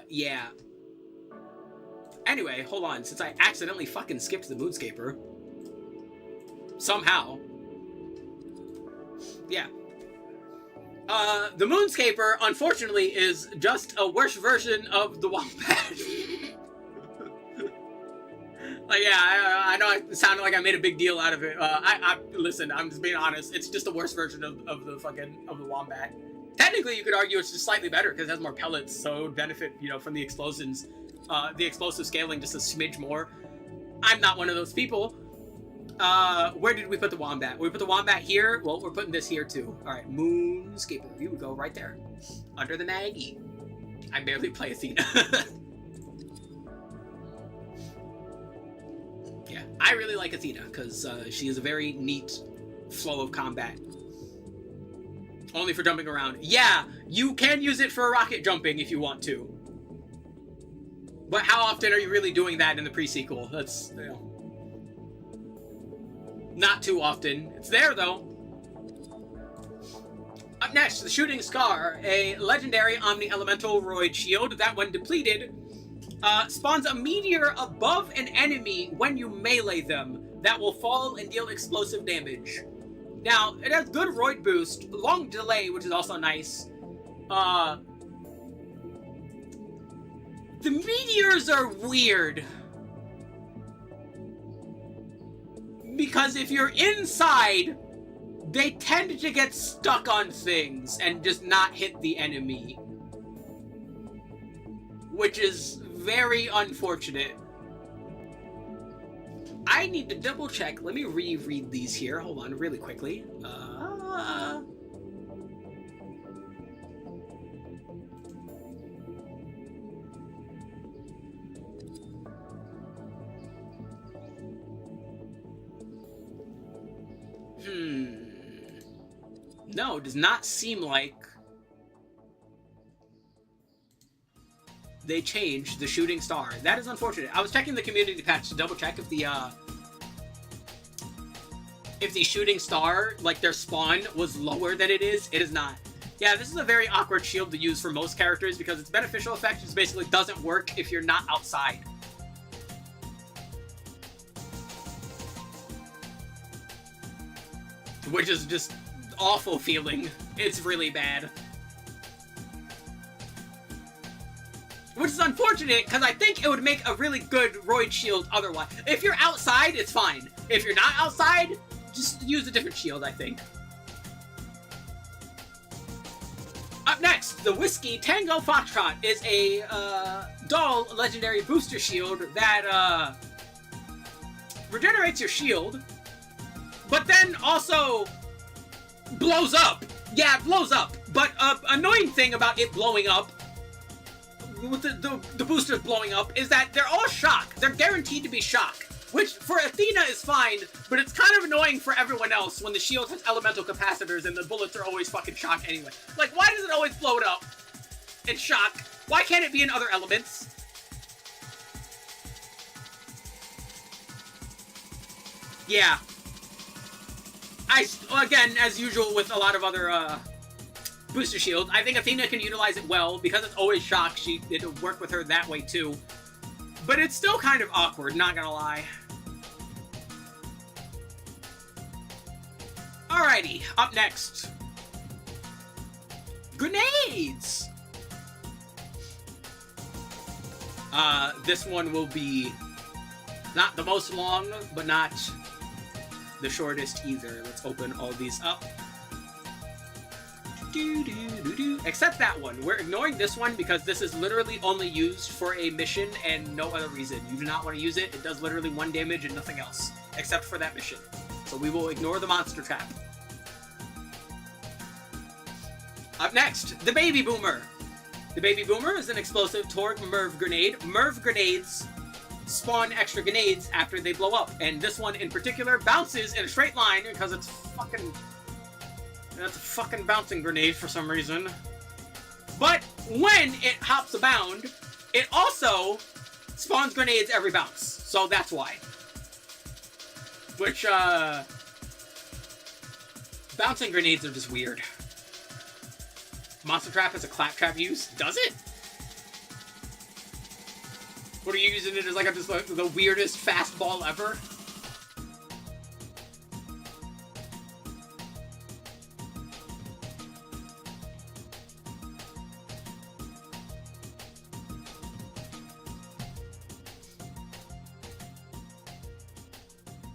Yeah. Anyway, hold on. Since I accidentally fucking skipped the Moonscaper. Somehow. Yeah. The Moonscaper, unfortunately, is just a worse version of the Wombat. Yeah, I know it sounded like I made a big deal out of it. Listen, I'm just being honest. It's just a worse version of the Wombat. Technically, you could argue it's just slightly better because it has more pellets, so it would benefit, you know, from the explosions, the explosive scaling just a smidge more. I'm not one of those people. Where did we put the Wombat? We put the Wombat here. Well, we're putting this here too. All right, Moonscaper. You would go right there, under the Nagi. I barely play Athena. Yeah, I really like Athena because she is a very neat flow of combat. Only for jumping around. Yeah, you can use it for rocket jumping if you want to. But how often are you really doing that in the pre-sequel? That's, you know, not too often. It's there, though. Up next, the Shooting Scar, a legendary Omni-Elemental Roid shield that, when depleted, spawns a meteor above an enemy when you melee them that will fall and deal explosive damage. Now, it has good Roid boost, long delay, which is also nice. The meteors are weird. Because if you're inside, they tend to get stuck on things and just not hit the enemy. Which is very unfortunate. I need to double check. Let me reread these here. Hold on, really quickly. No, it does not seem like they changed the Shooting Star. That is unfortunate. I was checking the community patch to double check if the Shooting Star, like their spawn, was lower than it is. It is not. Yeah, this is a very awkward shield to use for most characters because its beneficial effect just basically doesn't work if you're not outside. Which is just awful feeling. It's really bad. Which is unfortunate, because I think it would make a really good Roid shield otherwise. If you're outside, it's fine. If you're not outside, just use a different shield, I think. Up next, the Whiskey Tango Foxtrot is a dull legendary booster shield that regenerates your shield, but then also blows up. Yeah, it blows up. But annoying thing about it blowing up, with the boosters blowing up, is that they're all shock. They're guaranteed to be shock, which for Athena is fine, but it's kind of annoying for everyone else when the shield has elemental capacitors and the bullets are always fucking shock anyway. Like, why does it always blow it up and shock? Why can't it be in other elements? Yeah. Again, as usual with a lot of other booster shields, I think Athena can utilize it well. Because it's always shock, it'll work with her that way too. But it's still kind of awkward, not gonna lie. Alrighty, up next. Grenades! This one will be not the most long, but not the shortest either. Let's open all these up. Except that one. We're ignoring this one because this is literally only used for a mission and no other reason. You do not want to use it. It does literally 1 damage and nothing else, except for that mission. So we will ignore the monster trap. Up next, the Baby Boomer. The Baby Boomer is an explosive Torgue Merv grenade. Merv grenades spawn extra grenades after they blow up, and this one in particular bounces in a straight line because it's fucking... That's a fucking bouncing grenade for some reason. But when it hops a bound, it also spawns grenades every bounce. So that's why. Which, bouncing grenades are just weird. Monster Trap has a claptrap use? Does it? What, are you using it as like just like the weirdest fastball ever?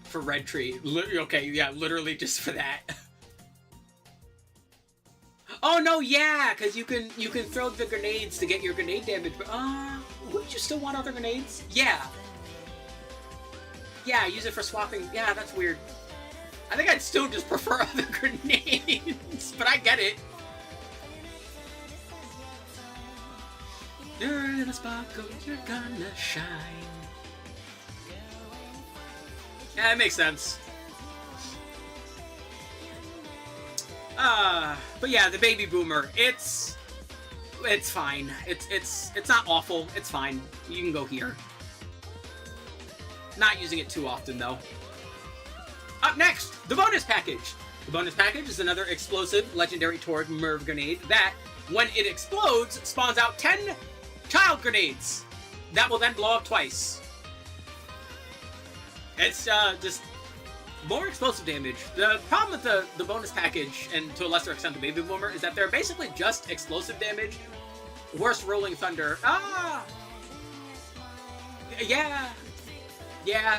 For Red Tree. Okay, yeah, literally just for that. Oh no, yeah, because you can throw the grenades to get your grenade damage, but wouldn't you still want other grenades? Yeah. Yeah, use it for swapping. Yeah, that's weird. I think I'd still just prefer other grenades, but I get it. You're in a sparkle, you're gonna shine. Yeah, it makes sense. But yeah, the Baby Boomer, it's fine. It's not awful. It's fine. You can go here. Not using it too often though. Up next, the bonus package. The bonus package is another explosive legendary Torgue Merv grenade that, when it explodes, spawns out 10 child grenades that will then blow up twice. It's just more explosive damage. The problem with the bonus package, and to a lesser extent the Baby Boomer, is that they're basically just explosive damage. Worse Rolling Thunder. Ah! Yeah. Yeah.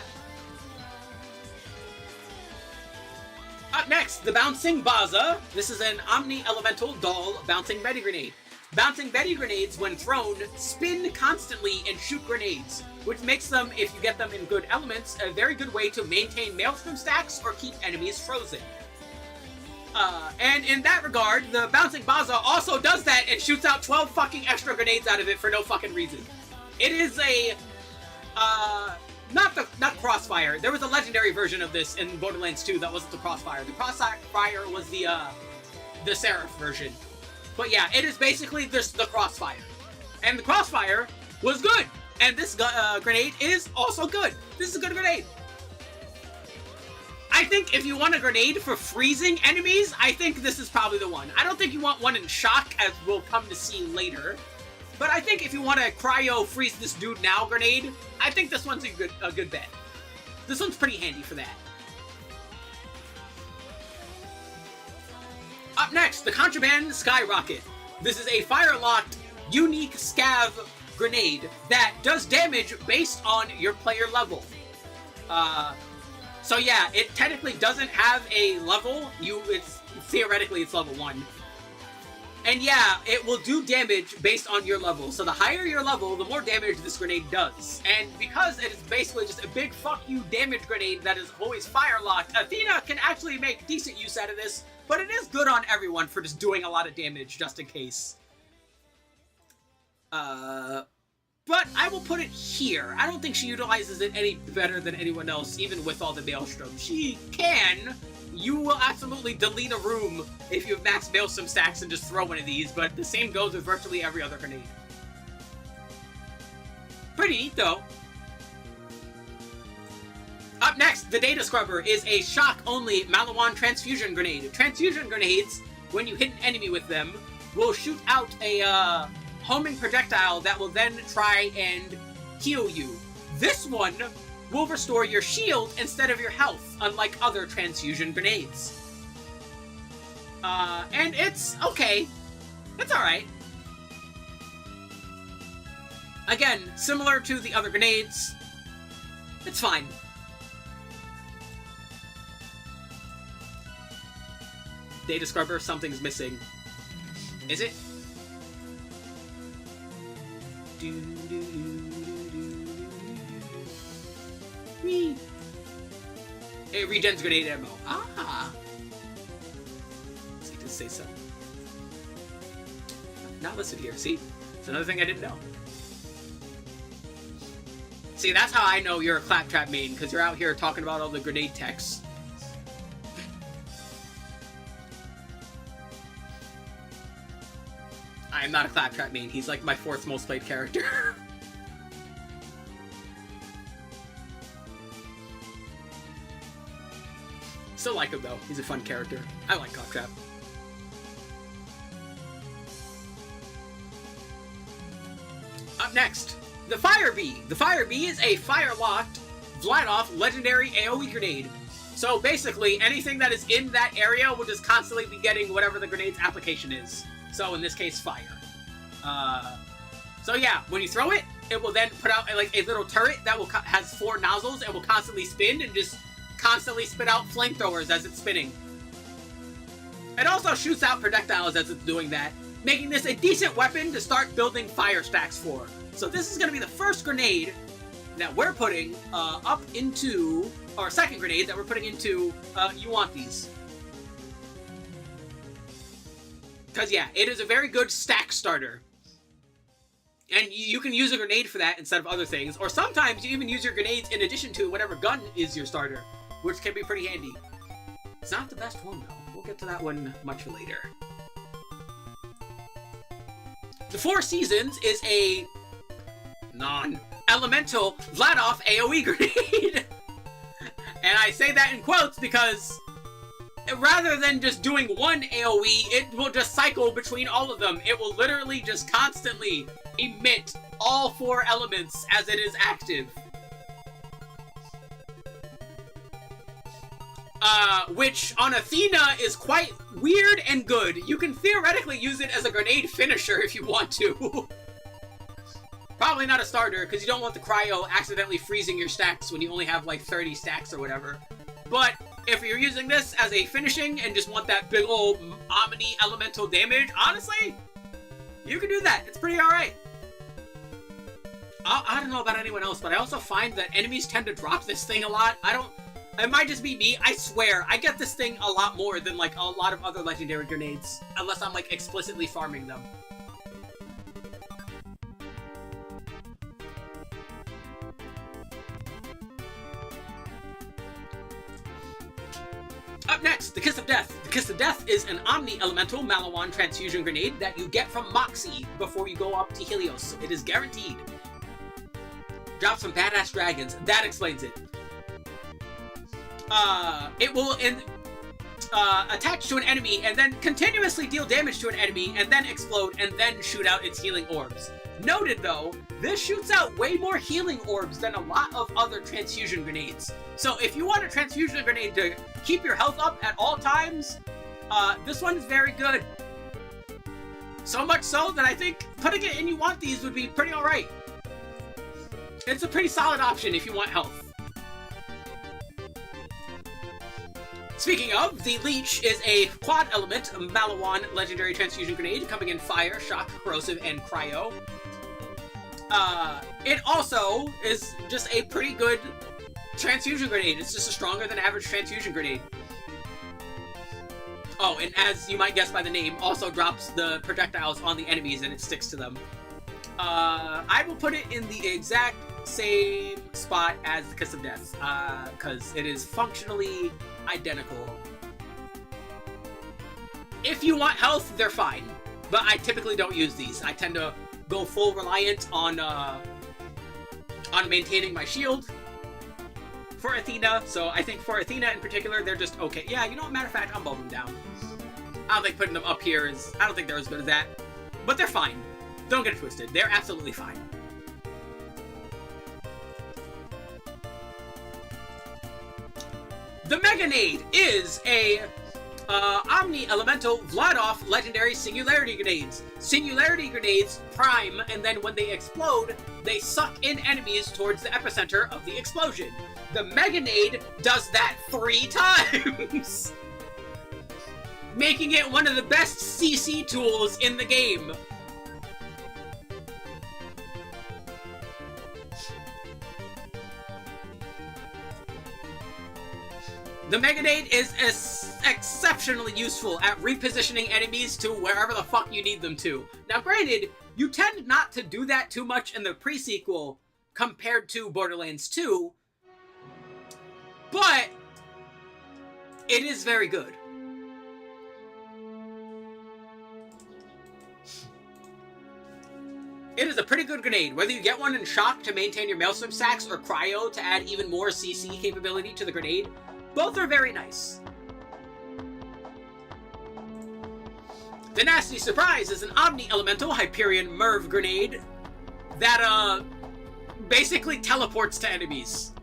Up next, the Bouncing Baza. This is an Omni-Elemental Doll Bouncing Betty Grenade. Bouncing Betty Grenades, when thrown, spin constantly and shoot grenades, which makes them, if you get them in good elements, a very good way to maintain Maelstrom stacks or keep enemies frozen. And in that regard, the Bouncing Baza also does that and shoots out 12 fucking extra grenades out of it for no fucking reason. It is a, not Crossfire. There was a legendary version of this in Borderlands 2 that wasn't the Crossfire. The Crossfire was the Seraph version. But yeah, it is basically just the Crossfire. And the Crossfire was good. And this grenade is also good. This is a good grenade. I think if you want a grenade for freezing enemies, I think this is probably the one. I don't think you want one in shock, as we'll come to see later. But I think if you want a cryo freeze this dude now grenade, I think this one's a good bet. This one's pretty handy for that. Up next, the Contraband Skyrocket. This is a fire-locked, unique scav grenade that does damage based on your player level. So yeah, it technically doesn't have a level. Theoretically, it's level 1. And yeah, it will do damage based on your level. So the higher your level, the more damage this grenade does. And because it is basically just a big fuck you damage grenade that is always fire-locked, Athena can actually make decent use out of this, but it is good on everyone for just doing a lot of damage just in case. But I will put it here. I don't think she utilizes it any better than anyone else, even with all the Maelstrom. She can. You will absolutely delete a room if you have max Maelstrom stacks and just throw one of these, but the same goes with virtually every other grenade. Pretty neat, though. Up next, the Data Scrubber is a shock-only Malawan Transfusion Grenade. Transfusion grenades, when you hit an enemy with them, will shoot out a, homing projectile that will then try and heal you. This one will restore your shield instead of your health, unlike other transfusion grenades. And it's okay. It's alright. Again, similar to the other grenades, it's fine. Data Scrubber, something's missing. Is it? Whee! It regens grenade ammo. Ah! See, just say so. Not listed here. See? It's another thing I didn't know. See, that's how I know you're a Claptrap main, because you're out here talking about all the grenade techs. I am not a Claptrap main. He's like my 4th most played character. Still like him though. He's a fun character. I like Claptrap. Up next, the Fire Bee. The Fire Bee is a fire-locked, Vladoff legendary AoE grenade. So basically, anything that is in that area will just constantly be getting whatever the grenade's application is. So in this case, fire. So yeah, when you throw it, it will then put out like a little turret that will has 4 nozzles and will constantly spin and just constantly spit out flamethrowers as it's spinning. It also shoots out projectiles as it's doing that, making this a decent weapon to start building fire stacks for. So this is going to be the first grenade that we're putting up into, or second grenade that we're putting into, you want these. Because, yeah, it is a very good stack starter. And you can use a grenade for that instead of other things. Or sometimes you even use your grenades in addition to whatever gun is your starter, which can be pretty handy. It's not the best one, though. We'll get to that one much later. The Four Seasons is a non-elemental Vladoff AoE grenade. And I say that in quotes because rather than just doing one AoE, it will just cycle between all of them. It will literally just constantly emit all 4 elements as it is active. Which on Athena is quite weird and good. You can theoretically use it as a grenade finisher if you want to. Probably not a starter, because you don't want the cryo accidentally freezing your stacks when you only have like 30 stacks or whatever. But if you're using this as a finishing and just want that big old Omni elemental damage, honestly, you can do that. It's pretty alright. I don't know about anyone else, but I also find that enemies tend to drop this thing a lot. It might just be me. I swear, I get this thing a lot more than like a lot of other legendary grenades, unless I'm like explicitly farming them. Up next, the Kiss of Death. The Kiss of Death is an Omni-Elemental Malawan Transfusion Grenade that you get from Moxie before you go up to Helios, so it is guaranteed. Drop some badass dragons. That explains it. it will attach to an enemy and then continuously deal damage to an enemy and then explode and then shoot out its healing orbs. Noted though, this shoots out way more healing orbs than a lot of other transfusion grenades. So if you want a transfusion grenade to keep your health up at all times, this one is very good. So much so that I think putting it in You Want These would be pretty alright. It's a pretty solid option if you want health. Speaking of, the Leech is a quad element Malawan legendary transfusion grenade coming in Fire, Shock, Corrosive, and Cryo. It also is just a pretty good transfusion grenade. It's just a stronger than average transfusion grenade. Oh, and as you might guess by the name, also drops the projectiles on the enemies and it sticks to them. I will put it in the exact same spot as the Kiss of Death, because it is functionally identical. If you want health, they're fine, but I typically don't use these. I tend to go full reliant on maintaining my shield for Athena, so I think for Athena in particular, they're just okay. Yeah, you know what, matter of fact, I'll bump them down. I don't think putting them up here is, I don't think they're as good as that, but they're fine. Don't get it twisted, they're absolutely fine. The Meganade is a Omni-Elemental Vladoff Legendary Singularity Grenades. Singularity Grenades prime, and then when they explode, they suck in enemies towards the epicenter of the explosion. The Meganade does that 3 times! Making it one of the best CC tools in the game. The Meganade is exceptionally useful at repositioning enemies to wherever the fuck you need them to. Now granted, you tend not to do that too much in the pre-sequel compared to Borderlands 2, but it is very good. It is a pretty good grenade, whether you get one in Shock to maintain your Maelstrom Sacks or Cryo to add even more CC capability to the grenade. Both are very nice. The Nasty Surprise is an Omni-Elemental Hyperion Merv grenade that, basically teleports to enemies.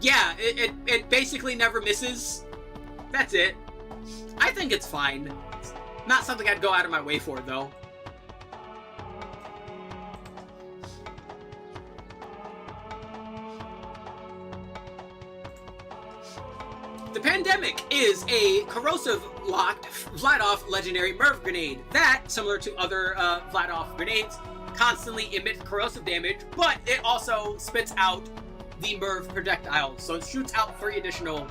Yeah, it basically never misses. That's it. I think it's fine. It's not something I'd go out of my way for, though. The Pandemic is a corrosive-locked Vladoff legendary Merv grenade that, similar to other Vladoff grenades, constantly emits corrosive damage, but it also spits out the Merv projectiles, so it shoots out 3 additional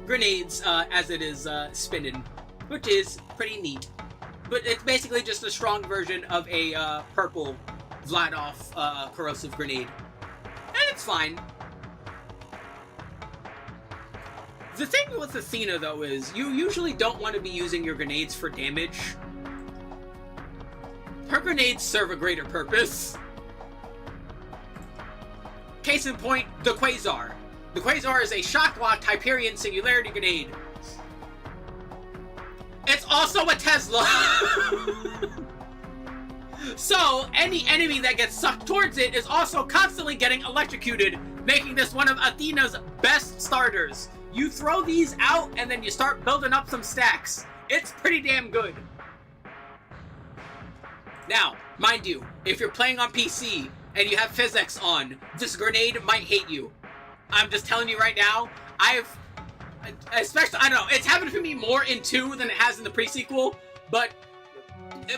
grenades as it is spinning, which is pretty neat. But it's basically just a strong version of a purple Vladoff corrosive grenade, and it's fine. The thing with Athena, though, is you usually don't want to be using your grenades for damage. Her grenades serve a greater purpose. Case in point, the Quasar. The Quasar is a shock-locked Hyperion Singularity Grenade. It's also a Tesla! So, any enemy that gets sucked towards it is also constantly getting electrocuted, making this one of Athena's best starters. You throw these out, and then you start building up some stacks. It's pretty damn good. Now, mind you, if you're playing on PC, and you have physics on, this grenade might hate you. I'm just telling you right now, especially, I don't know, it's happened to me more in 2 than it has in the pre-sequel, but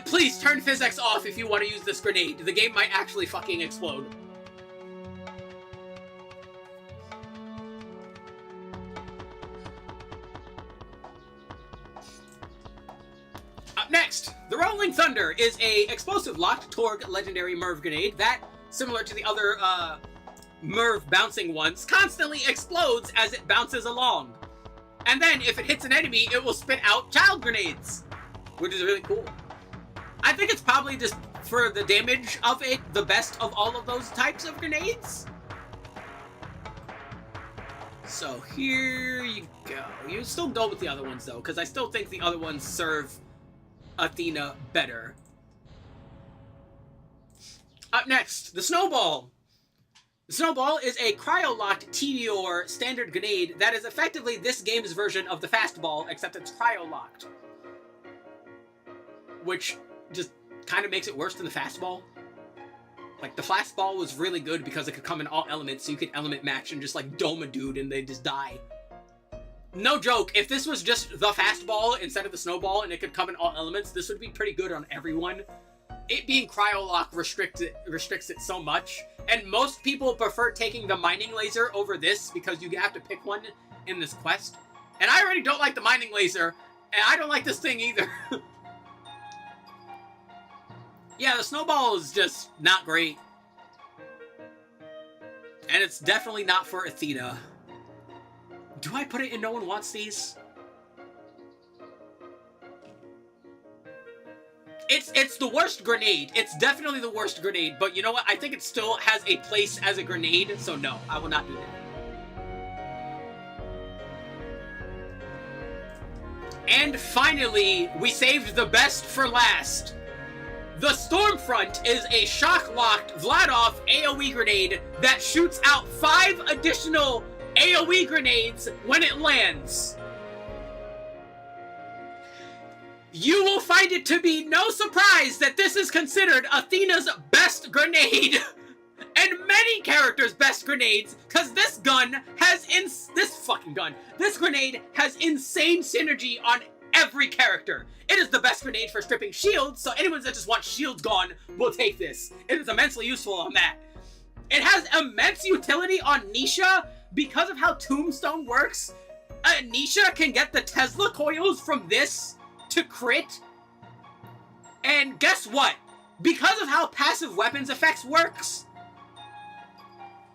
please turn physics off if you want to use this grenade. The game might actually fucking explode. Up next, the Rolling Thunder is a explosive locked Torg legendary Merv grenade that, similar to the other Merv bouncing ones, constantly explodes as it bounces along. And then, if it hits an enemy, it will spit out child grenades, which is really cool. I think it's probably just, for the damage of it, the best of all of those types of grenades. So here you go. You still go with the other ones, though, because I still think the other ones serve Athena better. Up next, the Snowball. The Snowball is a cryo-locked Meteor standard grenade that is effectively this game's version of the Fastball, except it's cryo-locked. Which just kind of makes it worse than the Fastball. Like, the Fastball was really good because it could come in all elements, so you could element match and just, like, dome a dude and they just die. No joke, if this was just the Fastball instead of the Snowball and it could come in all elements, this would be pretty good on everyone. It being cryo-lock restricts it so much, and most people prefer taking the mining laser over this because you have to pick one in this quest. And I already don't like the mining laser, and I don't like this thing either. Yeah, the Snowball is just not great. And it's definitely not for Athena. Do I put it in No One Wants These? It's the worst grenade. It's definitely the worst grenade, but you know what? I think it still has a place as a grenade, so no, I will not do that. And finally, we saved the best for last. The Stormfront is a shock-locked Vladov AoE grenade that shoots out 5 additional AoE grenades when it lands. You will find it to be no surprise that this is considered Athena's best grenade, and many characters' best grenades, because this grenade has insane synergy on every character. It is the best grenade for stripping shields, so anyone that just wants shields gone will take this. It is immensely useful on that. It has immense utility on Nisha because of how Tombstone works. Nisha can get the Tesla coils from this to crit. And guess what? Because of how passive weapons effects works,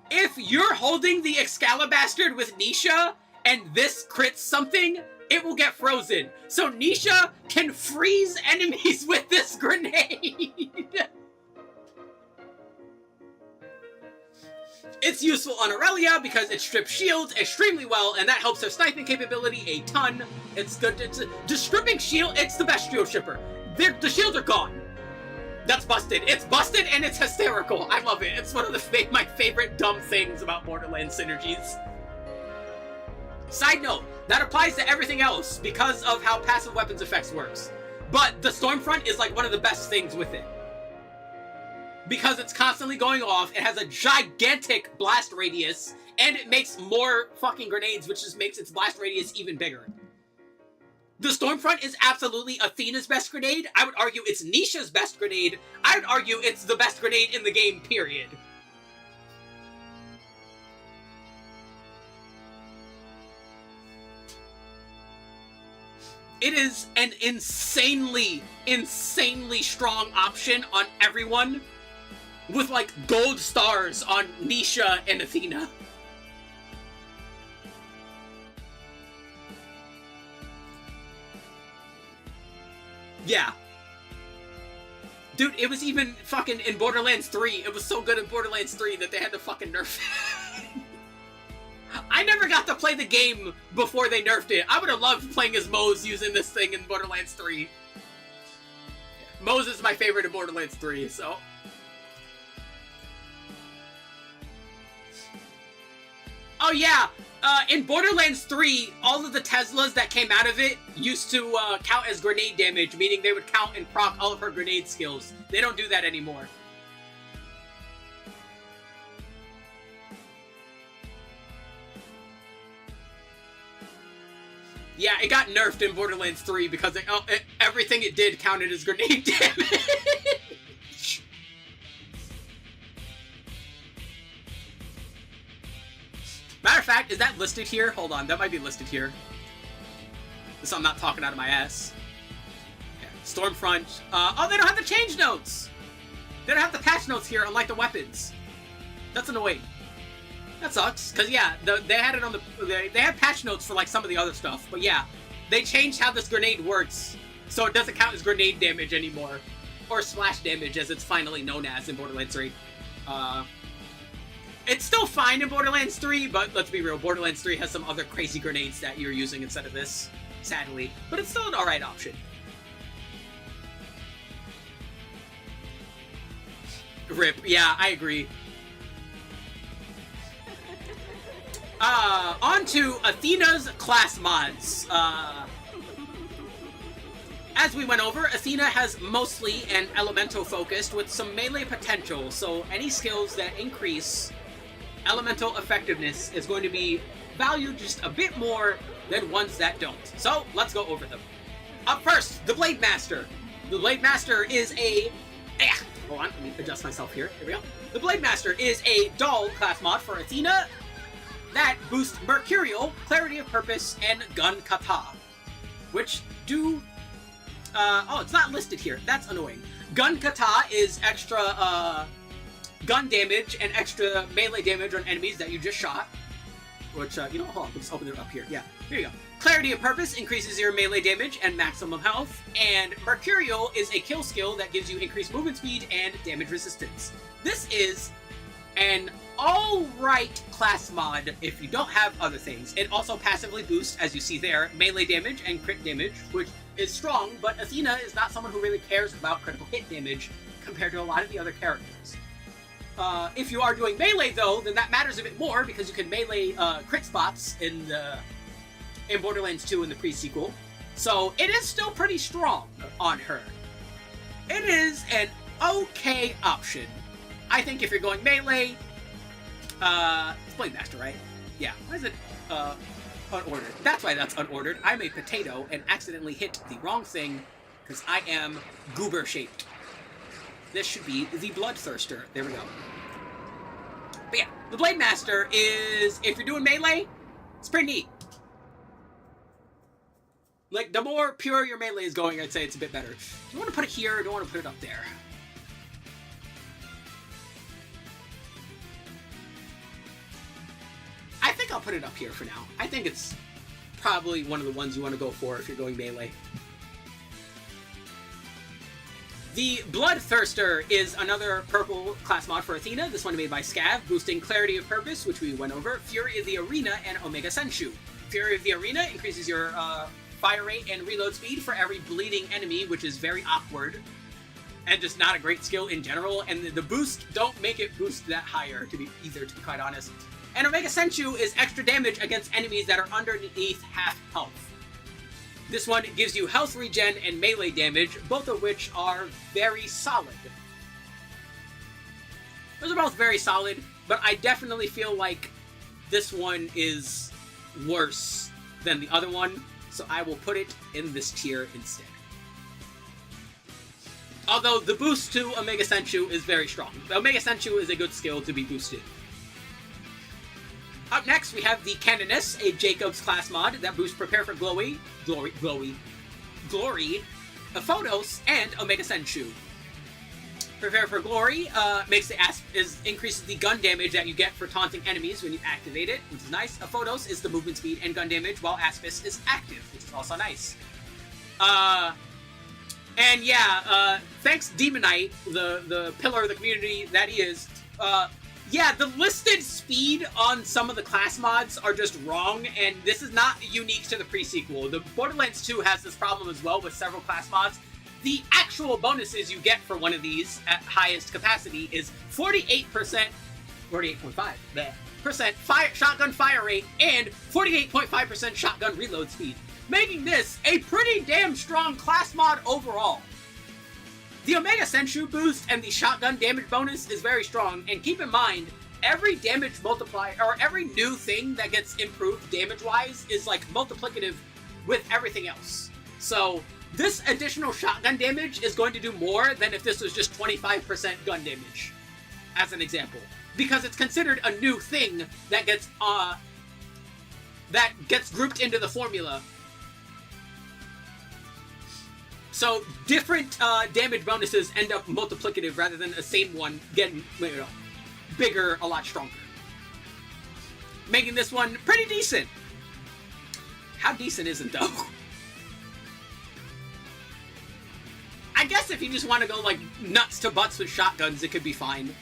if you're holding the Excalibastard with Nisha and this crits something, it will get frozen. So Nisha can freeze enemies with this grenade. It's useful on Aurelia because it strips shields extremely well, and that helps her sniping capability a ton. It's good. Just stripping shield, it's the best shield stripper. The shields are gone. That's busted. It's busted and it's hysterical. I love it. It's one of my favorite dumb things about Borderlands synergies. Side note, that applies to everything else because of how passive weapons effects works. But the Stormfront is like one of the best things with it. Because it's constantly going off, it has a gigantic blast radius, and it makes more fucking grenades, which just makes its blast radius even bigger. The Stormfront is absolutely Athena's best grenade. I would argue it's Nisha's best grenade. I would argue it's the best grenade in the game, period. It is an insanely strong option on everyone, with like gold stars on Nisha and Athena. Yeah. Dude, it was even fucking in Borderlands 3. It was so good in Borderlands 3 that they had to fucking nerf it. I never got to play the game before they nerfed it. I would have loved playing as Mose using this thing in Borderlands 3. Mose is my favorite in Borderlands 3, so... Oh yeah, in Borderlands 3, all of the Teslas that came out of it used to count as grenade damage, meaning they would count and proc all of her grenade skills. They don't do that anymore. Yeah, it got nerfed in Borderlands 3 because everything it did counted as grenade damage. Matter of fact, is that listed here? Hold on, that might be listed here. So I'm not talking out of my ass. Yeah. Stormfront. Oh, they don't have the change notes! They don't have the patch notes here, unlike the weapons. That's annoying. That sucks, because yeah, they had it on the... They had patch notes for like some of the other stuff, but yeah. They changed how this grenade works, so it doesn't count as grenade damage anymore. Or splash damage, as it's finally known as in Borderlands 3. It's still fine in Borderlands 3, but let's be real, Borderlands 3 has some other crazy grenades that you're using instead of this, sadly. But it's still an alright option. RIP. Yeah, I agree. On to Athena's class mods. As we went over, Athena has mostly an elemental focused with some melee potential, so any skills that increase elemental effectiveness is going to be valued just a bit more than ones that don't. So, let's go over them. Up first, the Blade Master. The Blade Master is a... hold on, let me adjust myself here. Here we go. The Blade Master is a doll class mod for Athena that boosts Mercurial, Clarity of Purpose, and Gun Kata, which do... oh, it's not listed here. That's annoying. Gun Kata is extra gun damage and extra melee damage on enemies that you just shot. Which, you know, hold on, let's open it up here. Yeah, here you go. Clarity of Purpose increases your melee damage and maximum health, and Mercurial is a kill skill that gives you increased movement speed and damage resistance. This is an alright class mod if you don't have other things. It also passively boosts, as you see there, melee damage and crit damage, which is strong, but Athena is not someone who really cares about critical hit damage compared to a lot of the other characters. If you are doing melee, though, then that matters a bit more because you can melee crit spots in Borderlands 2 in the pre-sequel. So it is still pretty strong on her. It is an okay option. I think if you're going melee, it's Blade Master, right? Yeah. Why is it unordered? That's why that's unordered. I'm a potato and accidentally hit the wrong thing because I am goober-shaped. This should be the Bloodthirster. There we go. But yeah, the Blade Master is, if you're doing melee, it's pretty neat. Like, the more pure your melee is going, I'd say it's a bit better. Do you want to put it here or do you want to put it up there? I think I'll put it up here for now. I think it's probably one of the ones you want to go for if you're going melee. The Bloodthirster is another purple class mod for Athena, this one made by Scav, boosting Clarity of Purpose, which we went over, Fury of the Arena, and Omega Senshu. Fury of the Arena increases your fire rate and reload speed for every bleeding enemy, which is very awkward, and just not a great skill in general, and the boost don't make it boost that higher, to be quite honest. And Omega Senshu is extra damage against enemies that are underneath half health. This one gives you health regen and melee damage, both of which are very solid. Those are both very solid, but I definitely feel like this one is worse than the other one, so I will put it in this tier instead. Although the boost to Omega Senshu is very strong. The Omega Senshu is a good skill to be boosted. Up next, we have the Canoness, a Jacob's class mod that boosts Prepare for Glory, Photos, and Omega Senshu. Prepare for Glory increases the gun damage that you get for taunting enemies when you activate it, which is nice. Photos is the movement speed and gun damage, while Aspis is active, which is also nice. And yeah, thanks Demonite, the pillar of the community that he is, yeah, the listed speed on some of the class mods are just wrong, and this is not unique to the pre-sequel. The Borderlands 2 has this problem as well with several class mods. The actual bonuses you get for one of these at highest capacity is 48.5% shotgun fire rate and 48.5% shotgun reload speed, making this a pretty damn strong class mod overall. The Omega Senshu boost and the shotgun damage bonus is very strong, and keep in mind, every damage multiplier, or every new thing that gets improved damage-wise is like multiplicative with everything else. So, this additional shotgun damage is going to do more than if this was just 25% gun damage, as an example. Because it's considered a new thing that gets grouped into the formula. So, different damage bonuses end up multiplicative rather than the same one getting, bigger, a lot stronger. Making this one pretty decent. How decent is it, though? I guess if you just want to go, like, nuts to butts with shotguns, it could be fine.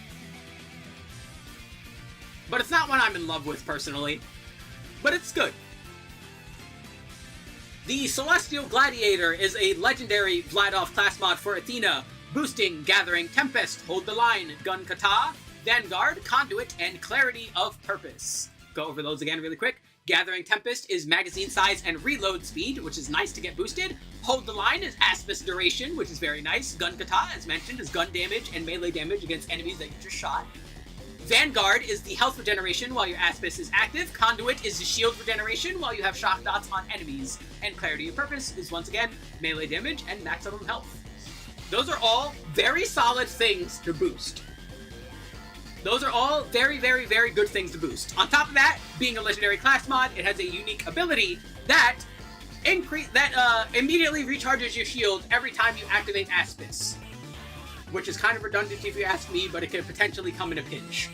but it's not one I'm in love with personally. But it's good. The Celestial Gladiator is a legendary Vladoff class mod for Athena, boosting Gathering Tempest, Hold the Line, Gun Kata, Vanguard, Conduit, and Clarity of Purpose. Go over those again really quick. Gathering Tempest is magazine size and reload speed, which is nice to get boosted. Hold the Line is Aspis duration, which is very nice. Gun Kata, as mentioned, is gun damage and melee damage against enemies that you just shot. Vanguard is the health regeneration while your Aspis is active. Conduit is the shield regeneration while you have shock dots on enemies. And Clarity of Purpose is, once again, melee damage and maximum health. Those are all very solid things to boost. Those are all very, very, very good things to boost. On top of that, being a legendary class mod, it has a unique ability that immediately recharges your shield every time you activate Aspis. Which is kind of redundant if you ask me, but it could potentially come in a pinch.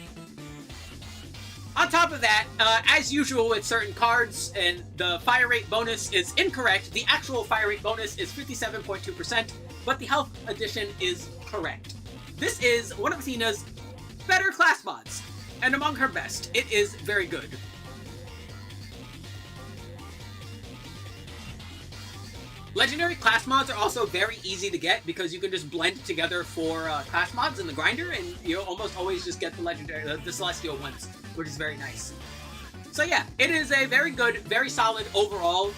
On top of that, as usual with certain cards, and the fire rate bonus is incorrect. The actual fire rate bonus is 57.2%, but the health addition is correct. This is one of Athena's better class mods, and among her best. It is very good. Legendary class mods are also very easy to get because you can just blend together 4 class mods in the grinder, and you'll almost always just get the legendary, the celestial ones, which is very nice. So yeah, it is a very good, very solid overall.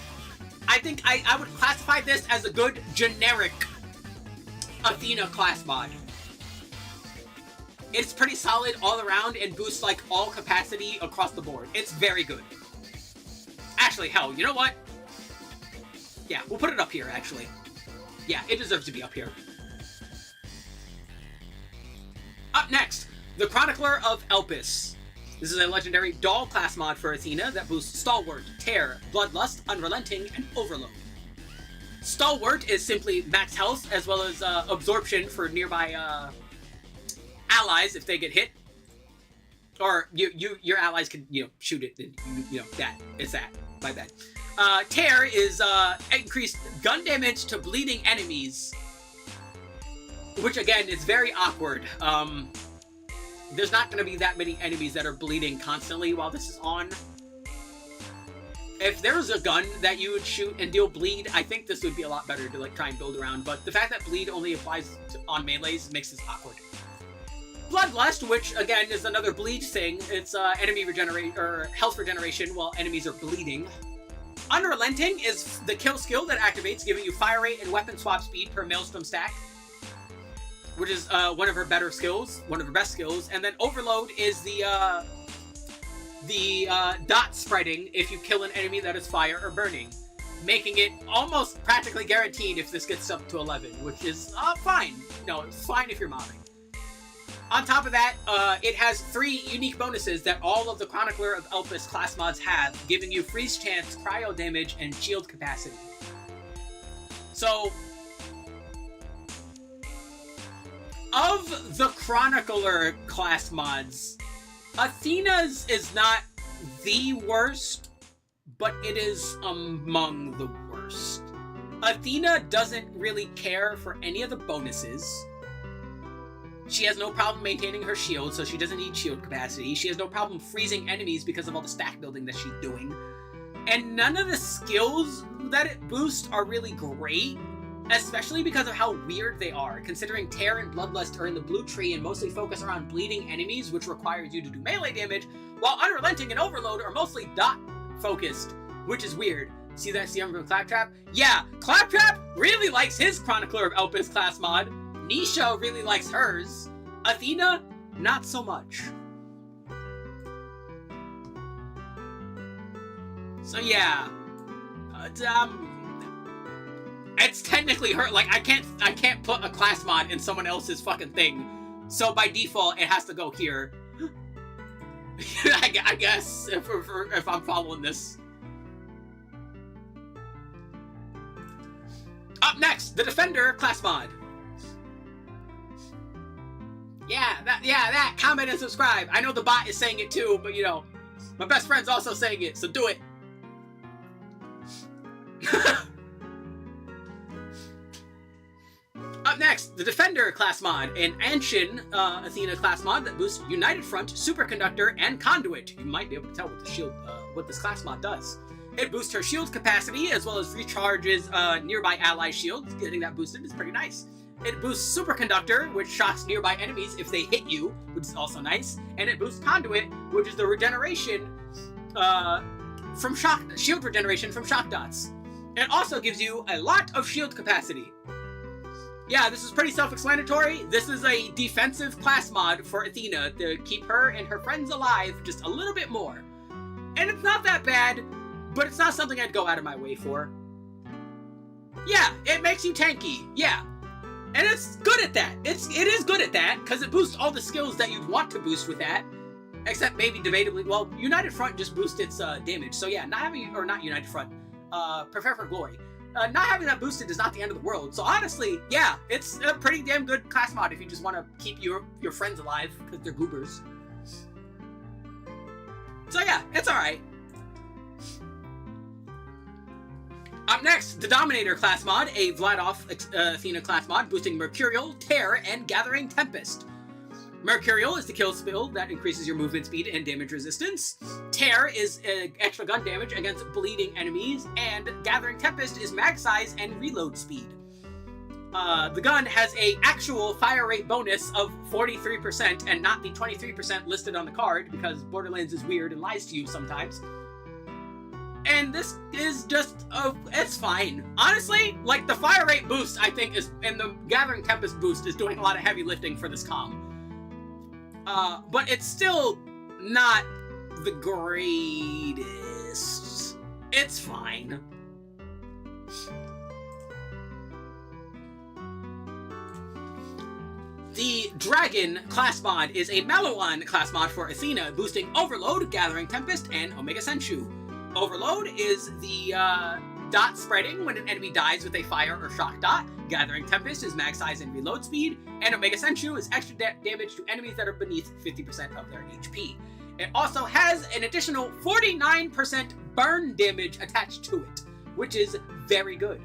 I think I would classify this as a good generic Athena class mod. It's pretty solid all around and boosts like all capacity across the board. It's very good. Actually, hell, you know what? Yeah, we'll put it up here, actually. Yeah, it deserves to be up here. Up next, the Chronicler of Elpis. This is a legendary doll class mod for Athena that boosts Stalwart, Tear, Bloodlust, Unrelenting, and Overload. Stalwart is simply max health as well as absorption for nearby allies if they get hit. Or your allies can, shoot it, and it's that. My bad. Tear is increased gun damage to bleeding enemies, which again is very awkward. There's not going to be that many enemies that are bleeding constantly while this is on. If there was a gun that you would shoot and deal bleed, I think this would be a lot better to try and build around, but the fact that bleed only applies on melees makes this awkward. Bloodlust, which again is another bleed thing, it's enemy health regeneration while enemies are bleeding. Unrelenting is the kill skill that activates, giving you fire rate and weapon swap speed per Maelstrom stack, which is one of her better skills, one of her best skills. And then Overload is the dot spreading if you kill an enemy that is fire or burning, making it almost practically guaranteed if this gets up to 11, which is fine. No, it's fine if you're mobbing. On top of that, it has 3 unique bonuses that all of the Chronicler of Elpis class mods have, giving you freeze chance, cryo damage, and shield capacity. So, of the Chronicler class mods, Athena's is not the worst, but it is among the worst. Athena doesn't really care for any of the bonuses. She has no problem maintaining her shield, so she doesn't need shield capacity. She has no problem freezing enemies because of all the stack building that she's doing. And none of the skills that it boosts are really great, especially because of how weird they are, considering Tear and Bloodlust are in the blue tree and mostly focus around bleeding enemies, which requires you to do melee damage, while Unrelenting and Overload are mostly dot focused, which is weird. See that CM from Claptrap? Yeah, Claptrap really likes his Chronicler of Elpis class mod. Nisha really likes hers. Athena, not so much. So yeah, it's technically her. Like I can't put a class mod in someone else's fucking thing. So by default, it has to go here. I guess if I'm following this. Up next, the Defender class mod. Yeah, that. Comment and subscribe. I know the bot is saying it too, but my best friend's also saying it, so do it. Up Up next, the Defender class mod, an Anshin Athena class mod that boosts United Front, Superconductor, and Conduit. You might be able to tell what the shield, what this class mod does. It boosts her shield capacity as well as recharges nearby ally shields. Getting that boosted is pretty nice. It boosts Superconductor, which shocks nearby enemies if they hit you, which is also nice. And it boosts Conduit, which is the regeneration from shield regeneration from shock dots. It also gives you a lot of shield capacity. Yeah, this is pretty self-explanatory. This is a defensive class mod for Athena to keep her and her friends alive just a little bit more. And it's not that bad, but it's not something I'd go out of my way for. Yeah, it makes you tanky. Yeah. And it's good at that. It is good at that, because it boosts all the skills that you'd want to boost with that. Except maybe debatably, well, United Front just boosts its damage. So yeah, not United Front, Prepare for Glory. Not having that boosted is not the end of the world. So honestly, yeah, it's a pretty damn good class mod if you just want to keep your friends alive, because they're goobers. So yeah, it's alright. Up next, the Dominator class mod, a Vladoff Athena class mod, boosting Mercurial, Tear, and Gathering Tempest. Mercurial is the kill spell that increases your movement speed and damage resistance. Tear is extra gun damage against bleeding enemies, and Gathering Tempest is mag size and reload speed. The gun has a actual fire rate bonus of 43% and not the 23% listed on the card, because Borderlands is weird and lies to you sometimes. And this is just, it's fine. Honestly, like, the fire rate boost, I think, and the Gathering Tempest boost is doing a lot of heavy lifting for this comm. But it's still not the greatest. It's fine. The Dragon class mod is a Maliwan class mod for Athena, boosting Overload, Gathering Tempest, and Omega Senchu. Overload is the dot spreading when an enemy dies with a fire or shock dot. Gathering Tempest is mag size and reload speed. And Omega Senchu is extra damage to enemies that are beneath 50% of their HP. It also has an additional 49% burn damage attached to it, which is very good.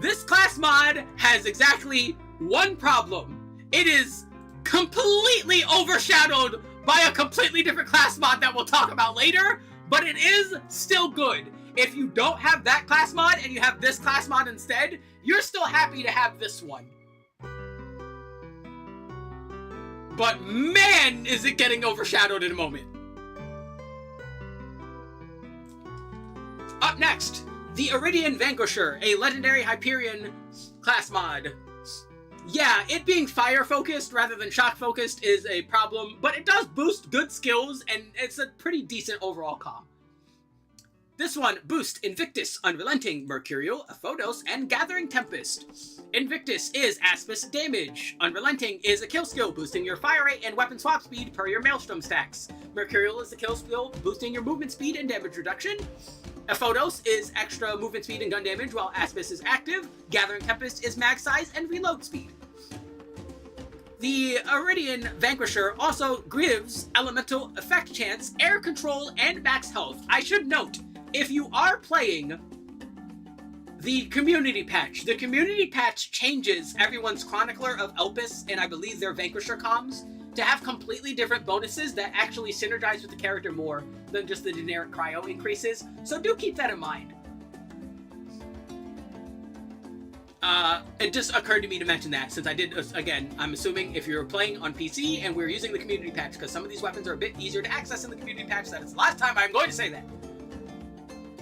This class mod has exactly one problem. It is completely overshadowed by a completely different class mod that we'll talk about later, but it is still good. If you don't have that class mod and you have this class mod instead, you're still happy to have this one. But man, is it getting overshadowed in a moment. Up next, the Iridian Vanquisher, a legendary Hyperion class mod. Yeah, it being fire-focused rather than shock-focused is a problem, but it does boost good skills, and it's a pretty decent overall comm. This one boosts Invictus, Unrelenting, Mercurial, Aphodos, and Gathering Tempest. Invictus is Aspis damage. Unrelenting is a kill skill, boosting your fire rate and weapon swap speed per your Maelstrom stacks. Mercurial is the kill skill, boosting your movement speed and damage reduction. Aphodos is extra movement speed and gun damage, while Aspis is active. Gathering Tempest is mag size and reload speed. The Iridian Vanquisher also gives Elemental Effect Chance, Air Control, and Max Health. I should note, if you are playing the community patch changes everyone's Chronicler of Elpis and I believe their Vanquisher comms to have completely different bonuses that actually synergize with the character more than just the generic cryo increases, so do keep that in mind. It just occurred to me to mention that, since I did, again, I'm assuming if you're playing on PC and we're using the community patch, because some of these weapons are a bit easier to access in the community patch, that is the last time I'm going to say that.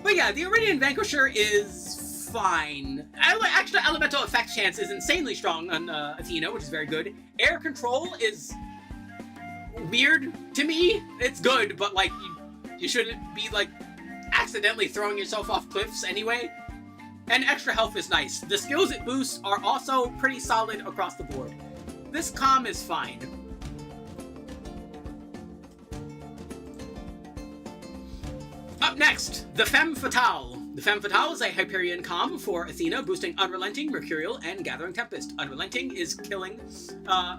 But yeah, the Iridian Vanquisher is fine. Extra Elemental Effect Chance is insanely strong on Athena, which is very good. Air Control is weird to me. It's good, but like, you shouldn't be like accidentally throwing yourself off cliffs anyway. And extra health is nice. The skills it boosts are also pretty solid across the board. This comm is fine. Up next, the Femme Fatale. The Femme Fatale is a Hyperion comm for Athena, boosting Unrelenting, Mercurial, and Gathering Tempest. Unrelenting is killing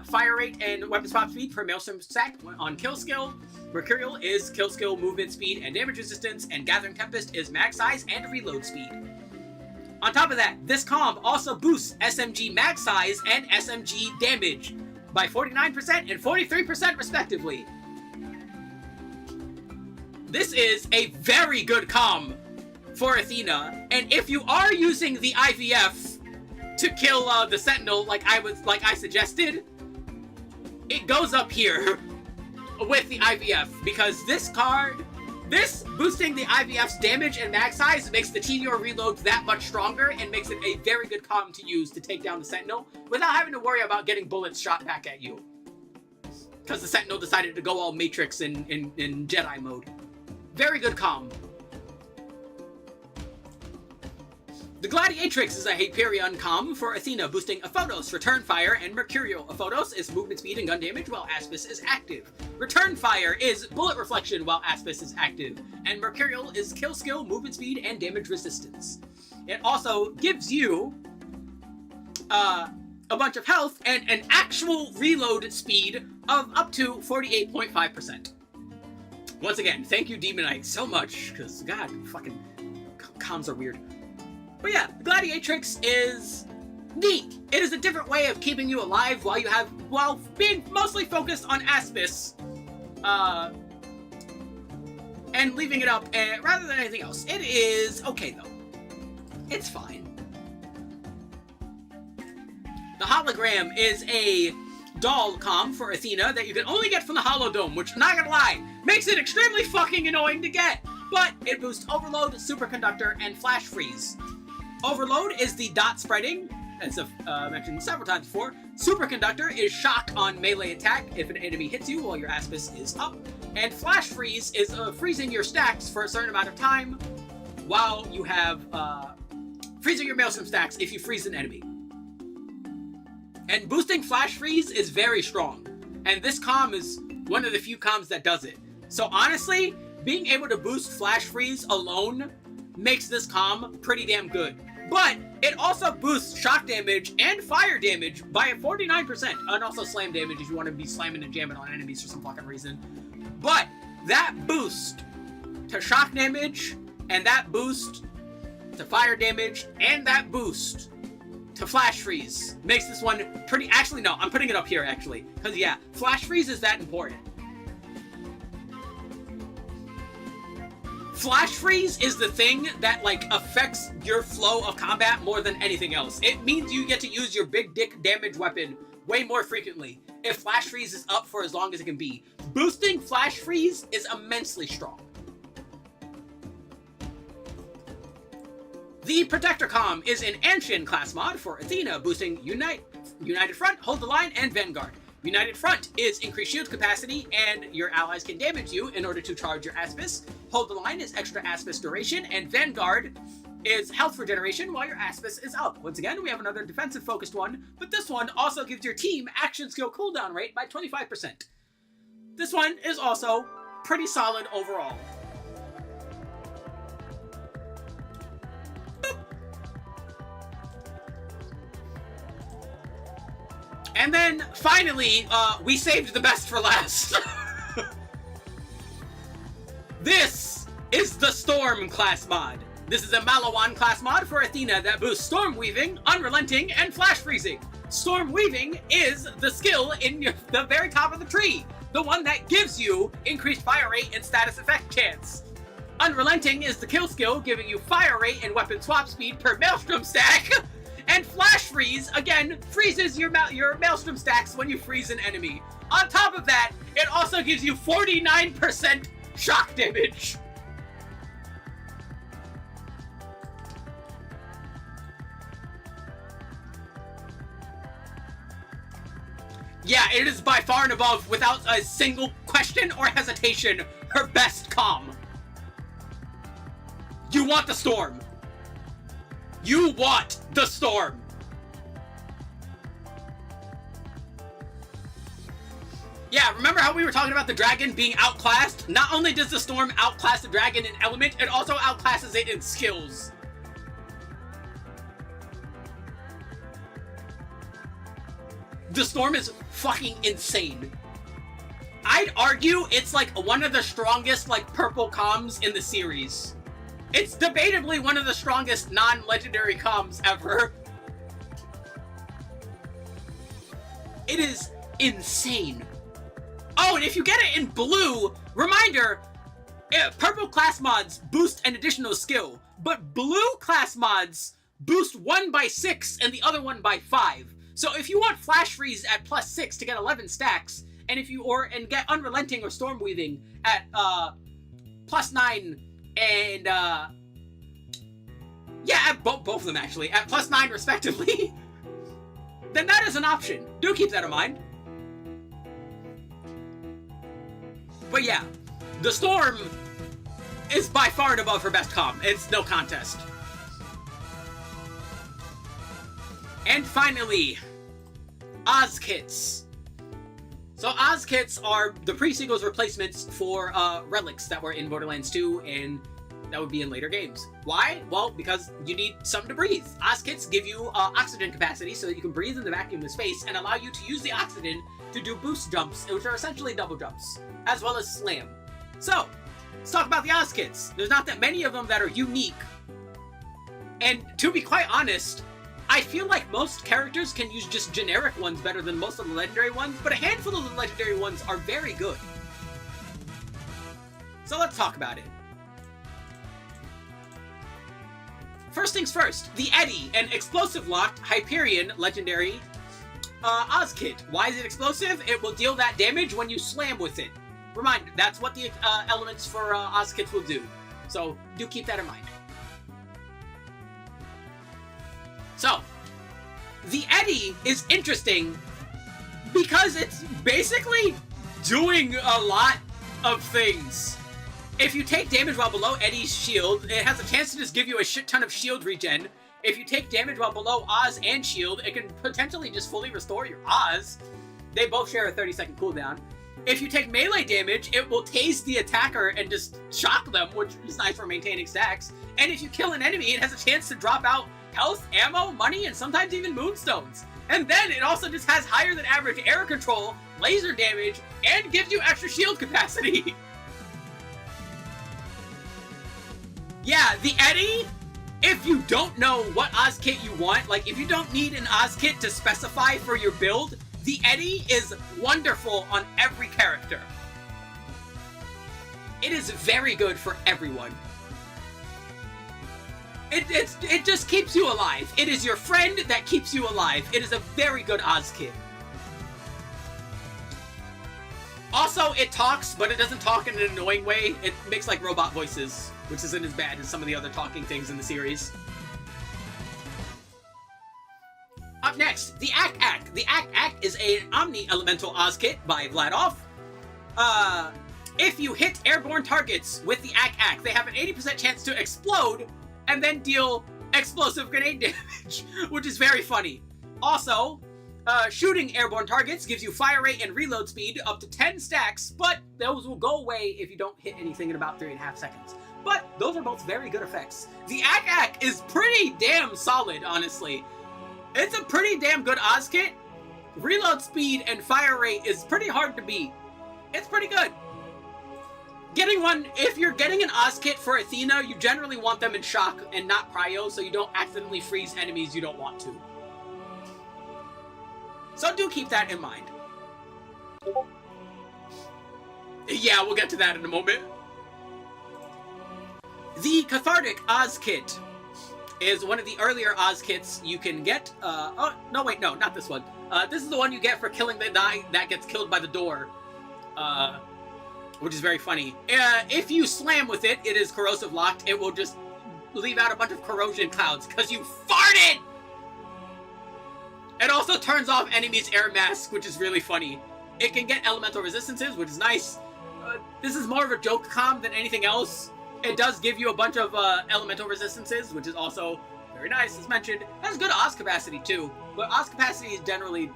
fire rate and weapon swap speed per Maelstrom stack on kill skill. Mercurial is kill skill, movement speed, and damage resistance, and Gathering Tempest is mag size and reload speed. On top of that, this comm also boosts SMG mag size and SMG damage by 49% and 43% respectively. This is a very good comm for Athena, and if you are using the IVF to kill the Sentinel like I suggested, it goes up here with the IVF, because this boosting the IVF's damage and mag size makes the TDR reload that much stronger and makes it a very good comm to use to take down the Sentinel without having to worry about getting bullets shot back at you. Because the Sentinel decided to go all Matrix in Jedi mode. Very good comm. The Gladiatrix is a Hyperion comm for Athena, boosting Aphotos, Return Fire, and Mercurial. Aphotos is movement speed and gun damage while Aspis is active. Return Fire is bullet reflection while Aspis is active. And Mercurial is kill skill, movement speed, and damage resistance. It also gives you a bunch of health and an actual reload speed of up to 48.5%. Once again, thank you Demonite so much, because god, fucking comms are weird. But yeah, the Gladiatrix is neat. It is a different way of keeping you alive while being mostly focused on Aspis, and leaving it up rather than anything else. It is okay though. It's fine. The Hologram is a doll comm for Athena that you can only get from the Holodome, which, not gonna lie, makes it extremely fucking annoying to get. But it boosts Overload, Superconductor, and Flash Freeze. Overload is the dot spreading, as I've mentioned several times before. Superconductor is shock on melee attack if an enemy hits you while your Aspis is up. And Flash Freeze is freezing your stacks for a certain amount of time while you have freezing your Maelstrom stacks if you freeze an enemy. And boosting Flash Freeze is very strong. And this comm is one of the few comms that does it. So honestly, being able to boost Flash Freeze alone makes this comm pretty damn good. But it also boosts shock damage and fire damage by 49%. And also slam damage if you want to be slamming and jamming on enemies for some fucking reason. But that boost to shock damage, and that boost to fire damage, and that boost to Flash Freeze makes this one pretty... Actually, no, I'm putting it up here, actually. Because, yeah, Flash Freeze is that important. Flash Freeze is the thing that, like, affects your flow of combat more than anything else. It means you get to use your big dick damage weapon way more frequently if Flash Freeze is up for as long as it can be. Boosting Flash Freeze is immensely strong. The Protector comm is an Anshin class mod for Athena, boosting United Front, Hold the Line, and Vanguard. United Front is increased shield capacity, and your allies can damage you in order to charge your Aspis. Hold the Line is extra Aspis duration, and Vanguard is health regeneration while your Aspis is up. Once again, we have another defensive-focused one, but this one also gives your team action skill cooldown rate by 25%. This one is also pretty solid overall. And then, finally, we saved the best for last. This is the Storm class mod. This is a Malawan class mod for Athena that boosts Storm Weaving, Unrelenting, and Flash Freezing. Storm Weaving is the skill in the very top of the tree, the one that gives you increased fire rate and status effect chance. Unrelenting is the kill skill, giving you fire rate and weapon swap speed per Maelstrom stack. And Flash Freeze, again, freezes your Maelstrom stacks when you freeze an enemy. On top of that, it also gives you 49% shock damage. Yeah, it is by far and above, without a single question or hesitation, her best comm. You want the Storm. You want the Storm! Yeah, remember how we were talking about the dragon being outclassed? Not only does the Storm outclass the dragon in element, it also outclasses it in skills. The Storm is fucking insane. I'd argue it's like one of the strongest like purple comms in the series. It's debatably one of the strongest non-legendary comms ever. It is insane. Oh, and if you get it in blue, reminder, purple class mods boost an additional skill, but blue class mods boost one by 6 and the other one by 5. So if you want Flash Freeze at +6 to get 11 stacks, and if you and get Unrelenting or Storm Weaving at +9 and yeah, at both of them actually at +9 respectively, then that is an option. Do keep that in mind. But yeah, the Storm is by far and above her best comm. It's no contest. And finally, Oz Kits. So Oz Kits are the pre-sequels replacements for relics that were in Borderlands 2 and that would be in later games. Why? Well, because you need something to breathe. Oz Kits give you oxygen capacity so that you can breathe in the vacuum of space and allow you to use the oxygen to do boost jumps, which are essentially double jumps, as well as slam. So, let's talk about the Oz Kits. There's not that many of them that are unique. And to be quite honest, I feel like most characters can use just generic ones better than most of the legendary ones, but a handful of the legendary ones are very good. So let's talk about it. First things first, the Eddy, an explosive-locked Hyperion legendary Oz Kit. Why is it explosive? It will deal that damage when you slam with it. Reminder, that's what the elements for Oz Kits will do. So do keep that in mind. So, the Eddy is interesting because it's basically doing a lot of things. If you take damage while below Eddy's shield, it has a chance to just give you a shit ton of shield regen. If you take damage while below Oz and shield, it can potentially just fully restore your Oz. They both share a 30-second cooldown. If you take melee damage, it will tase the attacker and just shock them, which is nice for maintaining stacks. And if you kill an enemy, it has a chance to drop out health, ammo, money, and sometimes even moonstones. And then it also just has higher than average air control, laser damage, and gives you extra shield capacity. Yeah, the Eddy, if you don't know what Oz Kit you want, like if you don't need an Oz Kit to specify for your build, the Eddy is wonderful on every character. It is very good for everyone. It just keeps you alive. It is your friend that keeps you alive. It is a very good Oz Kit. Also, it talks, but it doesn't talk in an annoying way. It makes like robot voices, which isn't as bad as some of the other talking things in the series. Up next, the Ak-Ak. The Ak-Ak is an Omni-Elemental Oz Kit by Vladov. If you hit airborne targets with the Ak-Ak, they have an 80% chance to explode and then deal explosive grenade damage, which is very funny. Also, shooting airborne targets gives you fire rate and reload speed up to 10 stacks, but those will go away if you don't hit anything in about 3.5 seconds. But those are both very good effects. The Ak-Ak is pretty damn solid, honestly. It's a pretty damn good Oz Kit. Reload speed and fire rate is pretty hard to beat. It's pretty good. Getting one, if you're getting an Oz Kit for Athena, you generally want them in shock and not cryo, so you don't accidentally freeze enemies you don't want to. So do keep that in mind. Yeah, we'll get to that in a moment. The Cathartic Oz Kit is one of the earlier Oz Kits you can get. Oh, no, wait, no, not this one. This is the one you get for killing the guy that gets killed by the door. Which is very funny. If you slam with it, it is corrosive locked. It will just leave out a bunch of corrosion clouds because you farted! It also turns off enemies' air masks, which is really funny. It can get elemental resistances, which is nice. This is more of a joke comm than anything else. It does give you a bunch of elemental resistances, which is also very nice, as mentioned. It has good Oz capacity, too. But Oz capacity generally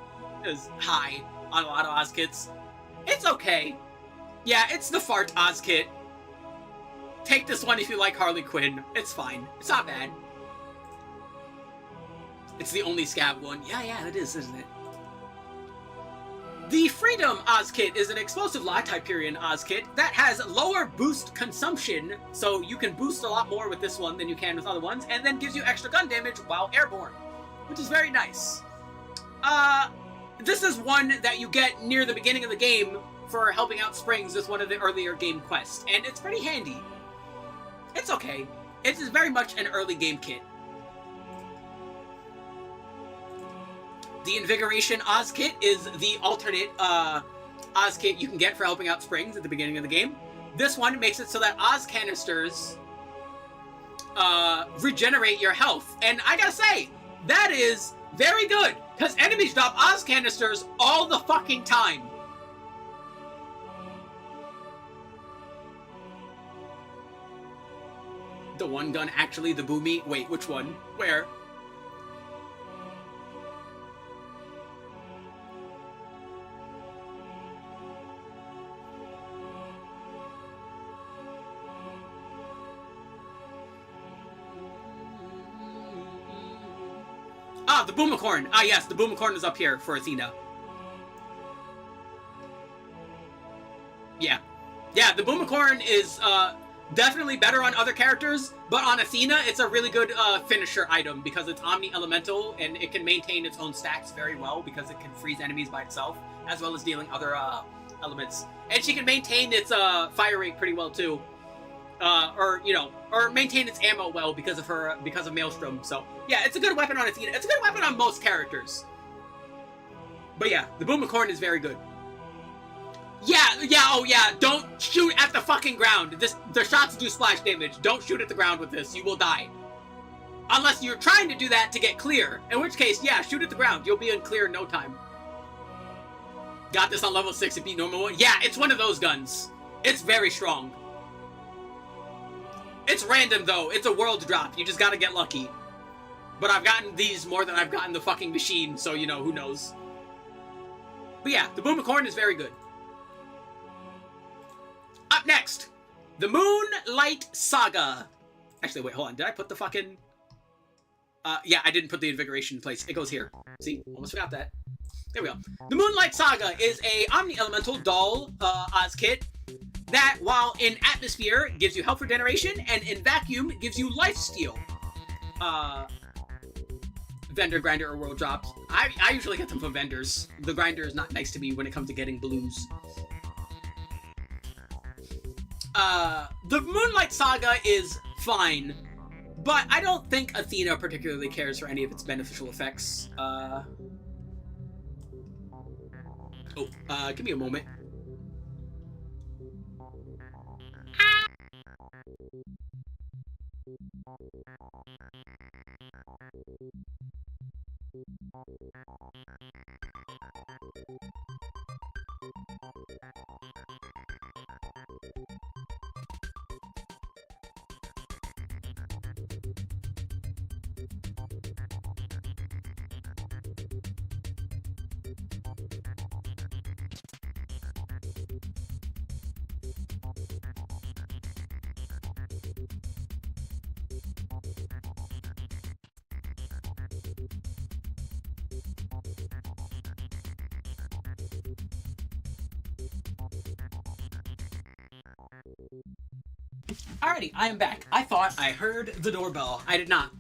is high on a lot of Oz kits. It's okay. Yeah, it's the fart Oz Kit. Take this one if you like Harley Quinn. It's fine. It's not bad. It's the only scab one. Yeah, it is, isn't it? The Freedom Oz Kit is an explosive locked Hyperion Oz Kit that has lower boost consumption, so you can boost a lot more with this one than you can with other ones, and then gives you extra gun damage while airborne, which is very nice. This is one that you get near the beginning of the game for helping out Springs with one of the earlier game quests, and it's pretty handy. It's okay. It is very much an early game kit. The Invigoration Oz Kit is the alternate Oz Kit you can get for helping out Springs at the beginning of the game. This one makes it so that Oz canisters regenerate your health. And I gotta say, that is very good, because enemies drop Oz canisters all the fucking time. The one gun, actually, the boomy. Wait, which one? Where? Ah, the Boomicorn. Ah, yes, the Boomicorn is up here for Athena. Yeah. Yeah, the Boomicorn is, definitely better on other characters, but on Athena, it's a really good, finisher item, because it's Omni-Elemental, and it can maintain its own stacks very well, because it can freeze enemies by itself, as well as dealing other, elements. And she can maintain its, fire rate pretty well, too. Or maintain its ammo well because of Maelstrom. So yeah, it's a good weapon on Athena. It's a good weapon on most characters. But yeah, the Boomicorn is very good. Oh yeah, don't shoot at the fucking ground. The shots do splash damage. Don't shoot at the ground with this. You will die. Unless you're trying to do that to get clear. In which case, yeah, shoot at the ground. You'll be in clear in no time. Got this on level 6 and beat normal one. Yeah, it's one of those guns. It's very strong. It's random, though. It's a world drop. You just gotta get lucky. But I've gotten these more than I've gotten the fucking machine, so, you know, who knows. But yeah, the Boomicorn is very good. Up next, the Moonlight Saga. Actually, wait, hold on. Did I put the fucking... yeah, I didn't put the Invigoration in place. It goes here. See? Almost forgot that. There we go. The Moonlight Saga is a Omni-Elemental Doll Oz Kit that, while in Atmosphere, gives you health regeneration, and in Vacuum, gives you lifesteal. Vendor, Grinder, or World Drops. I usually get them from vendors. The Grinder is not nice to me when it comes to getting blues. The Moonlight Saga is fine, but I don't think Athena particularly cares for any of its beneficial effects. Give me a moment. Alrighty, I am back. I thought I heard the doorbell. I did not.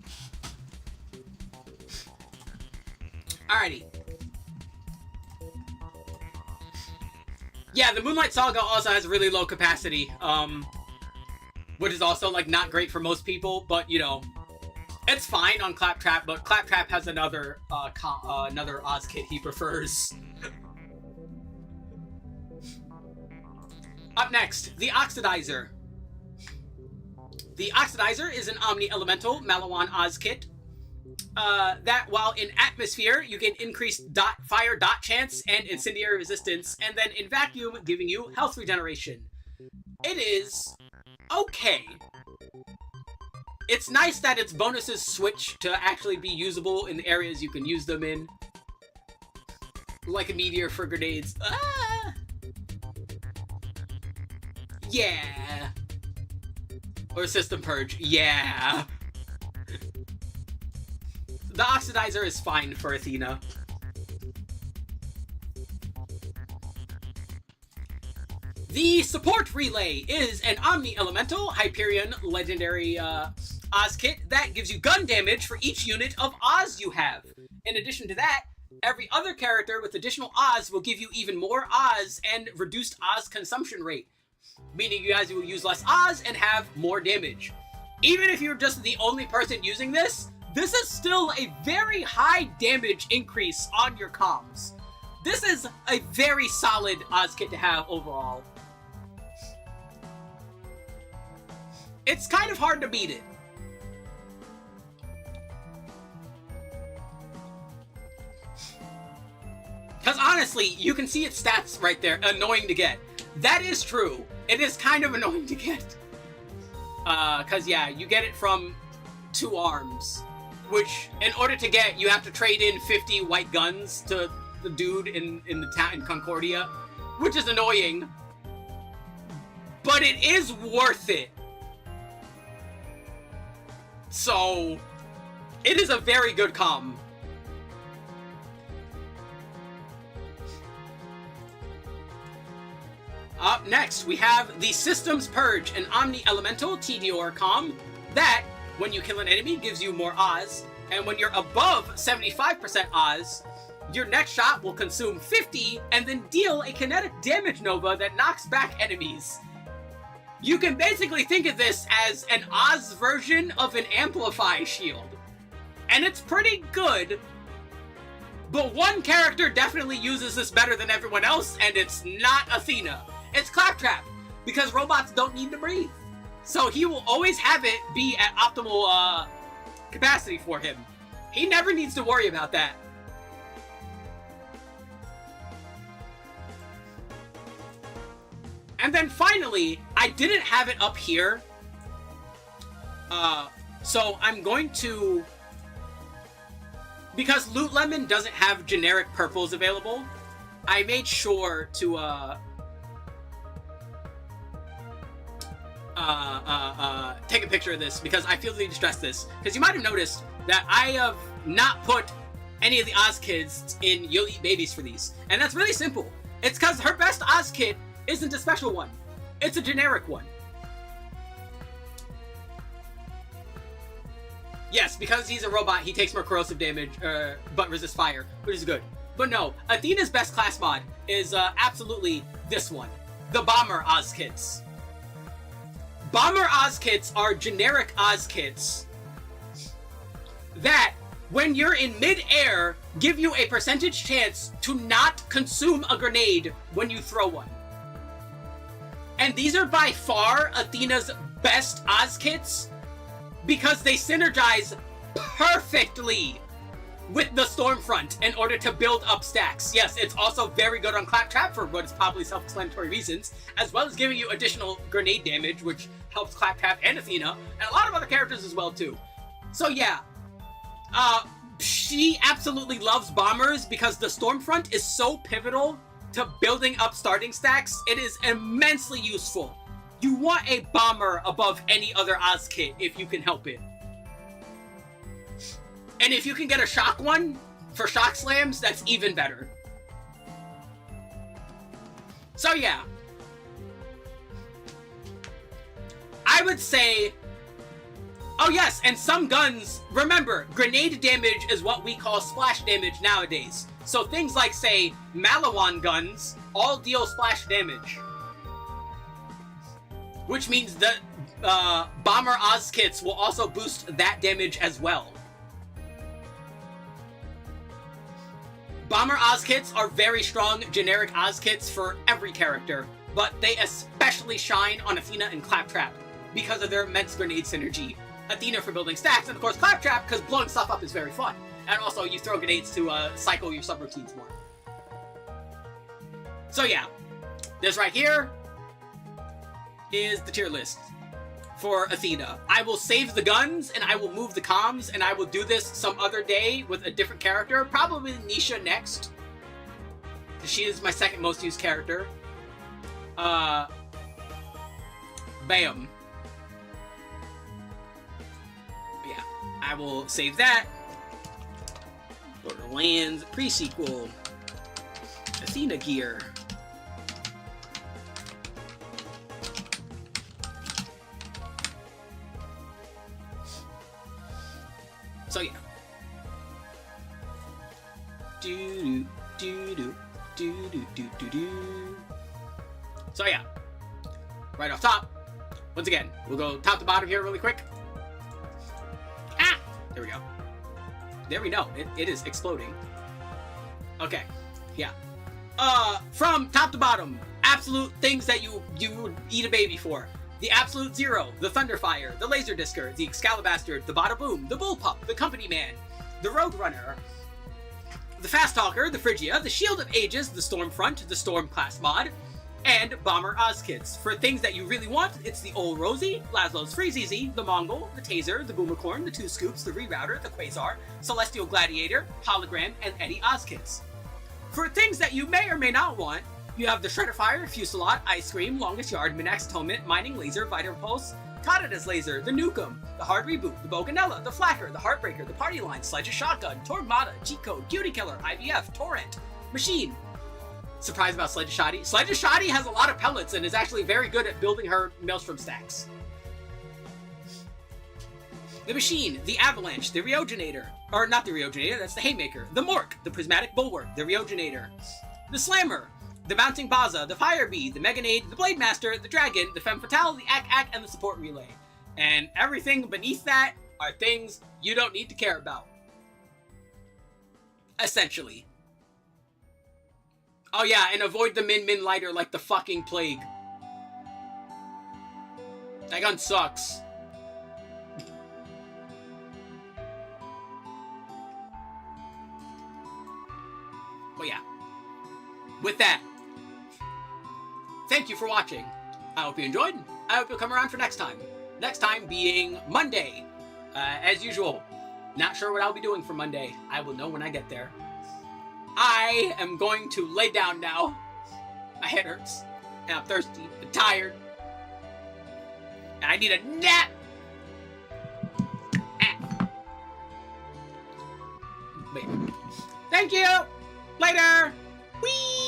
Alrighty. Yeah, the Moonlight Saga also has really low capacity, which is also, like, not great for most people, but, you know, it's fine on Claptrap, but Claptrap has another Oz kit he prefers. Up next, the Oxidizer. The Oxidizer is an Omni-Elemental Malawan Oz kit that, while in Atmosphere, you get increased fire dot chance and incendiary resistance, and then in Vacuum, giving you health regeneration. It is okay. It's nice that its bonuses switch to actually be usable in the areas you can use them in. Like a meteor for grenades. Ah! Yeah. Or System Purge. Yeah. The Oxidizer is fine for Athena. The support relay is an Omni Elemental Hyperion legendary Oz kit that gives you gun damage for each unit of Oz you have. In addition to that, every other character with additional Oz will give you even more Oz and reduced Oz consumption rate, meaning you guys will use less Oz and have more damage. Even if you're just the only person using this is still a very high damage increase on your comms. This is a very solid Oz kit to have overall. It's kind of hard to beat it. Because honestly, you can see its stats right there, annoying to get. That is true. It is kind of annoying to get. Because yeah, you get it from 2 arms. Which, in order to get, you have to trade in 50 white guns to the dude in the town in Concordia. Which is annoying. But it is worth it. So, it is a very good comm. Up next, we have the Systems Purge, an Omni Elemental TDR comm that, when you kill an enemy, gives you more Oz, and when you're above 75% Oz, your next shot will consume 50 and then deal a kinetic damage nova that knocks back enemies. You can basically think of this as an Oz version of an Amplify shield. And it's pretty good, but one character definitely uses this better than everyone else, and it's not Athena. It's Claptrap, because robots don't need to breathe. So he will always have it be at optimal capacity for him. He never needs to worry about that. And then finally, I didn't have it up here. So I'm going to... Because Loot Lemon doesn't have generic purples available, I made sure to, take a picture of this because I feel the need to stress this. Because you might have noticed that I have not put any of the Oz kids in You'll Eat Babies for these. And that's really simple. It's because her best Oz kit isn't a special one. It's a generic one. Yes, because he's a robot, he takes more corrosive damage, but resists fire, which is good. But no, Athena's best class mod is absolutely this one. The Bomber Oz kits. Bomber Oz kits are generic Oz kits that, when you're in mid-air, give you a percentage chance to not consume a grenade when you throw one. And these are by far Athena's best Oz kits because they synergize perfectly with the Stormfront in order to build up stacks. Yes, it's also very good on Claptrap for what is probably self-explanatory reasons, as well as giving you additional grenade damage, which helps Claptrap and Athena, and a lot of other characters as well, too. So yeah, she absolutely loves bombers because the Stormfront is so pivotal to building up starting stacks. It is immensely useful. You want a bomber above any other Oz kit if you can help it. And if you can get a shock one for shock slams, that's even better. So yeah. I would say... Oh yes, and some guns, remember, grenade damage is what we call splash damage nowadays. So things like, say, Malawan guns all deal splash damage. Which means that Bomber Oz kits will also boost that damage as well. Bomber Oz kits are very strong generic Oz kits for every character, but they especially shine on Athena and Claptrap because of their immense grenade synergy. Athena for building stacks, and of course Claptrap because blowing stuff up is very fun. And also you throw grenades to cycle your subroutines more. So yeah, this right here is the tier list for Athena. I will save the guns, and I will move the comms, and I will do this some other day with a different character, probably Nisha next. She is my second most used character. Bam. Yeah, I will save that. Borderlands pre-sequel. Athena gear. do do do do do do do do. So yeah, right off top. Once again, we'll go top to bottom here really quick. Ah, there we go. There we go. It is exploding. Okay, yeah. From top to bottom, absolute things that you would eat a baby for. The Absolute Zero, the Thunderfire, the Laserdiscer, the Excalibastard, the Bada Boom, the Bullpup, the Company Man, the Roadrunner, the Fast Talker, the Phrygia, the Shield of Ages, the Stormfront, the Storm Class Mod, and Bomber Ozkits. For things that you really want, it's the Old Rosie, Laszlo's Freezeezy, the Mongol, the Taser, the Boomicorn, the Two Scoops, the Rerouter, the Quasar, Celestial Gladiator, Hologram, and Eddie Ozkits. For things that you may or may not want, you have the Shredderfire, Fusillot, Ice Cream, Longest Yard, Minax Atonement, Mining Laser, Vita Pulse, Kata's Laser, the Nukem, the Hard Reboot, the Boganella, the Flacker, the Heartbreaker, the Party Line, Sledge's Shotgun, Torgmata, Cheat Code, Cutie Killer, IVF, Torrent, Machine. Surprised about Sledge's Shoddy? Sledge's Shoddy has a lot of pellets and is actually very good at building her Maelstrom stacks. The Machine, the Avalanche, the Reoginator, or not the Reoginator, that's the Haymaker, the Mork, the Prismatic Bulwark, the Reoginator, the Slammer, the Bouncing Baza, the Fire Bee, the Meganade, the Blade Master, the Dragon, the Femme Fatale, the Ak, and the Support Relay. And everything beneath that are things you don't need to care about. Essentially. Oh yeah, and avoid the Min lighter like the fucking plague. That gun sucks. But yeah. With that, thank you for watching. I hope you enjoyed. I hope you'll come around for next time. Next time being Monday. As usual, not sure what I'll be doing for Monday. I will know when I get there. I am going to lay down now. My head hurts, and I'm thirsty and tired, and I need a nap. Wait. Thank you. Later. Whee!